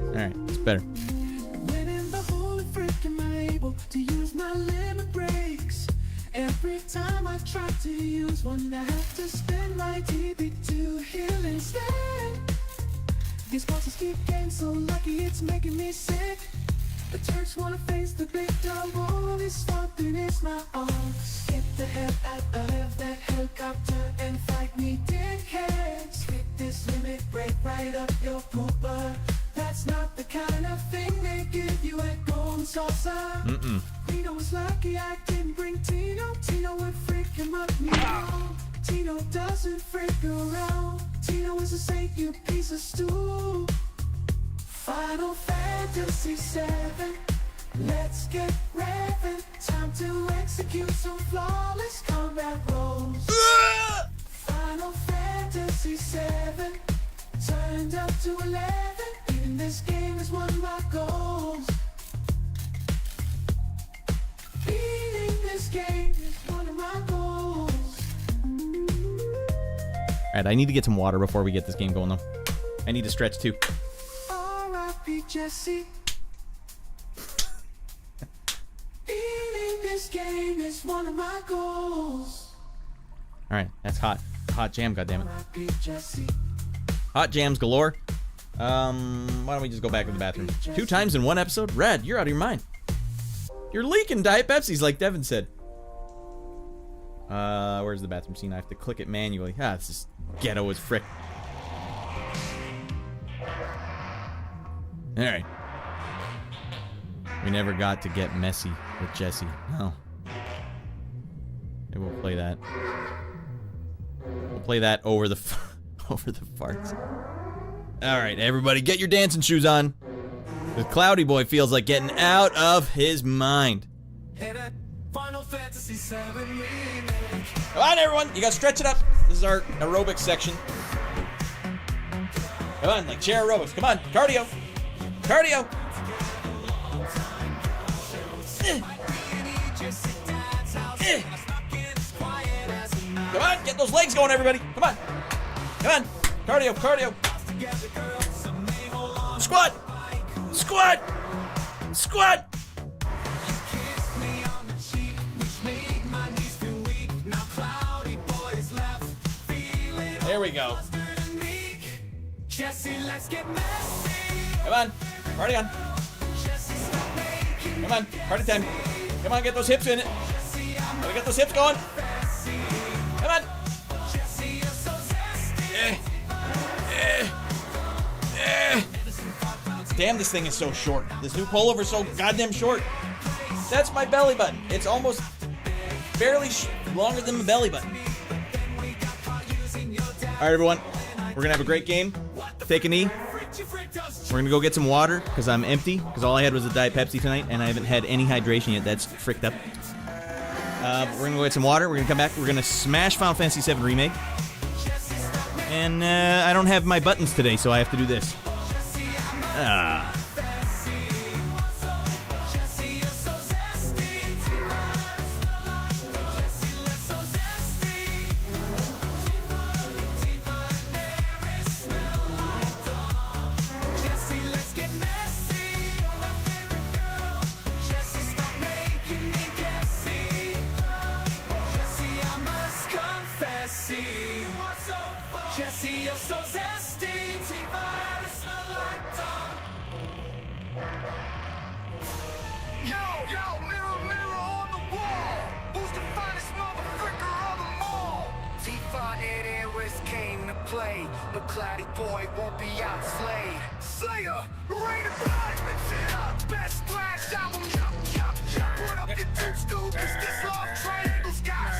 Alright, it's better. When in the holy frick am I able to use my limit breaks? Every time I try to use one, I have to spend my TB to heal instead. These bosses keep getting so lucky, it's making me sick. The Turks wanna face the big double, this something is my own. Get the hell out of that helicopter and fight me, dickhead. Stick this limit break right up your pooper. That's not the kind of thing they give you at Golden Saucer. Tino was lucky I didn't bring Tino. Tino would freak him up, meow. Tino doesn't freak around. Tino is a saint, you piece of stool. Final Fantasy VII, let's get revving. Time to execute some flawless combat roles. Final Fantasy VII, turned up to 11. Beating this game is one of my goals. Beating this game is one of my goals. Alright, I need to get some water before we get this game going, though. I need to stretch, too. R.I.P. Jesse. Beating this game is one of my goals. Alright, that's hot. Hot jam, goddammit. R.I.P. Jesse. Hot jams galore. Why don't we just go back to the bathroom? 2 times in one episode? Rad, you're out of your mind. You're leaking Diet Pepsis, like Devin said. Where's the bathroom scene? I have to click it manually. Ah, this is ghetto as frick. Alright. We never got to get messy with Jesse. No. Maybe we'll play that. We'll play that over the over the farts. Alright, everybody, get your dancing shoes on. The Cloudy Boy feels like getting out of his mind. Final Fantasy 7 Remake. Come on, everyone. You gotta stretch it up. This is our aerobics section. Come on, like chair aerobics. Come on, cardio. Cardio. Come on, get those legs going, everybody. Come on. Come on. Cardio, cardio. Squat. Squat. Squat. There we go. Come on. Party on. Come on. Party time. Come on, get those hips in it. Gotta get those hips going. Come on. Damn, this thing is so short. This new pullover is so goddamn short. That's my belly button. It's almost barely longer than my belly button. Alright, everyone. We're gonna have a great game. Take a knee. We're gonna go get some water, because I'm empty, because all I had was a Diet Pepsi tonight, and I haven't had any hydration yet. That's fricked up. We're gonna go get some water. We're gonna come back. We're gonna smash Final Fantasy 7 Remake. And I don't have my buttons today, so I have to do this. Jesse, you're so zesty. Yo, mirror, mirror on the wall. Who's the finest motherfucker of them all? Tifa and Aris came to play, but Cloudy Boy won't be outslayed. Slayer, rain of blood, mix it up. Best splash album, jump. Put up your tombstone, cause this love triangle's got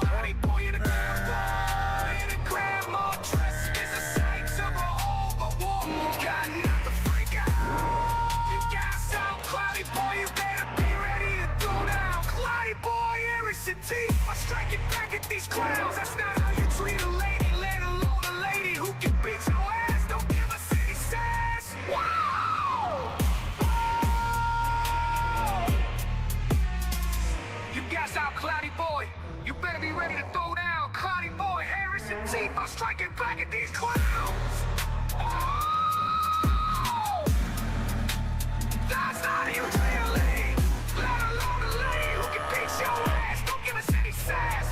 Cloudy Boy in a grandpa, in a grandma dress. Is a sight to behold, but war got nothing to freak out. You gas out, Cloudy Boy, you better be ready to go down. Cloudy Boy, Aris and Tifa striking back at these clowns. That's not how you treat a lady, let alone a lady who can beat your ass. Don't give us any sass. Wow! You gas out, Cloudy Boy. You better be ready to throw down. Cloudy Boy, Aris and Tifa striking back at these clowns. Oh! That's not you really. Let alone a lady who can beat your ass. Don't give us any sass.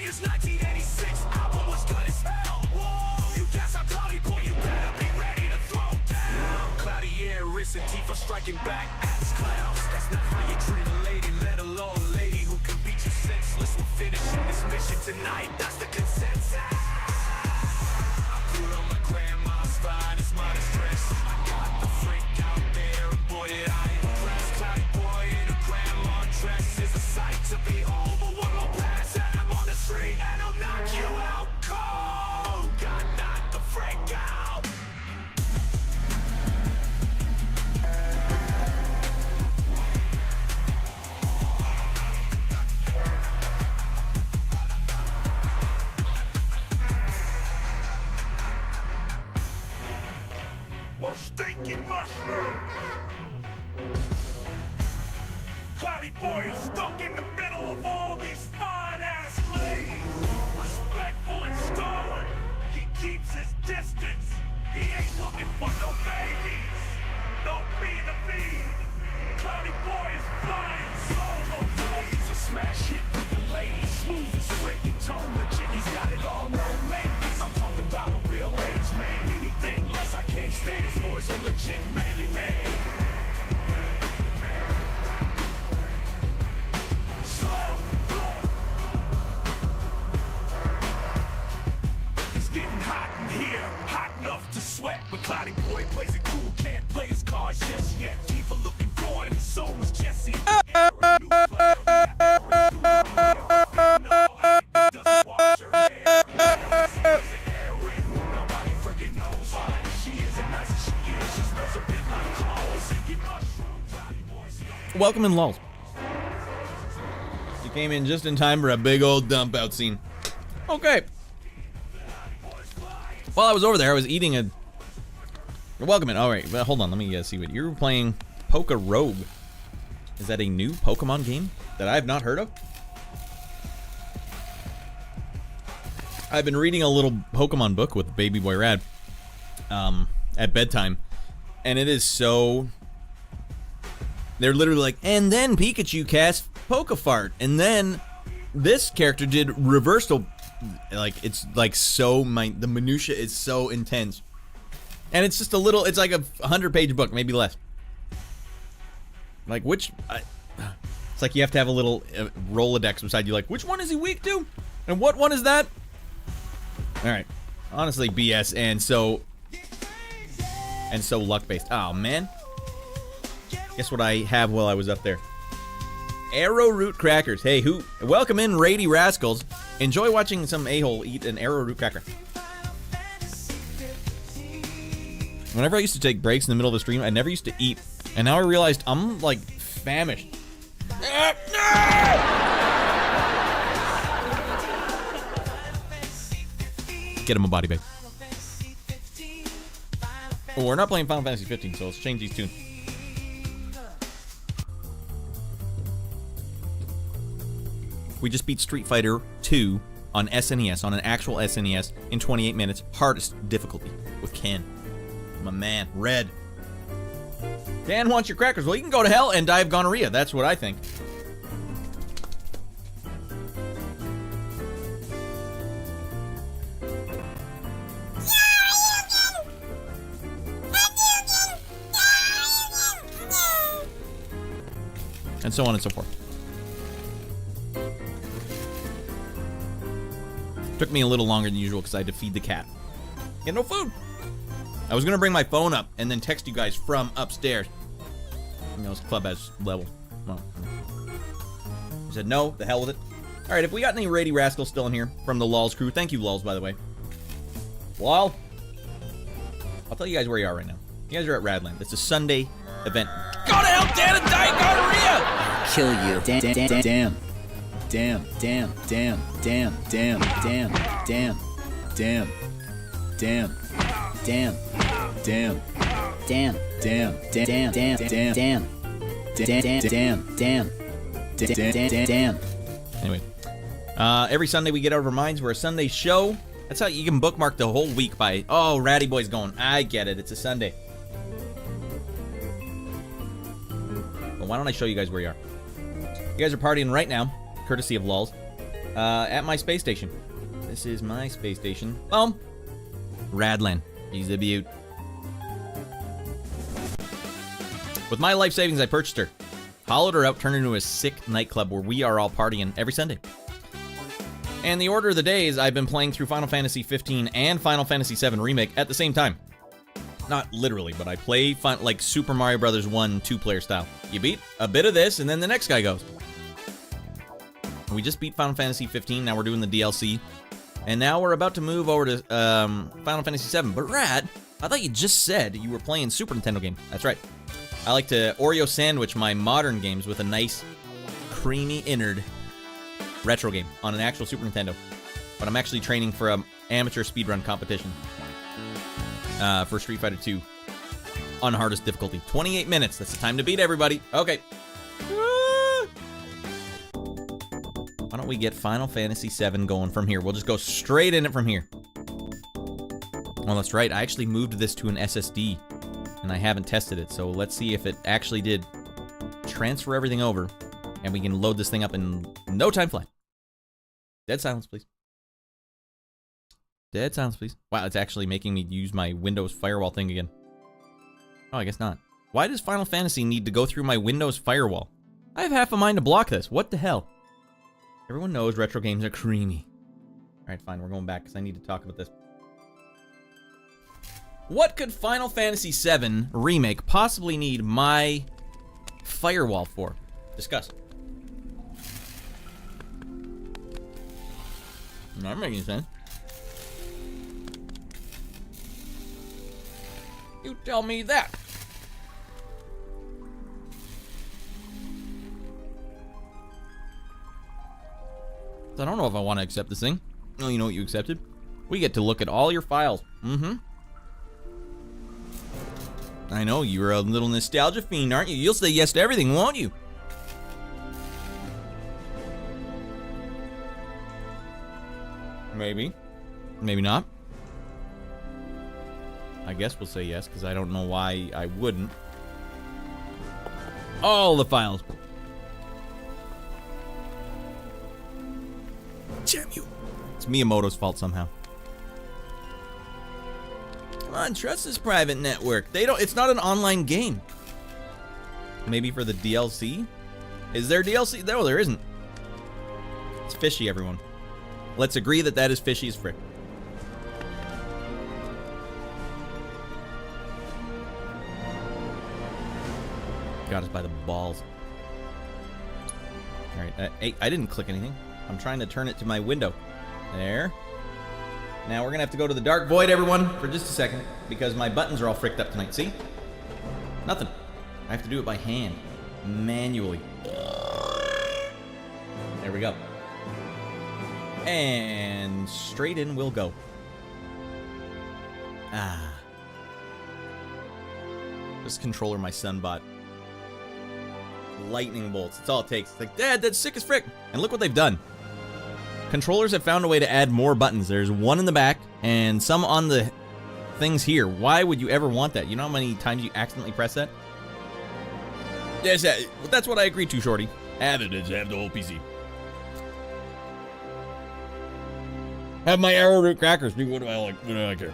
year's 1986, album was good as hell. Whoa, you guess I'm Cloudy Boy, you better be ready to throw down. Cloudy air, wrist and teeth are striking back as clowns. That's not how you treat a lady, let alone a lady who can beat you senseless. We're finishing this mission tonight, that's the consensus. I put on my grandma's finest modest dress. I got the freak out there, and boy did I impress. Cloudy Boy in a grandma dress is a sight to behold. But one more pass and I'm on the street and I'll knock you out cold. Got not the freak out. Well, stinky mushroom. Cloudy Boy is stuck in the middle of all these fine-ass ladies. Respectful and stern, he keeps his distance. He ain't looking for no babies. Don't be the feed. Cloudy Boy is flying solo. He's a smash hit with the ladies. Smooth and slick and tone legit. He's got it all known, ladies. I'm talking about a real ladies man. Anything less I can't stand. His voice a legit manly man. It's getting hot in here, hot enough to sweat. But Cloudy Boy plays it cool, can't play his cards just yet. People looking for it, and so was Jesse. Welcome in, lulls. You came in just in time for a big old dump out scene. Okay. While I was over there, I was eating a... Welcome in. All right, well, hold on. Let me see what you're playing. Poke Rogue. Is that a new Pokemon game that I have not heard of? I've been reading a little Pokemon book with Baby Boy Rad at bedtime, and it is so... They're literally like, and then Pikachu cast Pokefart, and then this character did reversal. Like, it's like so, the minutia is so intense. And it's just a little, it's like a 100-page book, maybe less. Like, it's like you have to have a little Rolodex beside you, like, which one is he weak to? And what one is that? Alright. Honestly, BS, and so luck-based. Oh, man. Guess what I have while I was up there? Arrowroot crackers. Hey, welcome in, Rady Rascals. Enjoy watching some a-hole eat an arrowroot cracker. Whenever I used to take breaks in the middle of the stream, I never used to eat. And now I realized I'm, like, famished. Get him a body bag. Oh, we're not playing Final Fantasy 15, so let's change these tunes. We just beat Street Fighter 2 on SNES, on an actual SNES, in 28 minutes. Hardest difficulty with Ken. My man, Red. Dan wants your crackers. Well, you can go to hell and die of gonorrhea. That's what I think. And so on and so forth. Took me a little longer than usual because I had to feed the cat. Get no food. I was going to bring my phone up and then text you guys from upstairs. You know, it's clubhouse level. Well, I said, no, the hell with it. All right, if we got any Rady Rascals still in here from the Lulz crew, thank you, Lulz, by the way. Lol. I'll tell you guys where you are right now. You guys are at Radland. It's a Sunday event. Go to hell, Dan, and die gonorrhea! Kill you. Damn. Damn, damn, damn, damn, damn, damn, damn, damn, damn, damn, damn, damn, damn, damn, damn, damn, damn, damn, damn. Anyway, every Sunday we get out of our minds. We're a Sunday show. That's how you can bookmark the whole week by, oh, Ratty Boy's going. I get it. It's a Sunday. But why don't I show you guys where you are? You guys are partying right now, courtesy of Lulz. at my space station. This is my space station. Boom. Radland. He's a beaut. With my life savings, I purchased her. Hollowed her out, turned her into a sick nightclub where we are all partying every Sunday. And the order of the day is I've been playing through Final Fantasy 15 and Final Fantasy 7 Remake at the same time. Not literally, but I play like Super Mario Bros. 1 two-player style. You beat a bit of this, and then the next guy goes. We just beat Final Fantasy 15, now we're doing the DLC. And now we're about to move over to Final Fantasy 7. But Rad, I thought you just said you were playing Super Nintendo game. That's right. I like to Oreo sandwich my modern games with a nice, creamy innard retro game on an actual Super Nintendo. But I'm actually training for an amateur speedrun competition for Street Fighter 2 on hardest difficulty. 28 minutes. That's the time to beat everybody. Okay. Why don't we get Final Fantasy 7 going from here? We'll just go straight in it from here. Well, that's right. I actually moved this to an SSD, and I haven't tested it. So let's see if it actually did transfer everything over, and we can load this thing up in no time flat. Dead silence, please. Dead silence, please. Wow, it's actually making me use my Windows firewall thing again. Oh, I guess not. Why does Final Fantasy need to go through my Windows firewall? I have half a mind to block this. What the hell? Everyone knows retro games are creamy. Alright, fine. We're going back because I need to talk about this. What could Final Fantasy VII Remake possibly need my firewall for? Discuss. Not making sense. You tell me that. I don't know if I want to accept this thing. Oh, you know what you accepted? We get to look at all your files. I know, you're a little nostalgia fiend, aren't you? You'll say yes to everything, won't you? Maybe. Maybe not. I guess we'll say yes, because I don't know why I wouldn't. All the files. Damn you. It's Miyamoto's fault somehow. Come on, trust this private network. It's not an online game. Maybe for the DLC? Is there DLC? No, there isn't. It's fishy, everyone. Let's agree that that is fishy as frick. Got us by the balls. Alright, I didn't click anything. I'm trying to turn it to my window. There. Now we're gonna have to go to the Dark Void, everyone, for just a second, because my buttons are all fricked up tonight. See? Nothing. I have to do it by hand. Manually. There we go. And straight in we'll go. Ah. This controller my son bought. Lightning bolts. That's all it takes. It's like, Dad, that's sick as frick. And look what they've done. Controllers have found a way to add more buttons. There's one in the back and some on the things here. Why would you ever want that? You know how many times you accidentally press that? Yes, that's what I agreed to, Shorty. Have it is have the whole PC. Have my arrowroot crackers. What do I like? What do I care?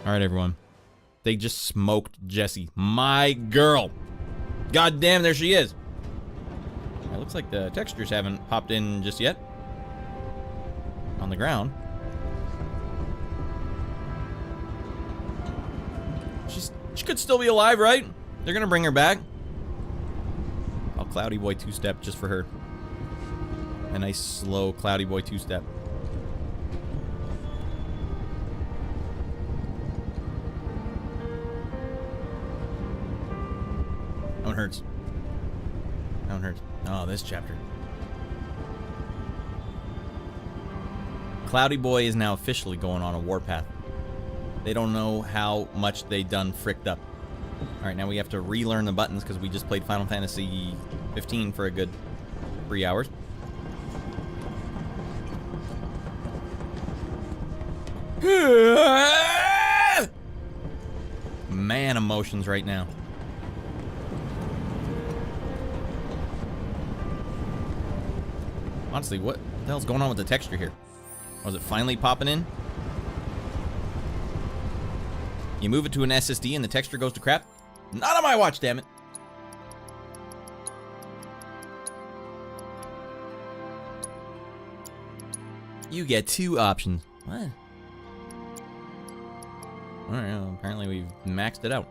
All right, everyone. They just smoked Jessie. My girl. God damn, there she is. It looks like the textures haven't popped in just yet. On the ground. She could still be alive, right? They're gonna bring her back. Oh, Cloudy Boy two-step just for her. A nice slow Cloudy Boy two-step. That one hurts. That one hurts. Oh, this chapter. Cloudy Boy is now officially going on a warpath. They don't know how much they done fricked up. Alright, now we have to relearn the buttons because we just played Final Fantasy 15 for a good 3 hours. man emotions right now. Honestly, what the hell's going on with the texture here? Was it finally popping in? You move it to an SSD and the texture goes to crap? Not on my watch, damn it. You get 2 options. What? Alright, well, apparently we've maxed it out.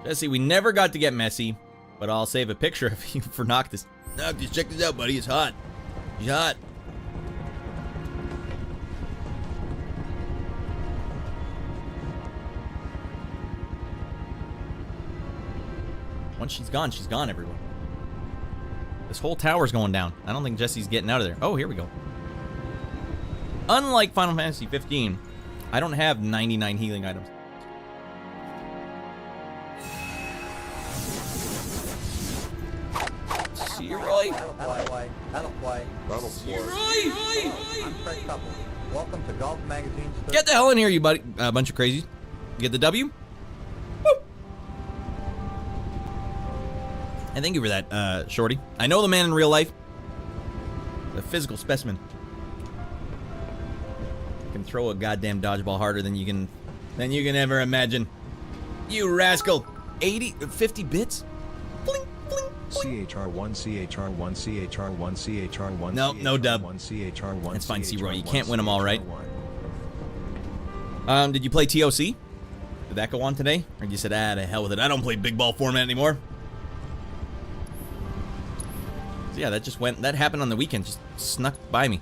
Jesse, we never got to get messy, but I'll save a picture of you for Noctis. Noctis, check this out, buddy. It's hot. He's hot. Once she's gone, everyone. This whole tower's going down. I don't think Jesse's getting out of there. Oh, here we go. Unlike Final Fantasy 15, I don't have 99 healing items. Roy. Welcome to Golf Magazine's. Get the hell in here, you bunch of crazies. You get the W? Woo. And thank you for that, Shorty. I know the man in real life. The physical specimen. Can throw a goddamn dodgeball harder than you can ever imagine. You rascal. 50 bits? Bling. CHR1, CHR1, CHR1, CHR1. No dub. CHR1. It's fine, C-Roy. You can't win them all, right? Did you play TOC? Did that go on today? Or you said, to hell with it. I don't play big ball format anymore. So yeah, that happened on the weekend. Just snuck by me.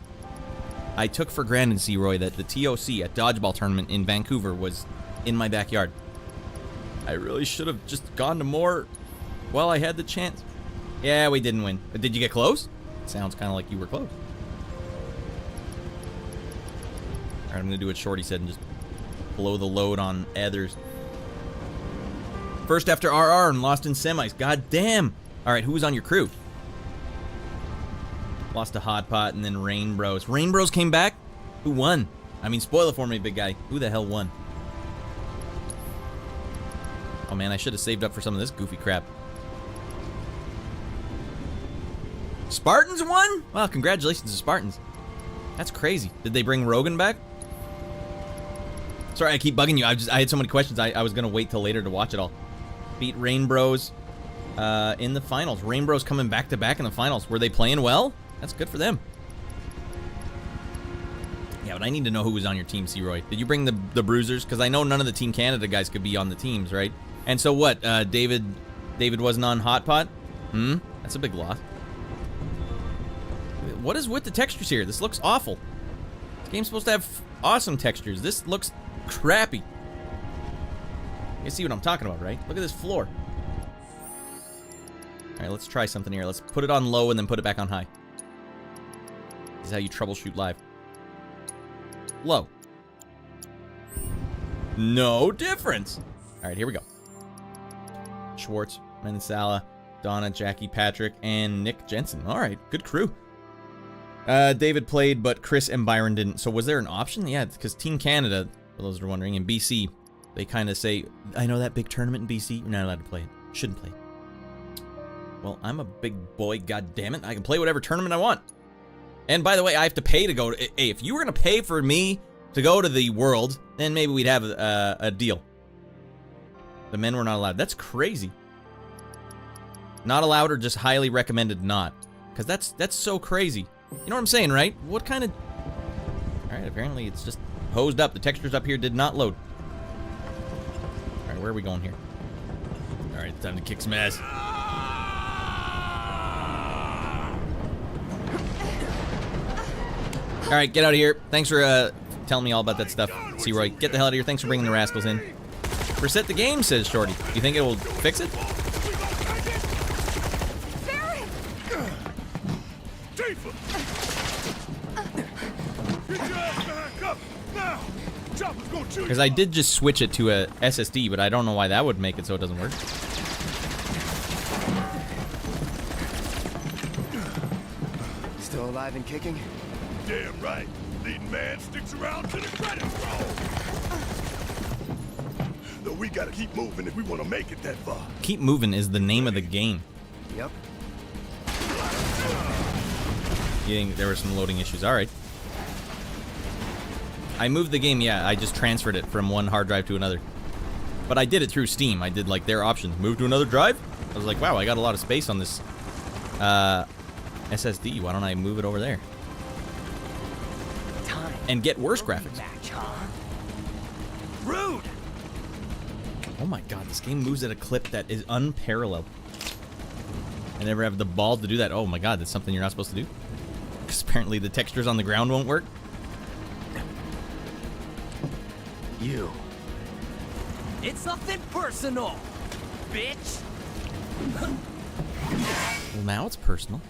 I took for granted, C-Roy, that the TOC at dodgeball tournament in Vancouver was in my backyard. I really should have just gone to more while I had the chance. Yeah, we didn't win. But did you get close? Sounds kind of like you were close. Alright, I'm going to do what Shorty said and just blow the load on others. First after RR and lost in semis. God damn. Alright, who was on your crew? Lost to Hot Pot and then Rain Bros. Rain Bros came back? Who won? I mean, spoil it for me, big guy. Who the hell won? Oh man, I should have saved up for some of this goofy crap. Spartans won? Wow, congratulations to Spartans. That's crazy. Did they bring Rogan back? Sorry, I keep bugging you. I had so many questions. I was gonna wait till later to watch it all. Beat Rain Bros in the finals. Rain Bros coming back to back in the finals. Were they playing well? That's good for them. Yeah, but I need to know who was on your team, C-Roy. Did you bring the Bruisers? Because I know none of the Team Canada guys could be on the teams, right? And so what? David wasn't on Hot Pot? That's a big loss. What is with the textures here? This looks awful. This game's supposed to have awesome textures. This looks crappy. You see what I'm talking about, right? Look at this floor. Alright, let's try something here. Let's put it on low and then put it back on high. This is how you troubleshoot live. Low. No difference. Alright, here we go. Schwartz, Mensala, Donna, Jackie, Patrick, and Nick Jensen. Alright, good crew. David played, but Chris and Byron didn't. So was there an option? Yeah, because Team Canada, for those who are wondering, in BC, they kind of say, I know that big tournament in BC, you're not allowed to play it. Shouldn't play it. Well, I'm a big boy, goddammit. I can play whatever tournament I want. And by the way, I have to pay to go to... Hey, if you were going to pay for me to go to the World, then maybe we'd have a deal. The men were not allowed. That's crazy. Not allowed or just highly recommended not. Because that's so crazy. You know what I'm saying, right? What kind of... Alright, apparently it's just hosed up. The textures up here did not load. Alright, where are we going here? Alright, time to kick some ass. Alright, get out of here. Thanks for telling me all about that stuff, C-Roy. Get the hell out of here. Thanks for bringing the rascals in. Reset the game, says Shorty. Do you think it will fix it? Because I did just switch it to a SSD, but I don't know why that would make it so it doesn't work. Still alive and kicking? Damn right. leading man sticks around to the credits roll. Though we gotta keep moving if we want to make it that far. Keep moving is the name of the game. Yep. You think there were some loading issues? All right. I moved the game, yeah. I just transferred it from one hard drive to another. But I did it through Steam. I did like their option. Move to another drive? I was like, wow, I got a lot of space on this SSD. Why don't I move it over there? And get worse graphics. Rude! Oh my god, this game moves at a clip that is unparalleled. I never have the balls to do that. Oh my god, that's something you're not supposed to do. Because apparently the textures on the ground won't work. You. It's nothing personal, bitch! Well, now it's personal.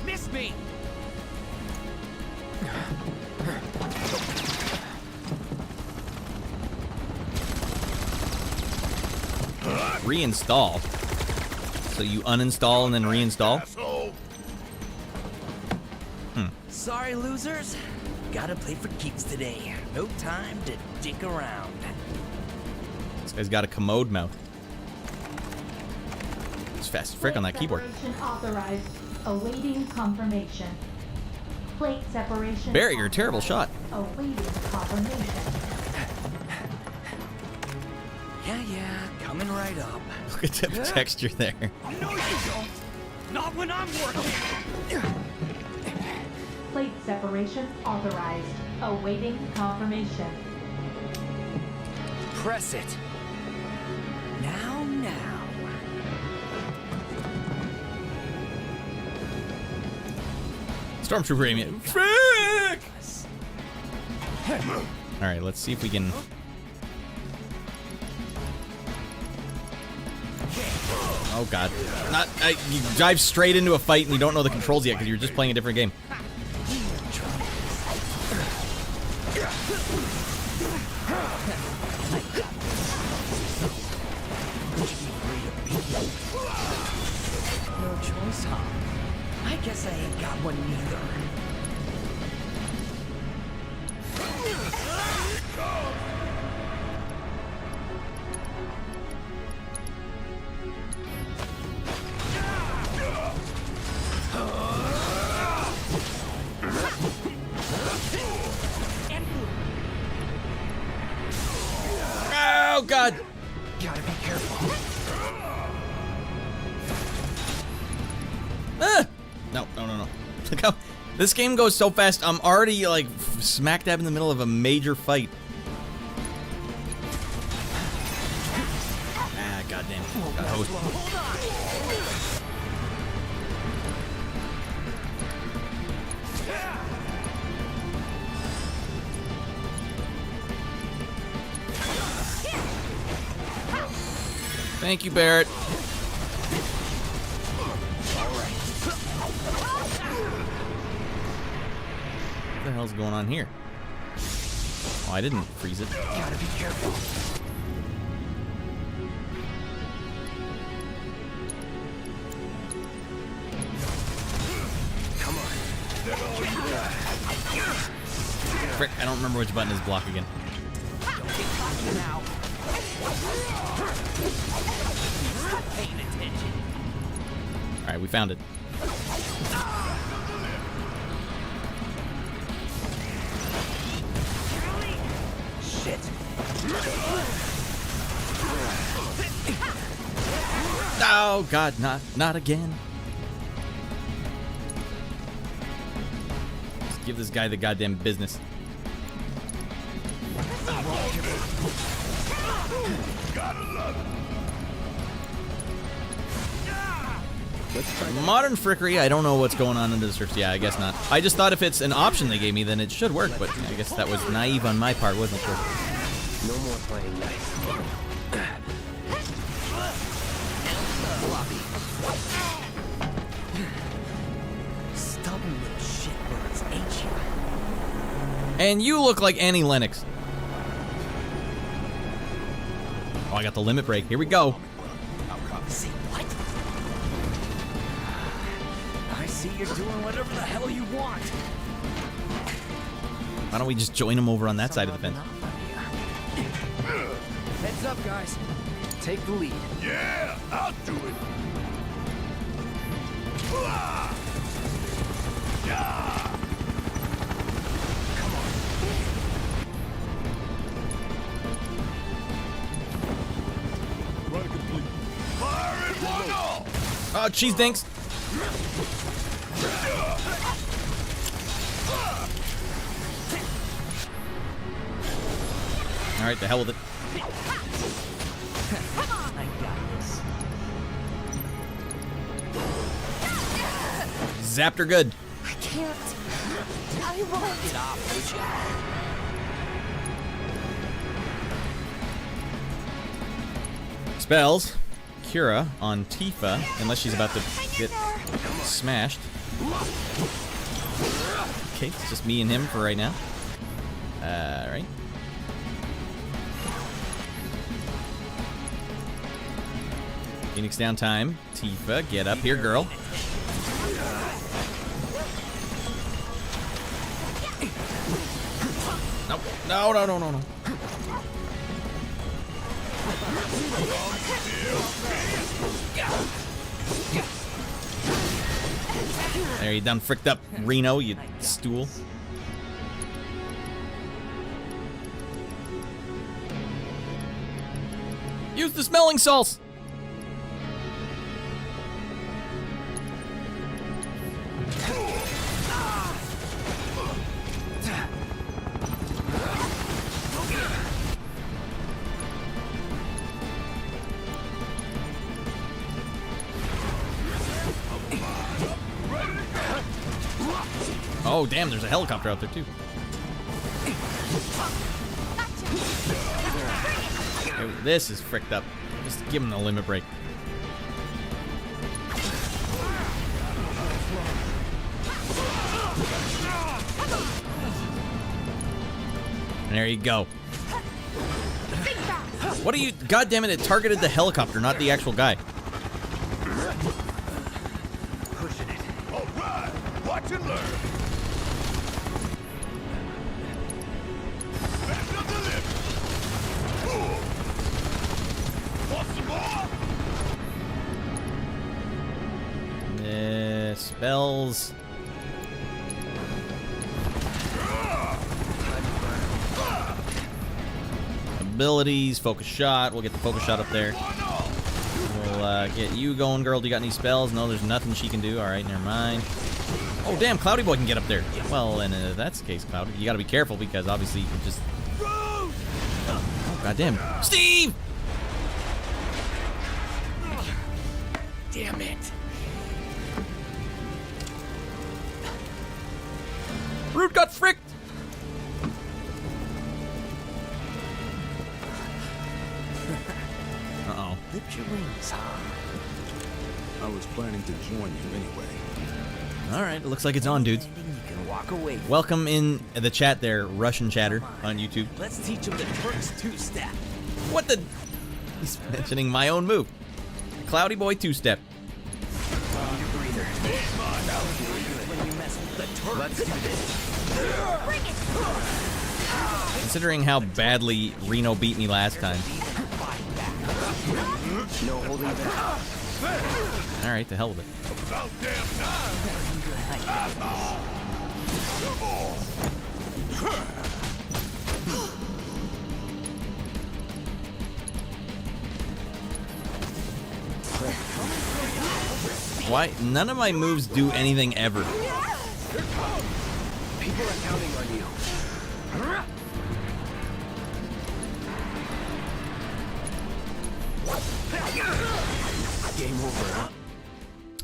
Miss me! Reinstall. So you uninstall and then reinstall? Sorry, losers. Gotta play for keeps today. No time to dick around. This guy's got a commode mount. It's fast frick on that keyboard. Separation authorized. Awaiting confirmation. Plate separation. Barry, you're a terrible shot. Awaiting confirmation. Yeah, coming right up. Look at the texture there. No, you don't! Not when I'm working! Plate separation authorized. Awaiting confirmation. Press it. Now. Stormtrooper aiming. Frick! Alright, let's see if we can. Oh god. You dive straight into a fight and you don't know the controls yet because you're just playing a different game. No choice, huh? I guess I ain't got one neither. Oh god! Gotta be careful. Ah! No. Look how this game goes so fast. I'm already like smack dab in the middle of a major fight. Ah, goddamn. Got hosed. Thank you, Barrett. What the hell's going on here? Oh, I didn't freeze it. Gotta be careful. Come on. Frick, I don't remember which button is block again. Now. Stop paying attention. Alright, we found it. Shit. Oh god, not again. Just give this guy the goddamn business. Modern frickery, I don't know what's going on under the surface. Yeah, I guess not. I just thought if it's an option they gave me, then it should work, but I guess that was naive on my part, wasn't it? No more playing nice. Stubborn little shitbirds, ain't you? And you look like Annie Lennox. Oh, I got the limit break. Here we go. See what? I you're doing whatever the hell you want. Why don't we just join him over on that side of the fence? Heads up, guys. Take the lead. Yeah, I'll do it. Yeah. Run complete. Fire in one all. Oh, cheese dinks. All right, the hell with it. I got this. Zapped her good. I can't. I won't. Get off, would you? Spells. Cura on Tifa, unless she's about to get smashed. Okay, it's just me and him for right now. Alright. Phoenix down time. Tifa, get up here, girl. Nope. No, no, no, no, no. There, you done fricked up, Reno, you stool. Use the smelling salts! Oh, damn, there's a helicopter out there, too. Oh, this is fricked up. Just give him the limit break. There you go. What are you... God damn it, it targeted the helicopter, not the actual guy. Pushing it. All right. Watch and learn. Back up the lift. Cool. Want some more? Spells. Abilities, focus shot. We'll get the focus shot up there. We'll get you going, girl. Do you got any spells? No, there's nothing she can do. All right, never mind. Oh, damn, Cloudy Boy can get up there. Well, and if that's the case, Cloudy, you got to be careful because obviously you can just... Oh, goddamn. Steve! Damn it. Root got fricked! Uh-oh. Lift your wings, huh? I was planning to join you anyway. Alright, it looks like it's on, dudes. You can walk away. Welcome in the chat there, Russian chatter on YouTube. Let's teach them the Turks two-step. What the... He's mentioning my own move. Cloudy Boy two-step. Let's do this. Considering how badly Reno beat me last time. No holding back. Alright, the hell with it. About damn Why? None of my moves do anything ever. People are counting on you. Game over, huh?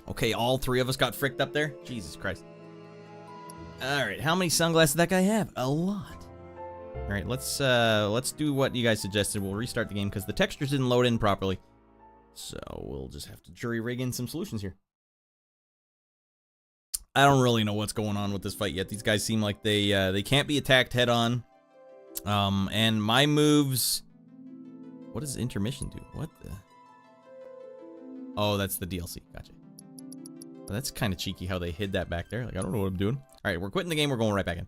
Okay, all three of us got fricked up there? Jesus Christ. Alright, how many sunglasses did that guy have? A lot. Alright, let's do what you guys suggested. We'll restart the game because the textures didn't load in properly. So we'll just have to jury rig in some solutions here. I don't really know what's going on with this fight yet. These guys seem like they can't be attacked head on. And my moves... What does intermission do? What the... Oh, that's the DLC. Gotcha. That's kind of cheeky how they hid that back there. Like, I don't know what I'm doing. All right, we're quitting the game. We're going right back in.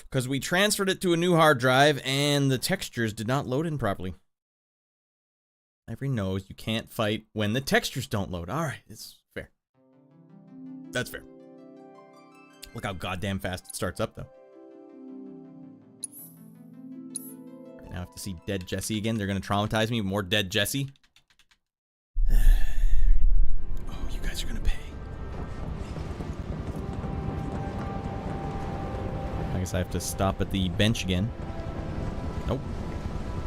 Because we transferred it to a new hard drive, and the textures did not load in properly. Everyone knows you can't fight when the textures don't load. All right, it's fair. That's fair. Look how goddamn fast it starts up, though. Right, now I have to see dead Jesse again. They're going to traumatize me with more dead Jesse. Oh, you guys are going to pay. I guess I have to stop at the bench again. Nope.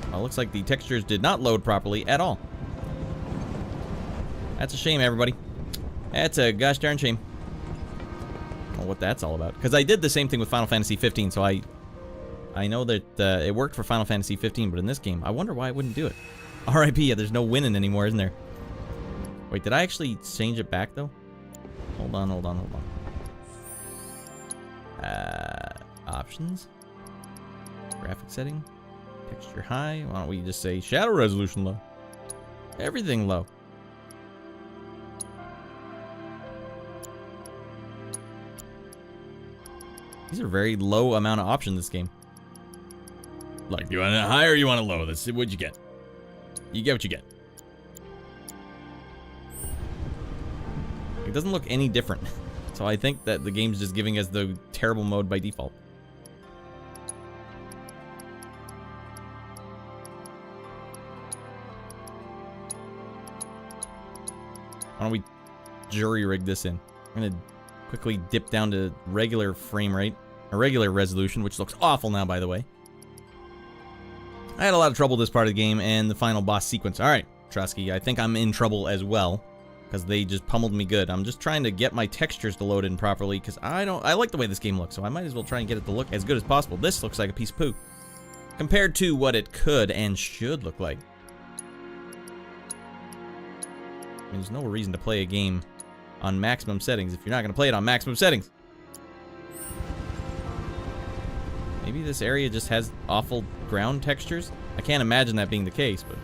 Well, looks like the textures did not load properly at all. That's a shame, everybody. That's a gosh darn shame. I don't know what that's all about. Because I did the same thing with Final Fantasy 15, so I know that it worked for Final Fantasy 15, but in this game, I wonder why I wouldn't do it. RIP, yeah, there's no winning anymore, isn't there? Wait, did I actually change it back, though? Hold on. Options. Graphic setting. Texture high. Why don't we just say shadow resolution low? Everything low. These are very low amount of options in this game. Like, do you want it high or you want it low? That's what'd you get. You get what you get. It doesn't look any different. So I think that the game's just giving us the terrible mode by default. Why don't we jury rig this in? I'm gonna quickly dip down to regular frame rate, or regular resolution, which looks awful now, by the way. I had a lot of trouble with this part of the game and the final boss sequence. Alright, Trusky, I think I'm in trouble as well, because they just pummeled me good. I'm just trying to get my textures to load in properly, because I like the way this game looks, so I might as well try and get it to look as good as possible. This looks like a piece of poo, compared to what it could and should look like. I mean, there's no reason to play a game on maximum settings if you're not going to play it on maximum settings. Maybe this area just has awful ground textures? I can't imagine that being the case, but...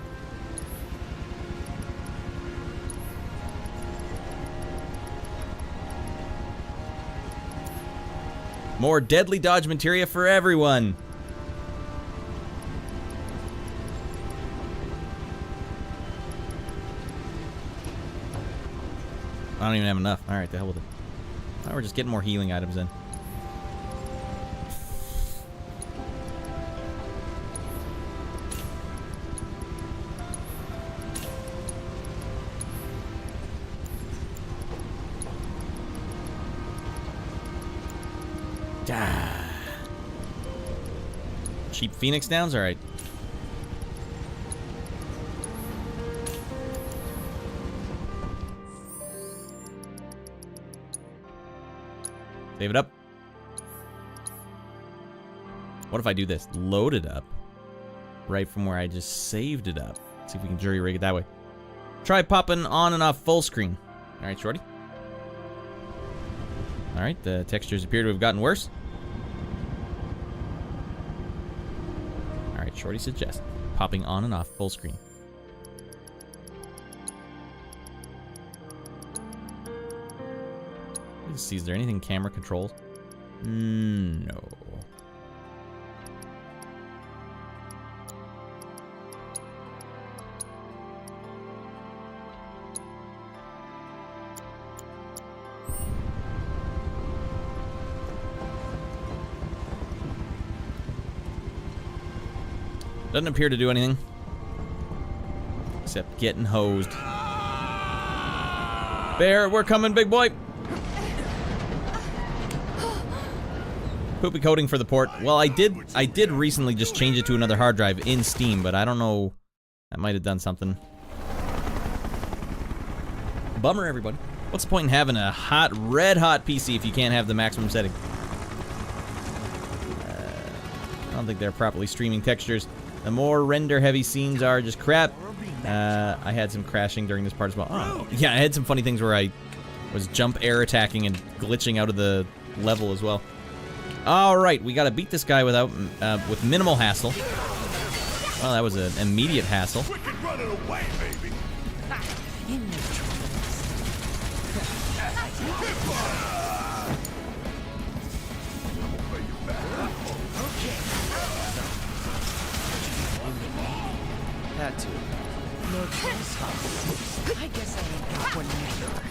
More deadly dodge materia for everyone! I don't even have enough. Alright, the hell with it. Now we're just getting more healing items in. Cheap Phoenix downs? Alright. Save it up. What if I do this? Load it up. Right from where I just saved it up. See if we can jury rig it that way. Try popping on and off full screen. Alright, Shorty. Alright, the textures appear to have gotten worse. Alright, Shorty suggests popping on and off full screen. Let's see, is there anything camera controls? No. Doesn't appear to do anything. Except getting hosed. Bear, we're coming, big boy! Poopy coding for the port. Well, I did recently just change it to another hard drive in Steam, but I don't know. That might have done something. Bummer, everybody. What's the point in having a hot, red-hot PC if you can't have the maximum setting? I don't think they're properly streaming textures. The more render-heavy scenes are just crap. I had some crashing during this part as well. Oh, yeah, I had some funny things where I was jump air attacking and glitching out of the level as well. All right, we got to beat this guy without with minimal hassle. Well, that was an immediate hassle. That too. No choice, huh? I guess I ain't got one either.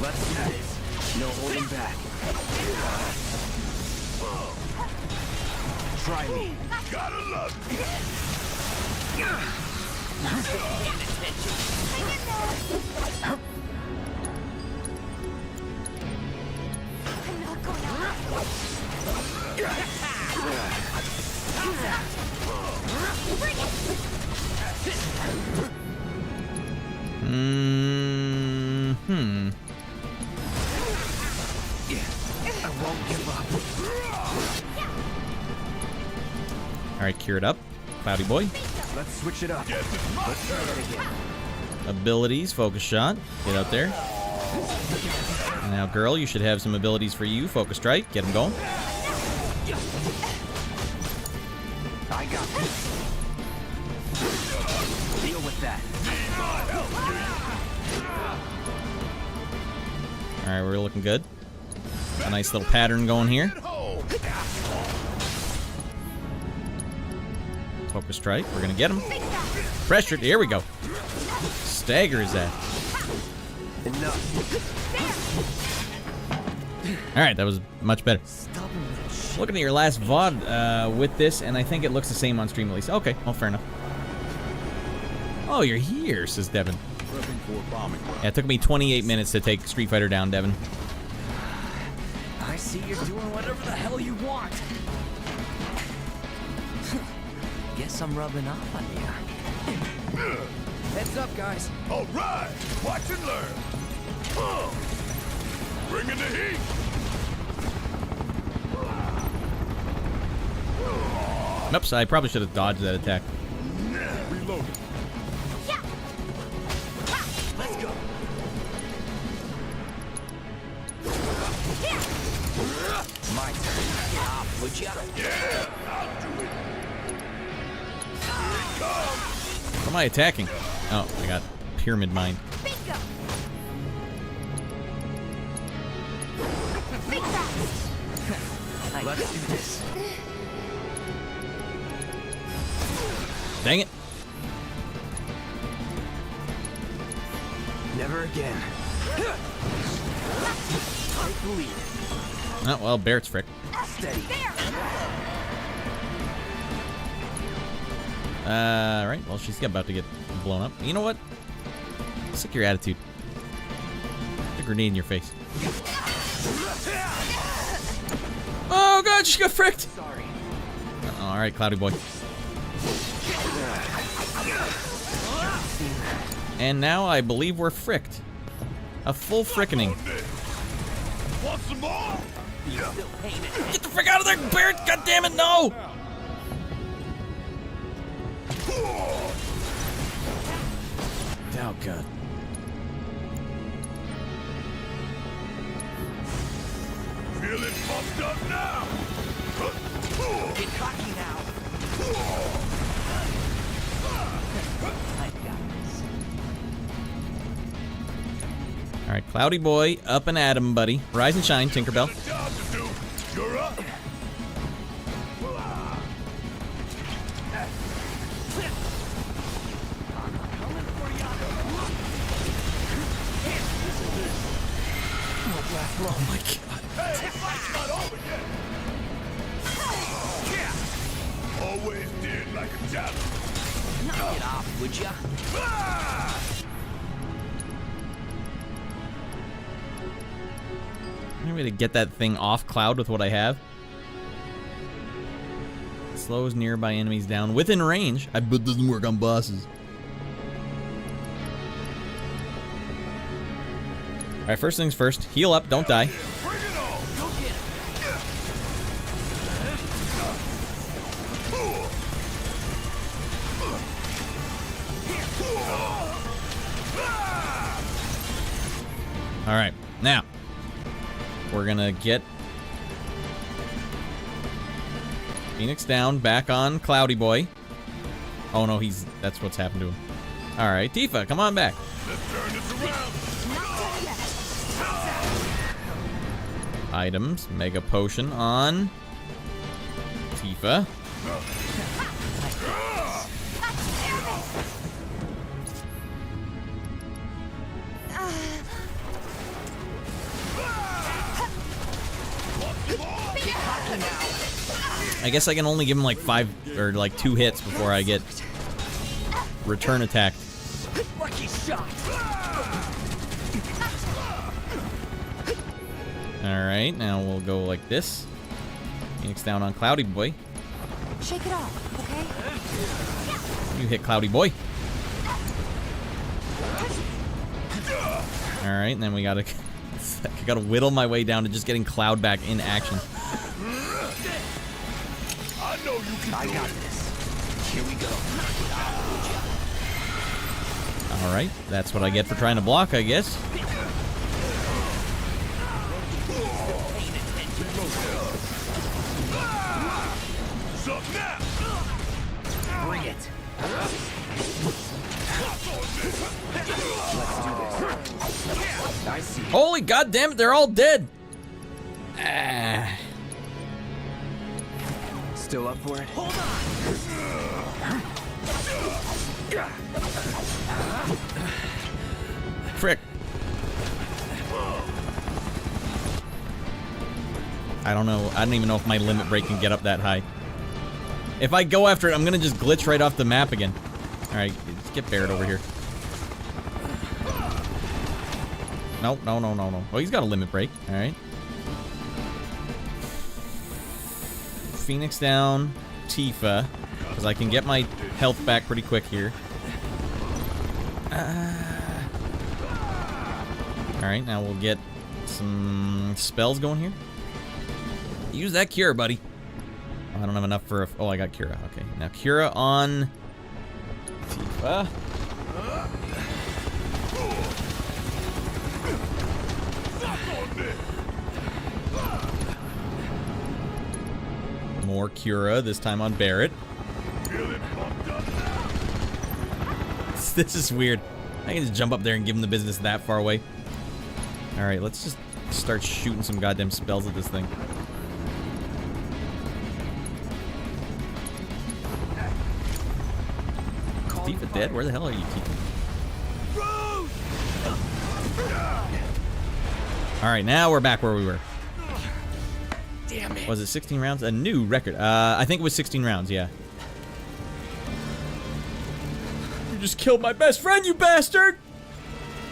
Let's do this. No holding back. Try me. Gotta love it. I won't give up. Alright, cure it up. Cloudy boy. Let's switch it up. Let's try it again. Abilities, focus shot. Get out there. And now, girl, you should have some abilities for you. Focus strike. Get him going. I got this. Deal with that. Alright, we're looking good. A nice little pattern going here. Focus strike. We're gonna get him. Pressured. Here we go. Stagger is that. Alright, that was much better. Looking at your last VOD with this, and I think it looks the same on stream at least. Okay, well, fair enough. Oh, you're here, says Devin. Yeah, it took me 28 minutes to take Street Fighter down, Devin. I see you're doing whatever the hell you want. Guess I'm rubbing off on you. Heads up, guys. All right, watch and learn. Bring in the heat. Oops, I probably should have dodged that attack. Reload. Let's go. My turn. Get off, would ya? Yeah, I'll do it. What am I attacking? Oh, I got Pyramid Mine. Let's do this. Dang it. Never again. Take the lead. Oh, well, Barrett's frick. Steady. Right. Well, she's about to get blown up. You know what? Sick your attitude. Put a grenade in your face. Oh, God, she got fricked. Sorry. All right, Cloudy boy. And now I believe we're fricked. A full frickening. Want some more? Get the frick out of there, Barrett! God damn it, no! Oh, God. Feeling pumped up now. Get cocky now. I got this. All right, Cloudy boy, up and at him, buddy. Rise and shine, Tinkerbell. You're up. Oh my God. Hey, fight's not over yet. Always did like a challenge. Knock it off, would ya? Any way to get that thing off Cloud with what I have? Slows nearby enemies down within range. I bet it doesn't work on bosses. All right, first things first. Heal up, don't die. All right, now we're gonna get Phoenix down, back on Cloudy boy. Oh no, that's what's happened to him. All right, Tifa, come on back. Let's turn this around. Items, Mega Potion on Tifa. I guess I can only give him like 5 or like 2 hits before I get return attacked. Lucky shot. Alright, now we'll go like this. Phoenix down on Cloudy Boy. Shake it off, okay? You hit Cloudy Boy. Alright, and then we gotta I gotta whittle my way down to just getting Cloud back in action. I know you can I got this. Here we go. Alright, that's what I get for trying to block, I guess. Bring it. I see. Holy goddamn it, they're all dead! Ah. Still up for it? Hold on. Frick. I don't know. I don't even know if my limit break can get up that high. If I go after it, I'm gonna just glitch right off the map again. Alright, let's get Barrett over here. No. Oh, he's got a limit break. Alright. Phoenix down, Tifa, because I can get my health back pretty quick here. Alright, now we'll get some spells going here. Use that cure, buddy. Oh, I don't have enough for a... Oh, I got Cura. Okay, now Cura on Tifa. More Cura, this time on Barrett. This is weird. I can just jump up there and give him the business that far away. Alright, let's just start shooting some goddamn spells at this thing. Tifa dead? Where the hell are you, Tifa? Alright, now we're back where we were. Damn it. Was it 16 rounds? A new record. I think it was 16 rounds, yeah. You just killed my best friend, you bastard!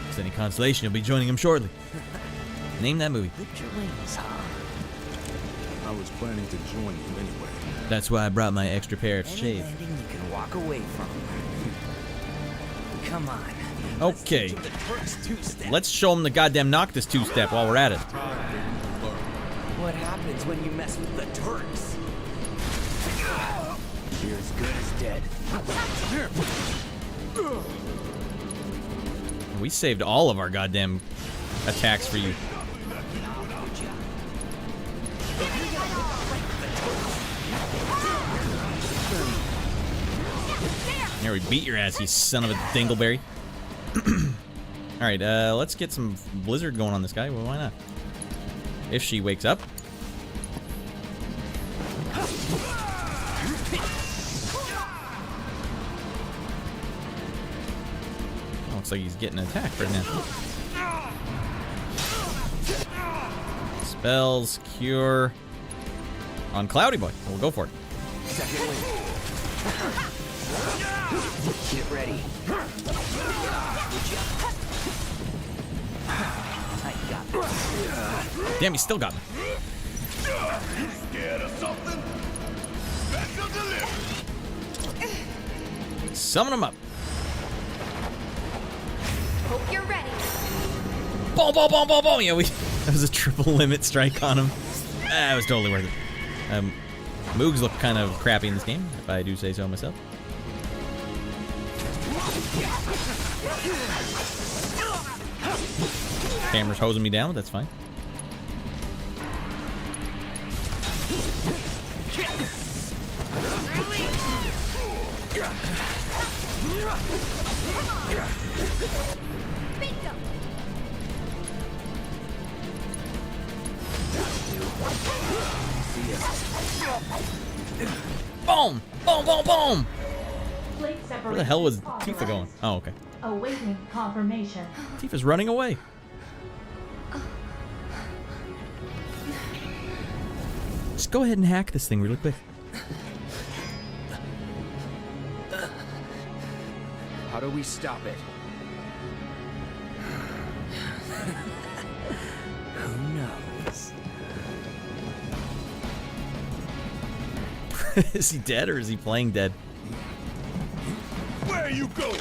If it's any consolation, you'll be joining him shortly. Name that movie. Lift your wings, huh? I was planning to join you anyway. That's why I brought my extra pair of Any shades. landing you can walk away from. Come on. Okay. Let's show him the goddamn Noctis two-step while we're at it. What happens when you mess with the Turks? You're as good as dead. We saved all of our goddamn attacks for you. There, we beat your ass, you son of a dingleberry. Alright, let's get some blizzard going on this guy. Well, why not? If she wakes up. Looks like he's getting attacked right now. Spells, cure. On Cloudy Boy. We'll go for it. Second wing. Get ready. I got this. Damn, he still got me. Scared of something? Special delivery. Summon him up. Hope you're ready. Boom, boom, boom, boom, boom. Yeah, that was a triple limit strike on him. That was totally worth it. Moogs look kind of crappy in this game, if I do say so myself. Camera's hosing me down, but that's fine. Bingo! Boom! Boom, boom, boom! Plate Where separation the hell was authorized. Tifa going? Oh, okay. Awaiting confirmation. Tifa's running away. Just go ahead and hack this thing really quick. How do we stop it? Who knows? Is he dead or is he playing dead? Where are you going?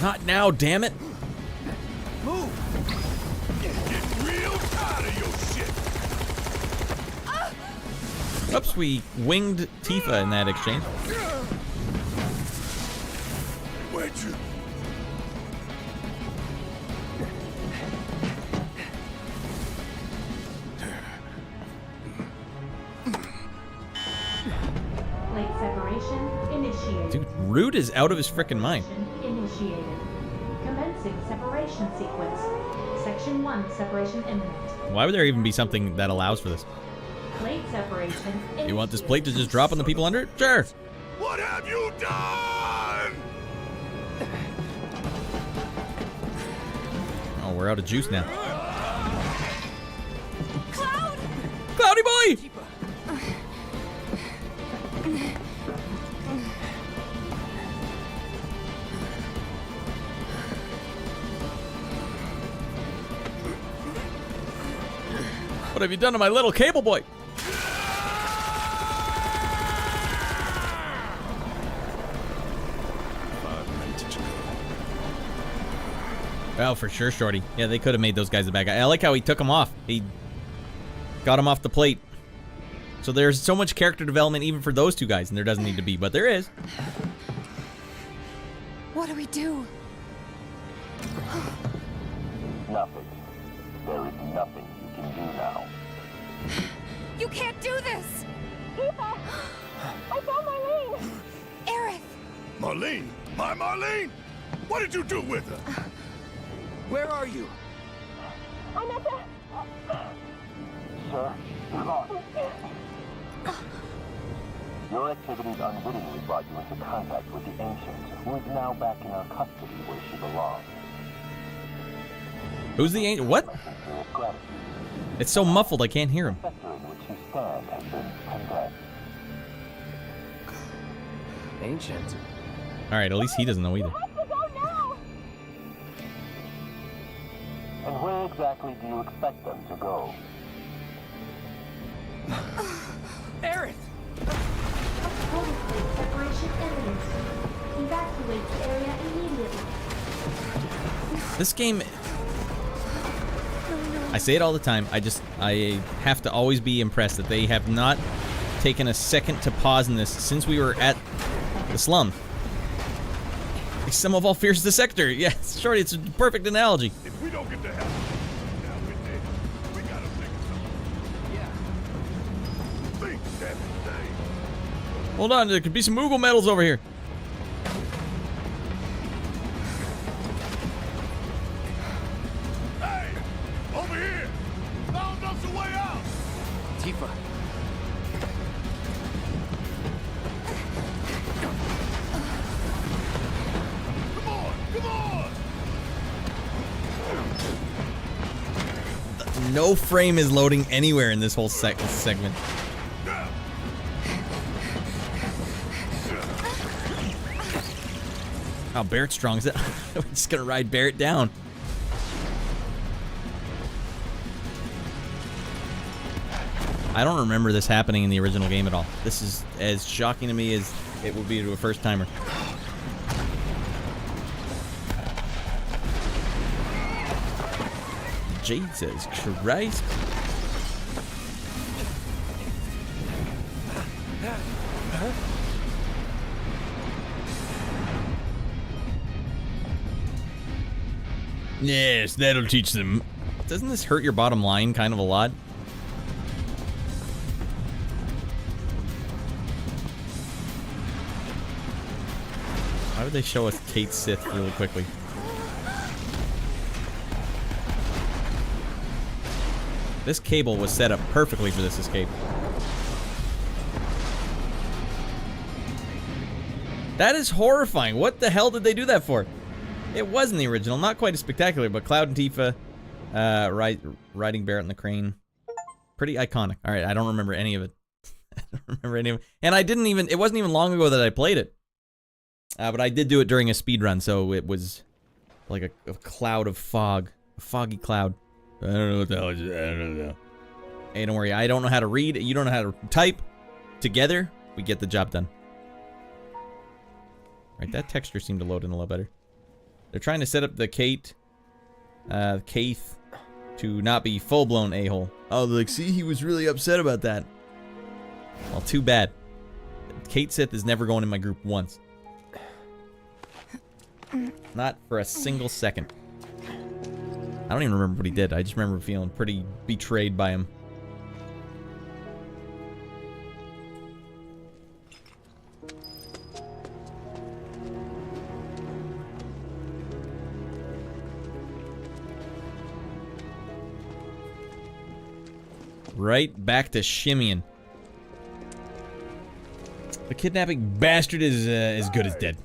Not now, damn it! Move! Getting real tired of your shit. Oops, we winged Tifa in that exchange. Where'd you? Plate separation initiated. Dude, Rude is out of his frickin' mind. Initiated. Commencing separation sequence. Section 1, separation imminent. Why would there even be something that allows for this? Plate separation You want this plate to just drop on the people under it? Sure. What have you done? Oh, we're out of juice now. Cloud! Cloudy boy! What have you done to my little cable boy? Oh, for sure, Shorty. Yeah, they could have made those guys the bad guy. I like how he took them off. He got him off the plate. So there's so much character development even for those two guys, and there doesn't need to be, but there is. What do we do? Nothing. There is nothing you can do now. You can't do this! Tifa! I found Marlene! Aerith! Marlene? My Marlene? What did you do with her? Where are you? I'm at the... Sir, come on. Your activities unwittingly brought you into contact with the Ancient, who is now back in our custody where she belongs. Who's the angel? What? It's so muffled I can't hear him. The sector in which you stand has been condemned. Ancient. Alright, at least he doesn't know either. And where exactly do you expect them to go? Aerith! Total plate separation imminent. Evacuate the area immediately. This game... I say it all the time. I have to always be impressed that they have not taken a second to pause in this since we were at the slum. The sum of all fears the sector. Yes, Shorty, it's a perfect analogy. If we don't get the hell now we're dead. We gotta think of something. Yeah. Think, damn it, Hold on, there could be some Moogle medals over here. Hey! Over here! Found us a way out! Tifa. Come on! Come on! No frame is loading anywhere in this whole segment. How Barrett's strong is it? We're just gonna ride Barrett down. I don't remember this happening in the original game at all. This is as shocking to me as it would be to a first timer. Jesus Christ. Yes, that'll teach them. Doesn't this hurt your bottom line kind of a lot? they show us Kate Sith really quickly? This cable was set up perfectly for this escape. That is horrifying. What the hell did they do that for? It wasn't the original. Not quite as spectacular, but Cloud and Tifa riding Barret in the crane. Pretty iconic. All right, I don't remember any of it. I don't remember any of it. And it wasn't even long ago that I played it. But I did do it during a speed run, so it was like a cloud of fog. A foggy cloud. I don't know what the hell it is. I don't know. Hey, don't worry. I don't know how to read. You don't know how to type. Together, we get the job done. Right, that texture seemed to load in a little better. They're trying to set up the Kaith to not be full-blown a-hole. Oh, like, see, he was really upset about that. Well, too bad. Kate Sith is never going in my group once. Not for a single second. I don't even remember what he did. I just remember feeling pretty betrayed by him. Right back to shimmying. The kidnapping bastard is as good as dead.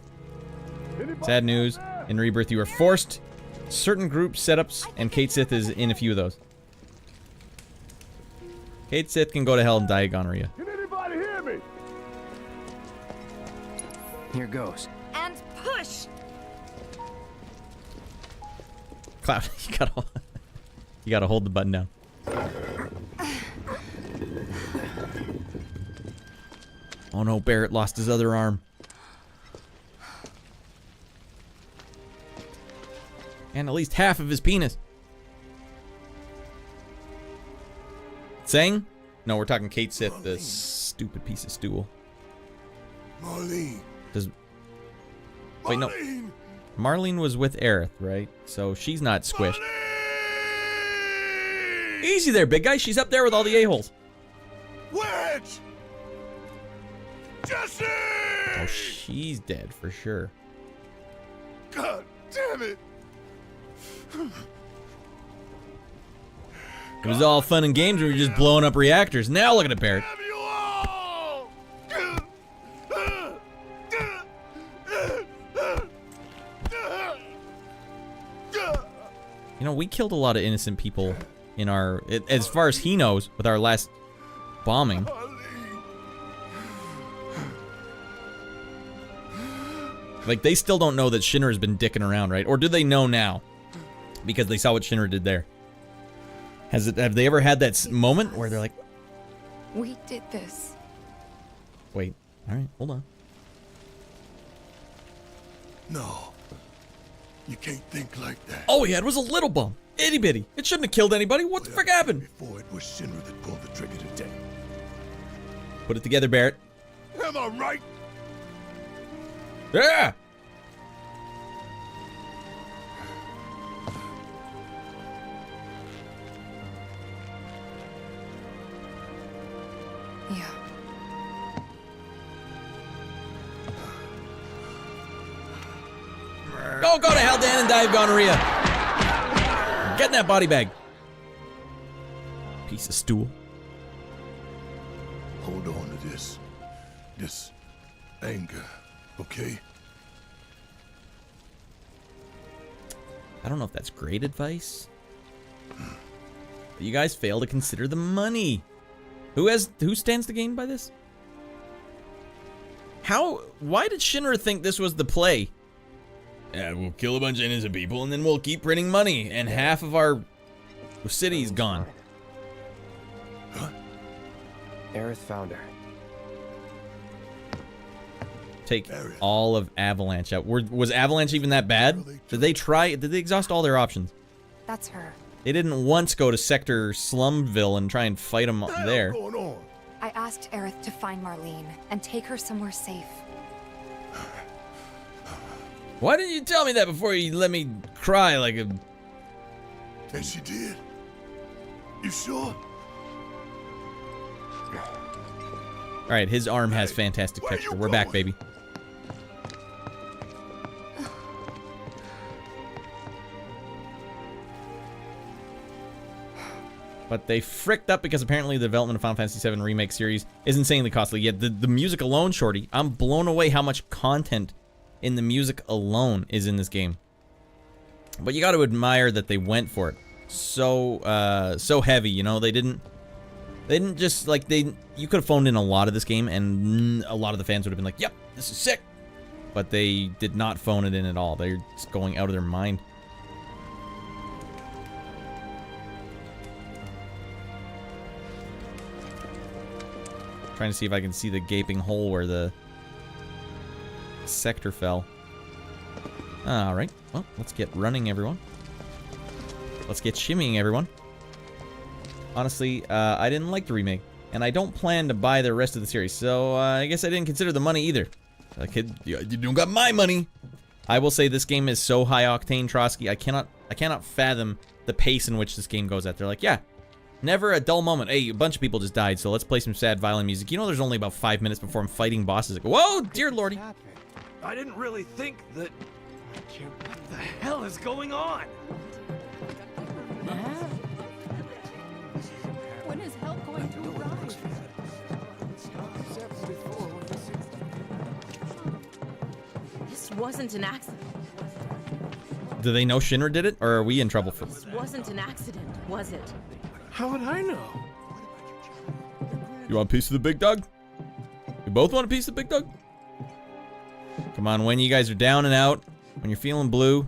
Sad news. In Rebirth, you are forced certain group setups, and Kate Sith is in a few of those. Kate Sith can go to hell and die of gonorrhea. Can anybody hear me? Here goes. And push! Cloud, you gotta hold the button down. Oh no, Barret lost his other arm. And at least half of his penis. Saying? No, we're talking Kate Sith, the stupid piece of stool. Marlene. Wait, no. Marlene was with Aerith, right? So she's not squished. Easy there, big guy. She's up there with all the a-holes. Wedge! Jesse! Oh, she's dead for sure. God damn it! It was all fun and games. We were just blowing up reactors. Now look at it, Barret. You know, we killed a lot of innocent people in our, as far as he knows, with our last bombing. Like, they still don't know that Shinra has been dicking around, right? Or do they know now? Because they saw what Shinra did there. Have they ever had that moment where they're like... We did this. Wait. Alright, hold on. No. You can't think like that. All we had was a little bomb. Itty bitty. It shouldn't have killed anybody. What the frick happened? Before it was Shinra that pulled the trigger today. Put it together, Barret. Am I right? Yeah! Yeah. Go to hell, Dan, and die of gonorrhea. Get in that body bag. Piece of stool. Hold on to this anger, okay? I don't know if that's great advice. But you guys fail to consider the money. Who stands to gain by this? Why did Shinra think this was the play? Yeah, we'll kill a bunch of innocent people and then we'll keep printing money and half of our city's gone. Huh? Aerith found her. Take all of Avalanche out. Was Avalanche even that bad? Did they exhaust all their options? That's her. They didn't once go to Sector Slumville and try and fight them there. I asked Aerith to find Marlene and take her somewhere safe. Why didn't you tell me that before you let me cry like a... And she did? You sure? Alright, his arm has fantastic texture. We're back, baby. But they fricked up because apparently the development of Final Fantasy VII Remake series is insanely costly. Yet the music alone, Shorty, I'm blown away how much content in the music alone is in this game. But you got to admire that they went for it. So heavy, you know. They didn't just like you could have phoned in a lot of this game and a lot of the fans would have been like, "Yep, this is sick." But they did not phone it in at all. They're just going out of their mind. Trying to see if I can see the gaping hole where the sector fell. Alright, well, let's get running, everyone. Let's get shimmying, everyone. Honestly, I didn't like the remake, and I don't plan to buy the rest of the series, so I guess I didn't consider the money either. Like, you don't got my money! I will say this game is so high octane, Trotsky, I cannot fathom the pace in which this game goes at. They're like, yeah, never a dull moment. Hey, a bunch of people just died, so let's play some sad violin music. You know there's only about 5 minutes before I'm fighting bosses. Like, whoa, dear lordy. I didn't really think that... What the hell is going on? When is help going to arrive? This wasn't an accident. Do they know Shinra did it, or are we in trouble for this? This wasn't an accident, was it? How would I know? You want a piece of the big dog? You both want a piece of the big dog? Come on, when you guys are down and out, when you're feeling blue,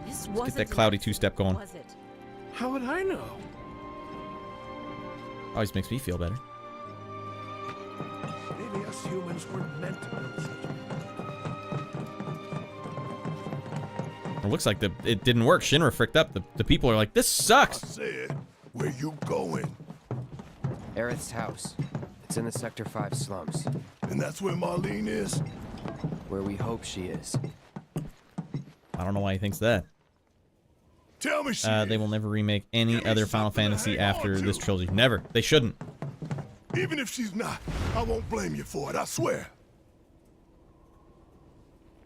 This let's get that cloudy two-step going. Was it? How would I know? Always makes me feel better. Maybe us humans weren't meant to build such It looks like it didn't work. Shinra fricked up. The people are like, this sucks. I said, where you going? Aerith's house. It's in the Sector 5 slums. And that's where Marlene is? Where we hope she is. I don't know why he thinks that. Tell me They will never remake any other Final Fantasy after this trilogy. Never. They shouldn't. Even if she's not, I won't blame you for it, I swear.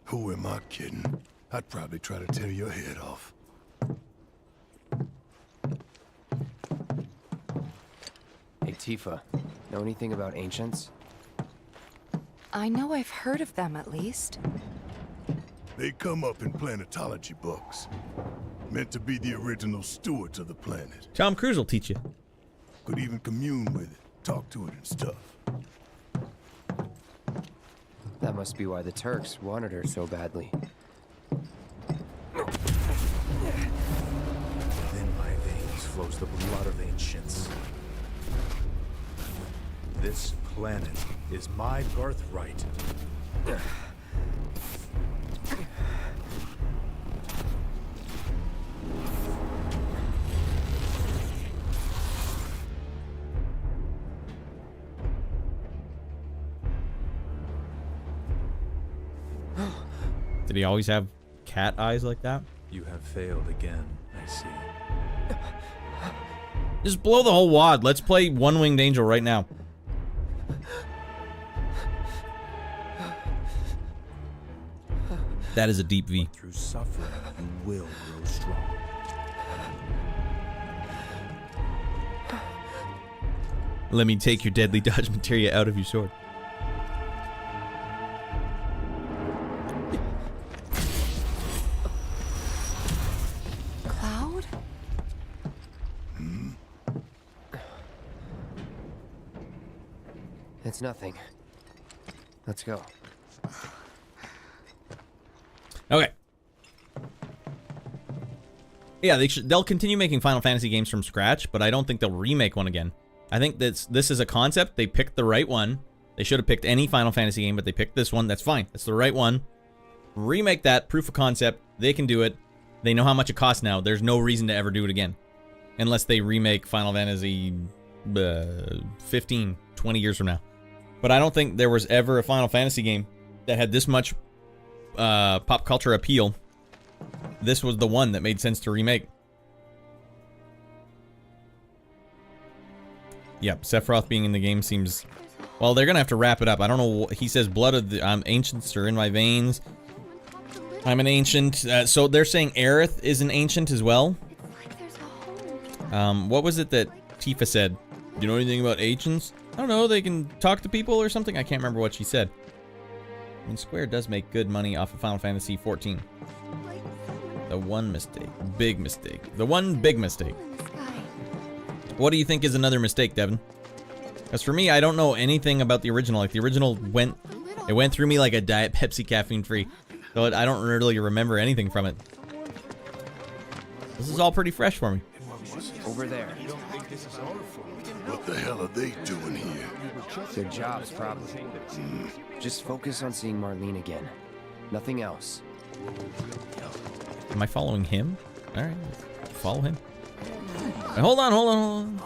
Who am I kidding? I'd probably try to tear your head off. Hey, Tifa. Know anything about ancients? I know I've heard of them, at least. They come up in planetology books. Meant to be the original stewards of the planet. Tom Cruise will teach you. Could even commune with it, talk to it and stuff. That must be why the Turks wanted her so badly. Within my veins flows the blood of ancients. This planet is my birthright. Did he always have cat eyes like that? You have failed again, I see. Just blow the whole wad. Let's play One-Winged Angel right now. That is a deep V. Through suffering, you will grow strong. Let me take your deadly dodge materia out of your sword. Cloud? It's nothing. Let's go. Okay. Yeah, they'll continue making Final Fantasy games from scratch, but I don't think they'll remake one again. I think this is a concept. They picked the right one. They should have picked any Final Fantasy game, but they picked this one. That's fine. That's the right one. Remake that. Proof of concept. They can do it. They know how much it costs now. There's no reason to ever do it again. Unless they remake Final Fantasy 15, 20 years from now. But I don't think there was ever a Final Fantasy game that had this much pop culture appeal. This was the one that made sense to remake. Yep, Sephiroth being in the game seems... Well, they're gonna have to wrap it up. I don't know. He says blood of the ancients are in my veins. I'm an ancient. So they're saying Aerith is an ancient as well. What was it that Tifa said? You know anything about ancients? I don't know, they can talk to people or something? I can't remember what she said. I mean, Square does make good money off of Final Fantasy XIV. The one mistake. Big mistake. The one big mistake. What do you think is another mistake, Devin? Because for me, I don't know anything about the original. Like, the original went through me like a Diet Pepsi caffeine-free. So I don't really remember anything from it. This is all pretty fresh for me. Over there. What the hell are they doing here? Their jobs, probably. Just focus on seeing Marlene again. Nothing else. Am I following him? Alright, follow him. Wait, hold on.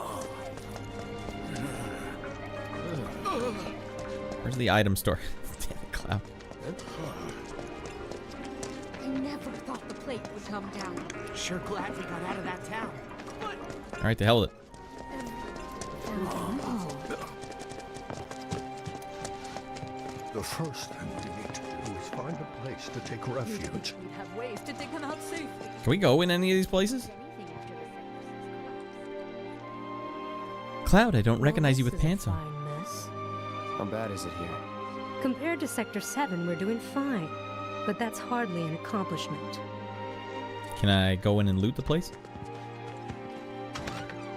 Where's the item store? Damn it, Cloud. I never thought the plate would come down. Sure glad we got out of that town. Alright, the hell with it. The first thing we need to do is find a place to take refuge. We have ways to dig them out safely. Can we go in any of these places? Cloud, I don't recognize you with pants on. How bad is it here? Compared to Sector 7, we're doing fine. But that's hardly an accomplishment. Can I go in and loot the place?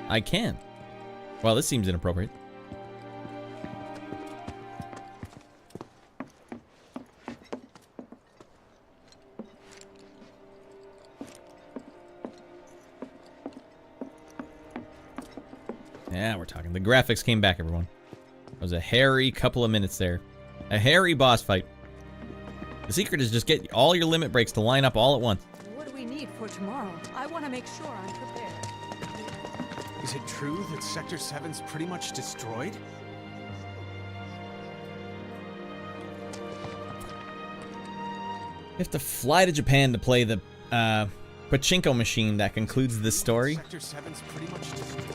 I can. Well, this seems inappropriate. Yeah, we're talking. The graphics came back, everyone. It was a hairy couple of minutes there. A hairy boss fight. The secret is just get all your limit breaks to line up all at once. What do we need for tomorrow? I want to make sure I'm prepared. Is it true that Sector 7's pretty much destroyed? You have to fly to Japan to play the pachinko machine that concludes this story. Sector 7's pretty much destroyed.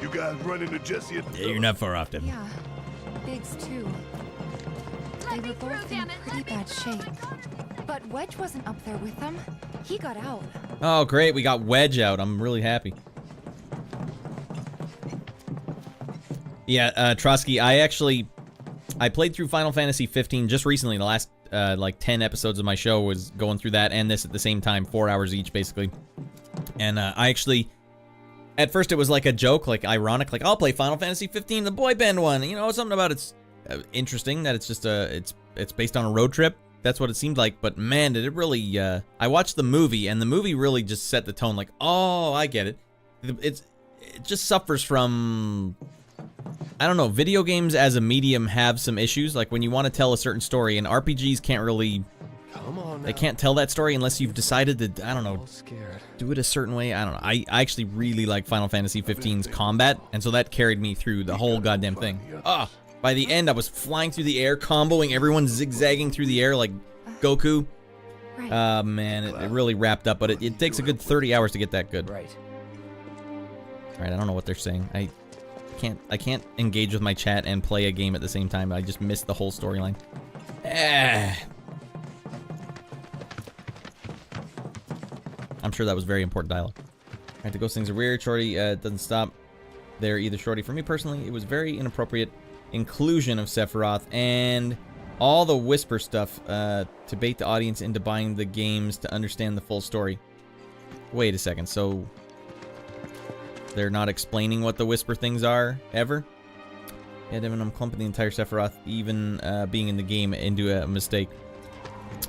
You guys run into Jesse at the Yeah, you're not far off, Devin. Yeah, Biggs too. They were both in pretty bad shape. But Wedge wasn't up there with them. He got out. Oh, great. We got Wedge out. I'm really happy. Yeah, Trotsky, I played through Final Fantasy 15 just recently. The last, like, 10 episodes of my show was going through that and this at the same time, 4 hours each, basically. And I actually... At first, it was like a joke, like ironic, like I'll play Final Fantasy 15, the boy band one. You know, something about it's interesting that it's just it's based on a road trip. That's what it seemed like. But man, did it really? I watched the movie, and the movie really just set the tone. Like, oh, I get it. It just suffers from, I don't know. Video games as a medium have some issues. Like when you want to tell a certain story, and RPGs can't really. They can't tell that story unless you've decided to, I don't know, do it a certain way. I don't know. I actually really like Final Fantasy 15's combat, and so that carried me through the whole goddamn thing. By the end, I was flying through the air, comboing everyone, zigzagging through the air like Goku. Man, it really wrapped up, but it takes a good 30 hours to get that good. Right. Alright, I don't know what they're saying. I can't engage with my chat and play a game at the same time. I just missed the whole storyline. I'm sure that was very important dialogue. Alright, the ghost things are weird. Shorty doesn't stop there either, Shorty. For me personally, it was very inappropriate inclusion of Sephiroth and all the whisper stuff to bait the audience into buying the games to understand the full story. Wait a second, so they're not explaining what the whisper things are ever? Yeah, Devin, I'm clumping the entire Sephiroth, even being in the game, into a mistake.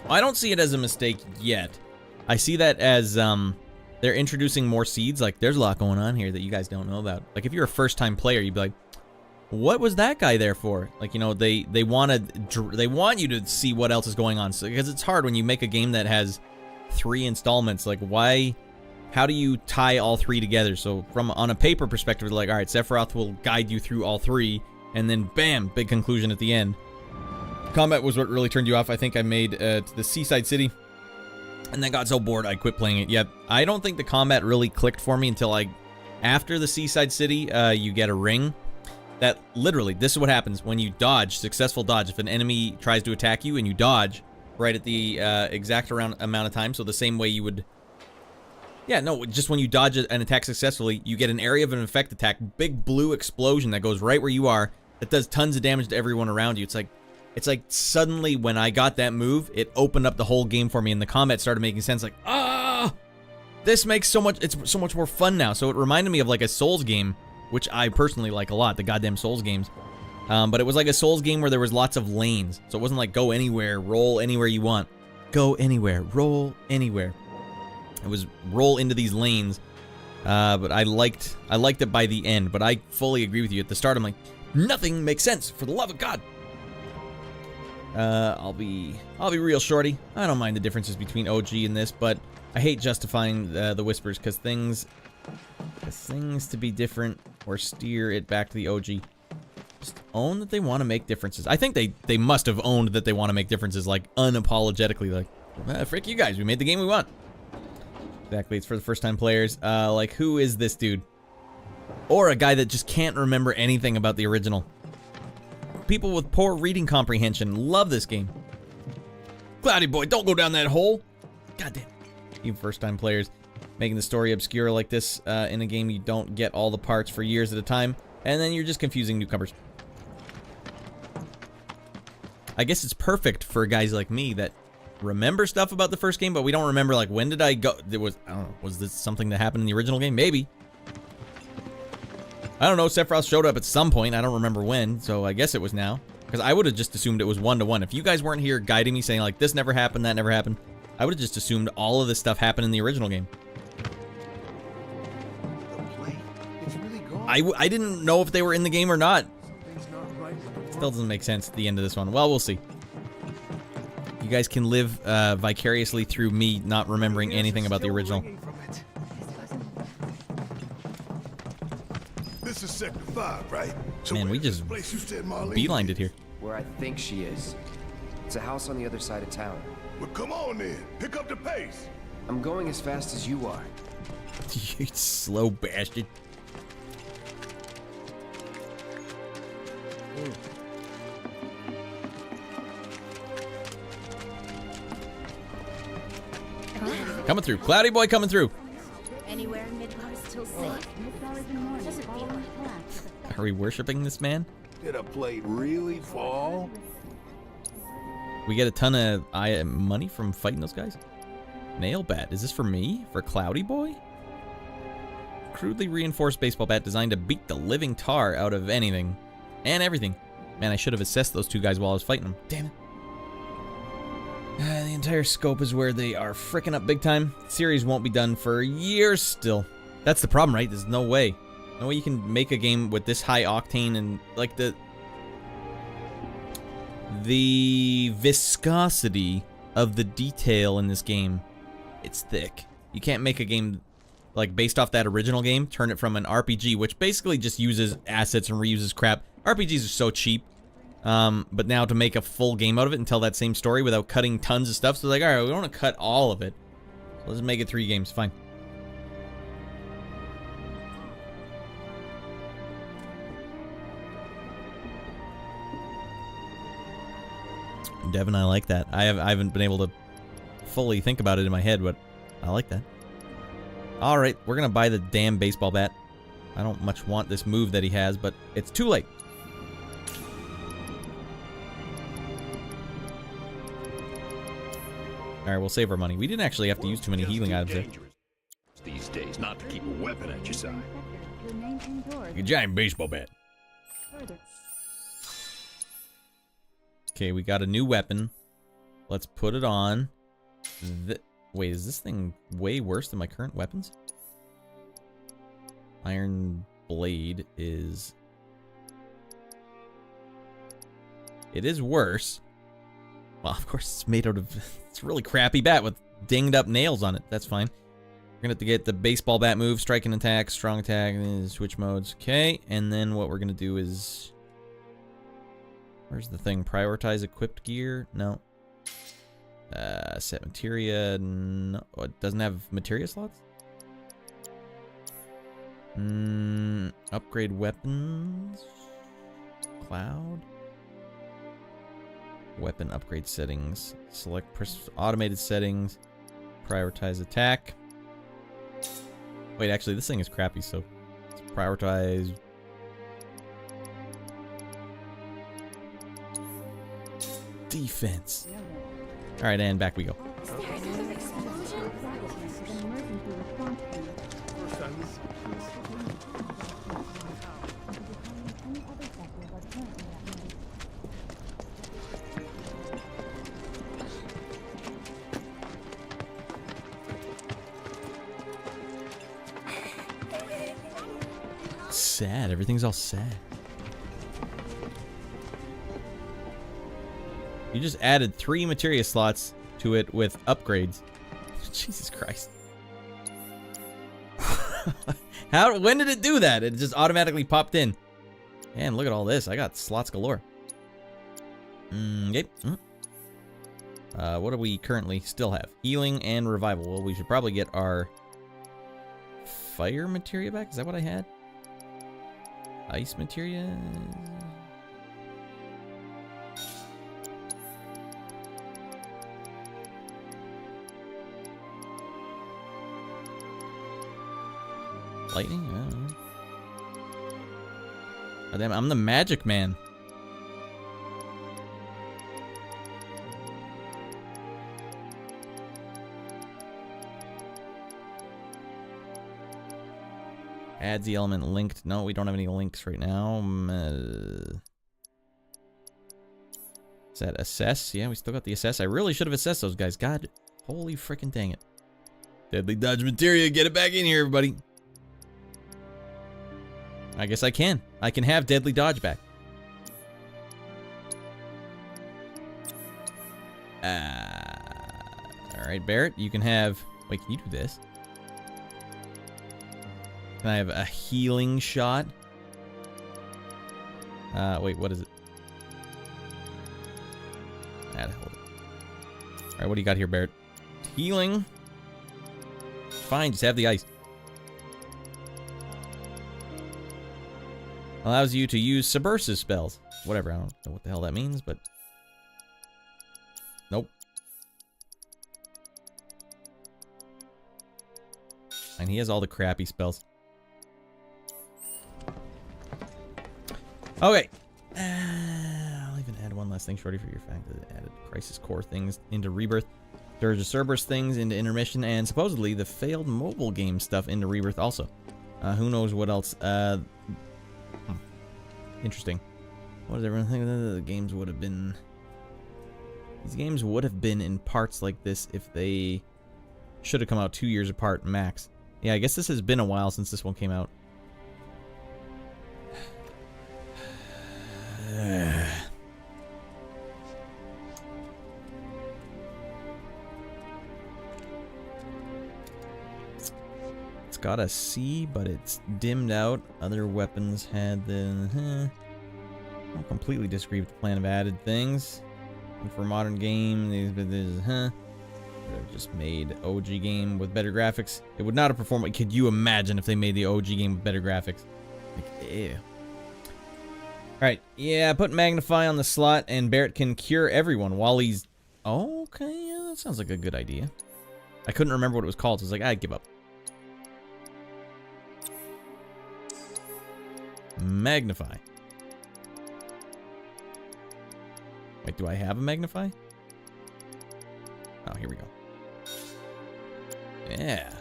I don't see it as a mistake yet. I see that as they're introducing more seeds. Like, there's a lot going on here that you guys don't know about. Like, if you're a first-time player, you'd be like, what was that guy there for? Like, you know, they want you to see what else is going on. So, because it's hard when you make a game that has 3 installments. Like, how do you tie all 3 together? So, on a paper perspective, they're like, all right, Sephiroth will guide you through all 3, and then, bam, big conclusion at the end. Combat was what really turned you off. I think I made to the Seaside City, and then got so bored I quit playing it. Yeah, I don't think the combat really clicked for me until after the Seaside City, you get a ring. That literally, this is what happens when you dodge, successful dodge. If an enemy tries to attack you and you dodge right at the exact amount of time, so the same way you would Yeah, no, just when you dodge an attack successfully, you get an area of an effect attack, big blue explosion that goes right where you are, that does tons of damage to everyone around you. It's like suddenly when I got that move, it opened up the whole game for me and the combat started making sense. Like, this makes it's so much more fun now. So it reminded me of like a Souls game, which I personally like a lot, the goddamn Souls games. But it was like a Souls game where there was lots of lanes. So it wasn't like go anywhere, roll anywhere you want. Go anywhere, roll anywhere. It was roll into these lanes. But I liked it by the end. But I fully agree with you. At the start, I'm like, nothing makes sense, for the love of God. I'll be real shorty. I don't mind the differences between OG and this, but I hate justifying the whispers because things to be different or steer it back to the OG. Just own that they want to make differences. I think they must have owned that they want to make differences, like unapologetically, like frick you guys, we made the game we want. Exactly, it's for the first time players. Like who is this dude? Or a guy that just can't remember anything about the original. People with poor reading comprehension love this game. Cloudy boy, don't go down that hole. Goddamn. Even first-time players making the story obscure like this in a game you don't get all the parts for years at a time, and then you're just confusing newcomers. I guess it's perfect for guys like me that remember stuff about the first game, but we don't remember like when did I go. I don't know. Was this something that happened in the original game? Maybe. I don't know, Sephiroth showed up at some point, I don't remember when, so I guess it was now. Because I would have just assumed it was 1-to-1. If you guys weren't here guiding me saying like, this never happened, that never happened, I would have just assumed all of this stuff happened in the original game. I didn't know if they were in the game or not. Still doesn't make sense at the end of this one. Well, we'll see. You guys can live vicariously through me not remembering anything about the original. This is Sector 5, right? So Man, we just beelined it here. Where I think she is. It's a house on the other side of town. Well, come on then. Pick up the pace. I'm going as fast as you are. You slow bastard. Coming through. Cloudy boy coming through. Anywhere in Midgar is still safe. Are we worshiping this man? Did a plate really fall? We get a ton of money from fighting those guys. Nail bat. Is this for me? For Cloudy boy? Crudely reinforced baseball bat designed to beat the living tar out of anything and everything. Man, I should have assessed those two guys while I was fighting them. Damn it. The entire scope is where they are fricking up big time. The series won't be done for years still. That's the problem, right? There's no way. No way you can make a game with this high octane and like the viscosity of the detail in this game. It's thick. You can't make a game like based off that original game, turn it from an RPG, which basically just uses assets and reuses crap. RPGs are so cheap. But now to make a full game out of it and tell that same story without cutting tons of stuff. So like, alright, we don't want to cut all of it. So let's make it 3 games. Fine. Devin, I like that. I haven't been able to fully think about it in my head, but I like that. Alright, we're gonna buy the damn baseball bat. I don't much want this move that he has, but it's too late. Alright, we'll save our money. We didn't actually have to use too many healing items there. These days, not to keep a weapon at your side. A giant baseball bat. Okay, we got a new weapon. Let's put it on. Wait, is this thing way worse than my current weapons? Iron blade is... It is worse. Well, of course, it's made out of... It's a really crappy bat with dinged up nails on it. That's fine. We're gonna have to get the baseball bat move, strike and attack, strong attack, and then switch modes. Okay, and then what we're gonna do is... Where's the thing? Prioritize equipped gear? No. Set materia. No. Oh, it doesn't have materia slots? Upgrade weapons. Cloud. Weapon upgrade settings. Select automated settings. Prioritize attack. Wait, actually, this thing is crappy, so let's prioritize. Defense. All right, and back we go. Sad. Everything's all sad. You just added 3 materia slots to it with upgrades. Jesus Christ. When did it do that? It just automatically popped in. Man, look at all this. I got slots galore. Okay. What do we currently still have? Healing and revival. Well, we should probably get our fire materia back. Is that what I had? Ice materia? Lightning? I don't know. Oh, damn, I'm the magic man. Adds the element linked. No, we don't have any links right now. Is that assess? Yeah, we still got the assess. I really should have assessed those guys. God, holy freaking dang it. Deadly dodge materia. Get it back in here, everybody. I guess I can. I can have deadly dodge back. Alright, Barrett, you can have... Wait, can you do this? Can I have a healing shot? Wait, what is it? Hold it. Alright, what do you got here, Barrett? Healing. Fine, just have the ice. Allows you to use subversive spells. Whatever, I don't know what the hell that means, but... Nope. And he has all the crappy spells. Okay. I'll even add one last thing, Shorty, for your fact that it added Crisis Core things into Rebirth. Surge of Cerberus things into Intermission, and supposedly the failed mobile game stuff into Rebirth also. Who knows what else? Interesting. What does everyone think? The games would have been... These games would have been in parts like this if they should have come out 2 years apart max. Yeah, I guess this has been a while since this one came out. It's got a C, but it's dimmed out. Other weapons had the... I don't completely disagree with the plan of added things. And for a modern game, they've just made OG game with better graphics. It would not have performed. Could you imagine if they made the OG game with better graphics? Like, ew. Alright, yeah, put Magnify on the slot, and Barrett can cure everyone while he's... Oh, okay, yeah, that sounds like a good idea. I couldn't remember what it was called, so I was like, I'd give up. Magnify. Wait, do I have a Magnify? Oh, here we go. Yeah.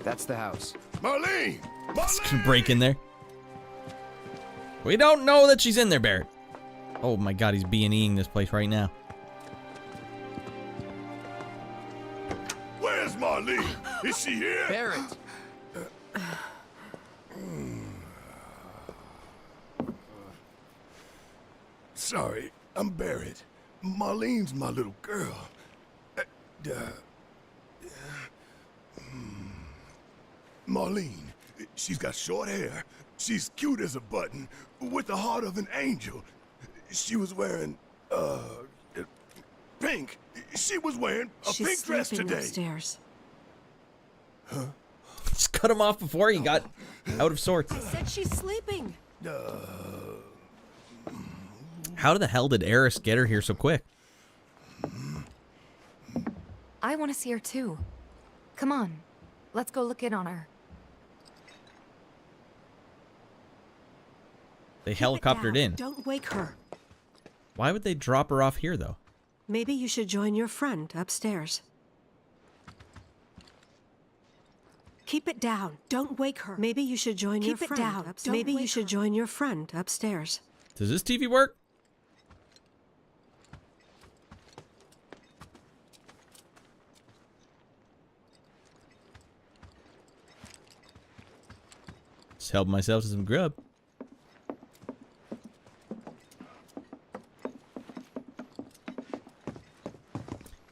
That's the house. Marlene! It's gonna break in there. We don't know that she's in there, Barrett. Oh my god, he's B&Eing this place right now. Where's Marlene? Is she here? Barrett! Sorry, I'm Barrett. Marlene's my little girl. Marlene, she's got short hair. She's cute as a button, with the heart of an angel. She was wearing, pink. She was wearing a pink dress today. Upstairs. Huh? Just cut him off before he got out of sorts. She said she's sleeping. How the hell did Eris get her here so quick? I want to see her too. Come on, let's go look in on her. They helicoptered in. Don't wake her. Why would they drop her off here, though? Maybe you should join your friend upstairs. Keep it down. Don't wake her. Maybe you should join your friend. Keep it down. Maybe you should join your friend upstairs. Does this TV work? Just help myself to some grub.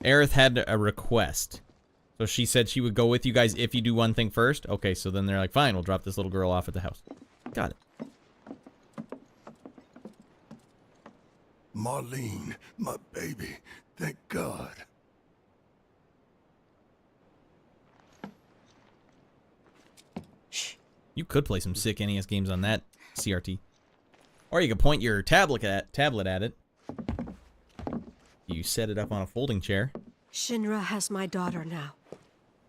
Aerith had a request. So she said she would go with you guys if you do one thing first. Okay, so then they're like, fine, we'll drop this little girl off at the house. Got it. Marlene, my baby. Thank God. Shh. You could play some sick NES games on that CRT. Or you could point your tablet at it. You set it up on a folding chair. Shinra has my daughter now.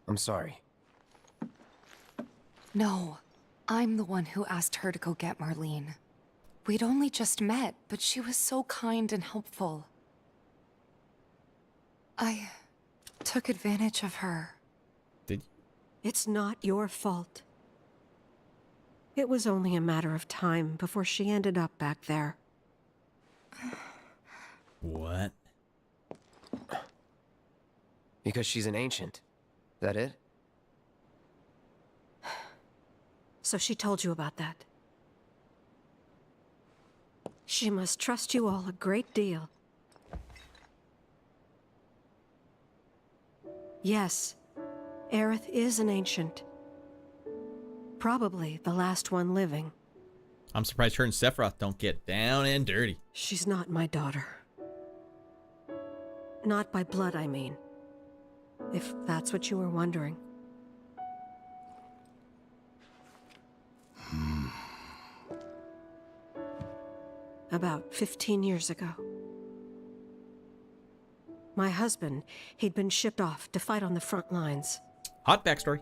I'm sorry. No, I'm the one who asked her to go get Marlene. We'd only just met, but she was so kind and helpful. I took advantage of her. Did you? It's not your fault. It was only a matter of time before she ended up back there. What? Because she's an ancient. Is that it? So she told you about that. She must trust you all a great deal. Yes, Aerith is an ancient. Probably the last one living. I'm surprised her and Sephiroth don't get down and dirty. She's not my daughter. Not by blood, I mean. If that's what you were wondering. About 15 years ago. My husband, he'd been shipped off to fight on the front lines. Hot backstory.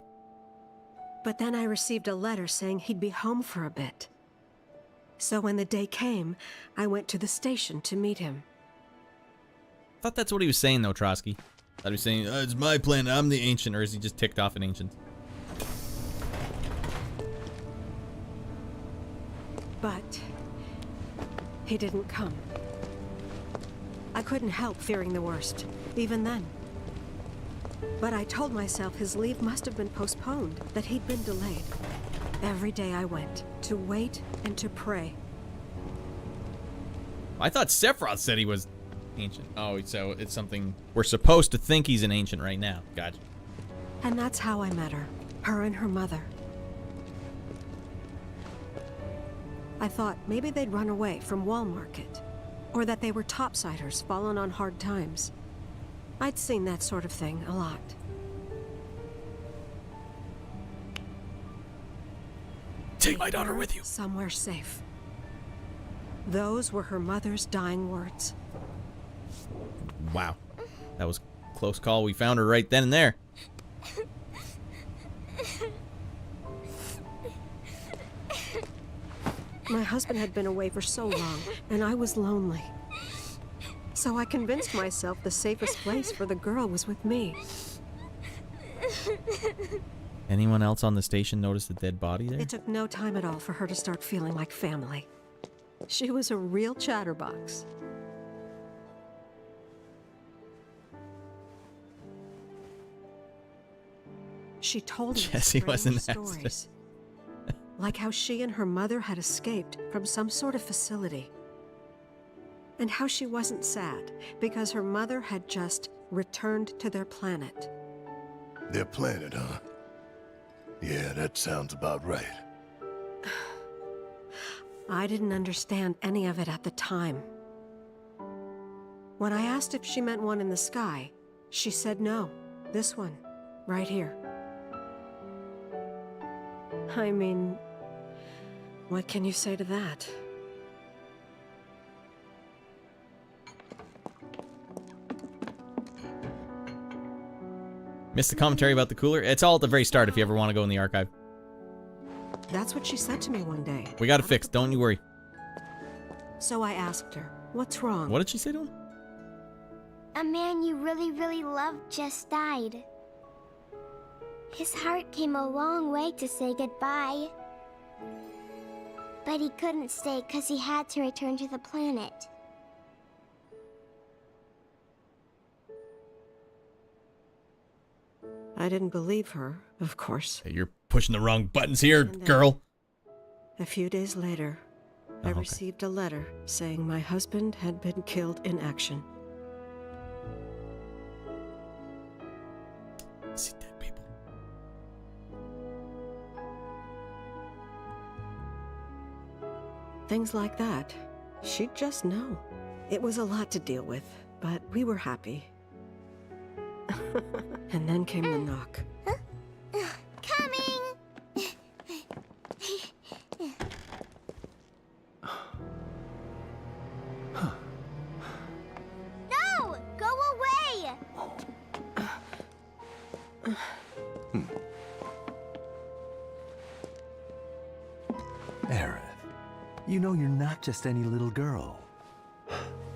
But then I received a letter saying he'd be home for a bit. So when the day came, I went to the station to meet him. I thought that's what he was saying, though, Trotsky. I thought he was saying, it's my plan, I'm the ancient, or is he just ticked off an ancient? But he didn't come. I couldn't help fearing the worst, even then. But I told myself his leave must have been postponed, that he'd been delayed. Every day I went, to wait and to pray. I thought Sephiroth said he was ancient. Oh, so it's something we're supposed to think he's an ancient right now. Gotcha. And that's how I met her and her mother. I thought maybe they'd run away from Wall Market, or that they were topsiders fallen on hard times. I'd seen that sort of thing a lot. Take my daughter with you. Somewhere safe. Those were her mother's dying words. Wow. That was a close call. We found her right then and there. My husband had been away for so long, and I was lonely. So I convinced myself the safest place for the girl was with me. Anyone else on the station notice the dead body there? It took no time at all for her to start feeling like family. She was a real chatterbox. She told me Jessie wasn't that stories. Like how she and her mother had escaped from some sort of facility. And how she wasn't sad because her mother had just returned to their planet. Their planet, huh? Yeah, that sounds about right. I didn't understand any of it at the time. When I asked if she meant one in the sky, she said no. This one, right here. I mean, what can you say to that? Missed the commentary about the cooler? It's all at the very start if you ever want to go in the archive. That's what she said to me one day. We got it fixed, don't you worry. So I asked her, what's wrong? What did she say to him? A man you really, really loved just died. His heart came a long way to say goodbye. But he couldn't stay because he had to return to the planet. I didn't believe her, of course. Hey, you're pushing the wrong buttons here, girl. A few days later, I received a letter saying my husband had been killed in action. See dead people. Things like that. She'd just know. It was a lot to deal with, but we were happy. And then came the knock. Coming! No! Go away! Aerith, you know you're not just any little girl.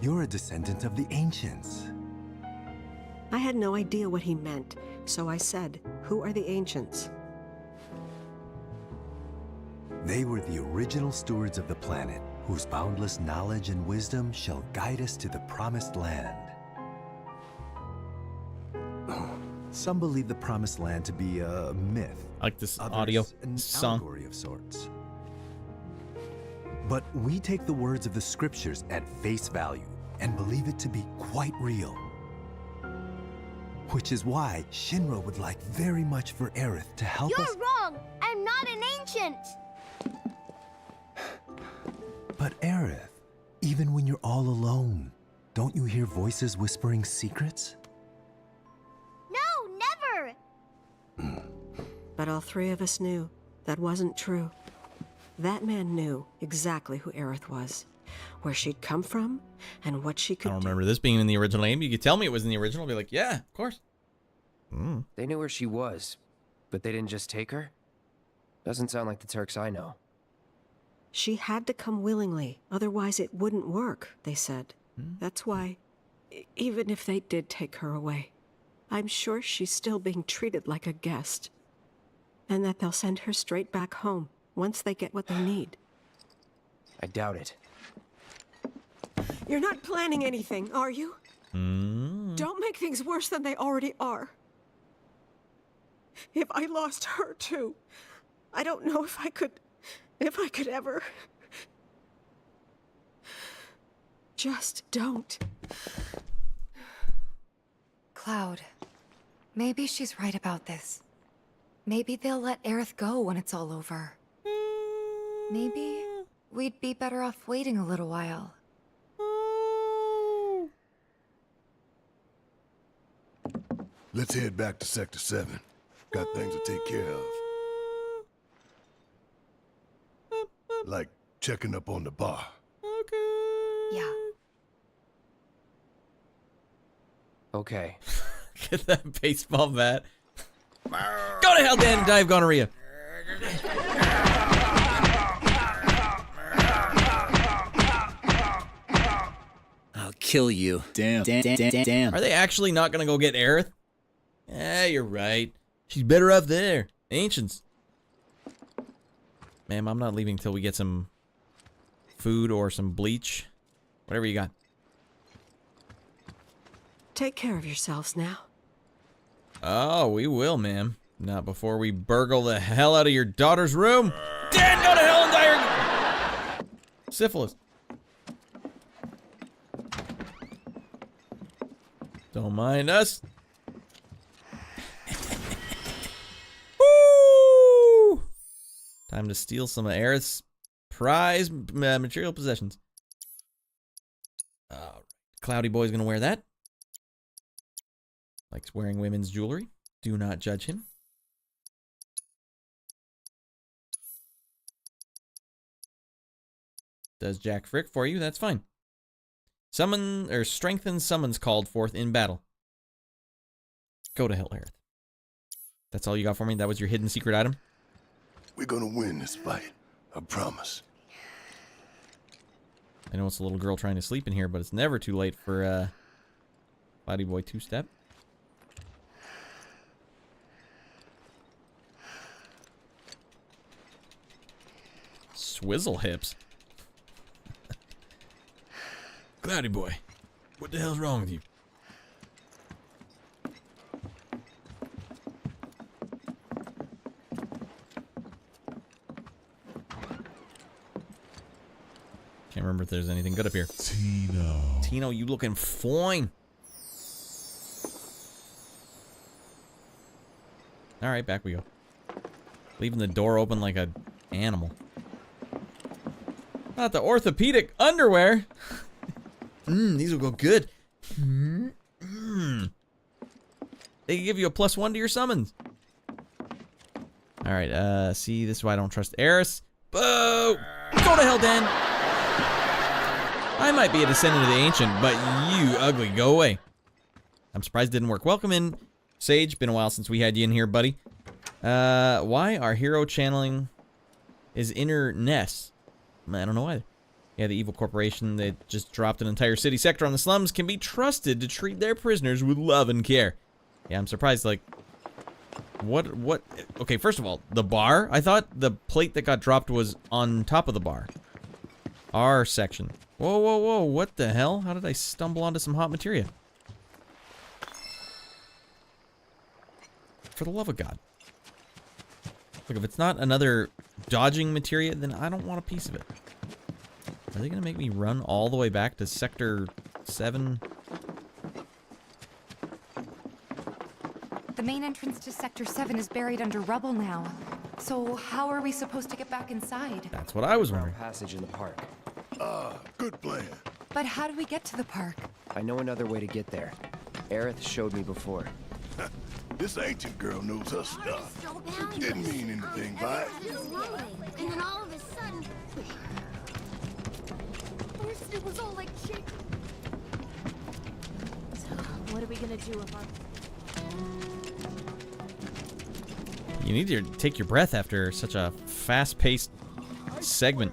You're a descendant of the ancients. I had no idea what he meant, so I said, "Who are the ancients?" They were the original stewards of the planet, whose boundless knowledge and wisdom shall guide us to the promised land. Some believe the promised land to be a myth. I like this Others, audio an song. allegory of sorts. But we take the words of the scriptures at face value and believe it to be quite real. Which is why Shinra would like very much for Aerith to help us. You're wrong! I'm not an ancient! But Aerith, even when you're all alone, don't you hear voices whispering secrets? No, never! But all three of us knew that wasn't true. That man knew exactly who Aerith was, where she'd come from, and what she I could don't do. remember this being in the original game. You could tell me it was in the original. I'd be like, yeah, of course. They knew where she was, but they didn't just take her? Doesn't sound like the Turks I know. She had to come willingly, otherwise it wouldn't work, they said. That's why, even if they did take her away, I'm sure she's still being treated like a guest. And that they'll send her straight back home once they get what they need. I doubt it. You're not planning anything, are you? Don't make things worse than they already are. If I lost her too, I don't know if I could ever. Just don't. Cloud, maybe she's right about this. Maybe they'll let Aerith go when it's all over. Maybe we'd be better off waiting a little while. Let's head back to Sector 7. Got things to take care of. Like checking up on the bar. Yeah. Okay. Get that baseball bat. Go to hell, Dan, and die of gonorrhea. I'll kill you. Damn. Are they actually not gonna go get Aerith? Yeah, you're right. She's better off there. Ancients. Ma'am, I'm not leaving till we get some food or some bleach. Whatever you got. Take care of yourselves now. Oh, we will, ma'am. Not before we burgle the hell out of your daughter's room. Dan, go to hell and die. Syphilis. Don't mind us. Woo! Time to steal some of Aerith's prize material possessions. Cloudy boy's gonna wear that. Likes wearing women's jewelry. Do not judge him. Does Jack Frick for you, that's fine. Summon, or strengthen summons called forth in battle. Go to hell, Aerith. That's all you got for me? That was your hidden secret item? We're gonna win this fight. I promise. I know it's a little girl trying to sleep in here, but it's never too late for, Cloudy Boy two-step. Swizzle hips. Cloudy Boy, what the hell's wrong with you? Can't remember if there's anything good up here. Tino, you looking fine. Alright, back we go. Leaving the door open like an animal. Not the orthopedic underwear. These will go good. They can give you a +1 to your summons. Alright, see, this is why I don't trust Eris. Boo! Go to hell, Dan! I might be a descendant of the ancient, but you ugly, go away. I'm surprised it didn't work. Welcome in, Sage. Been a while since we had you in here, buddy. Why our hero channeling is inner Ness? I don't know why. Yeah, the evil corporation that just dropped an entire city sector on the slums can be trusted to treat their prisoners with love and care. Yeah, I'm surprised, like, what, okay, first of all, the bar, I thought the plate that got dropped was on top of the bar. Our section. Whoa, whoa, whoa, what the hell? How did I stumble onto some hot materia? For the love of God. Look, if it's not another dodging materia, then I don't want a piece of it. Are they gonna make me run all the way back to Sector 7? The main entrance to Sector 7 is buried under rubble now. So how are we supposed to get back inside? That's what I was wondering. Passage in the park. Good plan. But how do we get to the park? I know another way to get there. Aerith showed me before. This ancient girl knows her stuff. Didn't mean anything by it. And then all of a sudden, first it was all like shit. So, what are we gonna do about? You need to take your breath after such a fast-paced segment.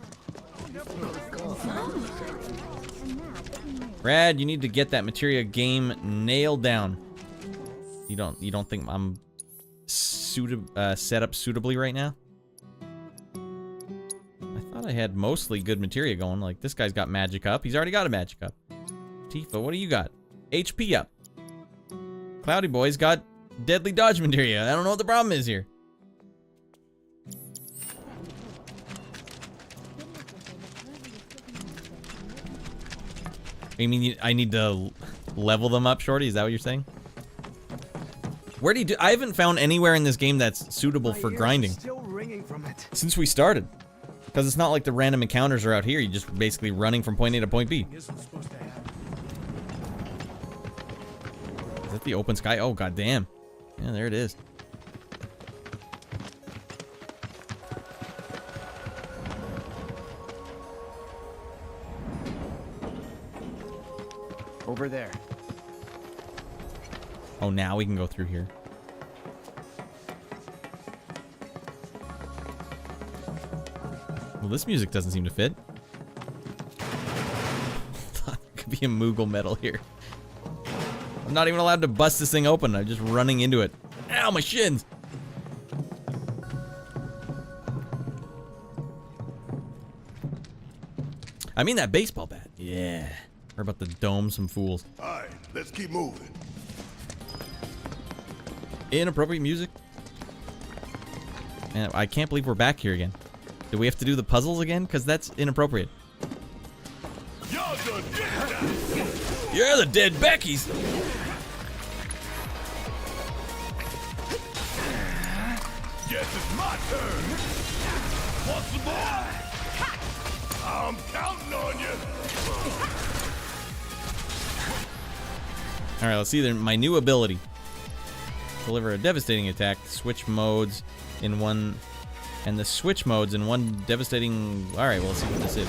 Brad, you need to get that materia game nailed down. You don't think I'm set up suitably right now? I thought I had mostly good materia going. Like, this guy's got magic up. He's already got a magic up. Tifa, what do you got? HP up. Cloudy Boy's got deadly dodge materia. I don't know what the problem is here. You mean I need to level them up, Shorty? Is that what you're saying? Where do you do? I haven't found anywhere in this game that's suitable for grinding since we started. Because it's not like the random encounters are out here. You're just basically running from point A to point B. Is that the open sky? Oh, goddamn. Yeah, there it is. Over there. Oh, now we can go through here. Well, this music doesn't seem to fit. Could be a Moogle medal here. I'm not even allowed to bust this thing open. I'm just running into it. Ow, my shins! I mean that baseball bat. Yeah. We're about to dome some fools. Alright, let's keep moving. Inappropriate music. Man, I can't believe we're back here again. Do we have to do the puzzles again? Because that's inappropriate. You're the dead Beckies. Guess it's my turn. What's the ball? I'm counting on you. Alright, let's see my new ability. Deliver a devastating attack. Switch modes in one... And the switch modes in one devastating... Alright, well, let's see what this is.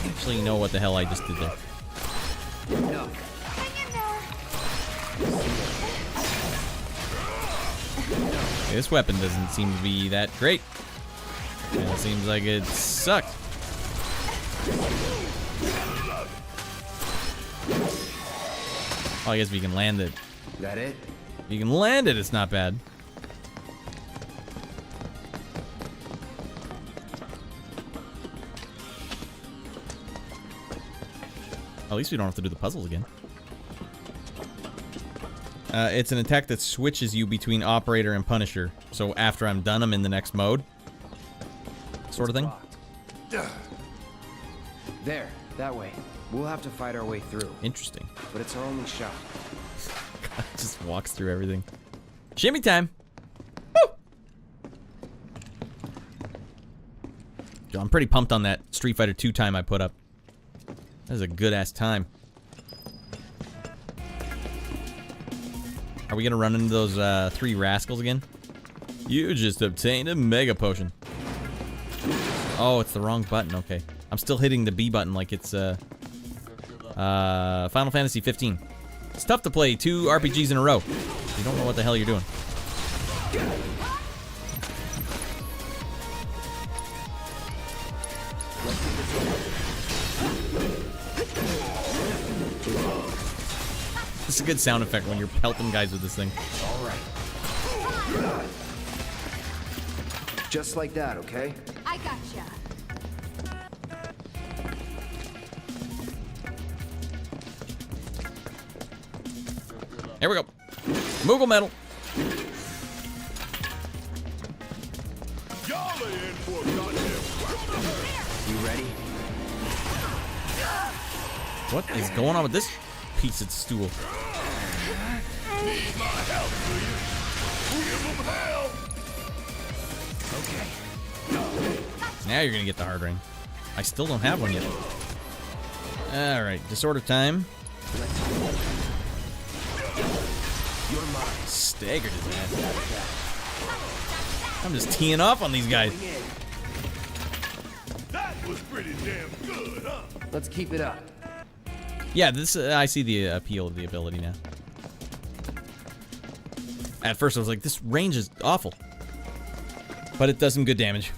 Actually, you know what the hell I just did there. No. This weapon doesn't seem to be that great. And it seems like it sucks. Oh, I guess if you can land it. That it? If you can land it, it's not bad. At least we don't have to do the puzzles again. It's an attack that switches you between Operator and Punisher. So after I'm done, I'm in the next mode. Sort of thing. There, that way. We'll have to fight our way through. Interesting. But it's our only shot. God, just walks through everything. Shimmy time. Woo! Yo, I'm pretty pumped on that Street Fighter 2 time I put up. That was a good-ass time. Are we gonna run into those 3 rascals again? You just obtained a Mega Potion. Oh, it's the wrong button. Okay. I'm still hitting the B button like it's Final Fantasy 15. It's tough to play 2 RPGs in a row. You don't know what the hell you're doing. This is a good sound effect when you're pelting guys with this thing. All right. Just like that, okay? I gotcha. Here we go. Moogle Metal. You ready? What is going on with this piece of stool? Okay. Now you're gonna get the hard ring. I still don't have one yet. Alright, disorder time. Staggered his ass. I'm just teeing off on these guys. That was pretty damn good, huh? Let's keep it up. Yeah, this I see the appeal of the ability now. At first I was like, this range is awful. But it does some good damage.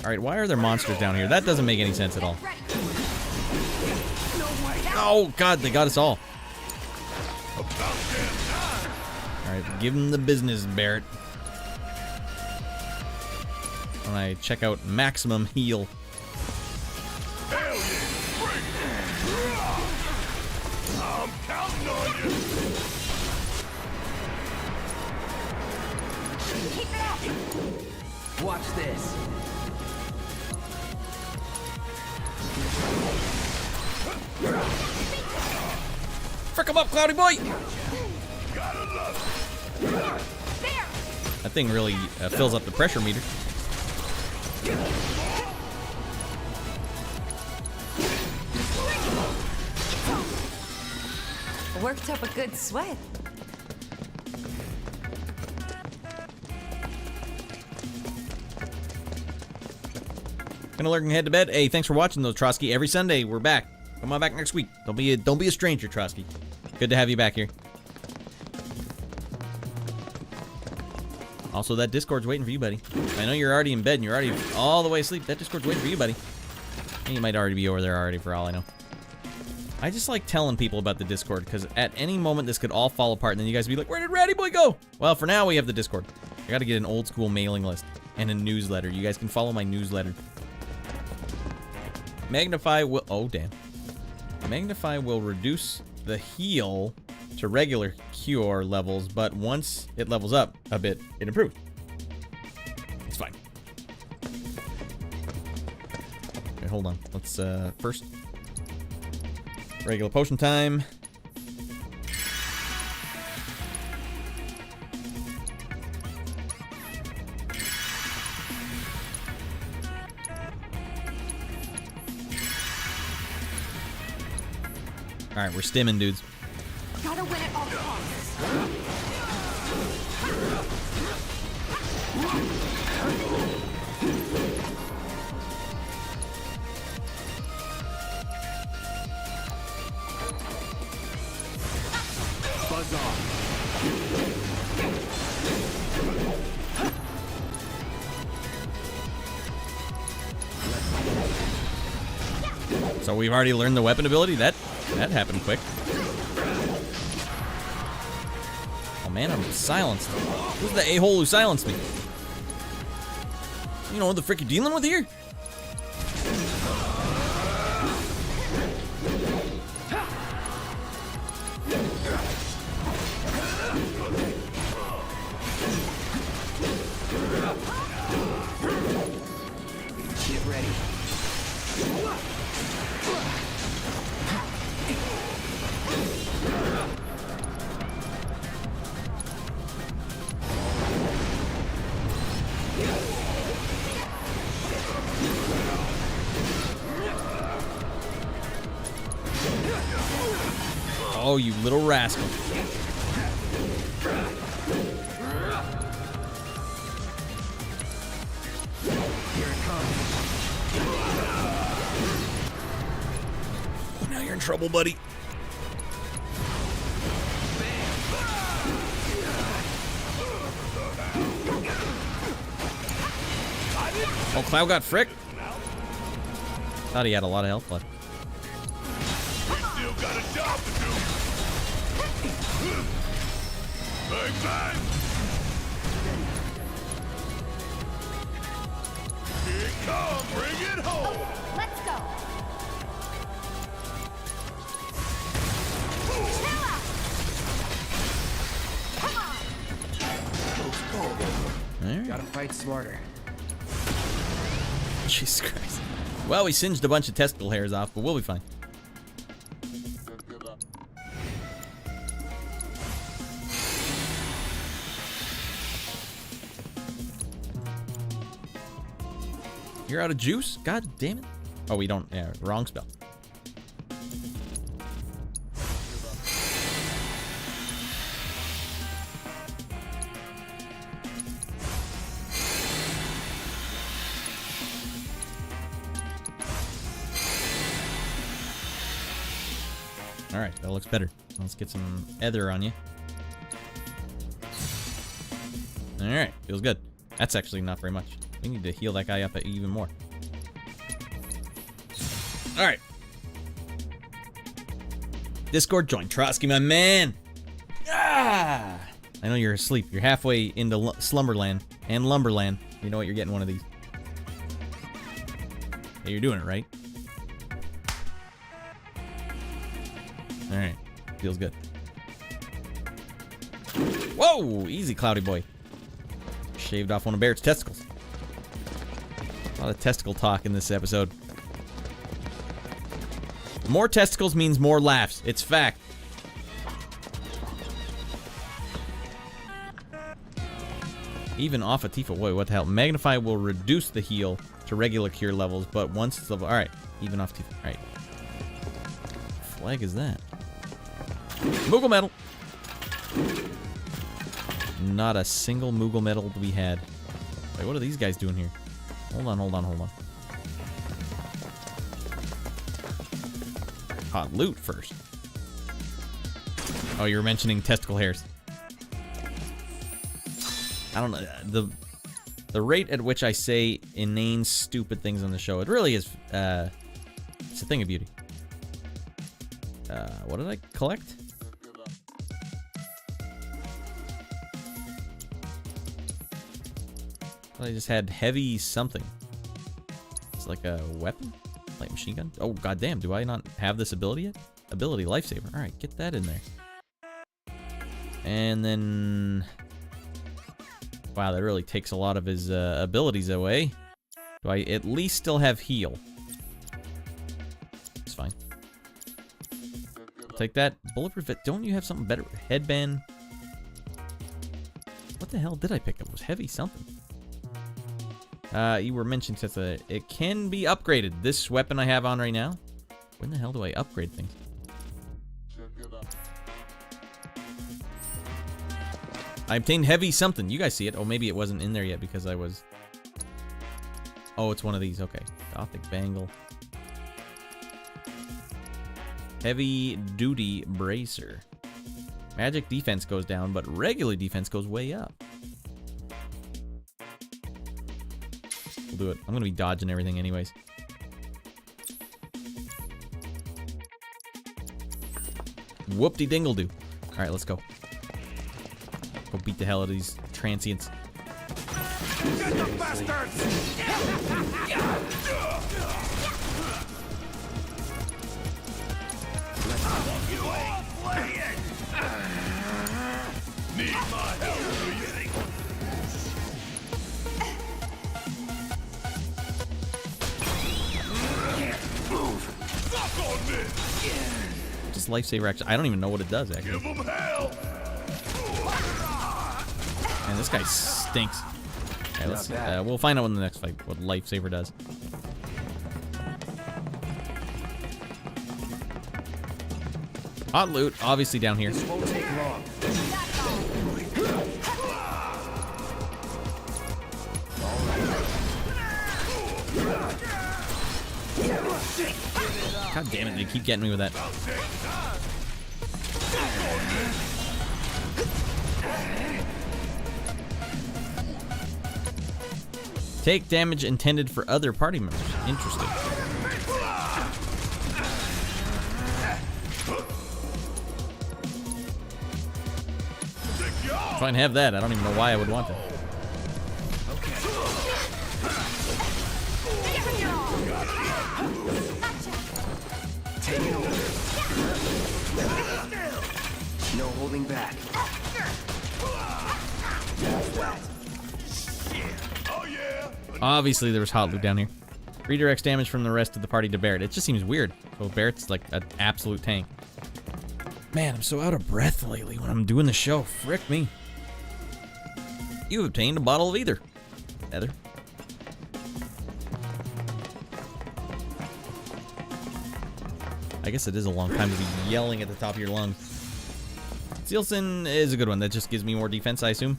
Alright, why are there monsters down here? That doesn't make any sense at all. Oh, God, they got us all. Alright, give them the business, Barrett. When I check out maximum heal. I'm counting on you. Watch this. Frick him up, Cloudy Boy! That thing really fills up the pressure meter. Worked up a good sweat. Gonna lurk and head to bed. Hey, thanks for watching though, Trotsky. Every Sunday we're back. Come on back next week. Don't be a stranger, Trotsky. Good to have you back here. Also, that Discord's waiting for you, buddy. I know you're already in bed and you're already all the way asleep. That Discord's waiting for you, buddy. And you might already be over there already for all I know. I just like telling people about the Discord because at any moment this could all fall apart and then you guys be like, where did Ratty Boy go? Well, for now we have the Discord. I gotta get an old school mailing list and a newsletter. You guys can follow my newsletter. Magnify will... Oh, damn. Magnify will reduce the heal to regular cure levels, but once it levels up a bit, it improves. It's fine. Okay, hold on. Let's, first... Regular potion time. Alright, we're stimming, dudes. Gotta win at all costs. buzz off. So we've already learned the weapon ability? That happened quick. Oh man, I'm silenced. Who's the a-hole who silenced me? You know what the frick you're dealing with here? Get ready. Oh, you little rascal. Now you're in trouble, buddy. Oh, Cloud got fricked. Thought he had a lot of health left. Still got a job to do. Bang, bang. Here it comes. Bring it home. Let's go. Right. Gotta fight smarter. Jesus Christ. Well, we singed a bunch of testicle hairs off, but we'll be fine. You're out of juice? God damn it. Oh, we don't. Yeah, wrong spell. All right, that looks better. Let's get some ether on you. All right, feels good. That's actually not very much. We need to heal that guy up even more. All right. Discord join. Trotsky, my man. Ah! I know you're asleep. You're halfway into Slumberland and Lumberland. You know what? You're getting one of these. Hey, you're doing it, right? All right. Feels good. Whoa! Easy, Cloudy Boy. Shaved off one of Barrett's testicles. A lot of testicle talk in this episode. More testicles means more laughs. It's fact. Even off a Tifa. Wait, what the hell? Magnify will reduce the heal to regular cure levels, but once it's level. Alright. Even off Tifa. Alright. Flag is that? Moogle medal. Not a single Moogle medal to be had. Wait, what are these guys doing here? Hold on, hold on, hold on. Hot loot first. Oh, you're mentioning testicle hairs. I don't know. The rate at which I say inane, stupid things on the show, it really is, it's a thing of beauty. What did I collect? I just had heavy something. It's like a weapon? Light machine gun? Oh, goddamn. Do I not have this ability yet? Ability, lifesaver. Alright, get that in there. And then... Wow, that really takes a lot of his abilities away. Do I at least still have heal? It's fine. I'll take that. Bulletproof vest. Don't you have something better? Headband. What the hell did I pick up? It was heavy something. You were mentioning that it can be upgraded. This weapon I have on right now. When the hell do I upgrade things? I obtained heavy something. You guys see it. Oh, maybe it wasn't in there yet because I was... Oh, it's one of these. Okay. Gothic bangle. Heavy duty bracer. Magic defense goes down, but regular defense goes way up. We'll do it. I'm gonna be dodging everything anyways. Whoop-de-dingle-do. Alright, let's go. Go beat the hell out of these transients. Get the bastards! You ain't playing! Need my help, do you think? Move! Fuck on this! Just lifesaver action. I don't even know what it does, actually. Give them hell! Man, this guy stinks. Okay, let's see. We'll find out in the next fight what lifesaver does. Hot loot, obviously down here. This won't take long. God damn it, they keep getting me with that. Take damage intended for other party members. Interesting. If I can have that, I don't even know why I would want that. Take it over. No holding back. Obviously, there was hot loot down here. Redirects damage from the rest of the party to Barrett. It just seems weird. So Barrett's like an absolute tank. Man, I'm so out of breath lately when I'm doing the show. Frick me. You've obtained a bottle of either. Heather. I guess it is a long time to be yelling at the top of your lungs. Sealson is a good one. That just gives me more defense, I assume.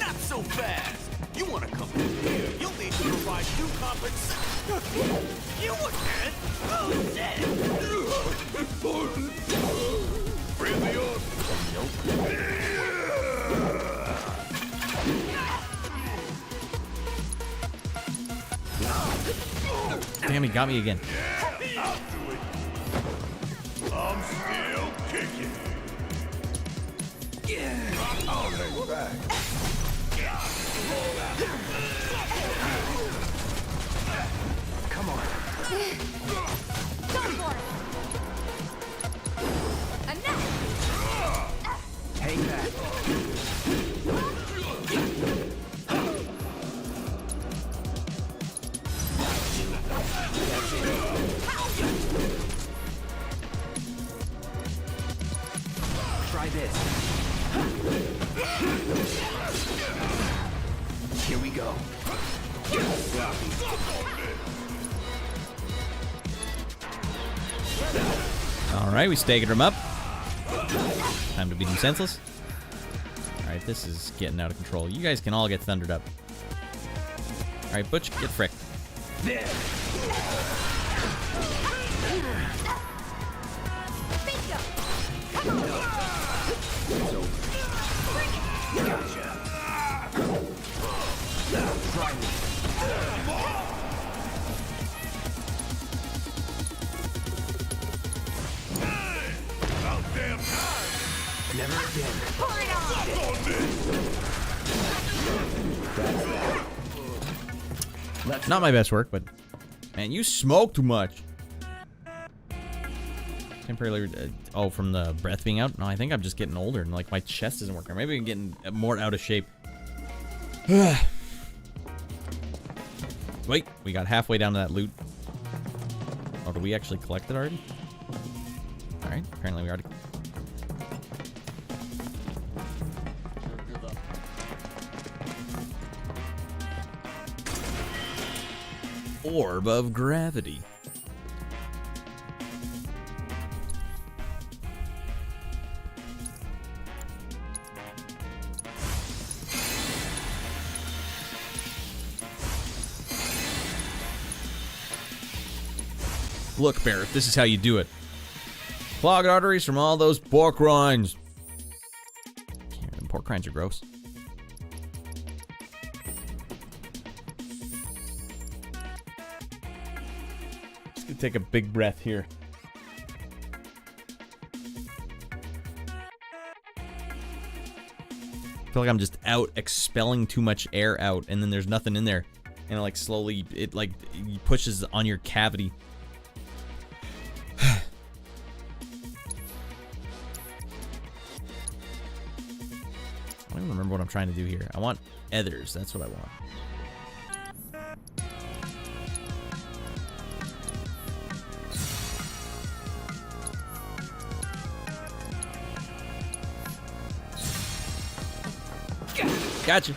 Not so fast! You want to come here, you'll need to provide due compensation. You again? Oh, shit! Really on? Damn, he got me again. I'll do it. I'm still kicking. Oh, they're back. Come on. Go for it! Enough! Hang back. Try this. Here we go. Alright, we staggered him up. Time to beat him senseless. Alright, this is getting out of control. You guys can all get thundered up. Alright, Butch, get fricked. There. Try me. About damn time. Never again. Pour it on! Not my best work, but man, you smoke too much. Temporarily, oh, from the breath being out? No, I think I'm just getting older and like my chest isn't working. Maybe I'm getting more out of shape. Wait, we got halfway down to that loot. Oh, did we actually collect it already? Alright, apparently we already... Orb of Gravity. Look, Barrett, this is how you do it. Clogged arteries from all those pork rinds. Pork rinds are gross. Just gonna take a big breath here. I feel like I'm just out expelling too much air out, and then there's nothing in there, and like slowly it like pushes on your cavity. I don't even remember what I'm trying to do here. I want ethers. That's what I want. Gotcha.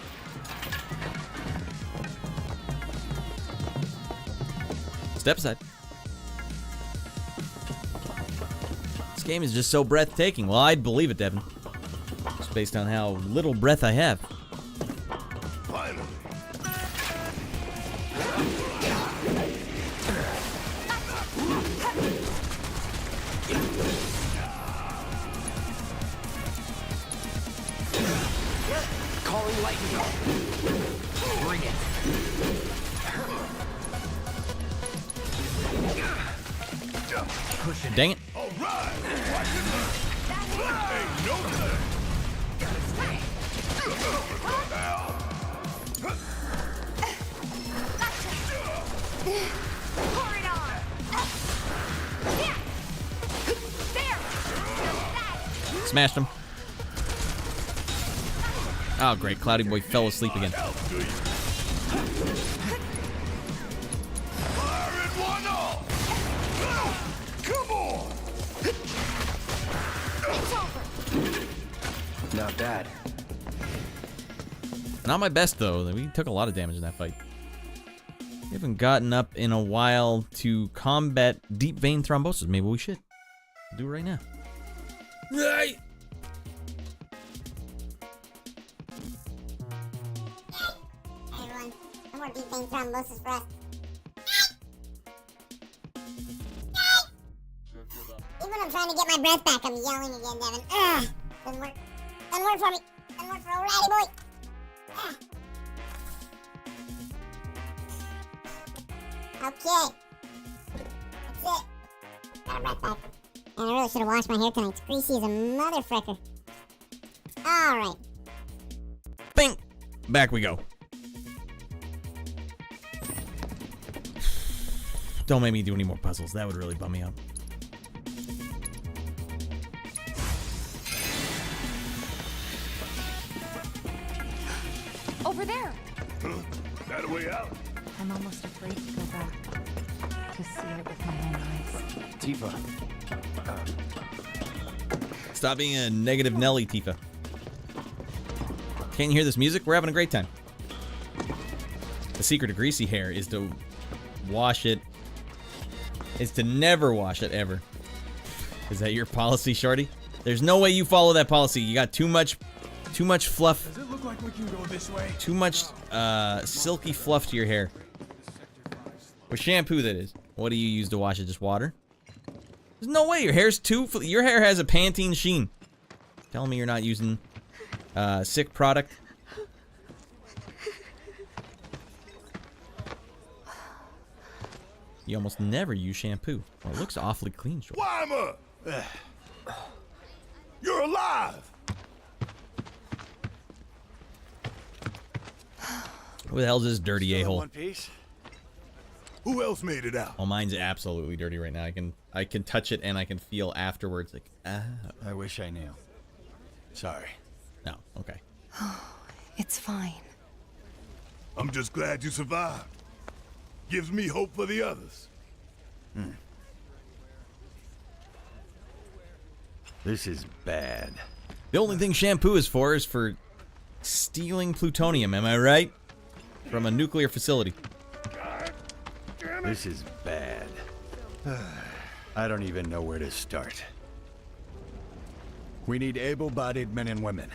Step aside. This game is just so breathtaking. Well, I'd believe it, Devin. Just based on how little breath I have. Finally. Calling lightning. Bring it. Push it. Dang it. All right. Ain't no thing. Pour it on. Here. There. Smashed him. Oh, great. Cloudy Boy fell asleep again. Not bad. Not my best, though. We took a lot of damage in that fight. We haven't gotten up in a while to combat deep vein thrombosis. Maybe we should. Do it right now. Right. Everyone, no more deep vein thrombosis for us. Even when I'm trying to get my breath back, I'm yelling again, Devin. Ugh! Doesn't work. Doesn't work for me. Doesn't work for old ratty boy. Ugh. Okay. That's it. Got a breath back. And I really should have washed my hair tonight. It's greasy as a motherfrecker. Alright. Bing! Back we go. Don't make me do any more puzzles. That would really bum me out. Over there. That way out? I'm almost afraid to go back to see it with my own eyes. Tifa. Stop being a negative Nelly, Tifa. Can't you hear this music? We're having a great time. The secret to greasy hair is to wash it. Is to never wash it, ever. Is that your policy, Shorty? There's no way you follow that policy. You got too much fluff. Does it look like we can go this way? Too much silky fluff to your hair. With shampoo, that is. What do you use to wash it? Just water? There's no way. Your hair's your hair has a Pantene sheen. Tell me you're not using sick product. You almost never use shampoo. Well, it looks awfully clean, Short. Wymer! You're alive! Who the hell is this dirty a-hole? One piece. Who else made it out? Oh, mine's absolutely dirty right now. I can touch it and I can feel afterwards like, ah. I wish I knew. Sorry. No, okay. It's fine. I'm just glad you survived. Gives me hope for the others. This is bad. The only thing shampoo is for stealing plutonium, am I right? From a nuclear facility. This is bad. I don't even know where to start. We need able-bodied men and women.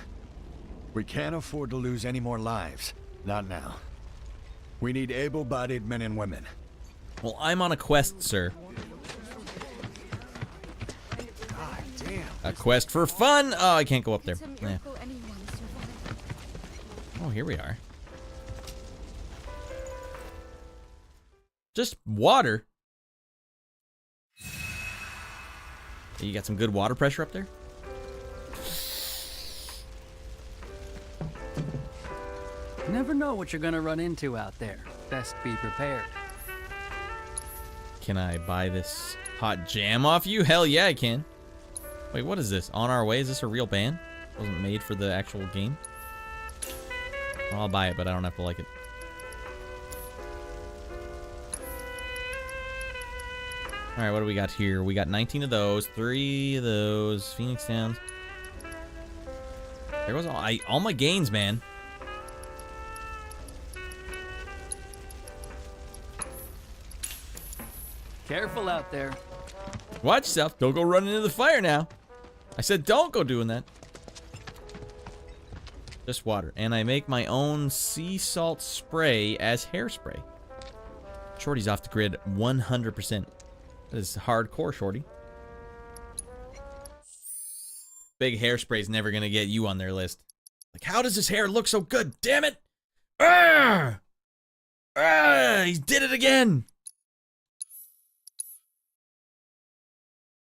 We can't afford to lose any more lives. Not now. We need able-bodied men and women. Well, I'm on a quest, sir. A quest for fun. Oh, I can't go up there. Yeah. Oh, here we are. Just water. You got some good water pressure up there? Never know what you're gonna run into out there. Best be prepared. Can I buy this hot jam off you? Hell yeah, I can. Wait, what is this? On Our Way? Is this a real band? Wasn't made for the actual game? Well, I'll buy it, but I don't have to like it. Alright, what do we got here? We got 19 of those, 3 of those, Phoenix Downs. There goes all my gains, man. Careful out there. Watch yourself. Don't go running into the fire now. I said don't go doing that. Just water. And I make my own sea salt spray as hairspray. Shorty's off the grid 100%. That is hardcore, Shorty. Big hairspray's never gonna get you on their list. Like, how does his hair look so good? Damn it! Ah! Ah! He did it again!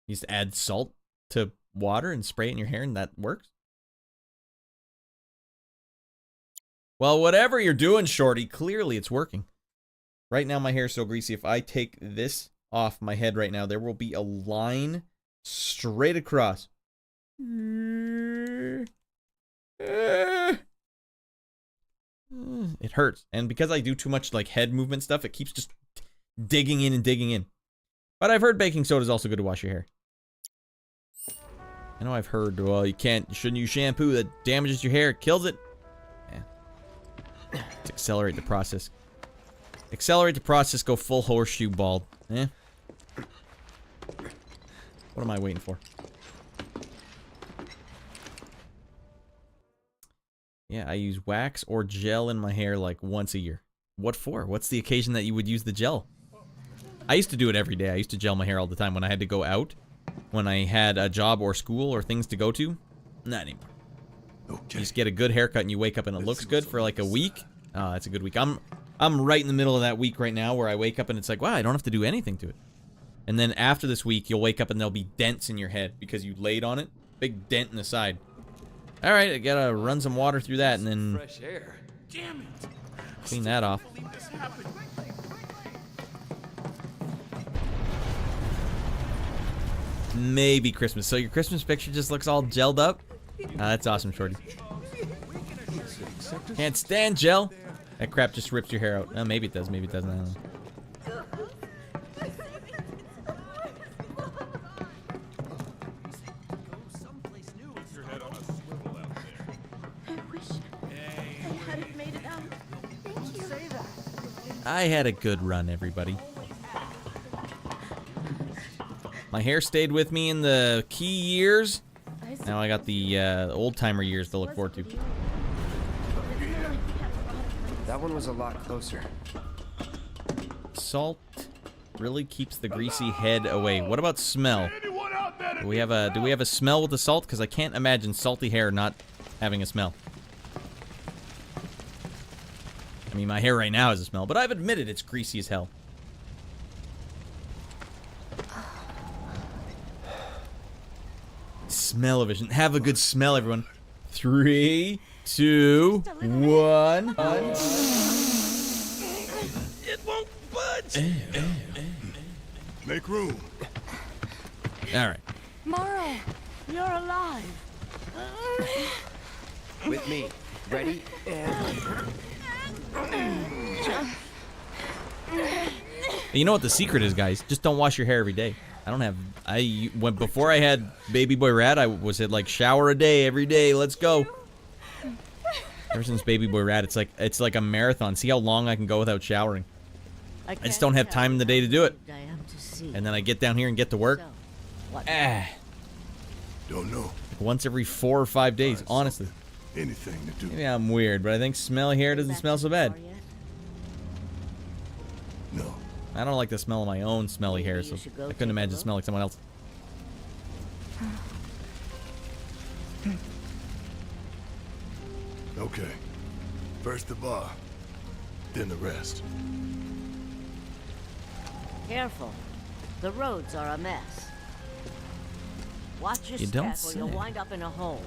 You just add salt to water and spray it in your hair and that works? Well, whatever you're doing, Shorty, clearly it's working. Right now my hair is so greasy, if I take this off my head right now, there will be a line straight across. It hurts. And because I do too much like head movement stuff, it keeps just digging in and digging in. But I've heard baking soda is also good to wash your hair. I know I've heard, well, shouldn't use shampoo that damages your hair, kills it. Yeah. Let's accelerate the process. Accelerate the process, go full horseshoe bald. Eh? What am I waiting for? Yeah, I use wax or gel in my hair like once a year. What for? What's the occasion that you would use the gel? I used to do it every day. I used to gel my hair all the time when I had to go out. When I had a job or school or things to go to. Not anymore. Okay. You just get a good haircut and you wake up and it looks good for like a week. Oh, that's a good week. I'm right in the middle of that week right now where I wake up and it's like, wow, I don't have to do anything to it. And then after this week, you'll wake up and there'll be dents in your head because you laid on it. Big dent in the side. All right, I gotta run some water through that and then Fresh air. Damn it. Clean that off. Maybe Christmas. So your Christmas picture just looks all gelled up? That's awesome, Shorty. Can't stand gel. That crap just rips your hair out. Maybe it does, maybe it doesn't. I don't know. I had a good run, everybody. My hair stayed with me in the key years. Now I got the old-timer years to look forward to. That one was a lot closer. Salt really keeps the greasy head away. What about smell? Do we have a smell with the salt? Because I can't imagine salty hair not having a smell. I mean, my hair right now has a smell, but I've admitted it's greasy as hell. Smell-o-vision. Have a good smell, everyone. 3, 2, 1. It won't budge. Make room. All right. Morrow, you're alive. With me. Ready? And... You know what the secret is, guys? Just don't wash your hair every day. I don't have... before I had Baby Boy Rat, I was at like shower a day every day. Let's go. Ever since Baby Boy Rat, it's like a marathon. See how long I can go without showering. I just don't have time in the day to do it. And then I get down here and get to work. Don't know. Once every 4 or 5 days, honestly. Anything to do. Maybe I'm weird, but I think smelly hair doesn't smell so bad. No. I don't like the smell of my own smelly hair, so I couldn't imagine smelling like someone else. Okay. First the bar, then the rest. Careful. The roads are a mess. Watch your You don't step or you'll say. wind up in a hole.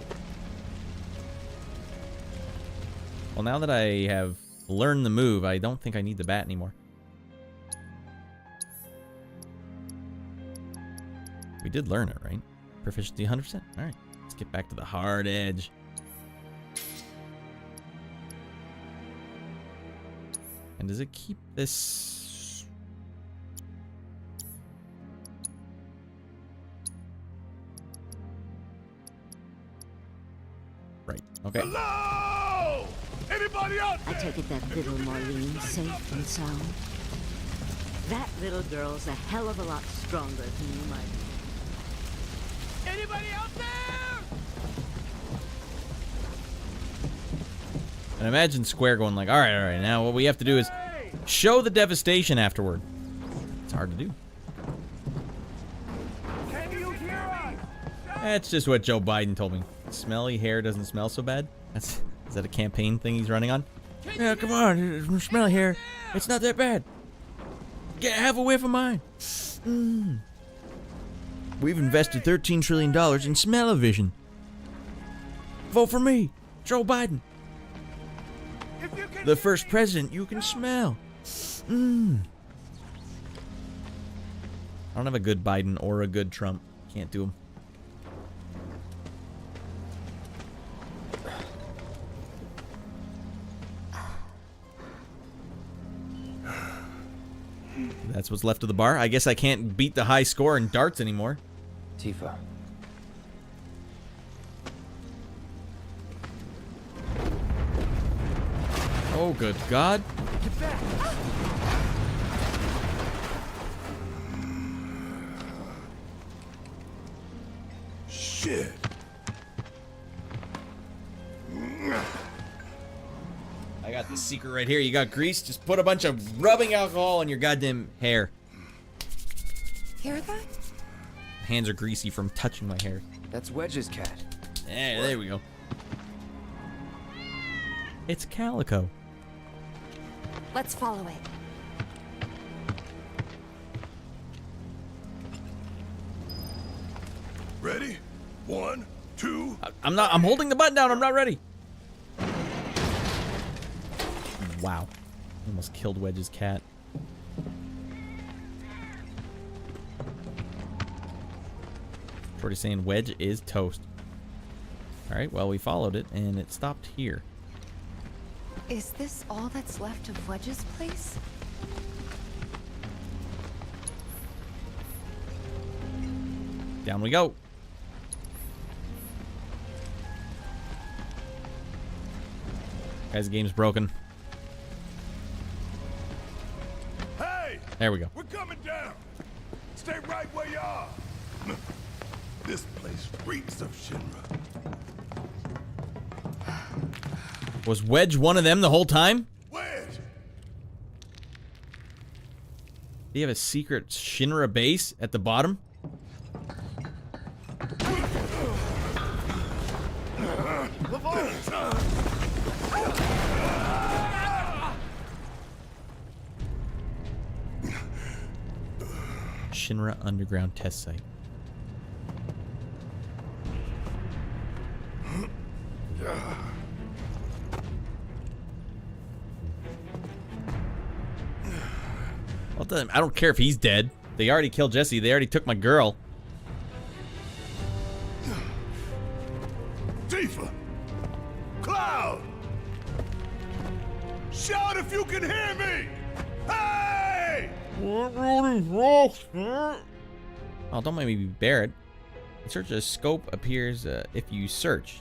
Well, now that I have learned the move, I don't think I need the bat anymore. We did learn it, right? Proficiency 100%. All right, let's get back to the hard edge. And does it keep this? Right. Okay. Hello! Anybody out I take it that little Marlene's safe and sound. That little girl's a hell of a lot stronger than you might be. Anybody out there? And imagine Square going like, all right, now what we have to do is show the devastation afterward. It's hard to do. Can you hear us? That's just what Joe Biden told me. Smelly hair doesn't smell so bad. Is that a campaign thing he's running on? Yeah, come on, smelly hair. It's not that bad. Get half a whiff of mine. We've invested $13 trillion in smell-o-vision. Vote for me, Joe Biden. The first president you can smell. I don't have a good Biden or a good Trump. Can't do them. That's what's left of the bar. I guess I can't beat the high score in darts anymore. Tifa. Oh, good God. Get back. Shit. I got the secret right here. You got grease? Just put a bunch of rubbing alcohol on your goddamn hair. Hear that? Hands are greasy from touching my hair. That's Wedge's cat. Yeah, there we go. It's Calico. Let's follow it. Ready? 1, 2. I'm holding the button down. I'm not ready. Wow. Almost killed Wedge's cat. Shorty's saying Wedge is toast. Alright, well, we followed it, and it stopped here. Is this all that's left of Wedge's place? Down we go. Guys, the game's broken. Hey! There we go. We're coming down. Stay right where you are. This place reeks of Shinra. Was Wedge one of them the whole time? Wedge! Do you have a secret Shinra base at the bottom? Shinra underground test site. Well, I don't care if he's dead. They already killed Jesse. They already took my girl. Tifa! Cloud! Shout if you can hear me! Hey! Oh, don't make me be Barrett. Search a scope appears if you search.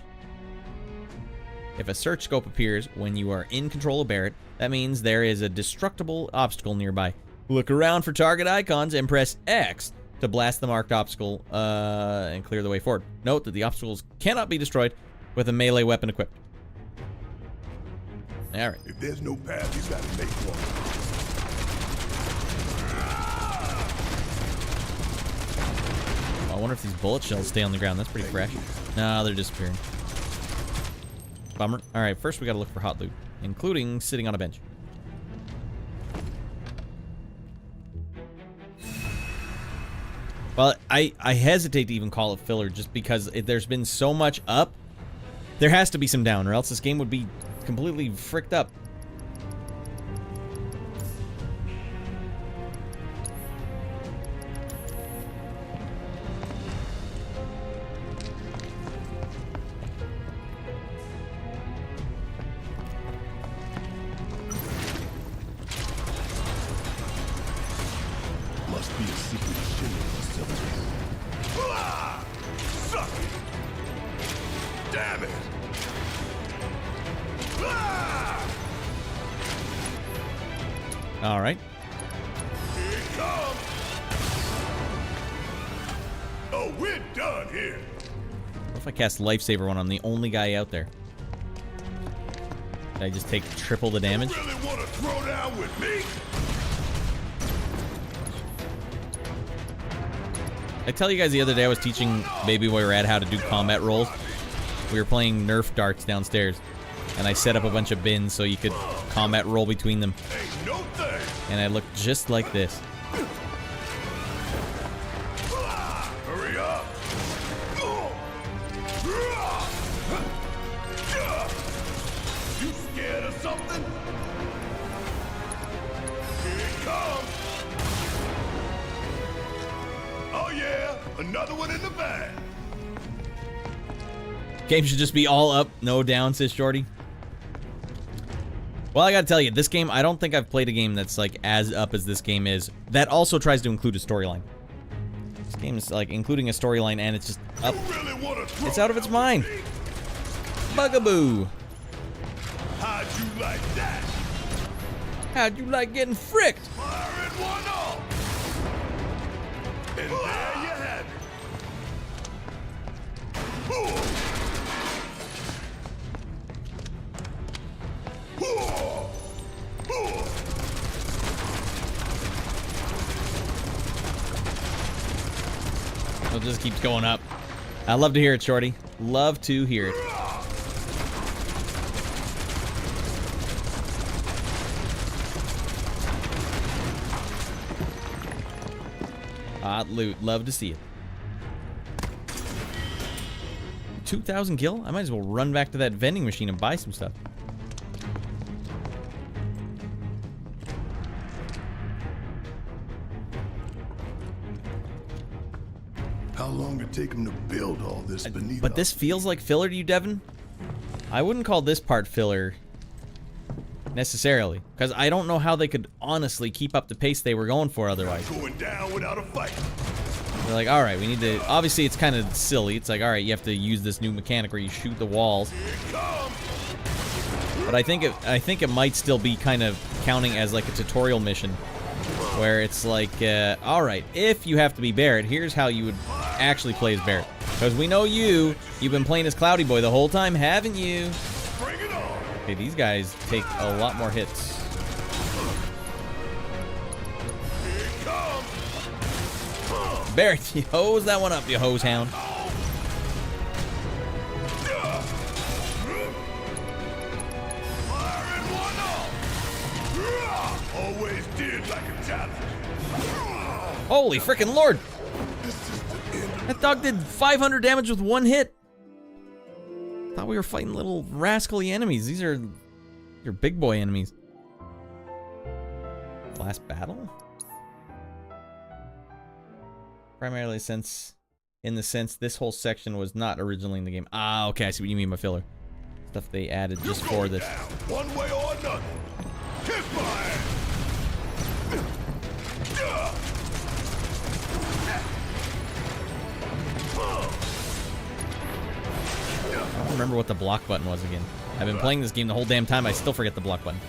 If a search scope appears when you are in control of Barrett, that means there is a destructible obstacle nearby. Look around for target icons and press X to blast the marked obstacle and clear the way forward. Note that the obstacles cannot be destroyed with a melee weapon equipped. All right. If there's no path, he's got to make one. I wonder if these bullet shells stay on the ground. That's pretty fresh. No, they're disappearing. Bummer. Alright, first we gotta look for hot loot, including sitting on a bench. Well, I hesitate to even call it filler just because there's been so much up. There has to be some down, or else this game would be completely fricked up. Must be a secret shipping facility. Ah! Suck it! Damn it! Ah! All right. Here it comes! Oh, we're done here. What if I cast Lifesaver when I'm the only guy out there? Did I just take triple the damage? You really want to throw down with me? I tell you guys the other day I was teaching Baby Boy Rad how to do combat rolls. We were playing Nerf darts downstairs, and I set up a bunch of bins so you could combat roll between them. Ain't no thing. And I looked just like this. Hurry up! You scared of something? Here it comes! Oh yeah, another one in the bag. Game should just be all up, no down, says Shorty. Well, I gotta tell you, this game, I don't think I've played a game that's like as up as this game is. That also tries to include a storyline. This game is like including a storyline and it's just up. It's out of its mind. Bugaboo. How'd you like that? How'd you like getting fricked? Firing one off. And there you have It just keeps going up. I love to hear it, Shorty. Love to hear it. Hot loot. Love to see it. 2,000 gil? I might as well run back to that vending machine and buy some stuff. How long it take him to build all this beneath But this feels like filler to you, Devin? I wouldn't call this part filler necessarily, because I don't know how they could honestly keep up the pace they were going for otherwise. Going down without a fight. They're like, all right, we need to. Obviously, it's kind of silly. It's like, all right, you have to use this new mechanic where you shoot the walls. But I think it might still be kind of counting as like a tutorial mission, where it's like, all right, if you have to be Barrett, here's how you would actually play as Barrett. Because we know you've been playing as Cloudy Boy the whole time, haven't you? Okay, these guys take a lot more hits. Barrett, you hose that one up, you hose hound. Always did like a challenge. Holy frickin' lord! That dog did 500 damage with one hit. Thought we were fighting little rascally enemies. These are your big boy enemies. Last battle? Primarily in the sense this whole section was not originally in the game. Ah, okay, I see what you mean by filler. Stuff they added just for this. One way or another. Kiss my ass. I don't remember what the block button was again. I've been playing this game the whole damn time. I still forget the block button.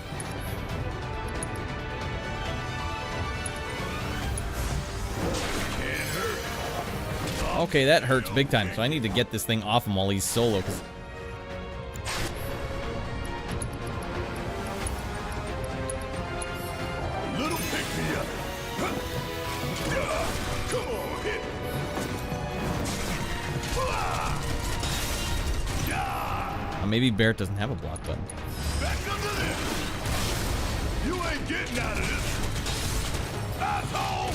Okay, that hurts big time. So I need to get this thing off him while he's solo. Little pick me up. Come on, hit. maybe Barrett doesn't have a block button. Back under this. You ain't getting out of this. Asshole!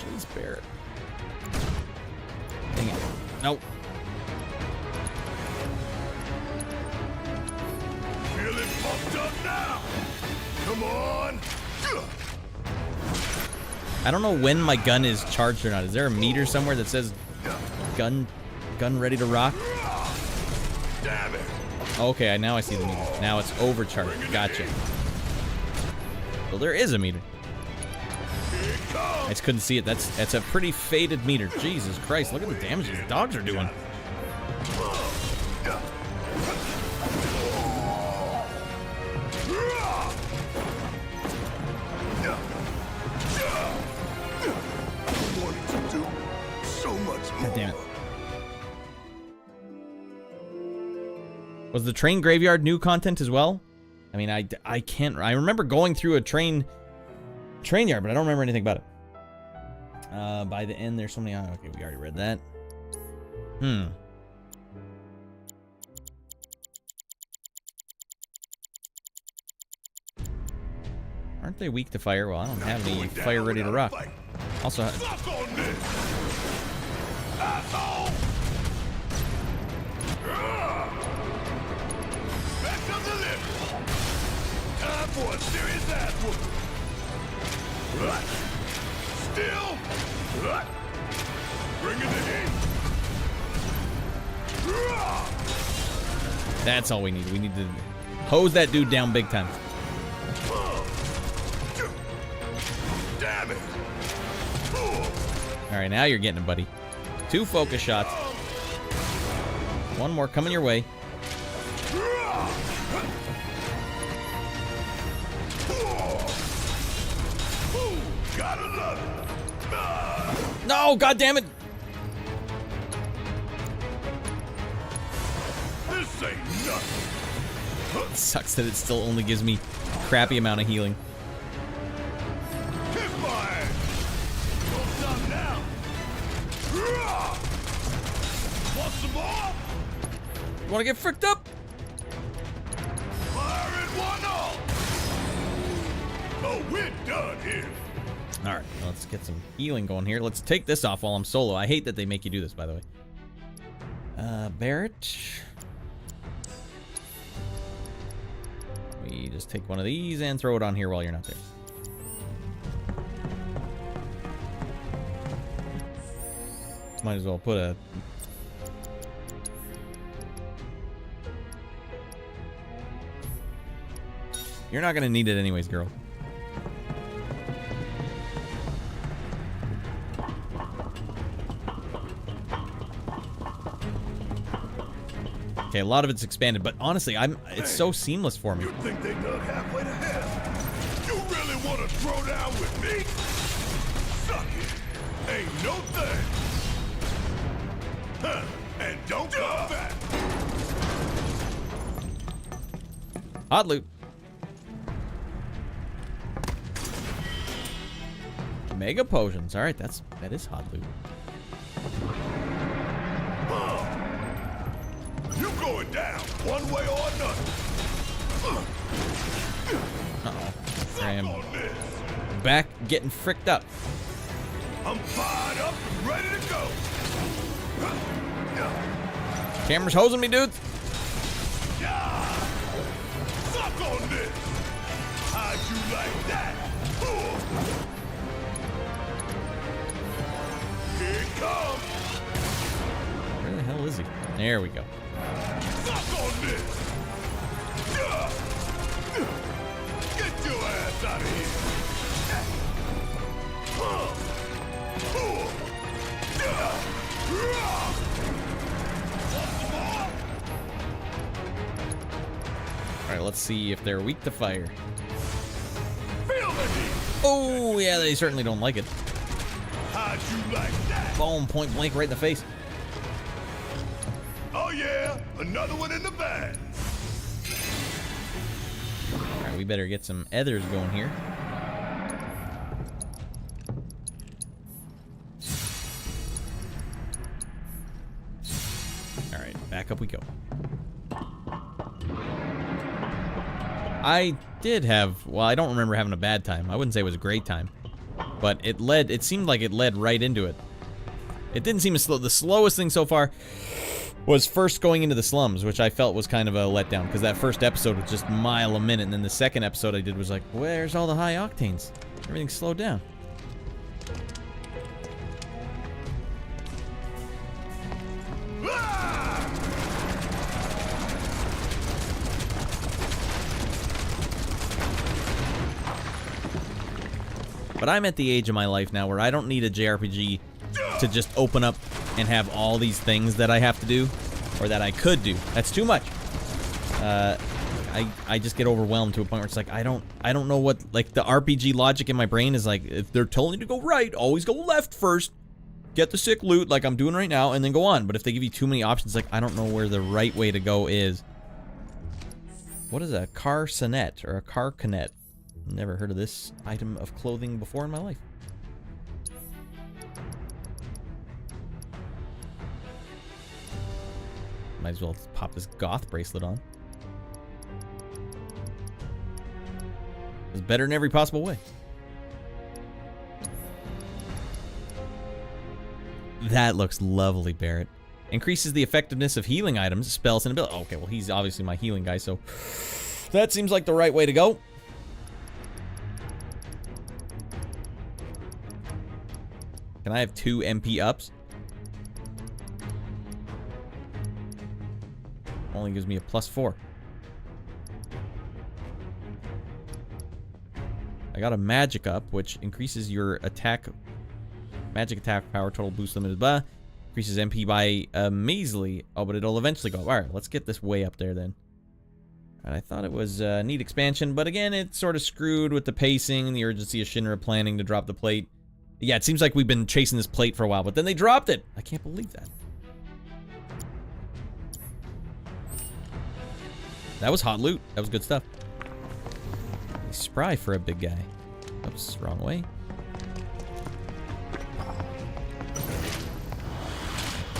Jeez, Barrett. Dang it. Nope. Feeling pumped up now. Come on. I don't know when my gun is charged or not. Is there a meter somewhere that says gun ready to rock? Damn it. Okay, now I see the meter. Now it's overcharged. Gotcha. Well, there is a meter. I just couldn't see it. That's a pretty faded meter. Jesus Christ, look at the damage these dogs are doing. God damn it. Was the train graveyard new content as well? I mean, I can't. I remember going through a train yard, but I don't remember anything about it. By the end, there's so many. Okay, we already read that. Aren't they weak to fire? Well, I don't have any fire ready to rock. Also, Time for a serious ass whooping. Still. Bring it in. that's all we need. We need to hose that dude down big time. Damn it. All right, now you're getting it, buddy. 2 focus shots. 1 more coming your way. Gotta love it. No, god damn it. This ain't nothing. It sucks that it still only gives me a crappy amount of healing. Kiss my ass. Don't stop now. Want some more? You want to get fricked up? Fire in one all. Oh, we're done here. All right, let's get some healing going here. Let's take this off while I'm solo. I hate that they make you do this, by the way. Barrett. We just take one of these and throw it on here while you're not there. Might as well put a... You're not going to need it anyways, girl. Okay, a lot of it's expanded, but honestly, it's so seamless for me. You think they dug halfway to hell? You really want to throw down with me? Suck it. Ain't no thing. Huh. And don't come back. Hot loot. Mega potions. All right, that is hot loot. You going down one way or another. Uh-oh. I am back getting fricked up. I'm fired up and ready to go. Camera's hosing me, dudes. Suck on this. How'd you like that? Here it comes. Where the hell is he? There we go. Suck on this. Get your ass out of here. All right, let's see if they're weak to fire. Feel the heat. Oh, yeah, they certainly don't like it. How'd you like that? Boom, point blank right in the face. Oh yeah, another one in the bag. All right, we better get some others going here. All right, back up we go. I did have, well, I don't remember having a bad time. I wouldn't say it was a great time. But it seemed like it led right into it. It didn't seem as slow. The slowest thing so far was first going into the slums, which I felt was kind of a letdown, because that first episode was just mile a minute, and then the second episode I did was like, where's all the high octanes? Everything's slowed down. But I'm at the age of my life now where I don't need a JRPG to just open up and have all these things that I have to do, or that I could do. That's too much. I just get overwhelmed to a point where it's like I don't know what, like, the RPG logic in my brain is like, if they're telling you to go right, always go left first. Get the sick loot like I'm doing right now and then go on. But if they give you too many options, like, I don't know where the right way to go is. What is a car sonnet or a car canet? Never heard of this item of clothing before in my life. Might as well pop this goth bracelet on. It's better in every possible way. That looks lovely, Barrett. Increases the effectiveness of healing items, spells, and abilities. Okay, well, he's obviously my healing guy, so that seems like the right way to go. Can I have 2 MP ups? Only gives me a +4. I got a magic up, which increases your attack, magic attack power, total boost limited, blah. Increases MP by measly. Oh, but it'll eventually go. Alright, let's get this way up there then. And I thought it was a neat expansion, but again, it's sort of screwed with the pacing and the urgency of Shinra planning to drop the plate. Yeah, it seems like we've been chasing this plate for a while, but then they dropped it. I can't believe that. That was hot loot. That was good stuff. He's spry for a big guy. Oops, wrong way.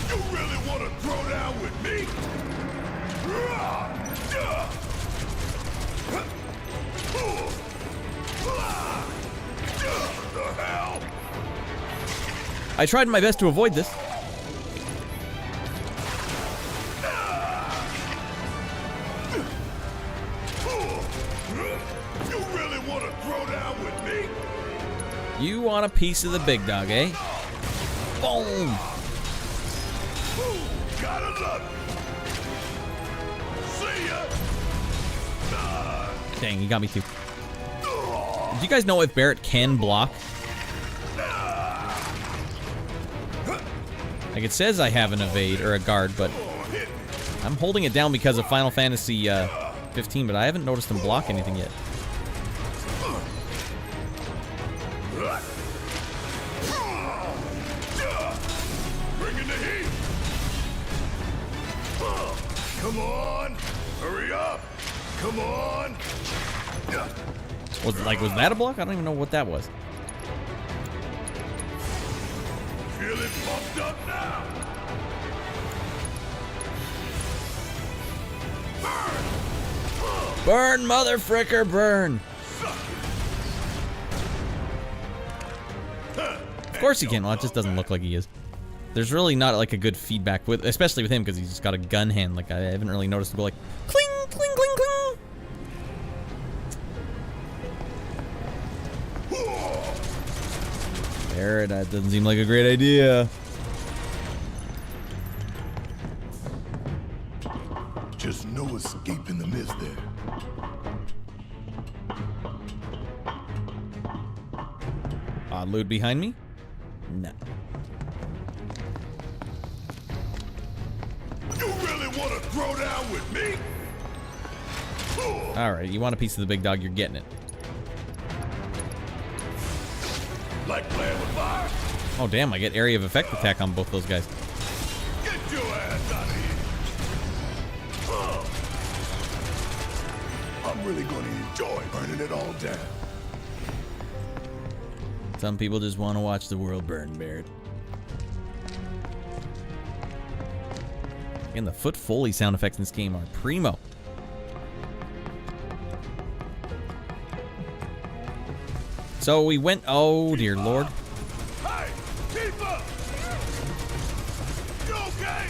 You really want to throw down with me? The hell? I tried my best to avoid this. You really want to throw down with me? You want a piece of the big dog, eh? Boom! Gotta love it. See ya. Dang, he got me too. Do you guys know if Barrett can block? Like, it says I have an evade or a guard, but I'm holding it down because of Final Fantasy 15, but I haven't noticed him block anything yet. Bringing the heat. Come on, hurry up. Come on. Was that a block? I don't even know what that was. Feeling pumped up now. Burn, mother fricker, burn! Of course he can. Well, it just doesn't look like he is. There's really not like a good feedback with, especially with him, because he's just got a gun hand. Like, I haven't really noticed him go like cling, cling, cling, cling. There, that doesn't seem like a great idea. Just no escape in the mist there. Odd loot behind me? No. You really want to throw down with me? Alright, you want a piece of the big dog, you're getting it. Like playing with fire? Oh damn, I get area of effect attack on both those guys. Get your ass out of here. I'm really going to enjoy burning it all down. Some people just want to watch the world burn, Barrett. And the foot foley sound effects in this game are primo. So we went. Oh dear Lord. Hey, keep up! You okay?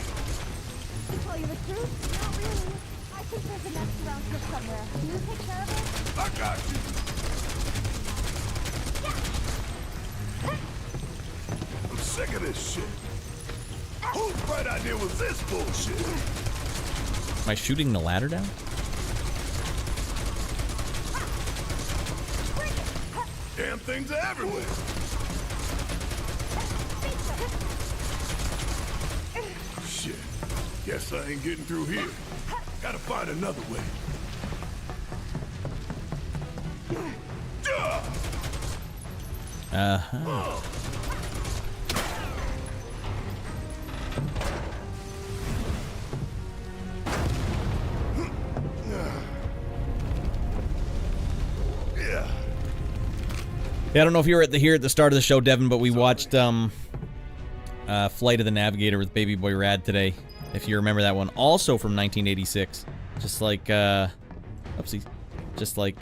To tell you the truth, not really. I think there's a nest around here somewhere. Can you take care of it? I got you. I'm sick of this shit. Whose bright idea was this bullshit? Am I shooting the ladder down? Damn things are everywhere. Shit. Guess I ain't getting through here. Gotta find another way. Uh-huh. Yeah, I don't know if you were here at the start of the show, Devin, but we watched Flight of the Navigator with Baby Boy Rad today, if you remember that one. Also from 1986, just like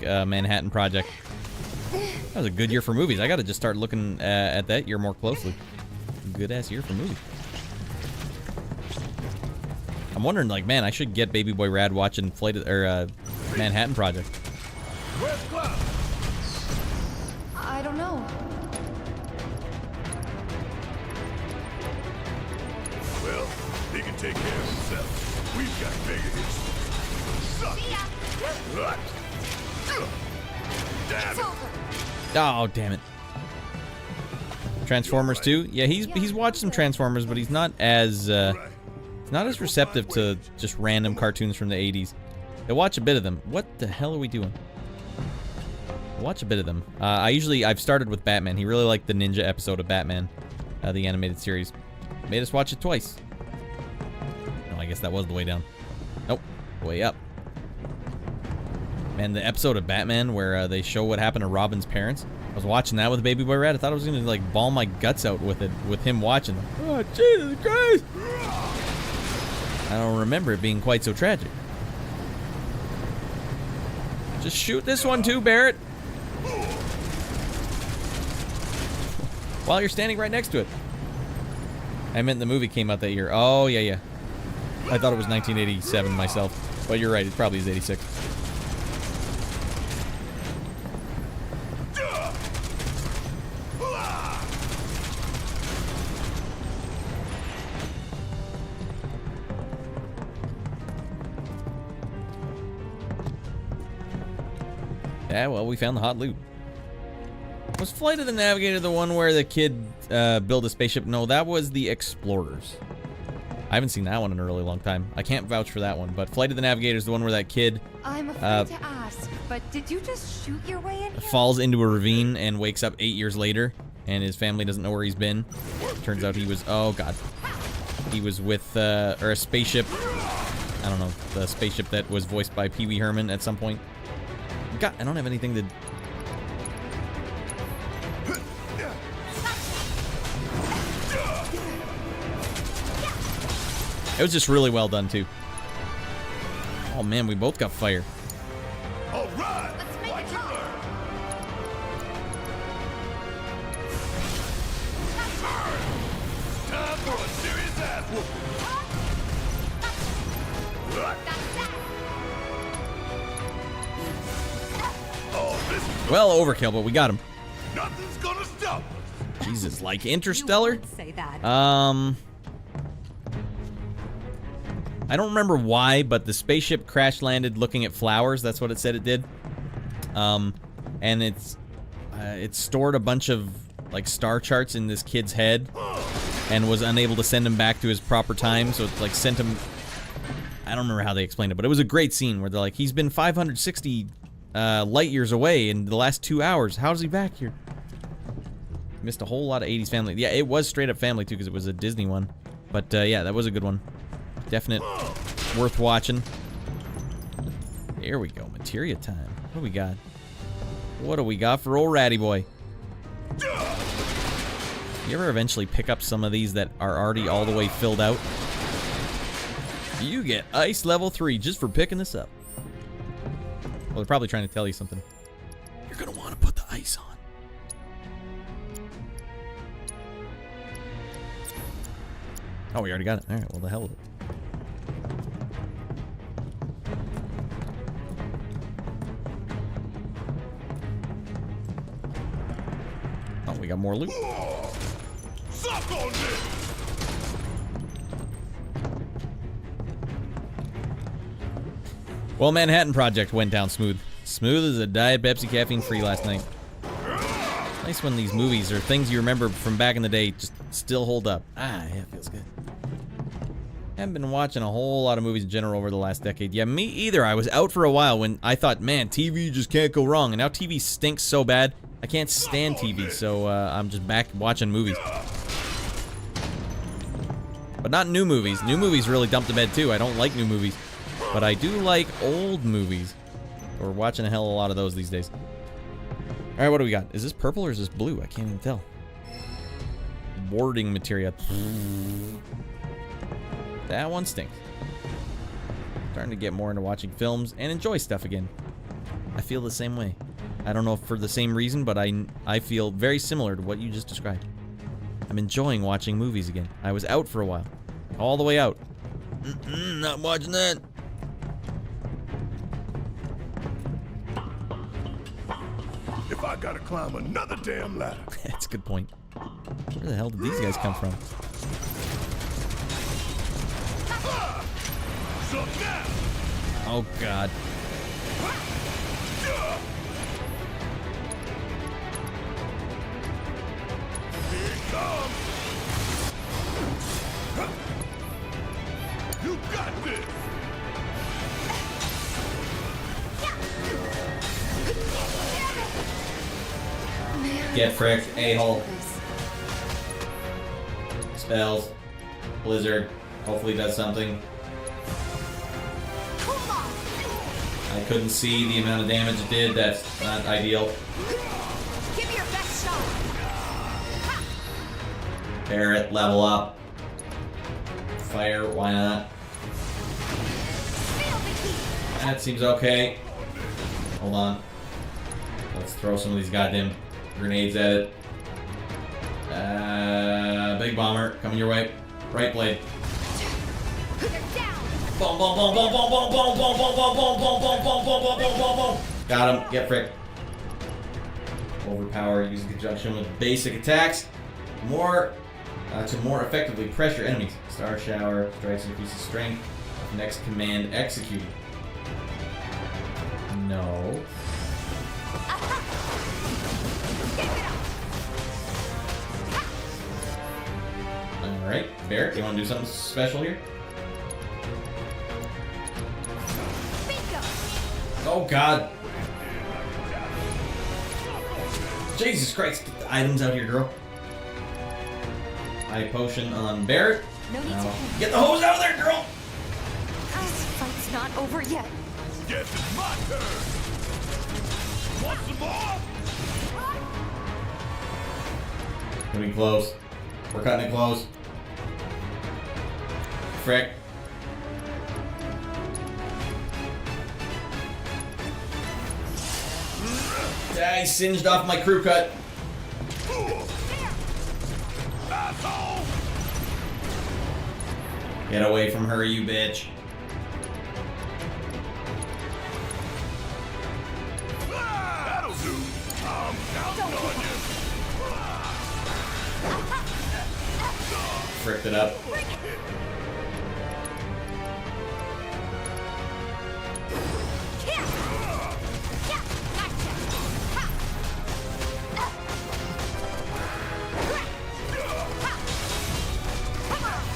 Manhattan Project. That was a good year for movies. I got to just start looking at that year more closely. Good ass year for movies. I'm wondering, like, man, I should get Baby Boy Rad watching Manhattan Project. Where's Cloud? I don't know. Well, he can take care of himself. We've got bigger issues. Damn it. Oh, damn it. Transformers 2? Yeah, he's watched some Transformers, but he's not as receptive to just random cartoons from the 80s. He'll watch a bit of them. What the hell are we doing? Watch a bit of them. I've started with Batman. He really liked the Ninja episode of Batman, the animated series. Made us watch it twice. No, I guess that was the way down. Nope, way up. Man, the episode of Batman where they show what happened to Robin's parents. I was watching that with Baby Boy Red. I thought I was gonna like bawl my guts out with him watching. Oh Jesus Christ! I don't remember it being quite so tragic. Just shoot this one too, Barrett. While you're standing right next to it. I meant the movie came out that year. Oh, yeah. I thought it was 1987 myself. But you're right, it probably is 86. Yeah, well, we found the hot loot. Was Flight of the Navigator the one where the kid built a spaceship? No, that was the Explorers. I haven't seen that one in a really long time. I can't vouch for that one, but Flight of the Navigator is the one where that kid I'm afraid to ask, but did you just shoot your way in here? Falls into a ravine and wakes up 8 years later, and his family doesn't know where he's been. Turns out he was, oh god, he was with or a spaceship. I don't know, the spaceship that was voiced by Pee Wee Herman at some point. God, I don't have anything to. It was just really well done too. Oh man, we both got fire. All right. Let's make it talk. Time for a serious ass whooping. Well, overkill, but we got him. Nothing's gonna stop us. Jesus, like Interstellar? You would say that. I don't remember why, but the spaceship crash landed looking at flowers. That's what it said it did. And it stored a bunch of like star charts in this kid's head, and was unable to send him back to his proper time. So it like sent him. I don't remember how they explained it, but it was a great scene where they're like, he's been 560 light years away in the last 2 hours. How's he back here? Missed a whole lot of 80s family. Yeah, it was straight up family too, because it was a Disney one. But yeah, that was a good one. Definite, worth watching. There we go, materia time. What do we got? What do we got for old Ratty Boy? You ever eventually pick up some of these that are already all the way filled out? You get ice level 3 just for picking this up. Well, they're probably trying to tell you something. You're gonna want to put the ice on. Oh, we already got it. All right, well, the hell with it. Oh, we got more loot. Suck on this! Well, Manhattan Project went down smooth. Smooth as a Diet Pepsi caffeine free last night. Nice when these movies or things you remember from back in the day just still hold up. Ah, yeah, feels good. Haven't been watching a whole lot of movies in general over the last decade. Yeah, me either. I was out for a while when I thought, man, TV just can't go wrong. And now TV stinks so bad, I can't stand TV. So I'm just back watching movies. But not new movies. New movies really dump to bed too. I don't like new movies. But I do like old movies. We're watching a hell of a lot of those these days. All right, what do we got? Is this purple or is this blue? I can't even tell. Warding material. That one stinks. Starting to get more into watching films and enjoy stuff again. I feel the same way. I don't know if for the same reason, but I feel very similar to what you just described. I'm enjoying watching movies again. I was out for a while. All the way out. Not watching that. If I gotta climb another damn ladder. That's a good point. Where the hell did these guys come from? Oh, God. Here it comes. You got this. Get fricked, a-hole. Spells. Blizzard. Hopefully does something. I couldn't see the amount of damage it did. That's not ideal. Give me your best shot. Barret, level up. Fire, why not? That seems okay. Hold on. Let's throw some of these goddamn grenades at it. Big bomber, coming your way. Right blade. Boom, boom, boom, boom, boom, boom, boom, boom, boom, boom, boom, boom, boom, boom, boom, boom, boom, boom, boom. Got him. Get fricked. Overpower using conjunction with basic attacks. To more effectively pressure enemies. Star Shower strikes increases strength. Next command executed. No. Alright, Barret, you want to do something special here? Oh, God. Jesus Christ, get the items out here, girl. Eye potion on Barret. No need to get the hose out of there, girl! This fight's not over yet. Guess it's my turn. Want some more? Getting close. We're cutting it close. Frick. I singed off my crew cut. Get away from her, you bitch. That'll do. I'm counting on you. Fricked it up.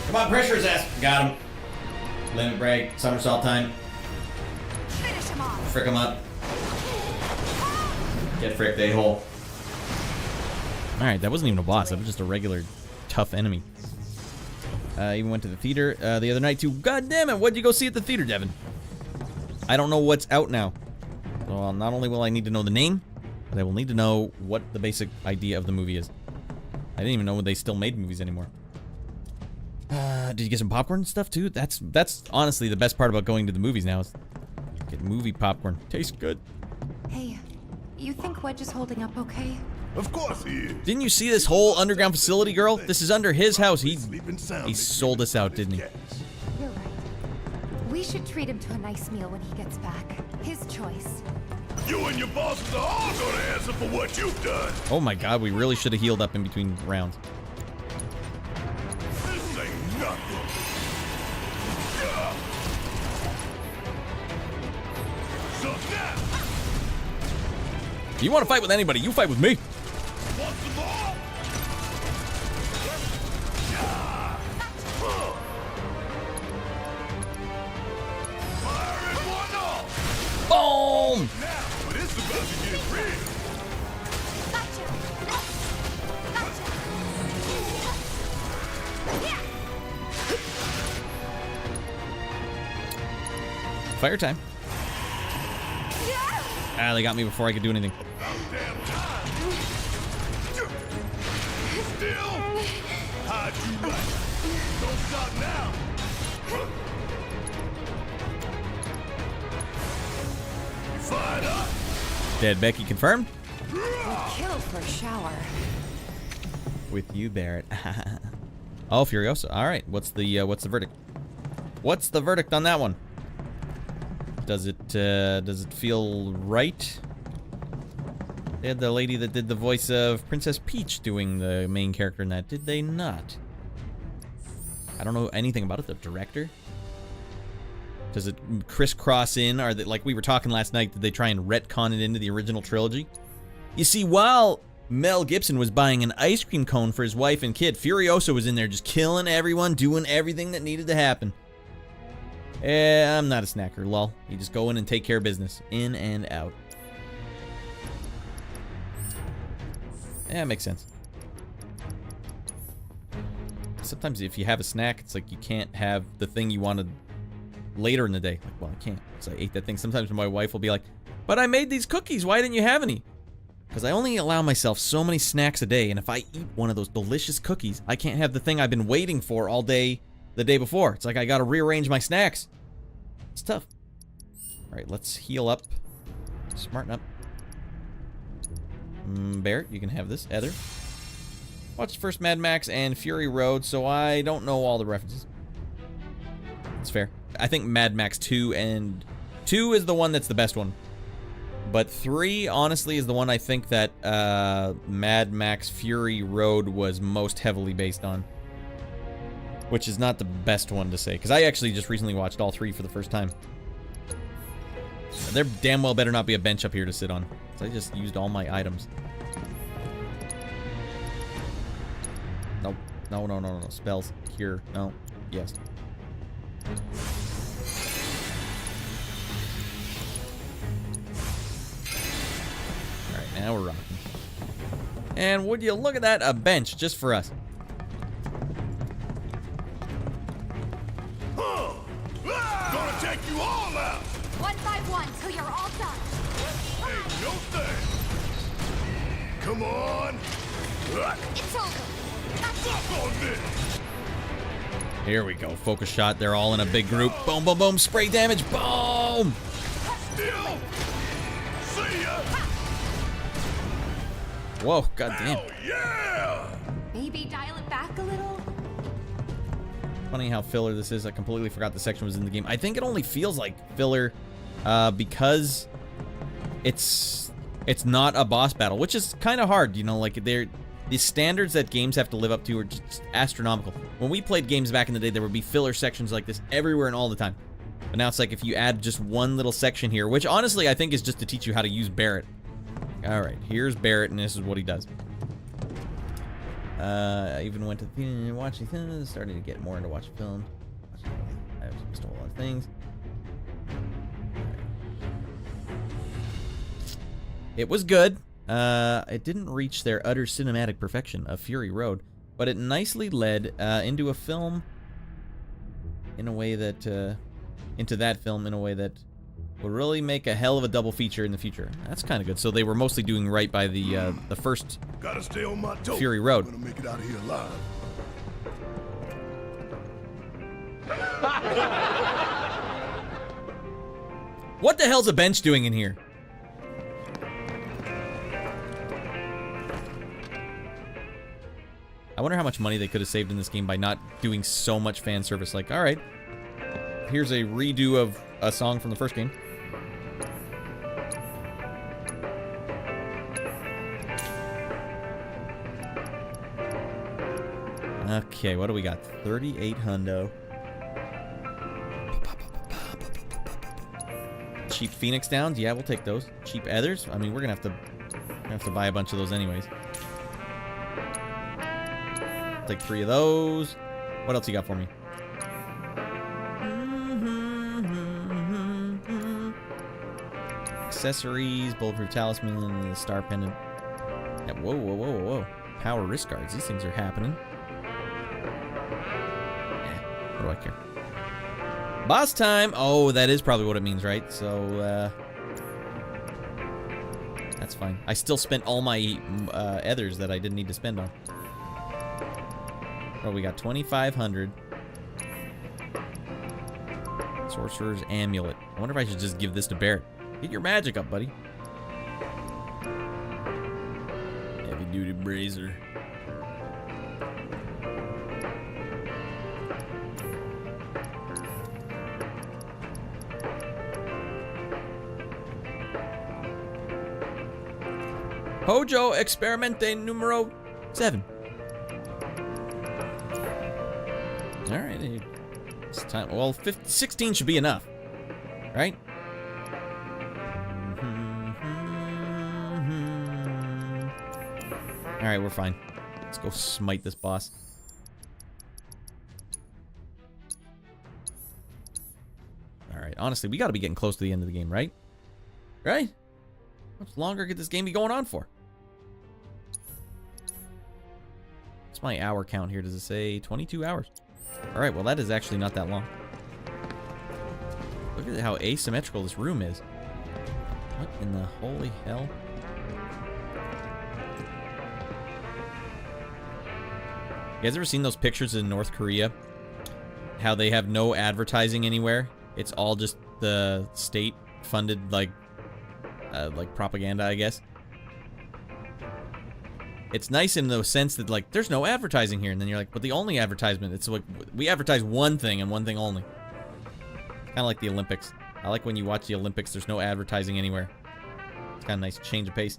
Come on, pressure his ass. Got him. Limit break. Somersault time. Finish him off. Frick him up. Get fricked, a-hole. Alright, that wasn't even a boss. That was just a regular tough enemy. Even went to the theater the other night too. God damn it, what'd you go see at the theater, Devin? I don't know what's out now. So not only will I need to know the name, but I will need to know what the basic idea of the movie is. I didn't even know they still made movies anymore. Did you get some popcorn and stuff too? That's honestly the best part about going to the movies now is get movie popcorn. Tastes good. Hey, you think Wedge is holding up okay? Of course he is. Didn't you see this whole underground facility, girl? This is under his house. He sold us out, didn't he? You're right. We should treat him to a nice meal when he gets back. His choice. You and your bosses are all gonna answer for what you've done. Oh my god, we really should have healed up in between rounds. This ain't nothing. So now, If you want to fight with anybody, you fight with me. want some more? Fire in one off. Boom! Now, but it's about to get real. Fire time. Ah, they got me before I could do anything. Still, how'd you like? Don't stop now. You fired up? Dead Becky confirmed. Killed for a shower. With you, Barrett. Oh, Furiosa. All right. What's the verdict? What's the verdict on that one? Does it feel right? They had the lady that did the voice of Princess Peach doing the main character in that. Did they not? I don't know anything about it. The director? Does it crisscross in? Are they, like we were talking last night, did they try and retcon it into the original trilogy? You see, while Mel Gibson was buying an ice cream cone for his wife and kid, Furiosa was in there just killing everyone, doing everything that needed to happen. I'm not a snacker, lol. You just go in and take care of business. In and out. Yeah, makes sense. Sometimes if you have a snack, it's like you can't have the thing you wanted later in the day. Like, well, I can't, because I ate that thing. Sometimes my wife will be like, but I made these cookies. Why didn't you have any? Because I only allow myself so many snacks a day, and if I eat one of those delicious cookies, I can't have the thing I've been waiting for all day the day before. It's like I gotta rearrange my snacks. It's tough. Alright, let's heal up. Smarten up. Barrett, you can have this. Heather. Watched first Mad Max and Fury Road, so I don't know all the references. It's fair. I think Mad Max 2 and 2 is the one that's the best one. But 3, honestly, is the one I think that Mad Max Fury Road was most heavily based on. Which is not the best one to say, because I actually just recently watched all 3 for the first time. There damn well better not be a bench up here to sit on, because I just used all my items. Nope. No, no, no, no. Spells. Cure. No. Yes. Alright, now we're rocking. And would you look at that? A bench just for us. Gonna take you all out. One by one, till you're all done. Ain't no thing. Come on. It's over. Fuck on this. Here we go. Focus shot. They're all in a big group. Boom, boom, boom. Spray damage. Boom. Still. See ya. Whoa, goddamn. Yeah. Maybe dial it back a little. Funny how filler this is. I completely forgot the section was in the game. I think it only feels like filler because it's not a boss battle, which is kind of hard, you know, like the standards that games have to live up to are just astronomical. When we played games back in the day, there would be filler sections like this everywhere and all the time. But now it's like if you add just one little section here, which honestly I think is just to teach you how to use Barrett. All right, here's Barrett, and this is what he does. I even went to the theater and watched things, starting to get more into watching film. I missed a whole lot of things. It was good. It didn't reach their utter cinematic perfection of Fury Road, but it nicely led into a film in a way that into that film in a way that would really make a hell of a double feature in the future. That's kind of good. So they were mostly doing right by the first Gotta stay on my toes. Fury Road. I'm gonna make it out of here alive. What the hell's a bench doing in here? wonder how much money they could have saved in this game by not doing so much fan service. Like, alright, here's a redo of a song from the first game. Okay, what do we got? 38 hundo. Cheap Phoenix Downs? Yeah, we'll take those. Cheap Ethers? I mean, we're gonna have to buy a bunch of those anyways. Take 3 of those. What else you got for me? Accessories, bulletproof talisman, the star pendant. Yeah, whoa, whoa, whoa, whoa. Power wrist guards. These things are happening. Yeah, what do I care? Boss time! Oh, that is probably what it means, right? So, that's fine. I still spent all my ethers that I didn't need to spend on. Oh, we got 2,500. Sorcerer's Amulet. I wonder if I should just give this to Barrett. Get your magic up, buddy. Heavy duty brazier. Hojo Experimente numero 7. Alright, it's time. Well, 16 should be enough, right? Alright, we're fine. Let's go smite this boss. Alright, honestly, we gotta be getting close to the end of the game, right? Right? How much longer could this game be going on for? What's my hour count here? Does it say 22 hours? Alright, well that is actually not that long. Look at how asymmetrical this room is. What in the holy hell? You guys ever seen those pictures in North Korea? How they have no advertising anywhere? It's all just the state-funded, like propaganda, I guess. It's nice in the sense that, like, there's no advertising here. And then you're like, but the only advertisement, it's like, we advertise one thing and one thing only. Kind of like the Olympics. I like when you watch the Olympics, there's no advertising anywhere. It's kind of nice change of pace.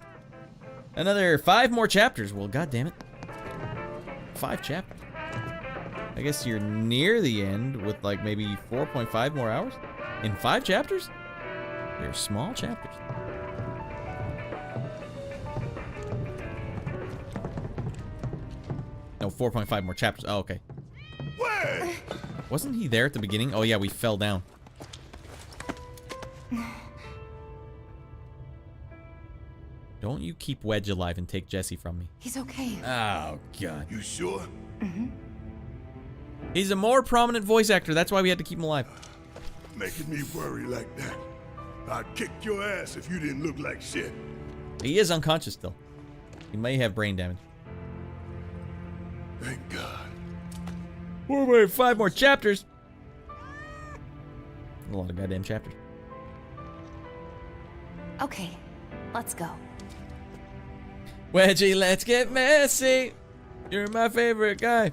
Another 5 more chapters. Well, god damn it. 5 chapters. I guess you're near the end with, like, maybe 4.5 more hours? In 5 chapters? They're small chapters. No, 4.5 more chapters. Oh, okay. Where? Wasn't he there at the beginning? Oh, yeah, we fell down. Don't you keep Wedge alive and take Jesse from me. He's okay. Oh, God. You sure? Mm-hmm. He's a more prominent voice actor. That's why we had to keep him alive. Making me worry like that. I'd kick your ass if you didn't look like shit. He is unconscious still. He may have brain damage. Thank God. 5 more chapters. A lot of goddamn chapters. Okay, let's go. Wedgie, let's get messy. You're my favorite guy.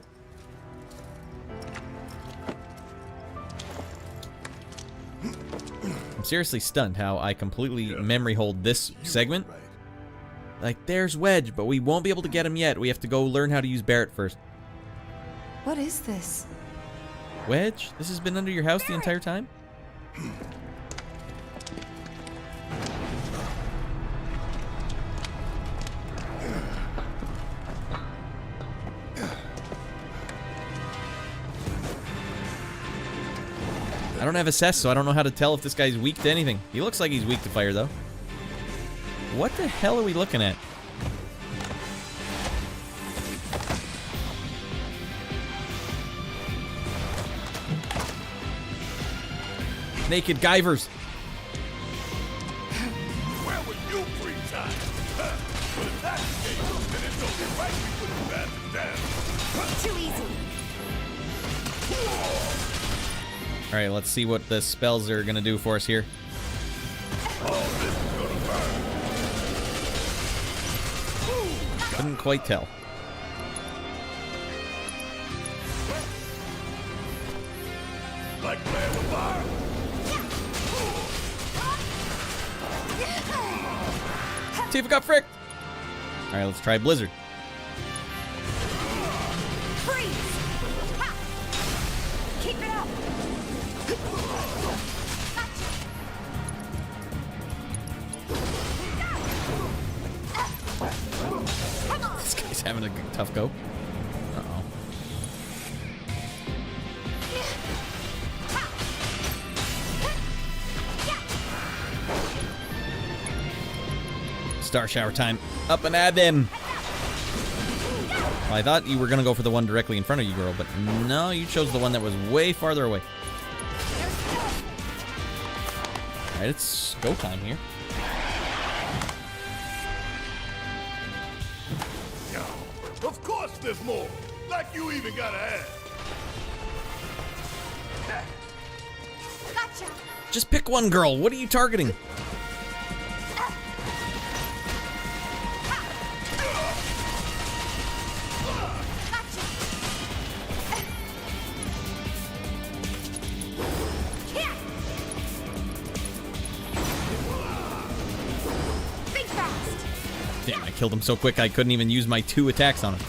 I'm seriously stunned how I completely memory hold this segment. Like, there's Wedge, but we won't be able to get him yet. We have to go learn how to use Barrett first. What is this? Wedge, this has been under your house the entire time? I don't have assess, so I don't know how to tell if this guy's weak to anything. He looks like he's weak to fire, though. What the hell are we looking at? Naked Guyvers. Where were you free time? But if that's the case, then it's only right we put the bastard down. Too easy. Alright, let's see what the spells are gonna do for us here. Couldn't quite tell. Like playing with fire? Tifa got fricked. All right, let's try Blizzard. Freeze! Ha! Keep it up! Come on! This guy's having a tough go. Uh-oh. Star shower time. Up and at them. Well, I thought you were going to go for the one directly in front of you, girl, but no, you chose the one that was way farther away. All right, it's go time here. Of course there's more. Like you even gotta ask. Gotcha! Just pick one, girl. What are you targeting? Think fast! Damn, I killed him so quick I couldn't even use my 2 attacks on him.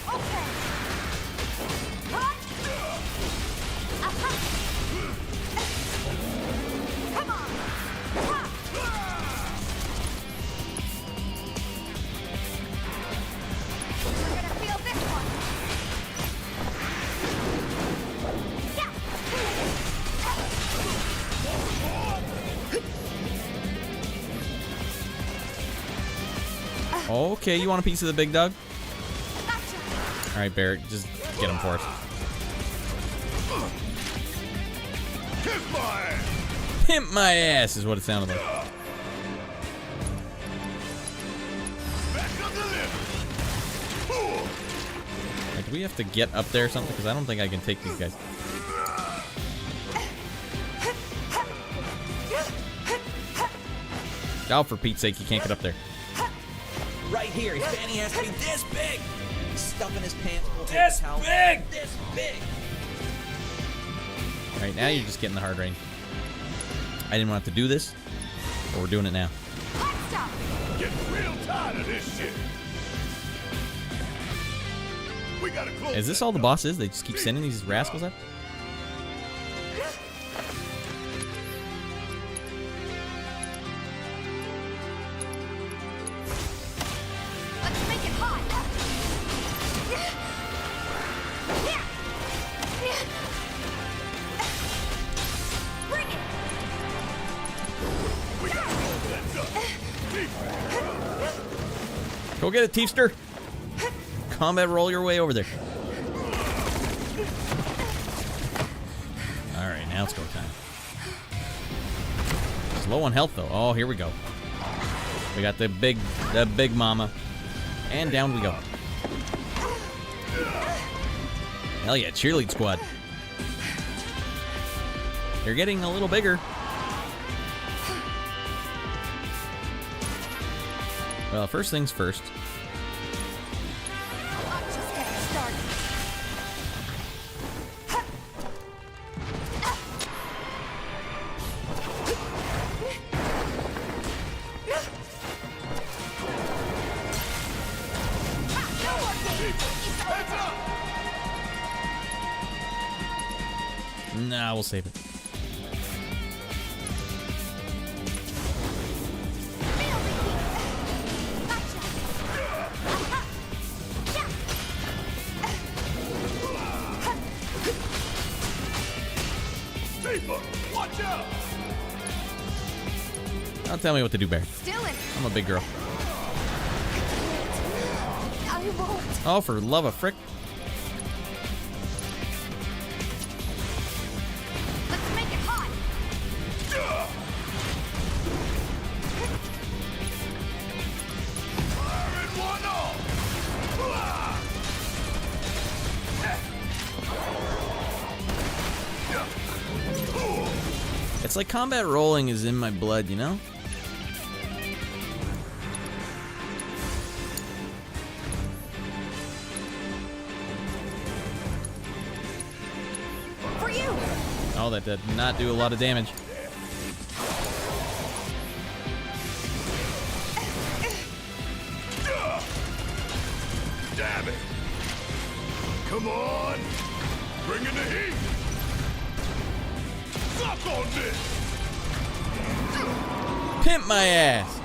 Okay, you want a piece of the big dog? All right, Barrett, just get him for us. Pimp my ass is what it sounded like. Like, do we have to get up there or something? Because I don't think I can take these guys. Oh, for Pete's sake, you can't get up there. Right here, his fanny has to be this big. He's stuffing his pants. This big! This big! Alright, now you're just getting the hard rain. I didn't want to have to do this, but we're doing it now. Getting real tired of this shit. We gotta close. Is this all the boss is? They just keep sending these rascals up? Let's make it hot! Bring it! We gotta close that up. Go get it, Teefster. Combat roll your way over there. Alright, now it's go time. It's low on health though. Oh, here we go. We got the big mama. And down we go. Hell yeah, cheerlead squad. They're getting a little bigger. Well, first things first. Nah, we'll save it. Watch out! Don't tell me what to do, Bear. Still in. I'm a big girl. I won't. Oh, for love of frick. Let's make it hot. It's like combat rolling is in my blood, you know? For you. Oh, that did not do a lot of damage. Damn it! Come on! Bring in the heat! Suck on this! Pimp my ass!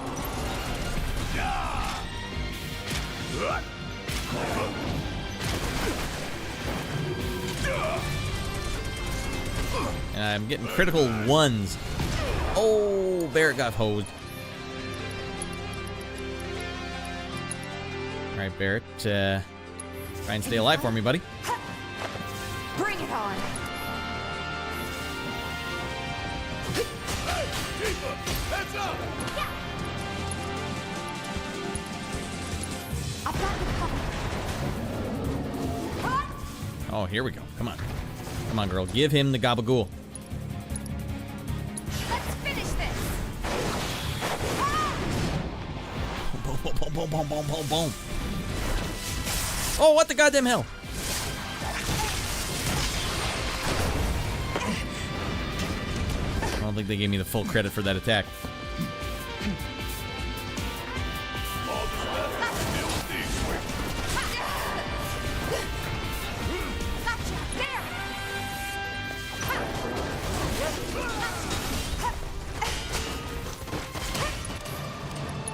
And I'm getting critical ones. Oh, Barrett got hosed. All right, Barrett, try and stay alive for me, buddy. Bring it on. Hey, Keeper, heads up! I've got the cover. Oh, here we go. Come on. Come on, girl. Give him the gabagool. Let's finish this. Boom, boom, boom, boom, boom, boom, boom, boom. Oh, what the goddamn hell? I don't think they gave me the full credit for that attack.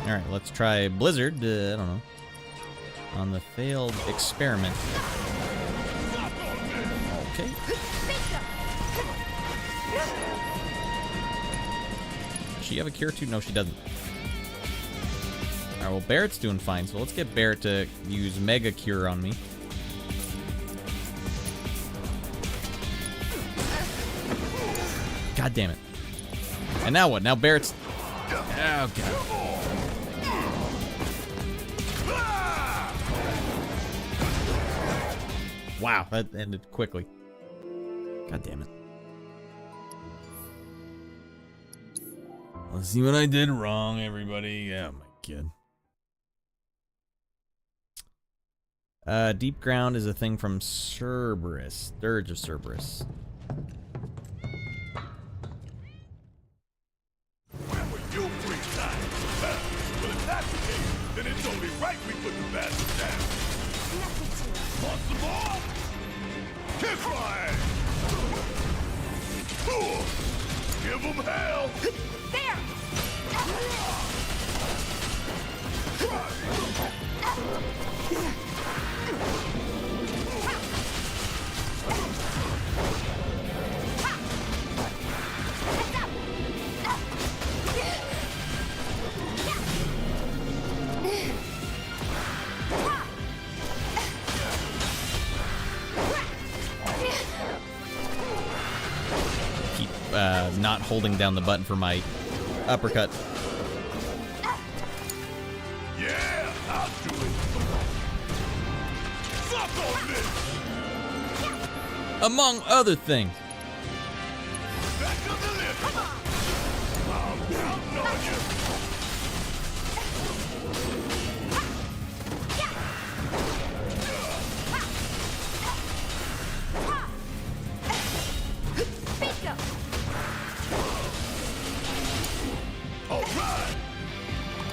Alright, let's try Blizzard, I don't know, on the failed experiment. Okay. Does she have a cure too? No, she doesn't. Alright, well, Barrett's doing fine, so let's get Barrett to use Mega Cure on me. God damn it. And now what? Now Barrett's... Oh, God. Wow, that ended quickly. God damn it. Let's see what I did wrong, everybody. Oh, my God. Deep Ground is a thing from Cerberus. Dirge of Cerberus. Where were you 3 times? Well, if that's the case, then it's only right we put the bastard down. Want some more? Kiss my ass! Give him hell! There! Keep not holding down the button for my uppercut. Yeah, I'll do it. Suck on this! Among other things. Back up the lift! Come on! I'm counting on you!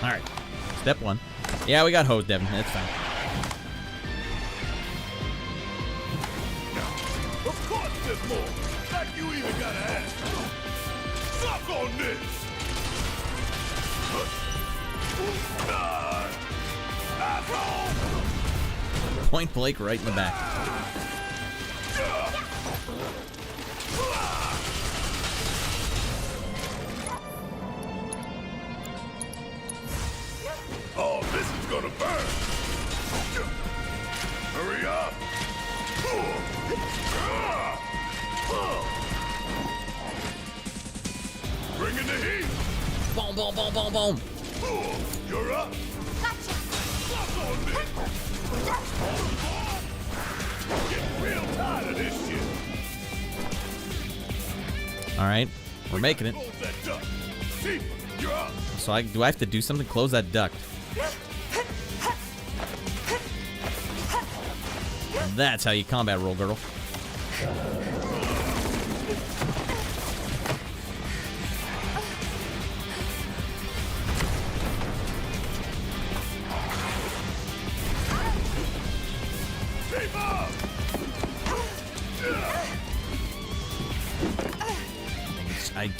Alright. Step 1. Yeah, we got hosed, Devin. That's fine. Of course there's more! Like you even gotta ask! Suck on this! Asshole! Point blank right in the back. Oh, this is gonna burn! Hurry up! Bring in the heat! Boom, boom, boom, boom, boom! You're up! Gotcha! Suck on this! Getting real tired of this shit! Alright, we're making it. Close that duct. Keeper, you're up! So do I have to do something? Close that duct. That's how you combat roll, girl.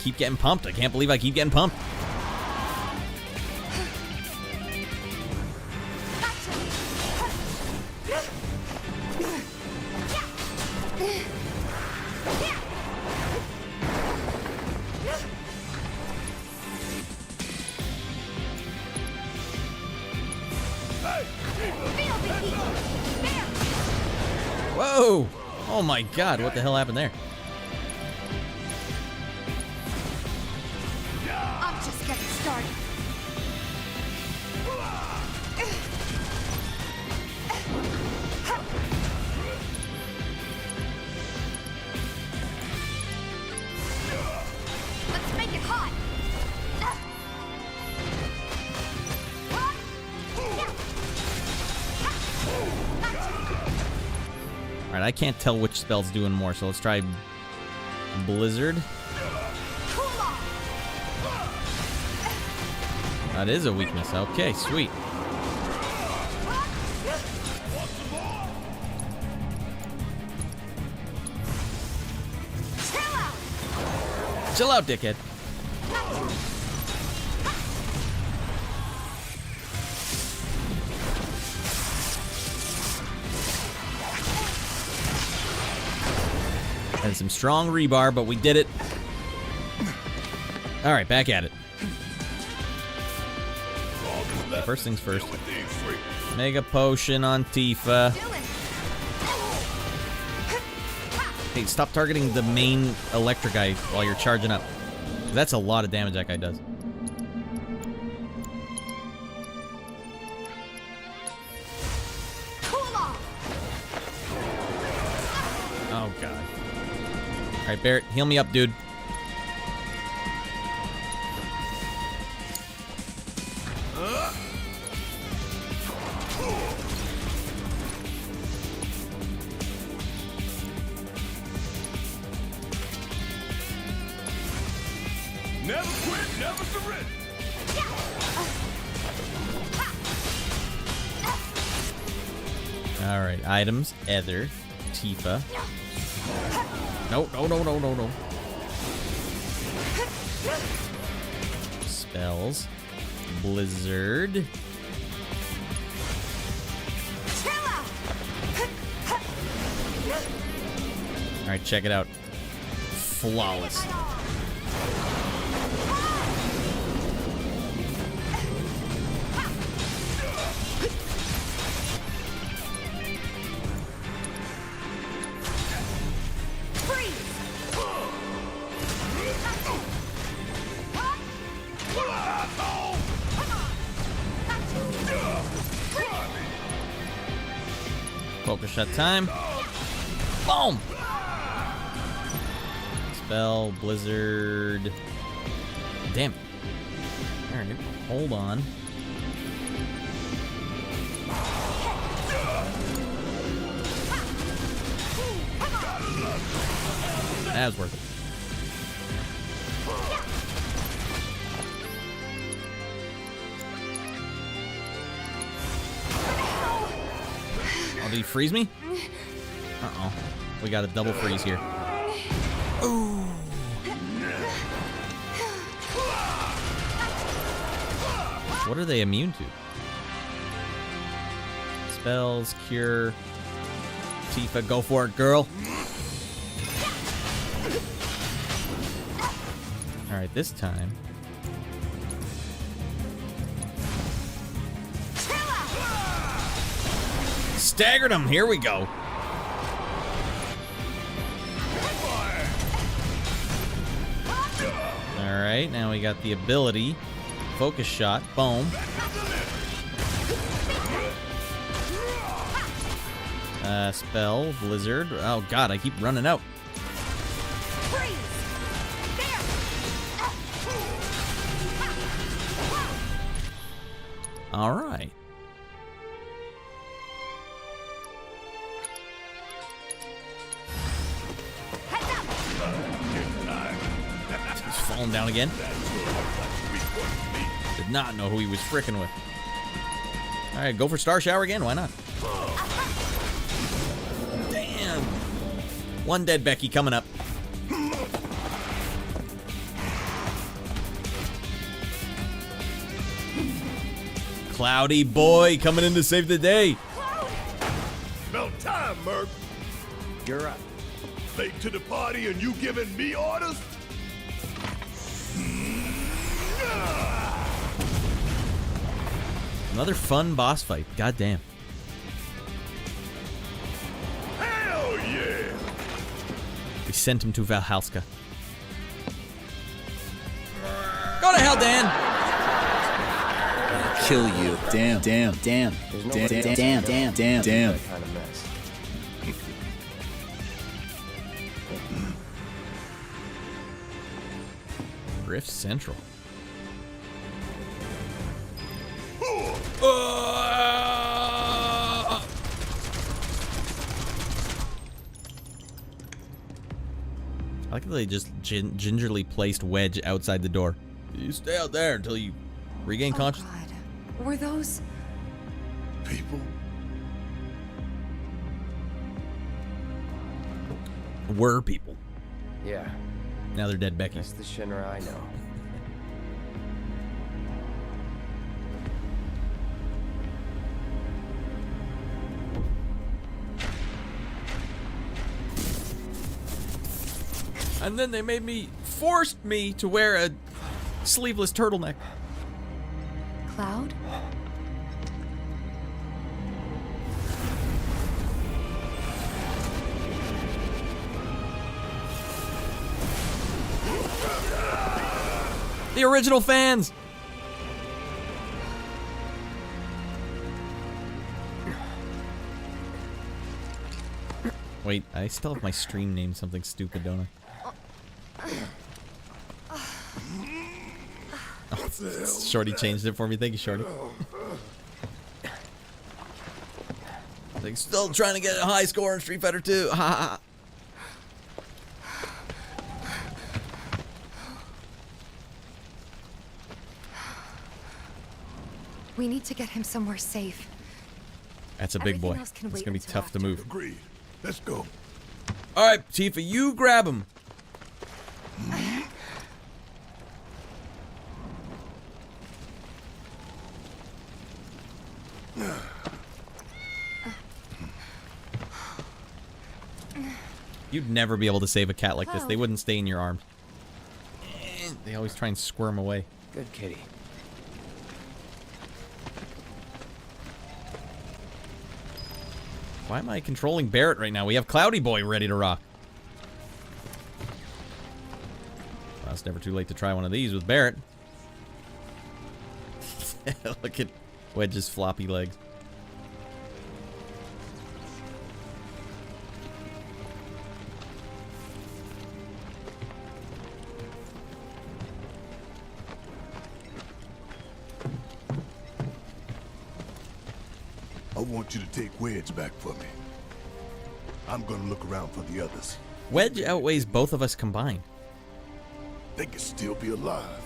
keep getting pumped. I can't believe I keep getting pumped. Whoa! Oh my god, what the hell happened there? I'm just getting started. Let's make it hot. Alright, I can't tell which spell's doing more, so let's try Blizzard. That is a weakness. Okay, sweet. Chill out, dickhead. And some strong rebar, but we did it. All right, back at it. Okay, first things first. Mega potion on Tifa. Hey, stop targeting the main electric guy while you're charging up. That's a lot of damage that guy does. Oh, God. All right, Barrett, heal me up, dude. Never quit, never surrender. All right, items, Ether, Tifa. No, no, no, no, no, no. Spells, Blizzard. All right, check it out. Flawless. Focus shot time. Boom! Spell, Blizzard. Damn it. Alright, hold on. That was worth it. Oh, did he freeze me? Uh-oh. We got a double freeze here. Ooh. What are they immune to? Spells, cure. Tifa, go for it, girl. Alright, this time. Staggered him. Here we go. Alright, now we got the ability. Focus shot. Boom. Spell. Blizzard. Oh, God, I keep running out. Alright. He's falling down again. Did not know who he was frickin' with. Alright, go for Star Shower again. Why not? Damn. One dead Becky coming up. Cloudy boy coming in to save the day. About time, Merc. You're up. Late to the party and you giving me orders? Another fun boss fight. God damn. Hell yeah! We sent him to Valhalska. Go to hell, Dan! I'll kill you. Damn. There's Damn. nobody else Damn. around. Damn. That kind of mess. Rift Central. I like how they just gingerly placed Wedge outside the door. You stay out there until you regain consciousness. God. Were those... People? Were people. Yeah. Now they're dead Becky. That's the Shinra I know. And then they forced me to wear a sleeveless turtleneck. Cloud? The original fans! Wait, I still have my stream named something stupid, don't I? Oh, Shorty changed it for me. Thank you, Shorty. Like, still trying to get a high score in Street Fighter 2. Ha ha. We need to get him somewhere safe. That's a big boy. Everything else can It's wait gonna be until tough to after. move. Agreed. Let's go. All right, Tifa, you grab him. You'd never be able to save a cat like this. They wouldn't stay in your arms. They always try and squirm away. Good kitty. Why am I controlling Barrett right now? We have Cloudy Boy ready to rock. Well, it's never too late to try one of these with Barrett. Look at Wedge's floppy legs. I want you to take Wedge back for me. I'm gonna look around for the others. Wedge outweighs both of us combined. They could still be alive.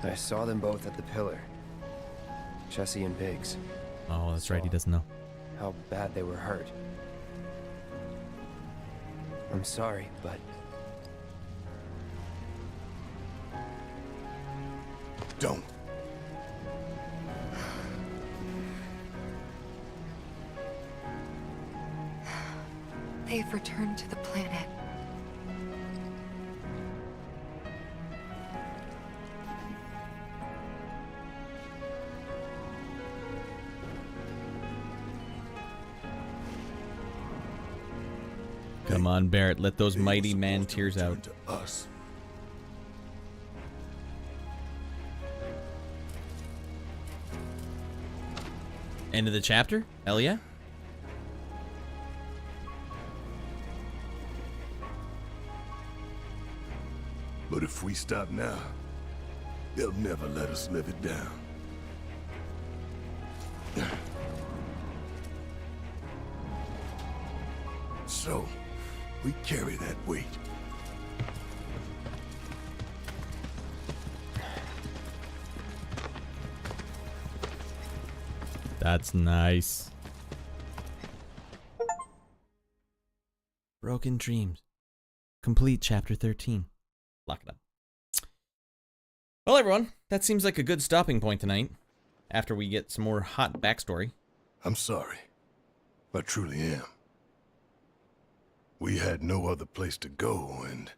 I saw them both at the pillar. Jesse and Biggs. Oh, that's right. He doesn't know. How bad they were hurt. I'm sorry, but... Don't. They've returned to the planet. Come on, Barrett. Let those mighty man tears out. To us. End of the chapter? Hell yeah. But if we stop now, they'll never let us live it down. So, we carry that weight. That's nice. Broken Dreams. Complete chapter 13. Lock it up. Well, everyone, that seems like a good stopping point tonight. After we get some more hot backstory. I'm sorry. I truly am. We had no other place to go, and...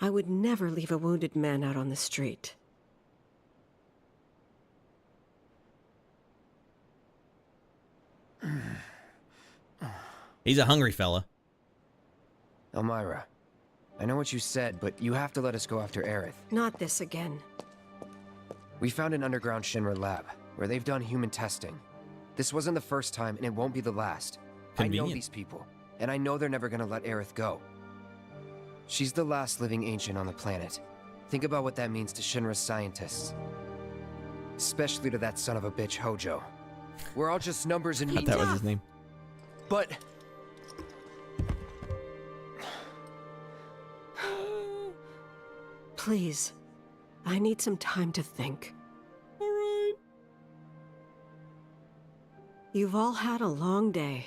I would never leave a wounded man out on the street. He's a hungry fella. Elmira, I know what you said, but you have to let us go after Aerith. Not this again. We found an underground Shinra lab, where they've done human testing. This wasn't the first time, and it won't be the last. Convenient. I know these people, and I know they're never gonna let Aerith go. She's the last living ancient on the planet. Think about what that means to Shinra's scientists. Especially to that son of a bitch, Hojo. We're all just numbers and... I thought that was his name. But... Please, I need some time to think. All right. You've all had a long day.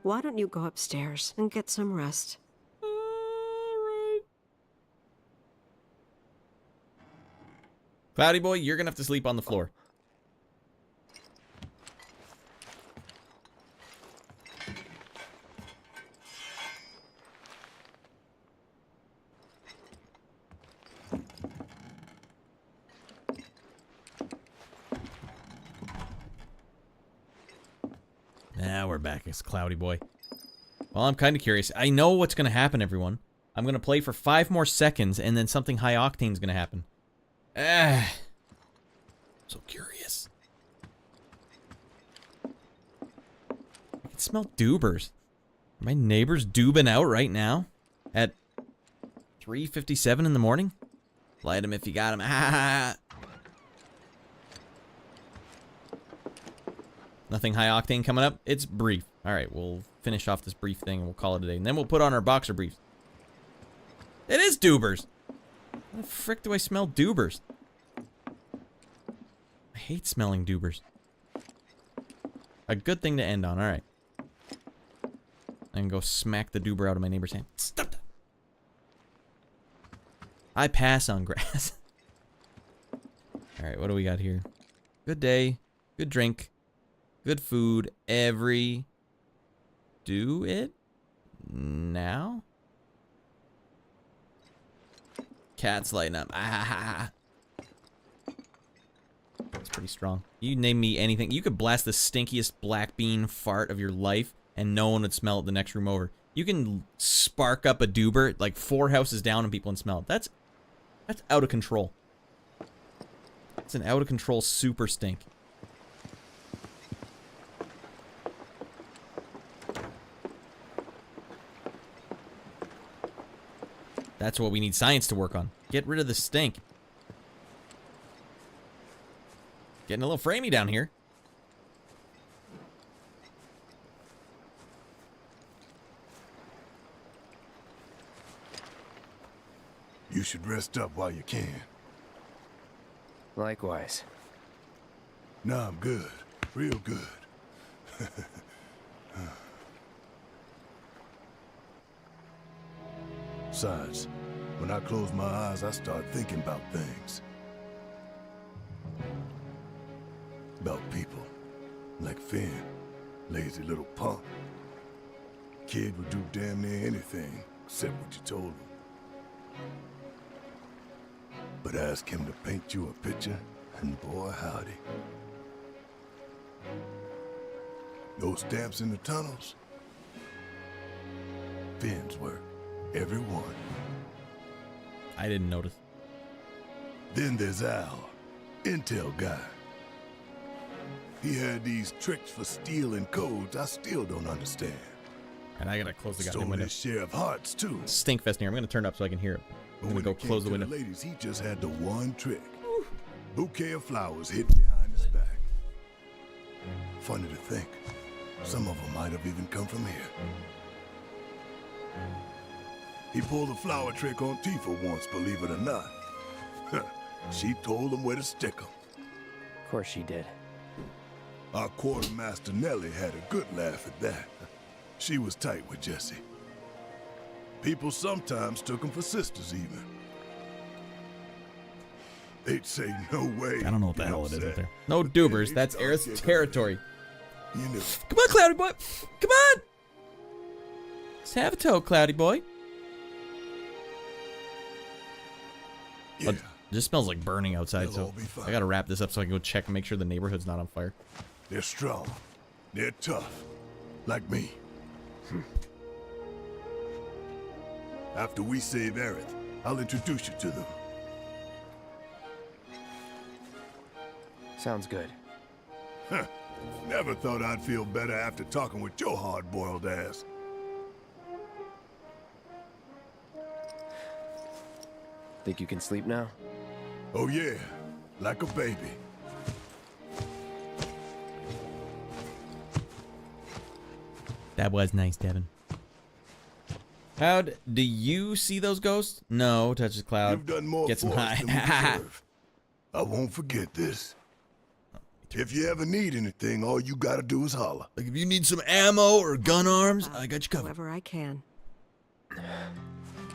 Why don't you go upstairs and get some rest? All right. Cloudy boy, you're gonna have to sleep on the floor. Now we're back as Cloudy Boy. Well, I'm kind of curious. I know what's going to happen, everyone. I'm going to play for 5 more seconds, and then something high octane's going to happen. So curious. I can smell doobers. Are my neighbors doobing out right now? At 3:57 in the morning? Light them if you got them. Nothing high octane coming up. It's brief. All right, we'll finish off this brief thing and we'll call it a day. And then we'll put on our boxer briefs. It is doobers. How the frick do I smell doobers? I hate smelling doobers. A good thing to end on. All right. I can go smack the doober out of my neighbor's hand. Stop that. I pass on grass. All right, what do we got here? Good day. Good drink. Good food. Every... Do it? Now? Cat's lighting up. Ah. That's pretty strong. You name me anything. You could blast the stinkiest black bean fart of your life and no one would smell it the next room over. You can spark up a doober like 4 houses down and people can smell it. That's out of control. It's an out of control super stink. That's what we need science to work on. Get rid of the stink. Getting a little framey down here. You should rest up while you can. Likewise. No, I'm good. Real good. Besides, when I close my eyes, I start thinking about things. About people. Like Finn. Lazy little punk. Kid would do damn near anything, except what you told him. But ask him to paint you a picture, and boy howdy. Those stamps in the tunnels? Finn's work. Every one. I didn't notice. Then there's Al, intel guy. He had these tricks for stealing codes I still don't understand. And I gotta close the goddamn Stole window. his share of hearts too. Stinkfest in here. I'm gonna turn it up so I can hear it. I'm gonna go close the window. The ladies, he just had the one trick. Bouquet of flowers hidden behind his back. Funny to think, some of them might have even come from here. He pulled a flower trick on Tifa once, believe it or not. She told him where to stick them. Of course she did. Our quartermaster Nellie had a good laugh at that. She was tight with Jessie. People sometimes took them for sisters even. they'd say no way. I don't know what the hell it is up there. No doobers. That's Aerith's territory. You know. Come on, Cloudy boy. Come on. Let's have a toe, Cloudy boy. Yeah. It just smells like burning outside, so I gotta wrap this up so I can go check and make sure the neighborhood's not on fire. They're strong. They're tough. Like me. After we save Aerith, I'll introduce you to them. Sounds good. Huh. Never thought I'd feel better after talking with your hard-boiled ass. Think you can sleep now? Oh yeah, like a baby. That was nice, Devin. Cloud, do you see those ghosts? No, touches Cloud. You've done more Gets him for us high. than we deserve. I won't forget this. If you ever need anything, all you gotta do is holler. Like if you need some ammo or gun arms, I got you covered. However I can.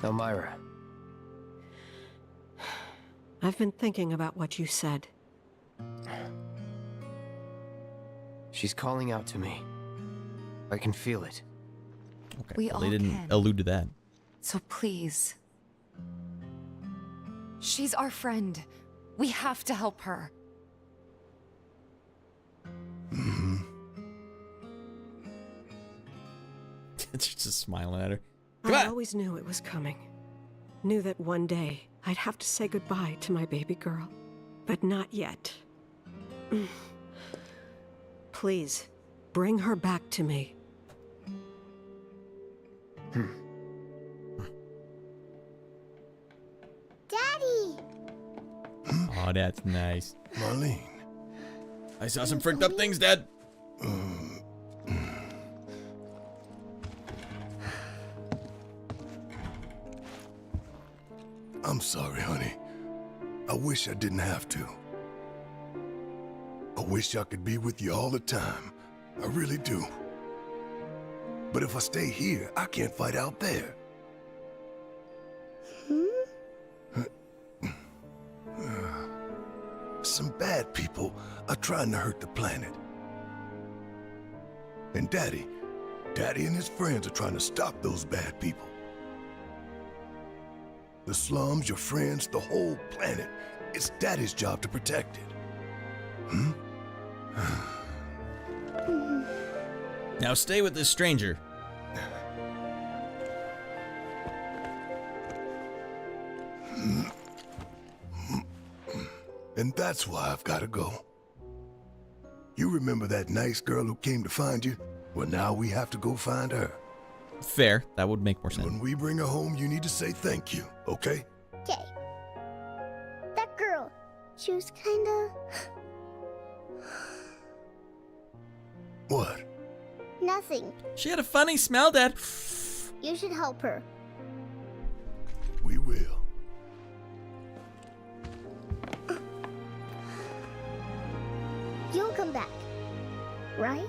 Elmira. I've been thinking about what you said. She's calling out to me. I can feel it. Okay. We Well, all they didn't can. allude to that. So please. She's our friend. We have to help her. She's just smiling at her. I always knew it was coming. Knew that one day I'd have to say goodbye to my baby girl. But not yet. Please, bring her back to me. Daddy! Oh, that's nice. Marlene. I saw some fricked up things, Dad. I'm sorry, honey. I wish I didn't have to. I wish I could be with you all the time. I really do. But if I stay here, I can't fight out there. Some bad people are trying to hurt the planet. And Daddy and his friends are trying to stop those bad people. The slums, your friends, the whole planet. It's Daddy's job to protect it. Now stay with this stranger. And that's why I've got to go. You remember that nice girl who came to find you? Well, now we have to go find her. Fair. That would make more sense. When we bring her home, you need to say thank you, okay? Okay. That girl, she was kinda... What? Nothing. She had a funny smell, Dad. You should help her. We will. You'll come back, right?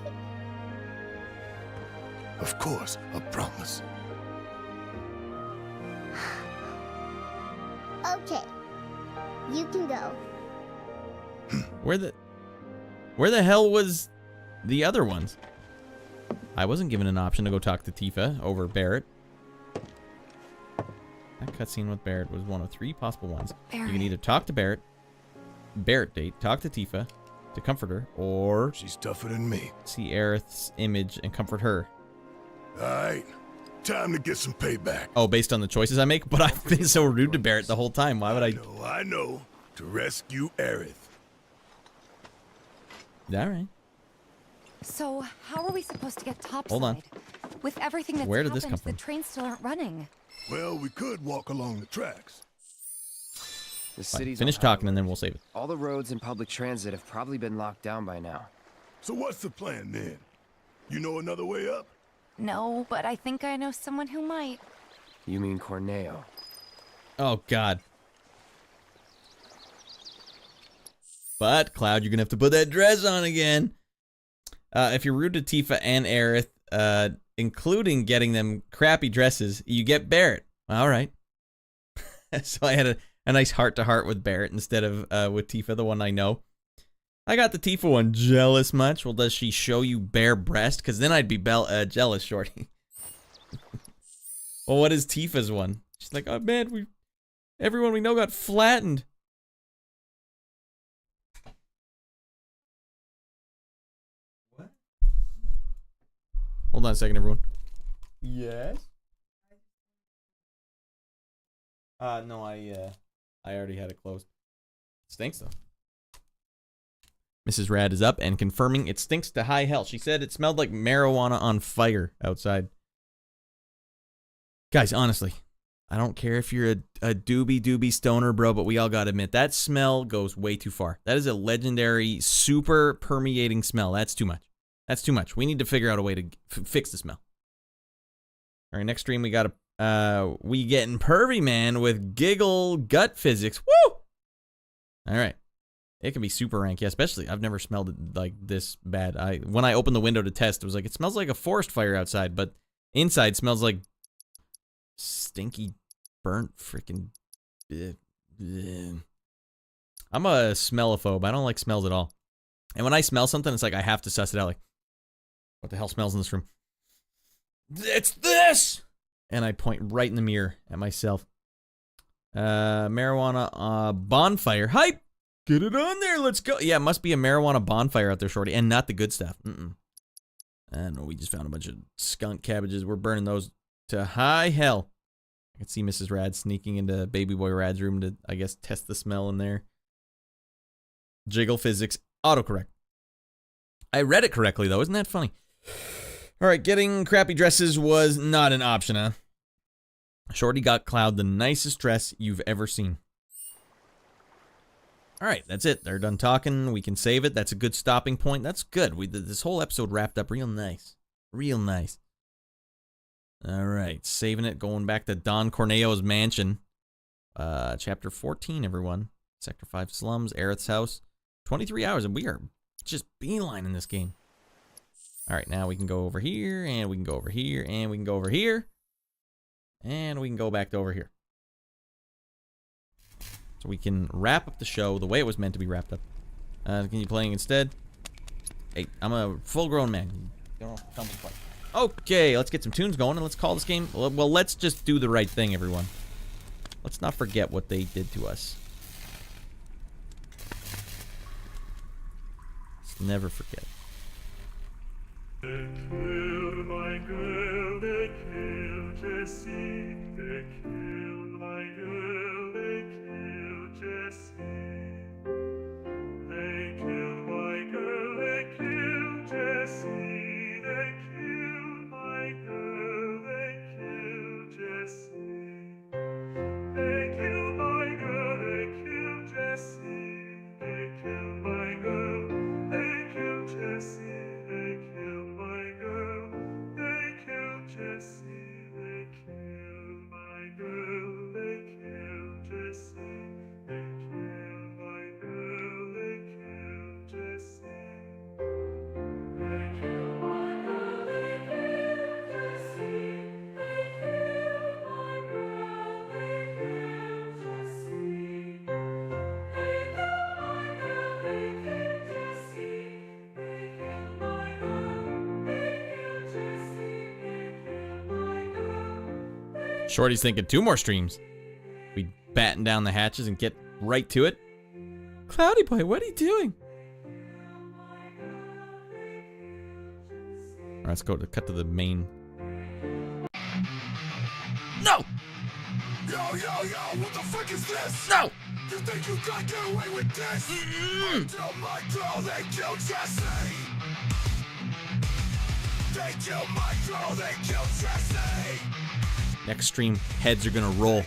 Of course, I promise. Okay. You can go. Where the hell was the other ones? I wasn't given an option to go talk to Tifa over Barrett. That cutscene with Barrett was one of 3 possible ones. Barrett. You can either talk to Barrett date, talk to Tifa to comfort her, or she's tougher than me. See Aerith's image and comfort her. Alright, time to get some payback. Oh, based on the choices I make? But I've been so rude to Barrett the whole time. Why would I? I know. To rescue Aerith. Alright. So, how are we supposed to get topside? Hold on. With everything that's Where did happened, this come from? the trains still aren't running. Well, we could walk along the tracks. The Fine, city's finish on talking high and then alert. we'll save it. All the roads and public transit have probably been locked down by now. So what's the plan then? You know another way up? No, but I think I know someone who might. You mean Corneo? Oh, God. But, Cloud, you're going to have to put that dress on again. If you're rude to Tifa and Aerith, including getting them crappy dresses, you get Barrett. All right. So I a nice heart-to-heart with Barrett instead of with Tifa, the one I know. I got the Tifa one. Jealous much? Well, does she show you bare breast? Because then I'd be jealous, shorty. Well, what is Tifa's one? She's like, oh man, everyone we know got flattened. What? Hold on a second, everyone. Yes? No, I already had it closed. Stinks though. Mrs. Rad is up and confirming it stinks to high hell. She said it smelled like marijuana on fire outside. Guys, honestly, I don't care if you're a doobie stoner, bro, but we all gotta admit, that smell goes way too far. That is a legendary, super permeating smell. That's too much. That's too much. We need to figure out a way to fix the smell. All right, next stream we got we getting pervy, man, with giggle gut physics. Woo! All right. It can be super rank, yeah, especially, I've never smelled it like this bad. When I opened the window to test, it was like, it smells like a forest fire outside, but inside smells like stinky, burnt freaking. I'm a smellophobe. I don't like smells at all. And when I smell something, it's like I have to suss it out. Like, what the hell smells in this room? It's this! And I point right in the mirror at myself. Marijuana bonfire. Hype! Get it on there. Let's go. Yeah, it must be a marijuana bonfire out there, shorty, and not the good stuff. I don't know. We just found a bunch of skunk cabbages. We're burning those to high hell. I can see Mrs. Rad sneaking into Baby Boy Rad's room to, I guess, test the smell in there. Jiggle physics. Autocorrect. I read it correctly, though. Isn't that funny? All right, getting crappy dresses was not an option, huh? Shorty got Cloud the nicest dress you've ever seen. All right, that's it. They're done talking. We can save it. That's a good stopping point. That's good. This whole episode wrapped up real nice. Real nice. All right, saving it. Going back to Don Corneo's mansion. Chapter 14, everyone. Sector 5 slums, Aerith's house. 23 hours, and we are just beelining this game. All right, now we can go over here, and we can go over here, and we can go over here. And we can go back to over here. So we can wrap up the show the way it was meant to be wrapped up. Can you playing instead? Hey, I'm a full-grown man. Don't come to play. Okay, let's get some tunes going and let's call this game. Well, let's just do the right thing, everyone. Let's not forget what they did to us. Let's never forget. They killed my girl, they killed Jessie, they killed my girl, they killed Jessie. They killed my girl, they killed Jessie, they killed my girl, they killed Jessie. They killed my girl, they killed Jessie, they killed my girl, they killed Jessie. Jessie, they killed my girl, they killed Jessie, they killed my girl, they killed Jessie. They killed my girl, they killed Jessie, they killed my girl, they killed Jessie. They killed my girl, they killed Jessie, they killed my girl, they killed Jessie. Shorty's thinking 2 more streams. We batten down the hatches and get right to it. Cloudy Boy, what are you doing? All right, let's go to cut to the main. No! Yo, what the fuck is this? No! You think you can get away with this? I killed my girl, they killed Jessie. They killed my girl, they killed Jessie. Next stream, heads are gonna roll.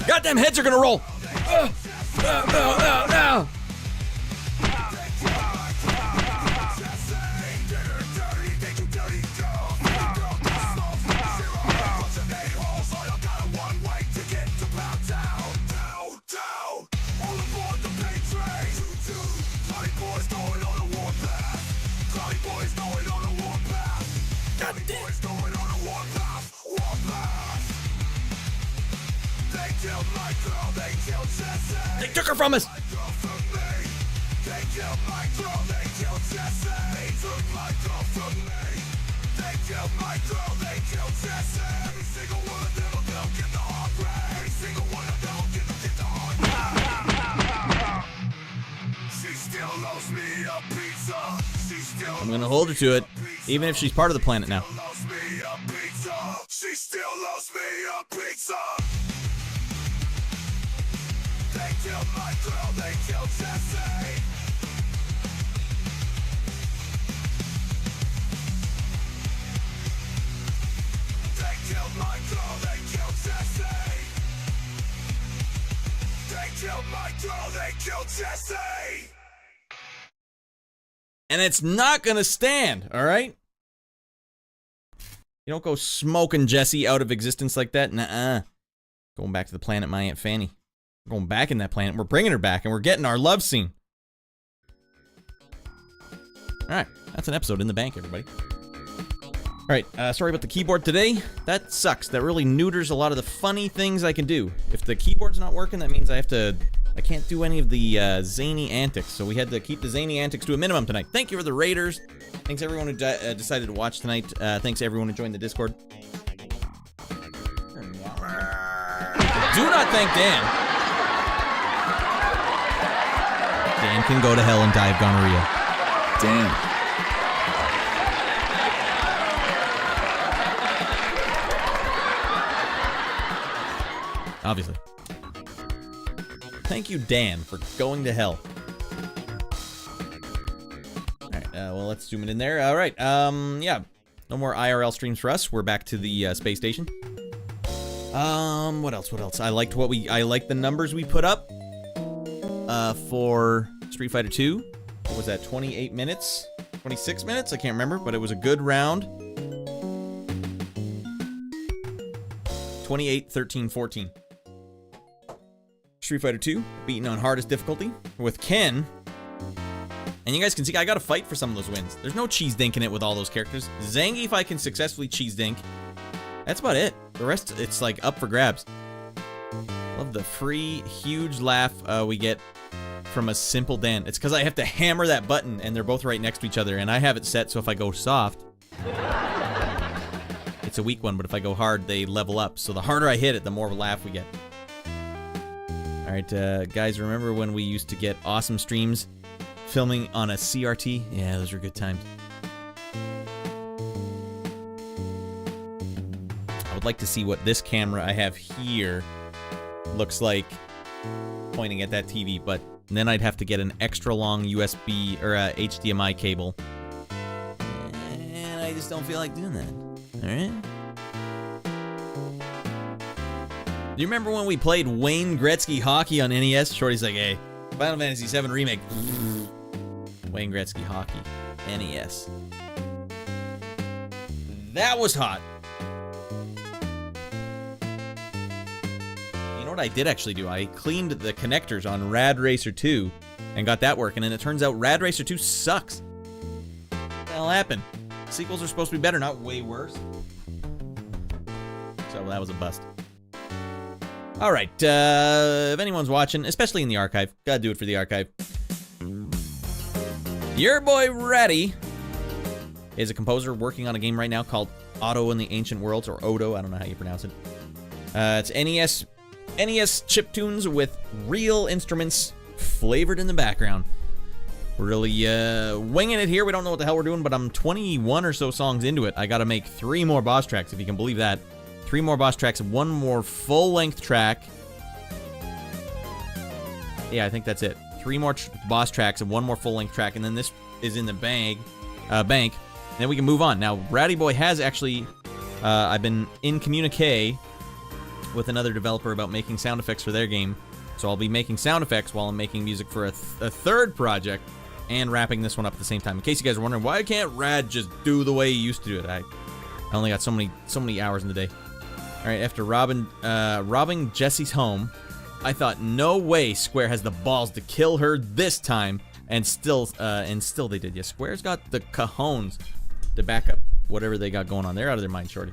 Goddamn heads are gonna roll! No! Boys going on a warpath. They took her from us! I'm gonna hold her to it, even if she's part of the planet now. She still loves me a pizza. They killed my girl, they killed Jesse. They killed my girl, they killed Jesse. They killed my girl, they killed Jesse. And it's not gonna stand, alright? You don't go smoking Jesse out of existence like that. Nuh-uh. Going back to the planet, my Aunt Fanny. We're going back in that planet. We're bringing her back, and we're getting our love scene. Alright, that's an episode in the bank, everybody. Alright, sorry about the keyboard today. That sucks. That really neuters a lot of the funny things I can do. If the keyboard's not working, that means I can't do any of the zany antics. So we had to keep the zany antics to a minimum tonight. Thank you for the raiders. Thanks everyone who decided to watch tonight. Thanks everyone who joined the Discord. Do not thank Dan. Dan can go to hell and die of gonorrhea. Damn. Obviously. Thank you, Dan, for going to hell. Alright, well, let's zoom it in there. Alright, yeah. No more IRL streams for us. We're back to the space station. What else? I liked the numbers we put up for Street Fighter 2. What was that, 28 minutes? 26 minutes? I can't remember, but it was a good round. 28, 13, 14. Street Fighter 2, beaten on hardest difficulty with Ken. And you guys can see I gotta fight for some of those wins. There's no cheese dink in it with all those characters. Zangief I can successfully cheese dink. That's about it. The rest, it's like up for grabs. Love the free, huge laugh we get from a simple Dan. It's because I have to hammer that button and they're both right next to each other. And I have it set so if I go soft, it's a weak one, but if I go hard, they level up. So the harder I hit it, the more laugh we get. Alright, guys, remember when we used to get awesome streams filming on a CRT? Yeah, those were good times. I would like to see what this camera I have here looks like pointing at that TV, but then I'd have to get an extra long USB or HDMI cable. And I just don't feel like doing that. Alright? Do you remember when we played Wayne Gretzky Hockey on NES? Shorty's like, hey, Final Fantasy 7 Remake. Wayne Gretzky Hockey. NES. That was hot. You know what I did actually do? I cleaned the connectors on Rad Racer 2 and got that working, and it turns out Rad Racer 2 sucks. What the hell happened? Sequels are supposed to be better, not way worse. So that was a bust. Alright, if anyone's watching, especially in the archive, gotta do it for the archive. Your boy Ratty is a composer working on a game right now called Otto in the Ancient Worlds, or Odo, I don't know how you pronounce it. It's NES chiptunes with real instruments flavored in the background. We're really winging it here. We don't know what the hell we're doing, but I'm 21 or so songs into it. I gotta make 3 more boss tracks, if you can believe that. 3 more boss tracks, 1 more full-length track. Yeah, I think that's it. 3 more boss tracks and 1 more full-length track, and then this is in the bank. Then we can move on. Now, Ratty Boy has actually... I've been in communique with another developer about making sound effects for their game. So I'll be making sound effects while I'm making music for a third project and wrapping this one up at the same time. In case you guys are wondering, why can't Rad just do the way he used to do it? I only got so many hours in the day. Alright, after robbing Jessie's home, I thought, no way Square has the balls to kill her this time, and still they did. Yeah, Square's got the cajones to back up whatever they got going on. They're out of their mind, shorty.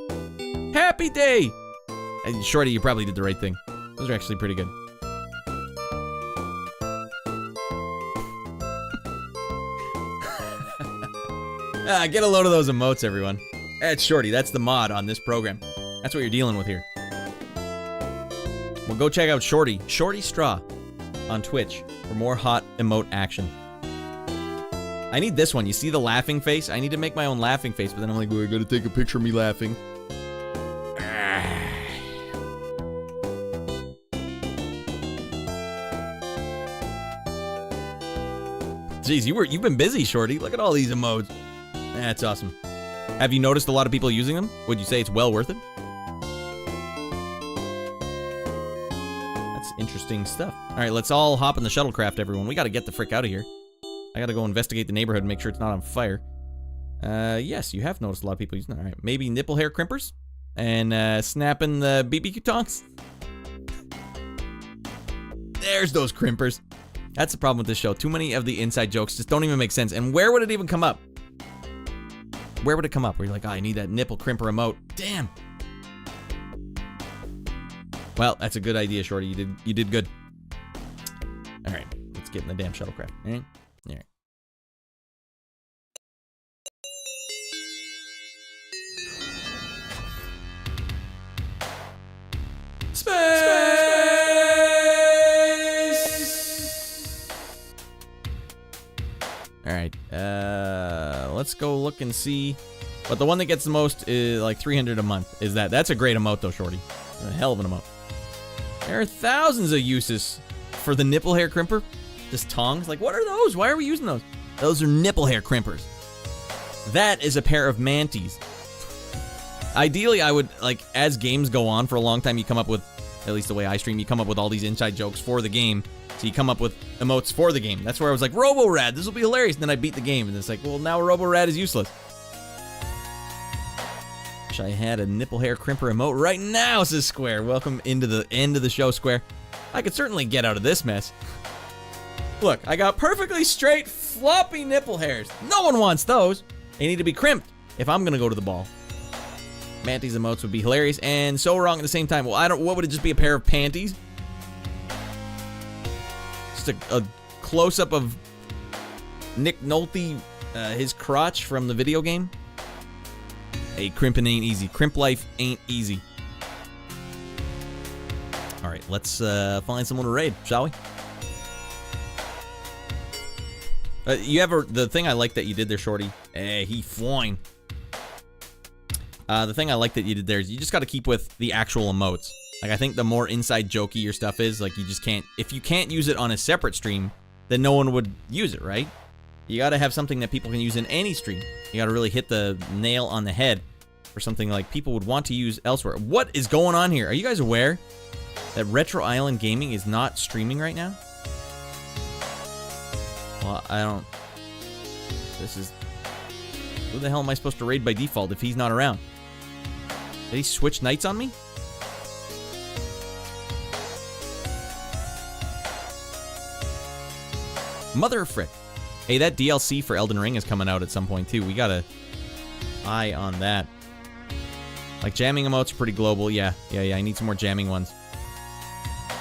Happy day! And Shorty, you probably did the right thing. Those are actually pretty good. Get a load of those emotes, everyone. That's Shorty. That's the mod on this program. That's what you're dealing with here. Well, go check out Shorty Straw on Twitch for more hot emote action. I need this one. You see the laughing face? I need to make my own laughing face, but then I'm like, oh, I gotta take a picture of me laughing. Jeez, you've been busy, Shorty. Look at all these emotes. That's awesome. Have you noticed a lot of people using them? Would you say it's well worth it? That's interesting stuff. All right, let's all hop in the shuttlecraft, everyone. We got to get the frick out of here. I got to go investigate the neighborhood and make sure it's not on fire. Yes, you have noticed a lot of people using that. All right, maybe nipple hair crimpers and snapping the BBQ tongs. There's those crimpers. That's the problem with this show. Too many of the inside jokes just don't even make sense. And where would it even come up? Where would it come up? Where you're like, oh, I need that nipple crimper emote. Damn. Well, that's a good idea, Shorty. You did good. All right, let's get in the damn shuttlecraft. All right. All right. Space! All right, let's go look and see. But the one that gets the most is like 300 a month. Is that? That's a great emote though, Shorty. A hell of an emote. There are thousands of uses for the nipple hair crimper. Just tongs. Like, what are those? Why are we using those? Those are nipple hair crimpers. That is a pair of manties. Ideally, I would, like, as games go on for a long time, you come up with, at least the way I stream, you come up with all these inside jokes for the game. So you come up with emotes for the game. That's where I was like, Robo-Rad, this will be hilarious. And then I beat the game, and it's like, well, now Robo-Rad is useless. Wish I had a nipple hair crimper emote right now, says Square. Welcome into the end of the show, Square. I could certainly get out of this mess. Look, I got perfectly straight, floppy nipple hairs. No one wants those. They need to be crimped if I'm gonna go to the ball. Mantis emotes would be hilarious and so wrong at the same time. Well, what would it just be, a pair of panties? Just a close-up of Nick Nolte, his crotch from the video game. Hey, crimping ain't easy. Crimp life ain't easy. All right, let's find someone to raid, shall we? The thing I like that you did there, Shorty. Hey, he flying. The thing I like that you did there is you just got to keep with the actual emotes. Like, I think the more inside jokey your stuff is, like, you just can't, if you can't use it on a separate stream, then no one would use it, right? You got to have something that people can use in any stream. You got to really hit the nail on the head for something like people would want to use elsewhere. What is going on here? Are you guys aware that Retro Island Gaming is not streaming right now? Well, I don't... This is... Who the hell am I supposed to raid by default if he's not around? Did he switch nights on me? Mother of frick. Hey, that DLC for Elden Ring is coming out at some point too. We got an eye on that. Like, jamming emotes are pretty global. Yeah. I need some more jamming ones.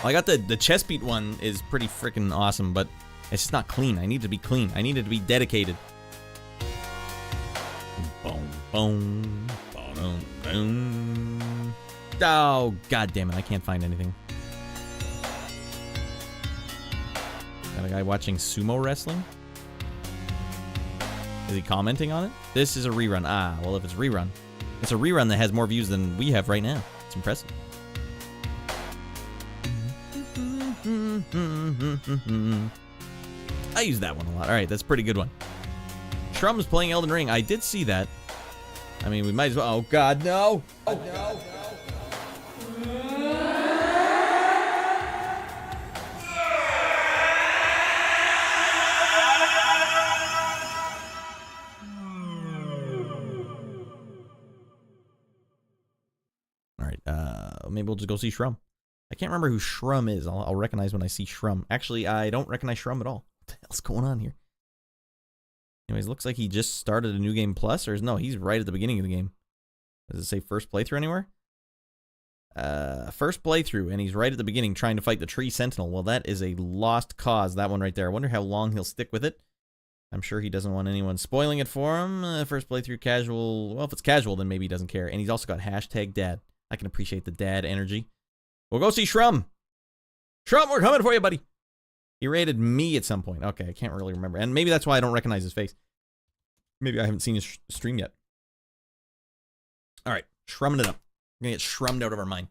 I got the chest beat one is pretty freaking awesome, but it's just not clean. I need it to be clean. I need it to be dedicated. Boom, boom, boom, boom. Oh, god damn it. I can't find anything. Got a guy watching sumo wrestling? Is he commenting on it? This is a rerun. Ah, well, if it's rerun. It's a rerun that has more views than we have right now. It's impressive. I use that one a lot. All right, that's a pretty good one. Shrum's playing Elden Ring. I did see that. I mean, we might as well. Oh, God, no. Oh, no. All right, maybe we'll just go see Shrum. I can't remember who Shrum is. I'll recognize when I see Shrum. Actually, I don't recognize Shrum at all. What the hell's going on here? Anyways, looks like he just started a new game plus, or no, he's right at the beginning of the game. Does it say first playthrough anywhere? First playthrough, and he's right at the beginning trying to fight the tree sentinel. Well, that is a lost cause, that one right there. I wonder how long he'll stick with it. I'm sure he doesn't want anyone spoiling it for him. First playthrough casual. Well, if it's casual, then maybe he doesn't care. And he's also got hashtag dad. I can appreciate the dad energy. We'll go see Shrum. Shrum, we're coming for you, buddy. He rated me at some point. Okay, I can't really remember. And maybe that's why I don't recognize his face. Maybe I haven't seen his stream yet. All right, shrumming it up. We're going to get shrummed out of our mind.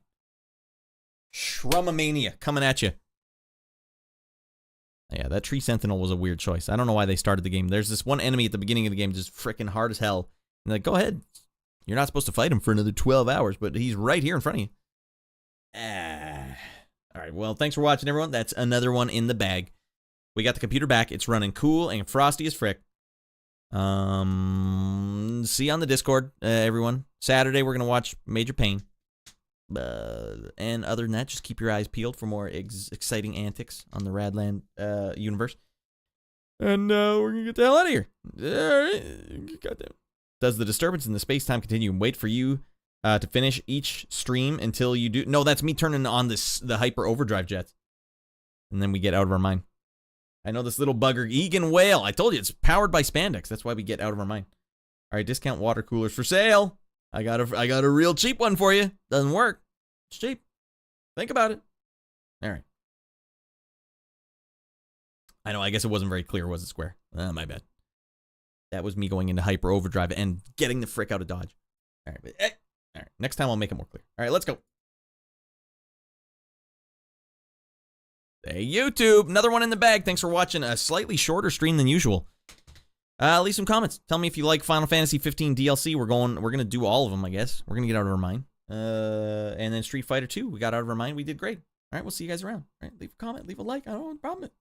Shrummamania coming at you. Yeah, that tree sentinel was a weird choice. I don't know why they started the game. There's this one enemy at the beginning of the game just freaking hard as hell. And like, go ahead. You're not supposed to fight him for another 12 hours, but he's right here in front of you. All right, well, thanks for watching, everyone. That's another one in the bag. We got the computer back. It's running cool and frosty as frick. See you on the Discord, everyone. Saturday, we're going to watch Major Pain. And other than that, just keep your eyes peeled for more exciting antics on the Radland universe. And we're going to get the hell out of here. All right. Goddamn. Does the disturbance in the space-time continuum wait for you to finish each stream until you do? No, that's me turning on the hyper overdrive jets. And then we get out of our mind. I know this little bugger, Egan Whale. I told you, it's powered by spandex. That's why we get out of our mind. All right, discount water coolers for sale. I got a real cheap one for you. Doesn't work. It's cheap. Think about it. All right. I know, I guess it wasn't very clear, was it, Square? My bad. That was me going into hyper overdrive and getting the frick out of Dodge. All right, all right. Next time I'll make it more clear. All right, let's go. Hey, YouTube, another one in the bag. Thanks for watching a slightly shorter stream than usual. Leave some comments. Tell me if you like Final Fantasy 15 DLC. We're gonna do all of them, I guess. We're gonna get out of our mind. And then Street Fighter 2, we got out of our mind. We did great. All right, we'll see you guys around. All right, leave a comment, leave a like. I don't have a problem with it.